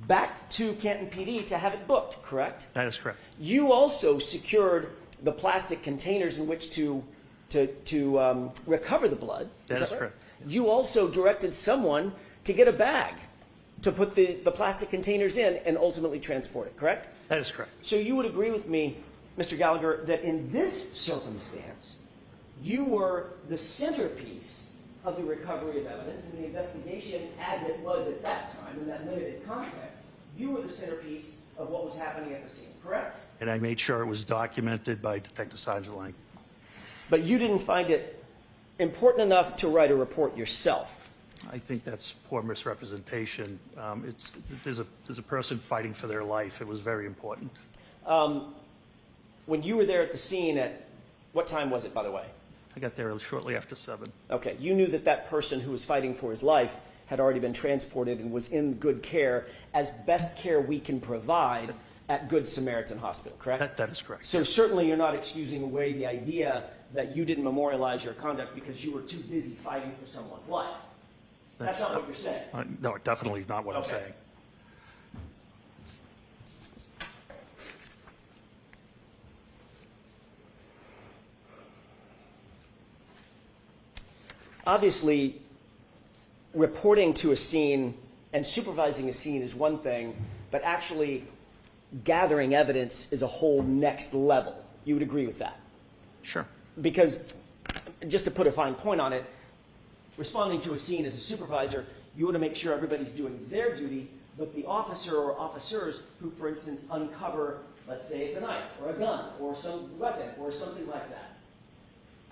back to Canton PD to have it booked, correct? That is correct. You also secured the plastic containers in which to recover the blood. That is right? correct. You also directed someone to get a bag to put the plastic containers in and ultimately transport it, correct? That is correct. So you would agree with me, Mr. Gallagher, that in this circumstance, you were the centerpiece of the recovery of evidence and the investigation as it was at that time, in that limited context. You were the centerpiece of what was happening at the scene, correct? And I made sure it was documented by Detective Sergeant Lang. But you didn't find it important enough to write a report yourself. I think that's poor misrepresentation. There's a person fighting for their life. It was very important. When you were there at the scene at, what time was it, by the way? I got there shortly after 7. Okay, you knew that that person who was fighting for his life had already been transported and was in good care, as best care we can provide at Good Samaritan Hospital, correct? That is correct. So certainly you're not excusing away the idea that you didn't memorialize your conduct because you were too busy fighting for someone's life. That's not what you're saying. No, definitely not what I'm Okay. saying. Obviously, reporting to a scene and supervising a scene is one thing, but actually gathering evidence is a whole next level. You would agree with that? Sure. Because, just to put a fine point on it, responding to a scene as a supervisor, you want to make sure everybody's doing their duty, but the officer or officers who, for instance, uncover, let's say it's a knife or a gun or some weapon or something like that,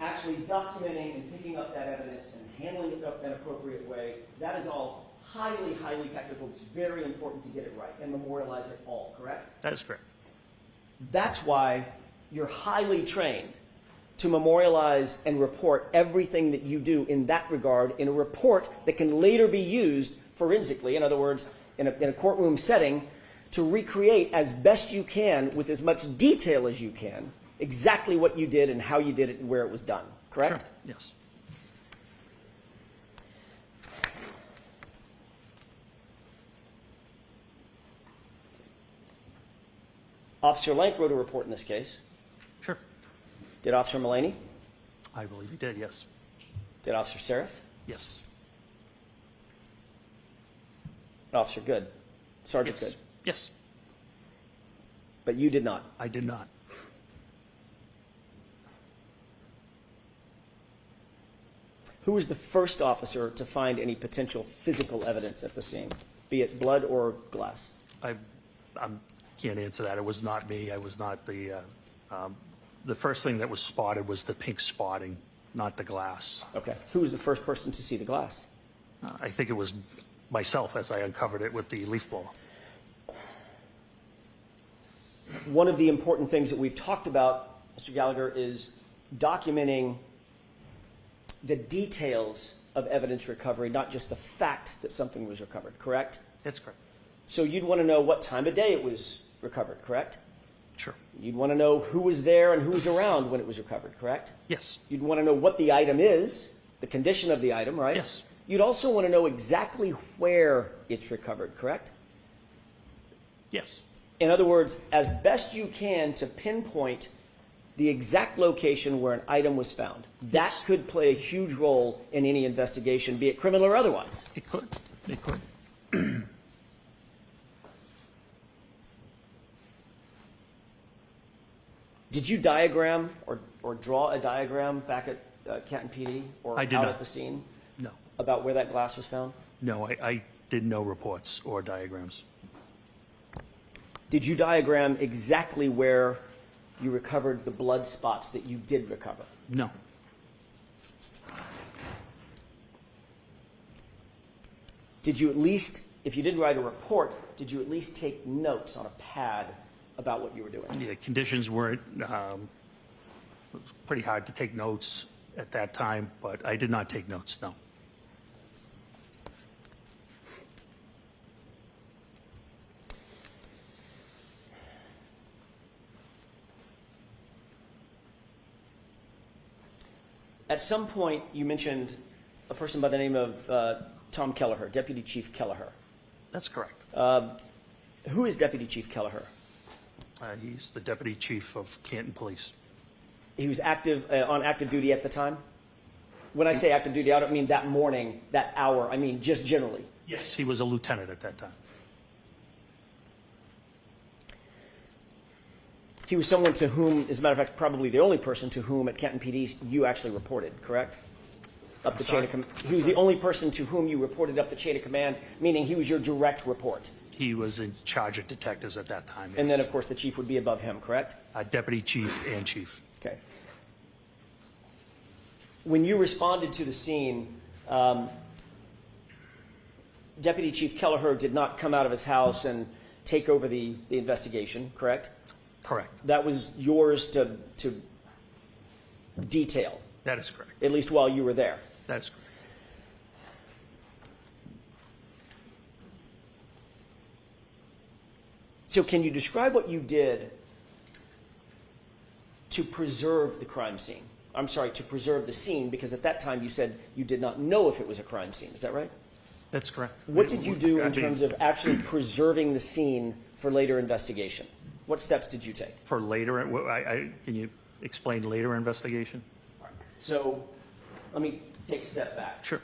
actually documenting and picking up that evidence and handling it in an appropriate way, that is all highly, highly technical. It's very important to get it right and memorialize it all, correct? That is correct. That's why you're highly trained to memorialize and report everything that you do in that regard in a report that can later be used forensically, in other words, in a courtroom setting, to recreate as best you can with as much detail as you can exactly what you did and how you did it and where it was done, correct? Sure. Yes. Officer Lank wrote a report in this case. Sure. Did Officer Mullaney? I believe he did, yes. Did Officer Seraph? Yes. Officer Good? Sergeant Yes. Good? Yes. But you did not? I did not. Who was the first officer to find any potential physical evidence at the scene, be it blood or glass? I can't answer that. It was not me. I was not the first thing that was spotted was the pink spotting, not the glass. Okay. Who was the first person to see the glass? I think it was myself as I uncovered it with the leaf blower. One of the important things that we've talked about, Mr. Gallagher, is documenting the details of evidence recovery, not just the fact that something was recovered, correct? That's correct. So you'd want to know what time of day it was recovered, correct? Sure. You'd want to know who was there and who was around when it was recovered, correct? Yes. You'd want to know what the item is, the condition of the item, right? Yes. You'd also want to know exactly where it's recovered, correct? Yes. In other words, as best you can to pinpoint the exact location where an item was found. That could play a huge role in any investigation, be it criminal or otherwise. It could. It could. Did you diagram or draw a diagram back at Canton PD or I did out not. at the scene No. about where that glass was found? No, I did no reports or diagrams. Did you diagram exactly where you recovered the blood spots that you did recover? No. Did you at least, if you didn't write a report, did you at least take notes on a pad about what you were doing? The conditions weren't, it was pretty hard to take notes at that time, but I did not take notes, no. At some point, you mentioned a person by the name of Tom Kelleher, Deputy Chief Kelleher. That's correct. Who is Deputy Chief Kelleher? He's the deputy chief of Canton Police. He was active on active duty at the time? When I say active duty, I don't mean that morning, that hour. I mean just generally. Yes, he was a lieutenant at that time. He was someone to whom, as a matter of fact, probably the only person to whom at Canton PD you actually reported, correct? Up the chain of command. He was the only person to whom you reported up the chain of command, meaning he was your direct report. He was in charge of detectives at that time. And then, of course, the chief would be above him, correct? Deputy chief and chief. Okay. When you responded to the scene, Deputy Chief Kelleher did not come out of his house and take over the investigation, correct? Correct. That was yours to detail, That is correct. at least while you were there. That is correct. So can you describe what you did to preserve the crime scene? I'm sorry, to preserve the scene, because at that time you said you did not know if it was a crime scene. Is that right? That's correct. What did you do in terms of actually preserving the scene for later investigation? What steps did you take? For later, can you explain later investigation? So let me take a step back. Sure.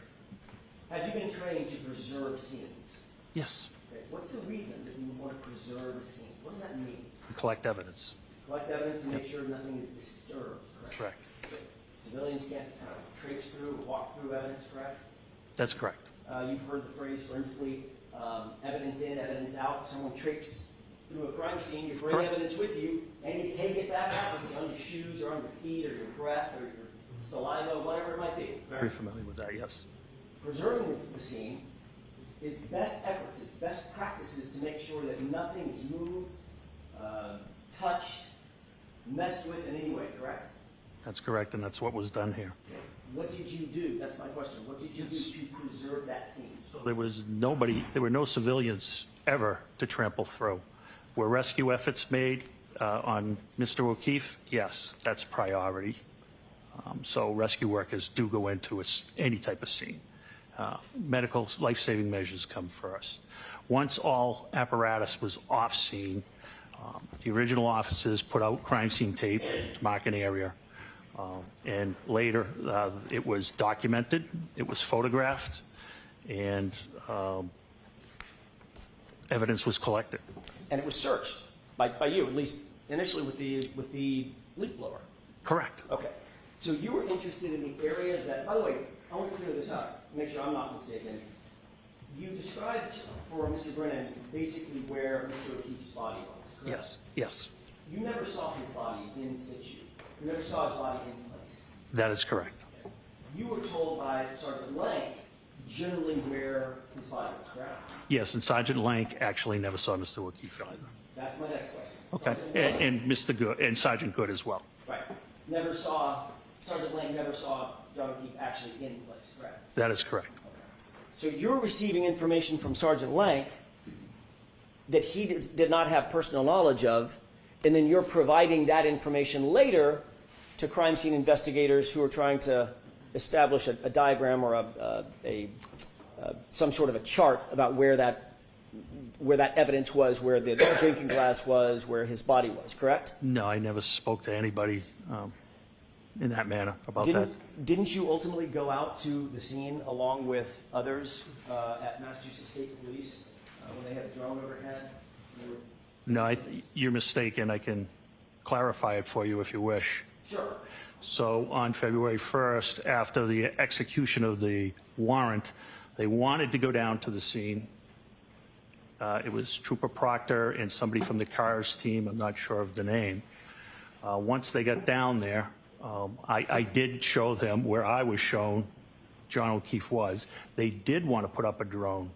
Have you been trained to preserve scenes? Yes. Okay. What's the reason that you want to preserve a scene? What does that mean? Collect evidence. Collect evidence and make sure nothing is disturbed, correct? Correct. Civilians can't kind of traipse through or walk through evidence, correct? That's correct. You've heard the phrase forensically, evidence in, evidence out. Someone traipses through a crime scene, you bring Correct. evidence with you, and you take it back out with you on your shoes or on your feet or your breath or your saliva, whatever it might be. Very familiar with that, yes. Preserving the scene is best efforts, is best practices to make sure that nothing is moved, touched, messed with in any way, correct? That's correct, and that's what was done here. What did you do? That's my question. What did you do to preserve that scene? There were no civilians ever to trample through. Were rescue efforts made on Mr. O'Keefe? Yes, that's priority. So rescue workers do go into any type of scene. Medical life-saving measures come first. Once all apparatus was off scene, the original officers put out crime scene tape to mark an area. And later, it was documented, it was photographed, and evidence was collected. And it was searched by you, at least initially with the leaf blower. Correct. Okay. So you were interested in the area that, by the way, I want to clear this up, make sure I'm not mistaken. You described for Mr. Brennan basically where Mr. O'Keefe's body was, correct? Yes, yes, You never saw his body in situ. You never saw his body in place. that is correct. You were told by Sergeant Lank generally where his body was, correct? Yes, and Sergeant Lank actually never saw Mr. O'Keefe either. That's my next question. Okay, Sergeant Lang- and Mr. Good, and Sergeant Good as well. Right. Sergeant Lang never saw John O'Keefe actually in place, correct? That is correct. So you're receiving information from Sergeant Lank that he did not have personal knowledge of, and then you're providing that information later to crime scene investigators who are trying to establish a diagram or some sort of a chart about where that evidence was, where the drinking glass was, where his body was, correct? No, I never spoke to anybody in that manner about that. Didn't you ultimately go out to the scene along with others at Massachusetts State Police when they had a drone overhead? No, you're mistaken. I can clarify it for you if you wish. Sure. So on February 1st, after the execution of the warrant, they wanted to go down to the scene. It was Trooper Proctor and somebody from the CARS team, I'm not sure of the name. Once they got down there, I did show them where I was shown John O'Keefe was. They did want to put up a drone,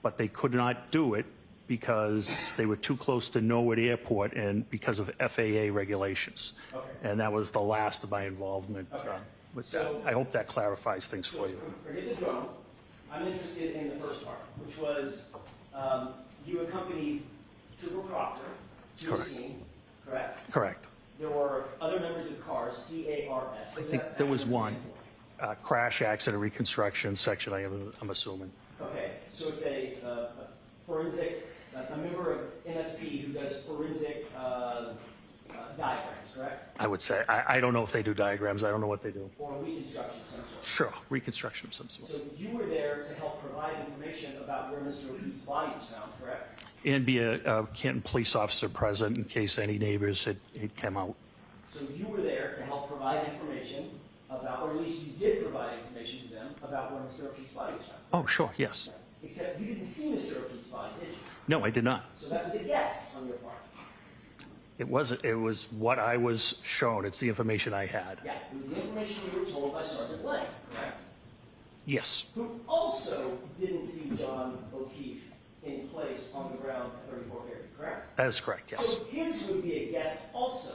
but they could not do it because they were too close to Norwood Airport and because of FAA regulations. Okay. And that was the last of my involvement with that. I hope that clarifies things for you. Forget the drone. I'm interested in the first part, which was you accompanied Trooper Proctor to the scene, correct? Correct. There were other members of CARS, C-A-R-S. I think there was one crash accident reconstruction section, I'm assuming. Okay, so it's a forensic, a member of MSP who does forensic diagrams, correct? I would say. I don't know if they do diagrams. I don't know what they do. Or reconstruction of some sort. Sure, reconstruction of some sort. So you were there to help provide information about where Mr. O'Keefe's body was found, correct? And be a Canton police officer present in case any neighbors had come out. So you were there to help provide information about, or at least you did provide information to them about where Mr. O'Keefe's body was found. Oh, sure, yes. Except you didn't see Mr. O'Keefe's body, did you? No, I did not. So that was a guess on your part. It was what I was shown. It's the information I had. Yeah, it was the information you were told by Sergeant Lang, correct? Yes. Who also didn't see John O'Keefe in place on the ground at 34 Fairview, correct? That is correct, yes. So his would be a guess also,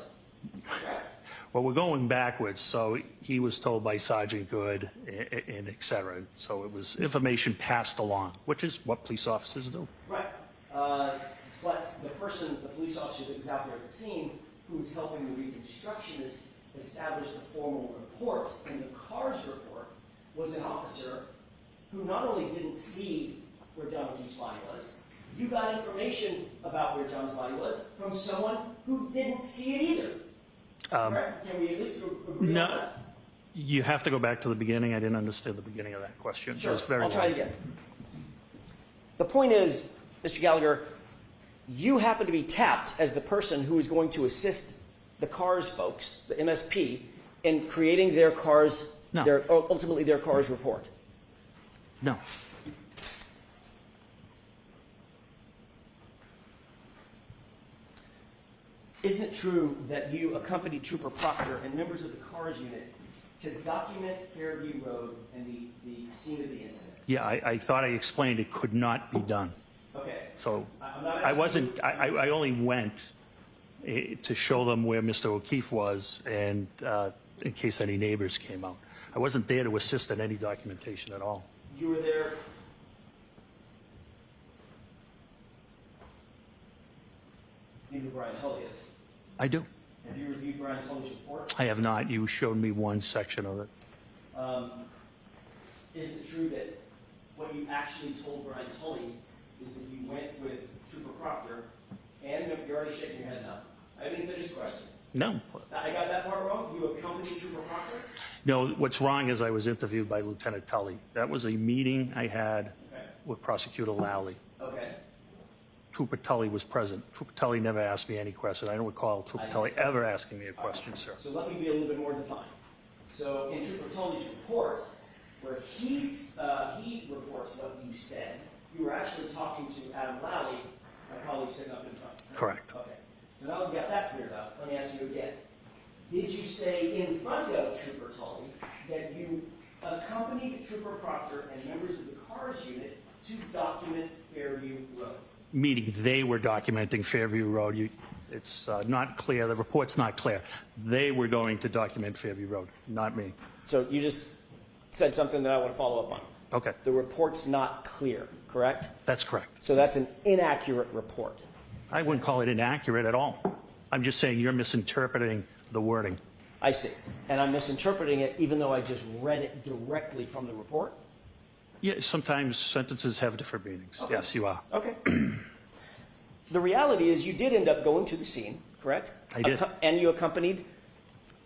correct? Well, we're going backwards. So he was told by Sergeant Good and et cetera. So it was information passed along, which is what police officers do. Right. But the police officer that was out there at the scene, who was helping the reconstructionist establish the formal report, and the CARS report was an officer who not only didn't see where John O'Keefe's body was, you got information about where John's body was from someone who didn't see it either. Correct? Can we at least agree on No, that? you have to go back to the beginning. I didn't understand the beginning of that question. Sure, It was very I'll try long. it again. The point is, Mr. Gallagher, you happen to be tapped as the person who is going to assist the CARS folks, the MSP, in creating their CARS, No. ultimately their CARS report. No. Isn't it true that you accompanied Trooper Proctor and members of the CARS unit to document Fairview Road and the scene of the incident? Yeah, I thought I explained it could not be done. Okay. So I'm not I asking wasn't, you- I only went to show them where Mr. O'Keefe was and in case any neighbors came out. I wasn't there to assist in any documentation at all. You were there. You know who Brian Tully is. I do. Have you reviewed Brian Tully's report? I have not. You showed me one section of it. Isn't it true that what you actually told Brian Tully is that you went with Trooper Proctor, and you're already shaking your head now. I haven't even finished the question. No. I got that part wrong? You accompanied Trooper Proctor? No, what's wrong is I was interviewed by Lieutenant Tully. That was a meeting I had Okay. with Prosecutor Lally. Okay. Trooper Tully was present. Trooper Tully never asked me any question. I don't recall Trooper I Tully see. ever asking me a question, sir. So let me be a little bit more defined. So in Trooper Tully's report, where he reports what you said, you were actually talking to Adam Lally, my colleague sitting up in front. Correct. Okay. So now we've got that cleared up. Let me ask you again. Did you say in front of Trooper Tully that you accompanied Trooper Proctor and members of the CARS unit to document Fairview Road. Meaning they were documenting Fairview Road. It's not clear, the report's not clear. They were going to document Fairview Road, not me. So you just said something that I want to follow up on. Okay, The report's not clear, correct? that's correct. So that's an inaccurate report. I wouldn't call it inaccurate at all. I'm just saying you're misinterpreting the wording. I see. And I'm misinterpreting it even though I just read it directly from the report? Yeah, sometimes sentences have different meanings. Yes, you are. Okay. The reality is you did end up going to the scene, correct? I did. And you accompanied,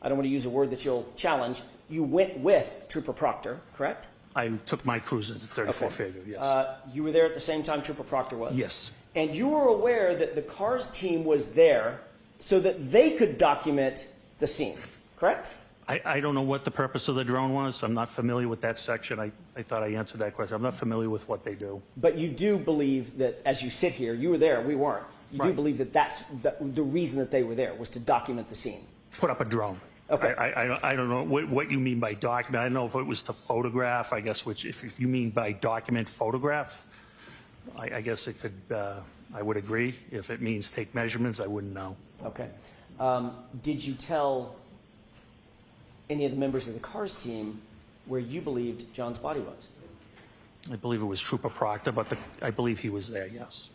I don't want to use a word that you'll challenge, you went with Trooper Proctor, correct? I took my cruise into 34 Okay. Fairview, yes. You were there at the same time Trooper Proctor was? Yes. And you were aware that the CARS team was there so that they could document the scene, correct? I don't know what the purpose of the drone was. I'm not familiar with that section. I thought I answered that question. I'm not familiar with what they do. But you do believe that as you sit here, you were there, we weren't. You do Right. believe that that's the reason that they were there was to document the scene. Put up a drone. Okay. I don't know what you mean by document. I don't know if it was to photograph, I guess, which if you mean by document photograph, I guess it could, I would agree. If it means take measurements, I wouldn't know. Okay. Did you tell any of the members of the CARS team where you believed John's body was? I believe it was Trooper Proctor, but I believe he was there, yes.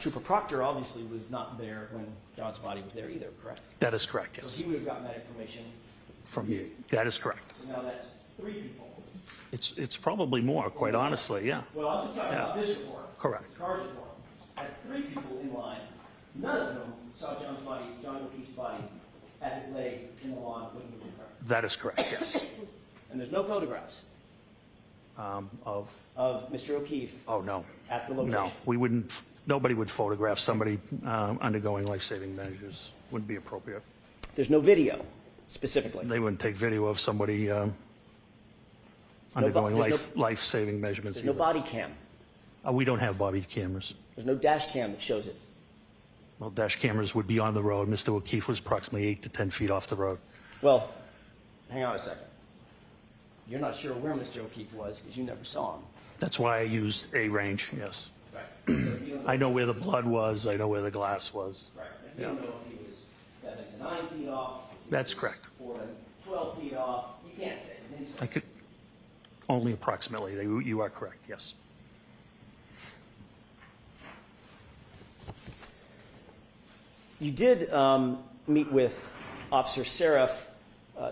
Trooper Proctor obviously was not there when John's body was there either, correct? That is correct, So yes. he would have gotten that information. From you. That is correct. So now that's 3 people. It's probably more, quite honestly, yeah. Well, I'm just talking Yeah. about this report. Correct. The CARS report. That's 3 people in line. None of them saw John's body, John O'Keefe's body, as it lay in the lawn when he was recovered. That is correct, yes. And there's no photographs Of, of Mr. O'Keefe oh, no. at the location. No, we wouldn't, nobody would photograph somebody undergoing life-saving measures. Wouldn't be appropriate. There's no video, specifically. They wouldn't take video of somebody undergoing there's life-saving measurements There's no either. body cam. We don't have body cameras. There's no dash cam that shows it. Well, dash cameras would be on the road. Mr. O'Keefe was approximately 8 to 10 feet off the road. Well, hang on a second. You're not sure where Mr. O'Keefe was because you never saw him. That's why I used a range, yes. Right. So you don't know, I know where the blood was. I know where the glass was. right. You don't know if he was 7 to 9 feet off. if he That's was correct. 4 to 12 feet off. You can't say. I could, only approximately. You are correct, yes. You did meet with Officer Seraph.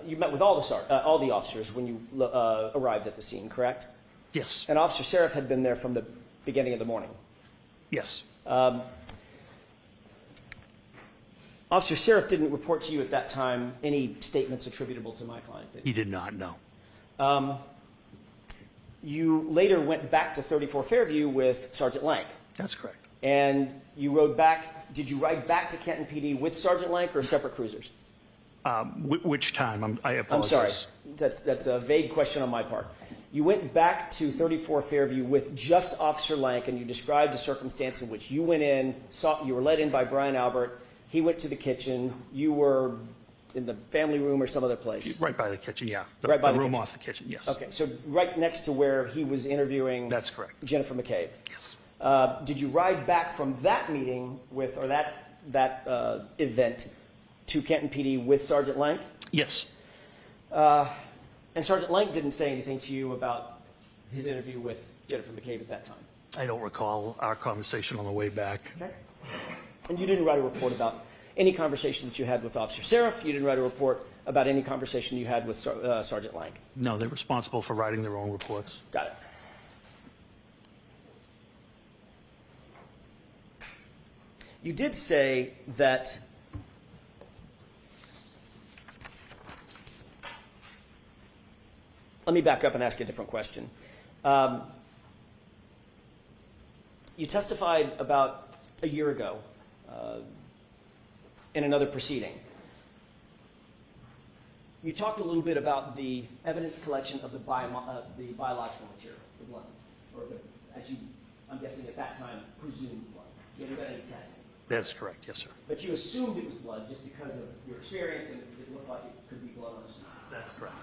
You met with all the officers when you arrived at the scene, correct? Yes, And Officer Seraph had been there from the beginning of the morning. yes. Officer Seraph didn't report to you at that time any statements attributable to my client, did he? He did not know. You later went back to 34 Fairview with Sergeant Lank. That's correct. And you rode back, did you ride back to Kenton PD with Sergeant Lank or separate cruisers? Which time? I I'm apologize. sorry, that's a vague question on my part. You went back to 34 Fairview with just Officer Lank, and you described the circumstance in which you went in, you were let in by Brian Albert, he went to the kitchen, you were in the family room or some other place. Right by the kitchen, yeah. Right by the room kitchen. off the kitchen, yes. Okay, so right next to where he was interviewing That's correct. Jennifer McCabe. Yes. Did you ride back from that meeting with, or that event to Kenton PD with Sergeant Lank? Yes. And Sergeant Lank didn't say anything to you about his interview with Jennifer McCabe at that time? I don't recall our conversation on the way back. Okay. And you didn't write a report about any conversation that you had with Officer Seraph? You didn't write a report about any conversation you had with Sergeant Lank? No, they're responsible for writing their own reports. Got it. You did say that let me back up and ask a different question. You testified about a year ago in another proceeding. You talked a little bit about the evidence collection of the biological material, the blood, or I'm guessing at that time, presumed blood. You haven't done any testing. That's correct, yes, sir. But you assumed it was blood just because of your experience and it looked like it could be blood on the street. That's correct.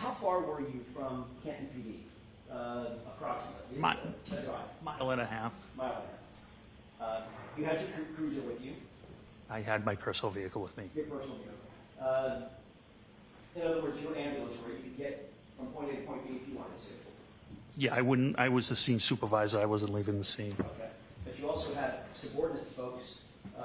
How far were you from Canton PD, approximately? That's right. Mile and a half. Mile and a half. You had your cruiser with you, I had my personal vehicle with me. your personal vehicle. In other words, you were ambulatory. You could get from point A to point B if you wanted to. Yeah, I was the scene supervisor. I wasn't leaving the scene. Okay. But you also had subordinate folks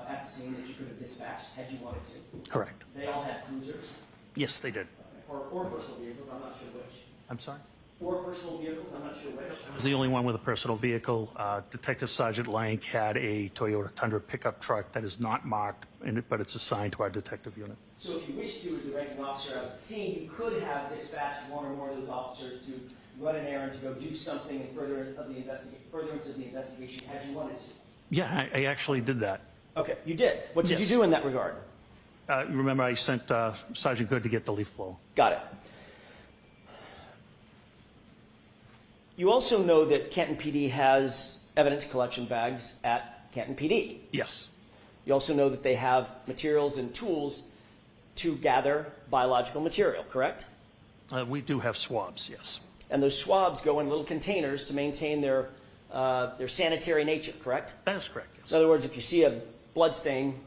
at the scene that you could have dispatched had you wanted to. Correct. They all had cruisers, Yes, they did. or personal vehicles. I'm not sure which. I'm sorry? Or personal vehicles. I'm not sure which. I was the only one with a personal vehicle. Detective Sergeant Lank had a Toyota Tundra pickup truck that is not marked, but it's assigned to our detective unit. So if you wished to, as the ranking officer at the scene, you could have dispatched one or more of those officers to run an errand, to go do something in furtherance of the investigation, had you wanted to. Yeah, I actually did that. Okay, you did. What did Yes. you do in that regard? Remember, I sent Sergeant Good to get the leaf blower. Got it. You also know that Canton PD has evidence collection bags at Canton PD. Yes. You also know that they have materials and tools to gather biological material, correct? We do have swabs, yes. And those swabs go in little containers to maintain their sanitary nature, correct? That is correct, yes. In other words, if you see a blood stain,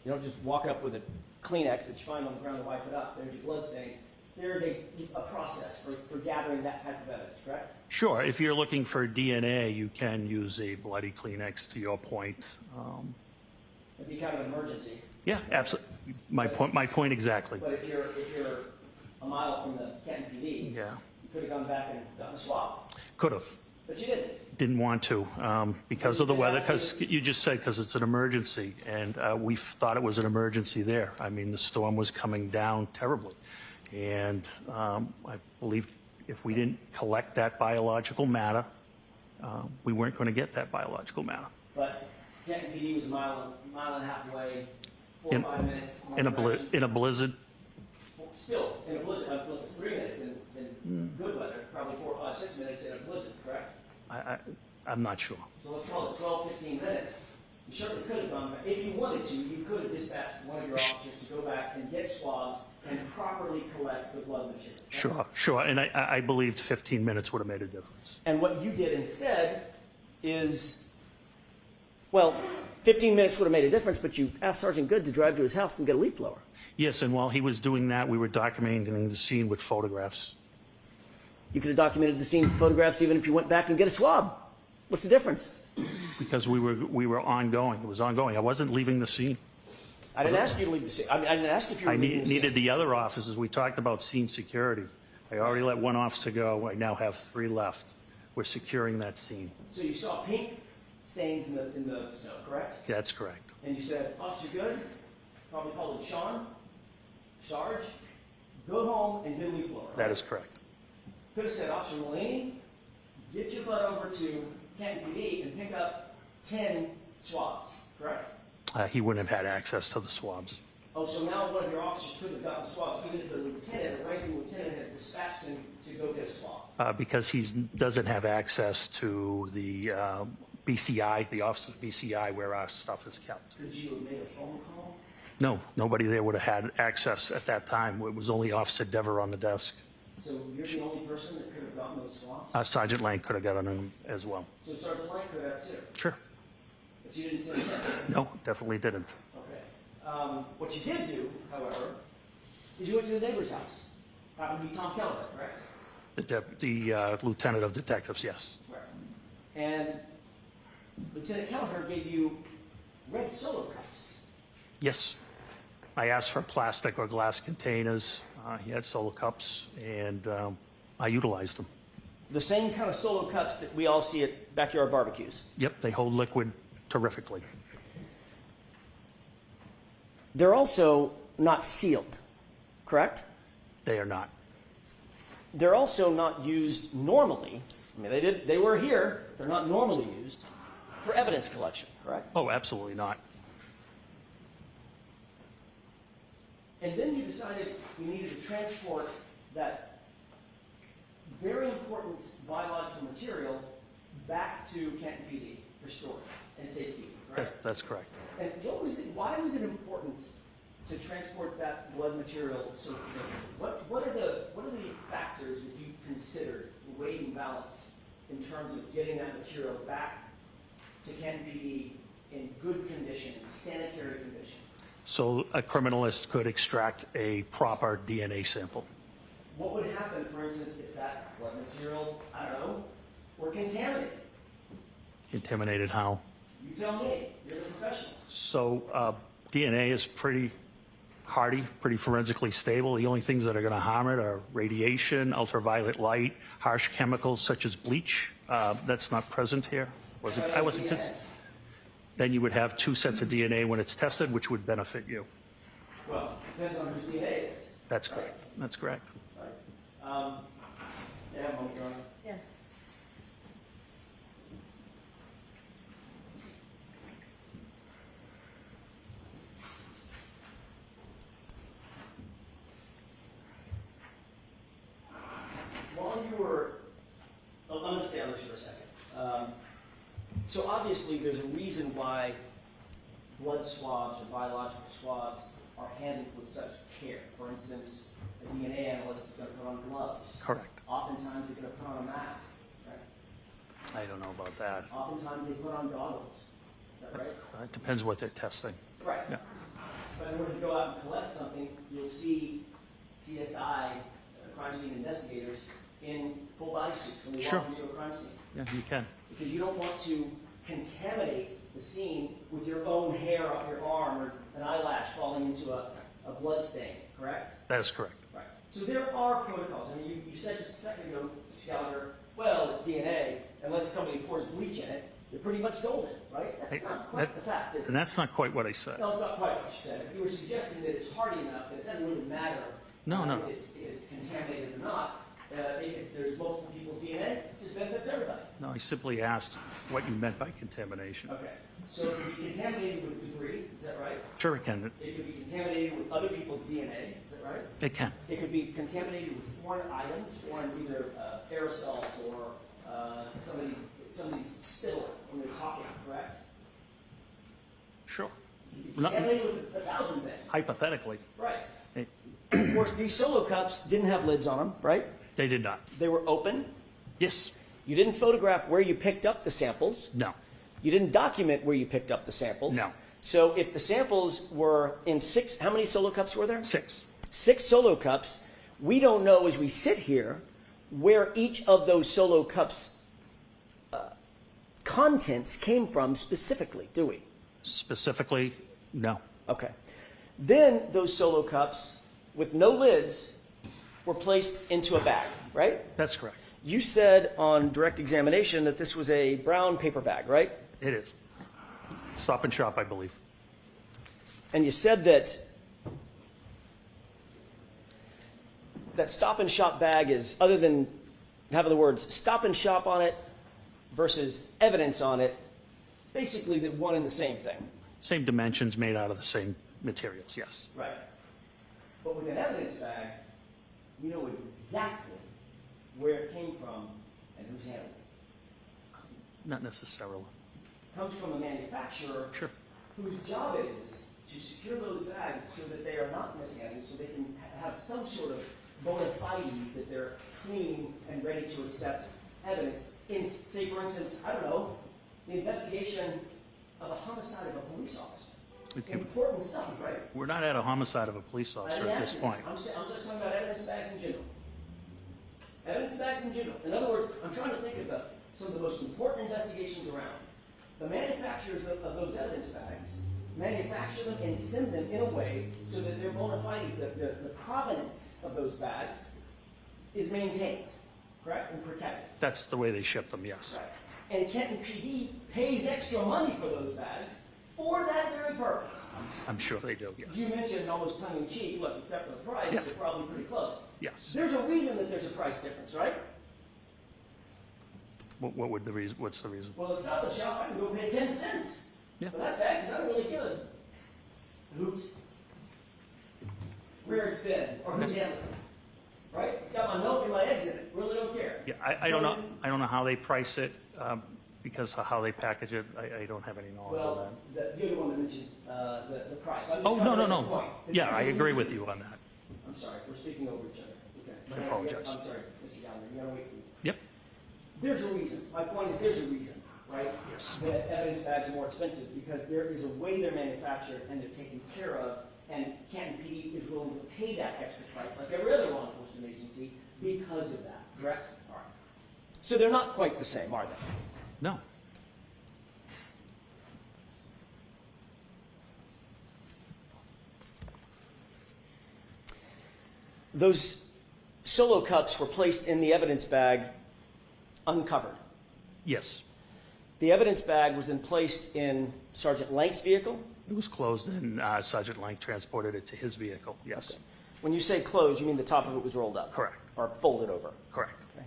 you don't just walk up with a Kleenex that you find on the ground and wipe it up. There's your blood stain. There's a process for gathering that type of evidence, correct? Sure. If you're looking for DNA, you can use a bloody Kleenex, to your point. It'd be kind of an emergency. Yeah, absolutely. My point exactly. But if you're a mile from the Canton PD, Yeah. you could have gone back and gotten a swab. Could have. But you didn't. Didn't want to because of the weather, because you just said because it's an emergency, and we thought it was an emergency there. I mean, the storm was coming down terribly, and I believe if we didn't collect that biological matter, we weren't going to get that biological matter. But Canton PD was a mile and a half away, 4 or 5 minutes. In a blizzard. Still, in a blizzard, look, it's 3 minutes in good weather, probably 4, 5, 6 minutes in a blizzard, correct? I'm not sure. So let's call it 12, 15 minutes. You certainly could have gone back. If you wanted to, you could have dispatched one of your officers to go back and get swabs and properly collect the blood material. Right? Sure. And I believed 15 minutes would have made a difference. And what you did instead is, well, 15 minutes would have made a difference, but you asked Sergeant Good to drive to his house and get a leaf blower. Yes, and while he was doing that, we were documenting the scene with photographs. You could have documented the scene with photographs even if you went back and get a swab. What's the difference? Because we were ongoing. It was ongoing. I wasn't leaving the scene. I didn't ask you to leave the scene. I didn't ask if you were I leaving the scene. needed the other officers. We talked about scene security. I already let one officer go. I now have 3 left. We're securing that scene. So you saw pink stains in the snow, correct? That's correct. And you said, Officer Good, probably called it Sean, Sarge, go home and get a leaf blower. That is correct. Could have said, Officer Mulaney, get your butt over to Canton PD and pick up 10 swabs, correct? He wouldn't have had access to the swabs. Oh, so now one of your officers could have gotten swabs, even if the lieutenant, a ranking lieutenant, had dispatched him to go get a swab. Because he doesn't have access to the BCI, the Office of BCI, where our stuff is kept. Could you have made a phone call? No, nobody there would have had access at that time. It was only Officer Dever on the desk. So you're the only person that could have gotten those swabs? Sergeant Lang could have gotten them as well. So Sergeant Lang could have too? Sure. But you didn't say that? No, definitely didn't. Okay. What you did do, however, is you went to the neighbor's house. Happened to be Tom Kellerman, right? The lieutenant of detectives, yes. Right. And Lieutenant Kelleher gave you red Solo cups. Yes. I asked for plastic or glass containers. He had Solo cups, and I utilized them. The same kind of Solo cups that we all see at backyard barbecues. Yep, they hold liquid terrifically. They're also not sealed, correct? They are not. They're also not used normally. I mean, they were here. They're not normally used for evidence collection, correct? Oh, absolutely not. And then you decided you needed to transport that very important biological material back to Canton PD for storage and safekeeping, right? That's correct. And why was it important to transport that blood material. So what are the factors that you considered, weight and balance, in terms of getting that material back to Canton PD in good condition, sanitary condition? So a criminalist could extract a proper DNA sample. What would happen, for instance, if that blood material, I don't know, were contaminated? Contaminated how? You tell me. You're the professional. So DNA is pretty hardy, pretty forensically stable. The only things that are going to harm it are radiation, ultraviolet light, harsh chemicals such as bleach. That's not present here. I wasn't. Then you would have 2 sets of DNA when it's tested, which would benefit you. Well, depends on whose DNA it is. That's correct. That's correct. Right. Yeah, Your Honor. Yes. While you were, I'm going to stay on this for a second. So obviously there's a reason why blood swabs or biological swabs are handled with such care. For instance, a DNA analyst is going to put on gloves. Correct. Oftentimes they're going to put on a mask, right? I don't know about that. Oftentimes they put on goggles. Is that right? It depends what they're testing. Right. Yeah. But in order to go out and collect something, you'll see CSI, crime scene investigators, in full body suits when they Sure. walk into a crime scene. Yeah, you can. Because you don't want to contaminate the scene with your own hair off your arm or an eyelash falling into a blood stain, correct? That is correct. Right. So there are protocols. I mean, you said just a second ago, Mr. Gallagher, well, it's DNA. Unless somebody pours bleach in it, you're pretty much golden, right? That's not quite the fact, is it? And that's not quite what I said. No, it's not quite what you said. You were suggesting that it's hardy enough that it doesn't really matter No. if it's contaminated or not. If there's multiple people's DNA, it just benefits everybody. No, I simply asked what you meant by contamination. Okay. So it could be contaminated with debris, is that right? Sure, it can. It could be contaminated with other people's DNA, is that right? It can. It could be contaminated with foreign items, foreign either aerosols or somebody's spittle when they're talking, correct? Sure. It could be contaminated with 1,000 things. Hypothetically. Right. Hey, Of course, these solo cups didn't have lids on them, right? they did not. They were open. Yes. You didn't photograph where you picked up the samples. No. You didn't document where you picked up the samples. No. So if the samples were in 6, how many solo cups were there? 6. 6 solo cups. We don't know as we sit here where each of those solo cups' contents came from specifically, do we? Specifically, no. Okay. Then those solo cups with no lids were placed into a bag, right? That's correct. You said on direct examination that this was a brown paper bag, right? It is. Stop and Shop, I believe. And you said that that Stop and Shop bag is, other than having the words Stop and Shop on it versus evidence on it, basically the one and the same thing. Same dimensions, made out of the same materials, yes. Right. But with an evidence bag, you know exactly where it came from and who's handled it. Not necessarily. Comes from a manufacturer Sure. whose job it is to secure those bags so that they are not mishandled, so they can have some sort of bona fides that they're clean and ready to accept evidence. In, say, for instance, I don't know, the investigation of a homicide of a police officer. Okay. Important stuff, right? We're not at a homicide of a police officer at this point. I'm just talking about evidence bags in general. Evidence bags in general. In other words, I'm trying to think of some of the most important investigations around. The manufacturers of those evidence bags manufacture them and send them in a way so that their bona fides, the provenance of those bags, is maintained, correct, and protected. That's the way they ship them, yes. Right. And Canton PD pays extra money for those bags for that very purpose. I'm sure they do, yes. You mentioned almost tongue-in-cheek, look, except for the price, Yeah. they're probably pretty close. Yes. There's a reason that there's a price difference, right? What would the reason? What's the reason? Well, it's not the shop. I can go pay 10 cents Yeah. for that bag because I don't really give a hoot where it's been or who's handling it. Right? It's got my milk and my eggs in it. Really don't care. Yeah, I don't know. I don't know how they price it. because of how they package it, I don't have any knowledge of Well, that. you're the one that mentioned the price. I'm just Oh, trying no, to no, make a no. point. Yeah, I There's a agree reason- with you on that. I'm sorry, we're speaking over each other. Okay. I apologize. I'm sorry, Mr. Gallagher, you gotta wait for me. Yep, There's a reason. My point is, there's a reason, right? Yes. The evidence bags are more expensive because there is a way they're manufactured and they're taken care of, and Canton PD is willing to pay that extra price, like every other law enforcement agency, because of that, correct? All right. So they're not quite the same, are they? no. Those solo cups were placed in the evidence bag uncovered. Yes, The evidence bag was then placed in Sergeant Lank's vehicle. it was closed and Sergeant Lang transported it to his vehicle, yes. When you say closed, you mean the top of it was rolled up? Correct. Or folded over? Correct. Okay.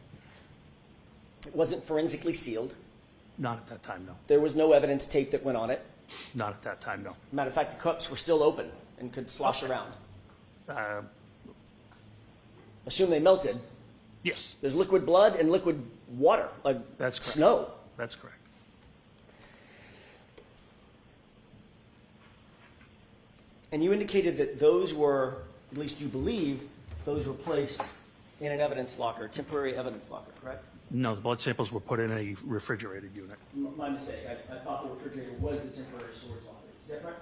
It wasn't forensically sealed. Not at that time, no. There was no evidence tape that went on it. Not at that time, no. Matter of fact, the cups were still open and could slosh around. Uh, Assume they melted. Yes, There's liquid blood and liquid water, like That's correct. snow. that's correct. And you indicated that those were, at least you believe, those were placed in an evidence locker, a temporary evidence locker, correct? No, the blood samples were put in a refrigerated unit. My mistake. I thought the refrigerator was the temporary storage locker. It's different?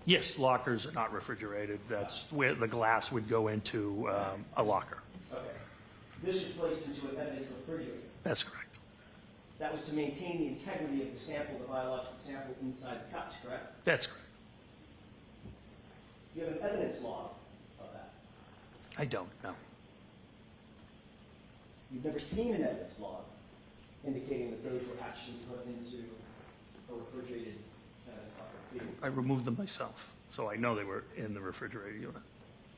Yes, lockers are not refrigerated. That's where the glass would go into a locker. Okay. This was placed into an evidence refrigerator. That's correct. That was to maintain the integrity of the sample, the biological sample inside the cups, correct? That's correct. Do you have an evidence log of that? I don't, no. You've never seen an evidence log indicating that those were actually put into a refrigerated evidence locker. I removed them myself, so I know they were in the refrigerated unit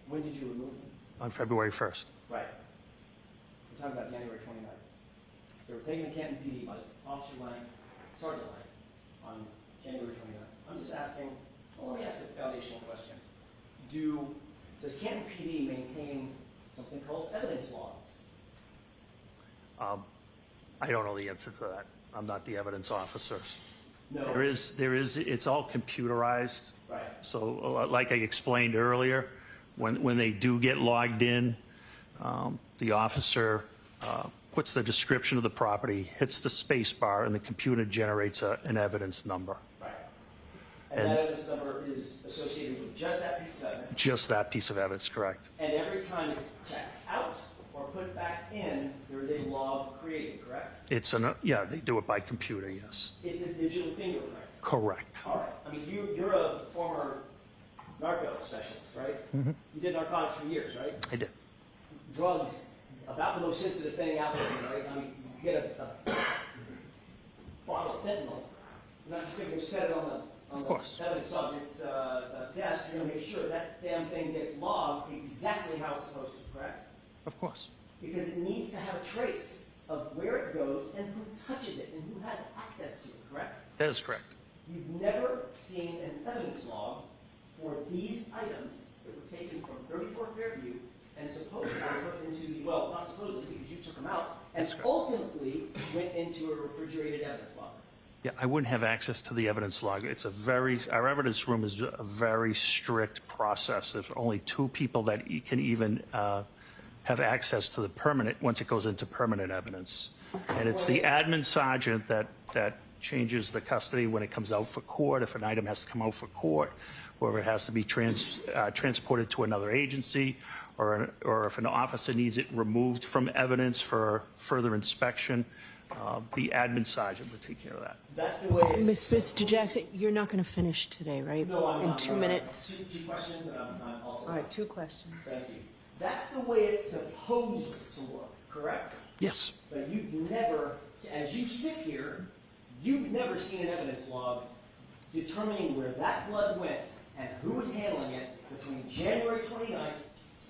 When did you remove them? on February 1st. Right. We're talking about January 29th. They were taken to Canton PD by Officer Lang, Sergeant Lang, on January 29th. I'm just asking, well, let me ask a foundational question. Does Canton PD maintain something called evidence logs? I don't know the answer to that. I'm not the evidence officer. No. There is, it's all computerized. Right. So like I explained earlier, when they do get logged in, the officer puts the description of the property, hits the space bar, and the computer generates an evidence number. Right. And that evidence number is associated with just that piece of evidence. Just that piece of evidence, correct? And every time it's checked out or put back in, there is a log created, correct? Yeah, they do it by computer, yes. It's a digital fingerprint. Correct. All right. I mean, you're a former narco specialist, right? Mm-hmm. You did narcotics for years, right? I did. Drugs, about the most sensitive thing out there, right? I mean, you get a bottle of fentanyl. You're not just going to set it on Of course. the evidence subject's desk. You're going to make sure that damn thing gets logged exactly how it's supposed to, correct? Of course. Because it needs to have a trace of where it goes and who touches it and who has access to it, correct? That is correct. You've never seen an evidence log for these items that were taken from 34 Fairview and supposedly put into the, well, not supposedly because you took them out, and That's correct. ultimately went into a refrigerated evidence locker. Yeah, I wouldn't have access to the evidence log. Our evidence room is a very strict process. There's only 2 people that can even have access to the permanent, once it goes into permanent evidence. And it's the admin sergeant that changes the custody when it comes out for court, if an item has to come out for court, or if it has to be transported to another agency, or if an officer needs it removed from evidence for further inspection, the admin sergeant would take care of that. That's the way it's... Mr. Jackson, you're not going to finish today, right? No, I'm In not. 2 minutes. Two questions, and I'm also... All right, 2 questions. Thank you. That's the way it's supposed to work, correct? Yes. But you've never, as you sit here, you've never seen an evidence log determining where that blood went and who was handling it between January 29th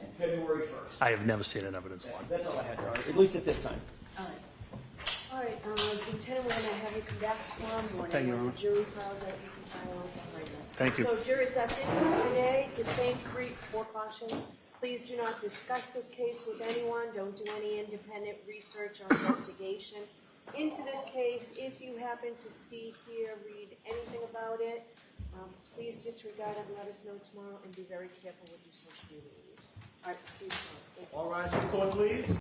and February 1st. I have never seen an evidence log. That's all I had, Robert, at least at this time. All right. All right, Lieutenant, we're going to have you come back tomorrow morning. Thank you, when Your the jury files that you can file right now. Thank you. So, jurors, that's it for today. The same 4 cautions. Please do not discuss this case with anyone. Don't do any independent research or investigation. into this case. If you happen to see, hear, read anything about it, please disregard it and let us know tomorrow, and be very careful with your social media use. All right, see you tomorrow. Thank you. All rise for the court, please.